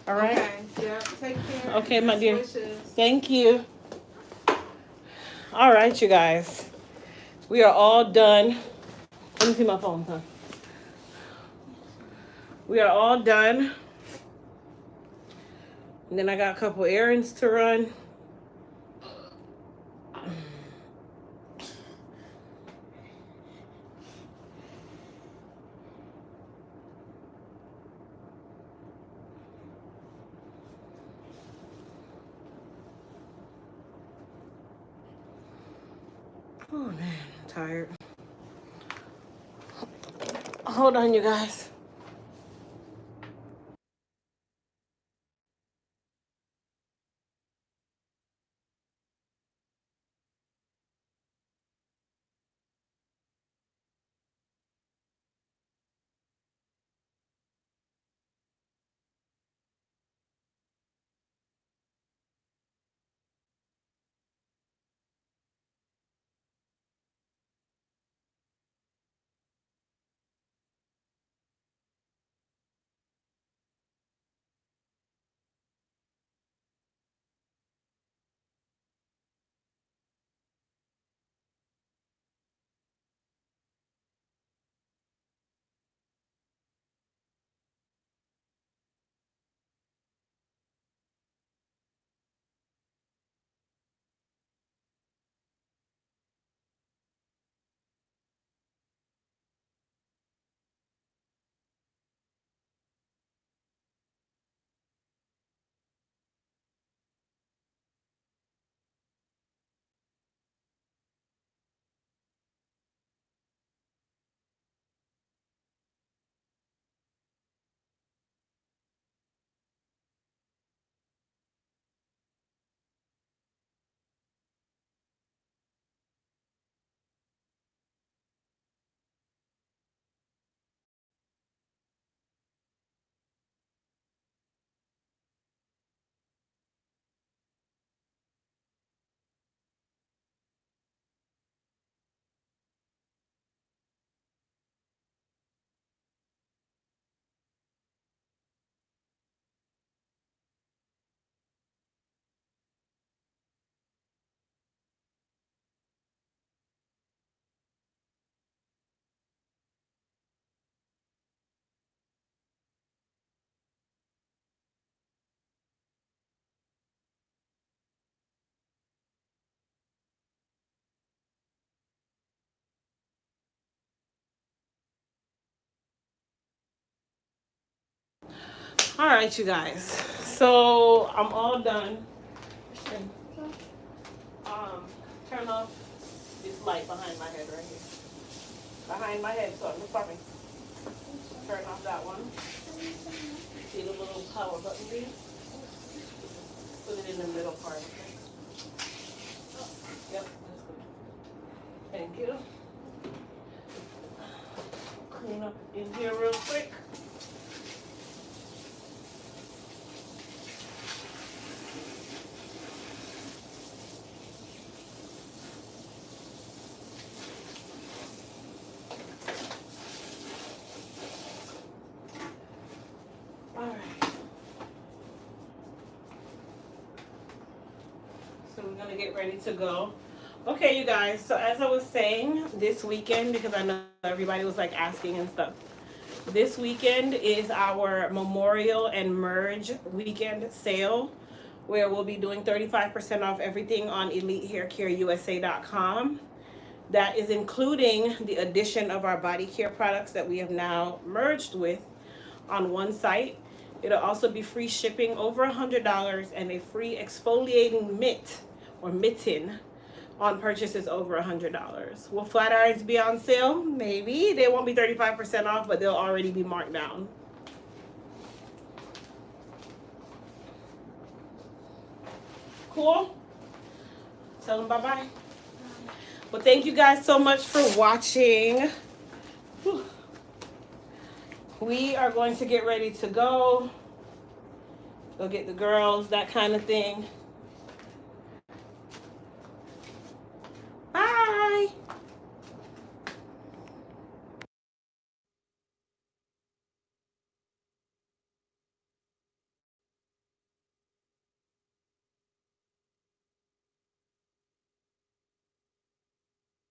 [SPEAKER 1] All right?
[SPEAKER 2] Okay, yeah, take care.
[SPEAKER 1] Okay, my
[SPEAKER 2] Best
[SPEAKER 1] dear.
[SPEAKER 2] wishes.
[SPEAKER 1] Thank you. All right, you guys. We are all done. Let me see my phone, huh? We are all done. And then I got a couple errands to run. Oh man, I'm tired. Hold on, you guys. All right, you guys. So I'm all done. Turn off this light behind my head right here. Behind my head, so I'm fucking turn off that one. See the little power button thing? Put it in the middle part. Okay? Yep, that's good. Thank you. Clean up in here real quick. So we're gonna get ready to go. Okay, you guys, so as I was saying, this weekend, because I know everybody was like asking and stuff, this weekend is our Memorial and Merge weekend sale, where we'll be doing 35% off everything on EliteHairCareUSA.com. That is including the addition of our body care products that we have now merged with on one site. It'll also be free shipping over $100 and a free exfoliating mitt or mitten on purchases over $100. Will flat irons be on sale? Maybe. They won't be 35% off, but they'll already be marked down. Cool? Tell them bye-bye. Well, thank you guys so much for watching. Whew. We are going to get ready to go get the girls, that kind of thing.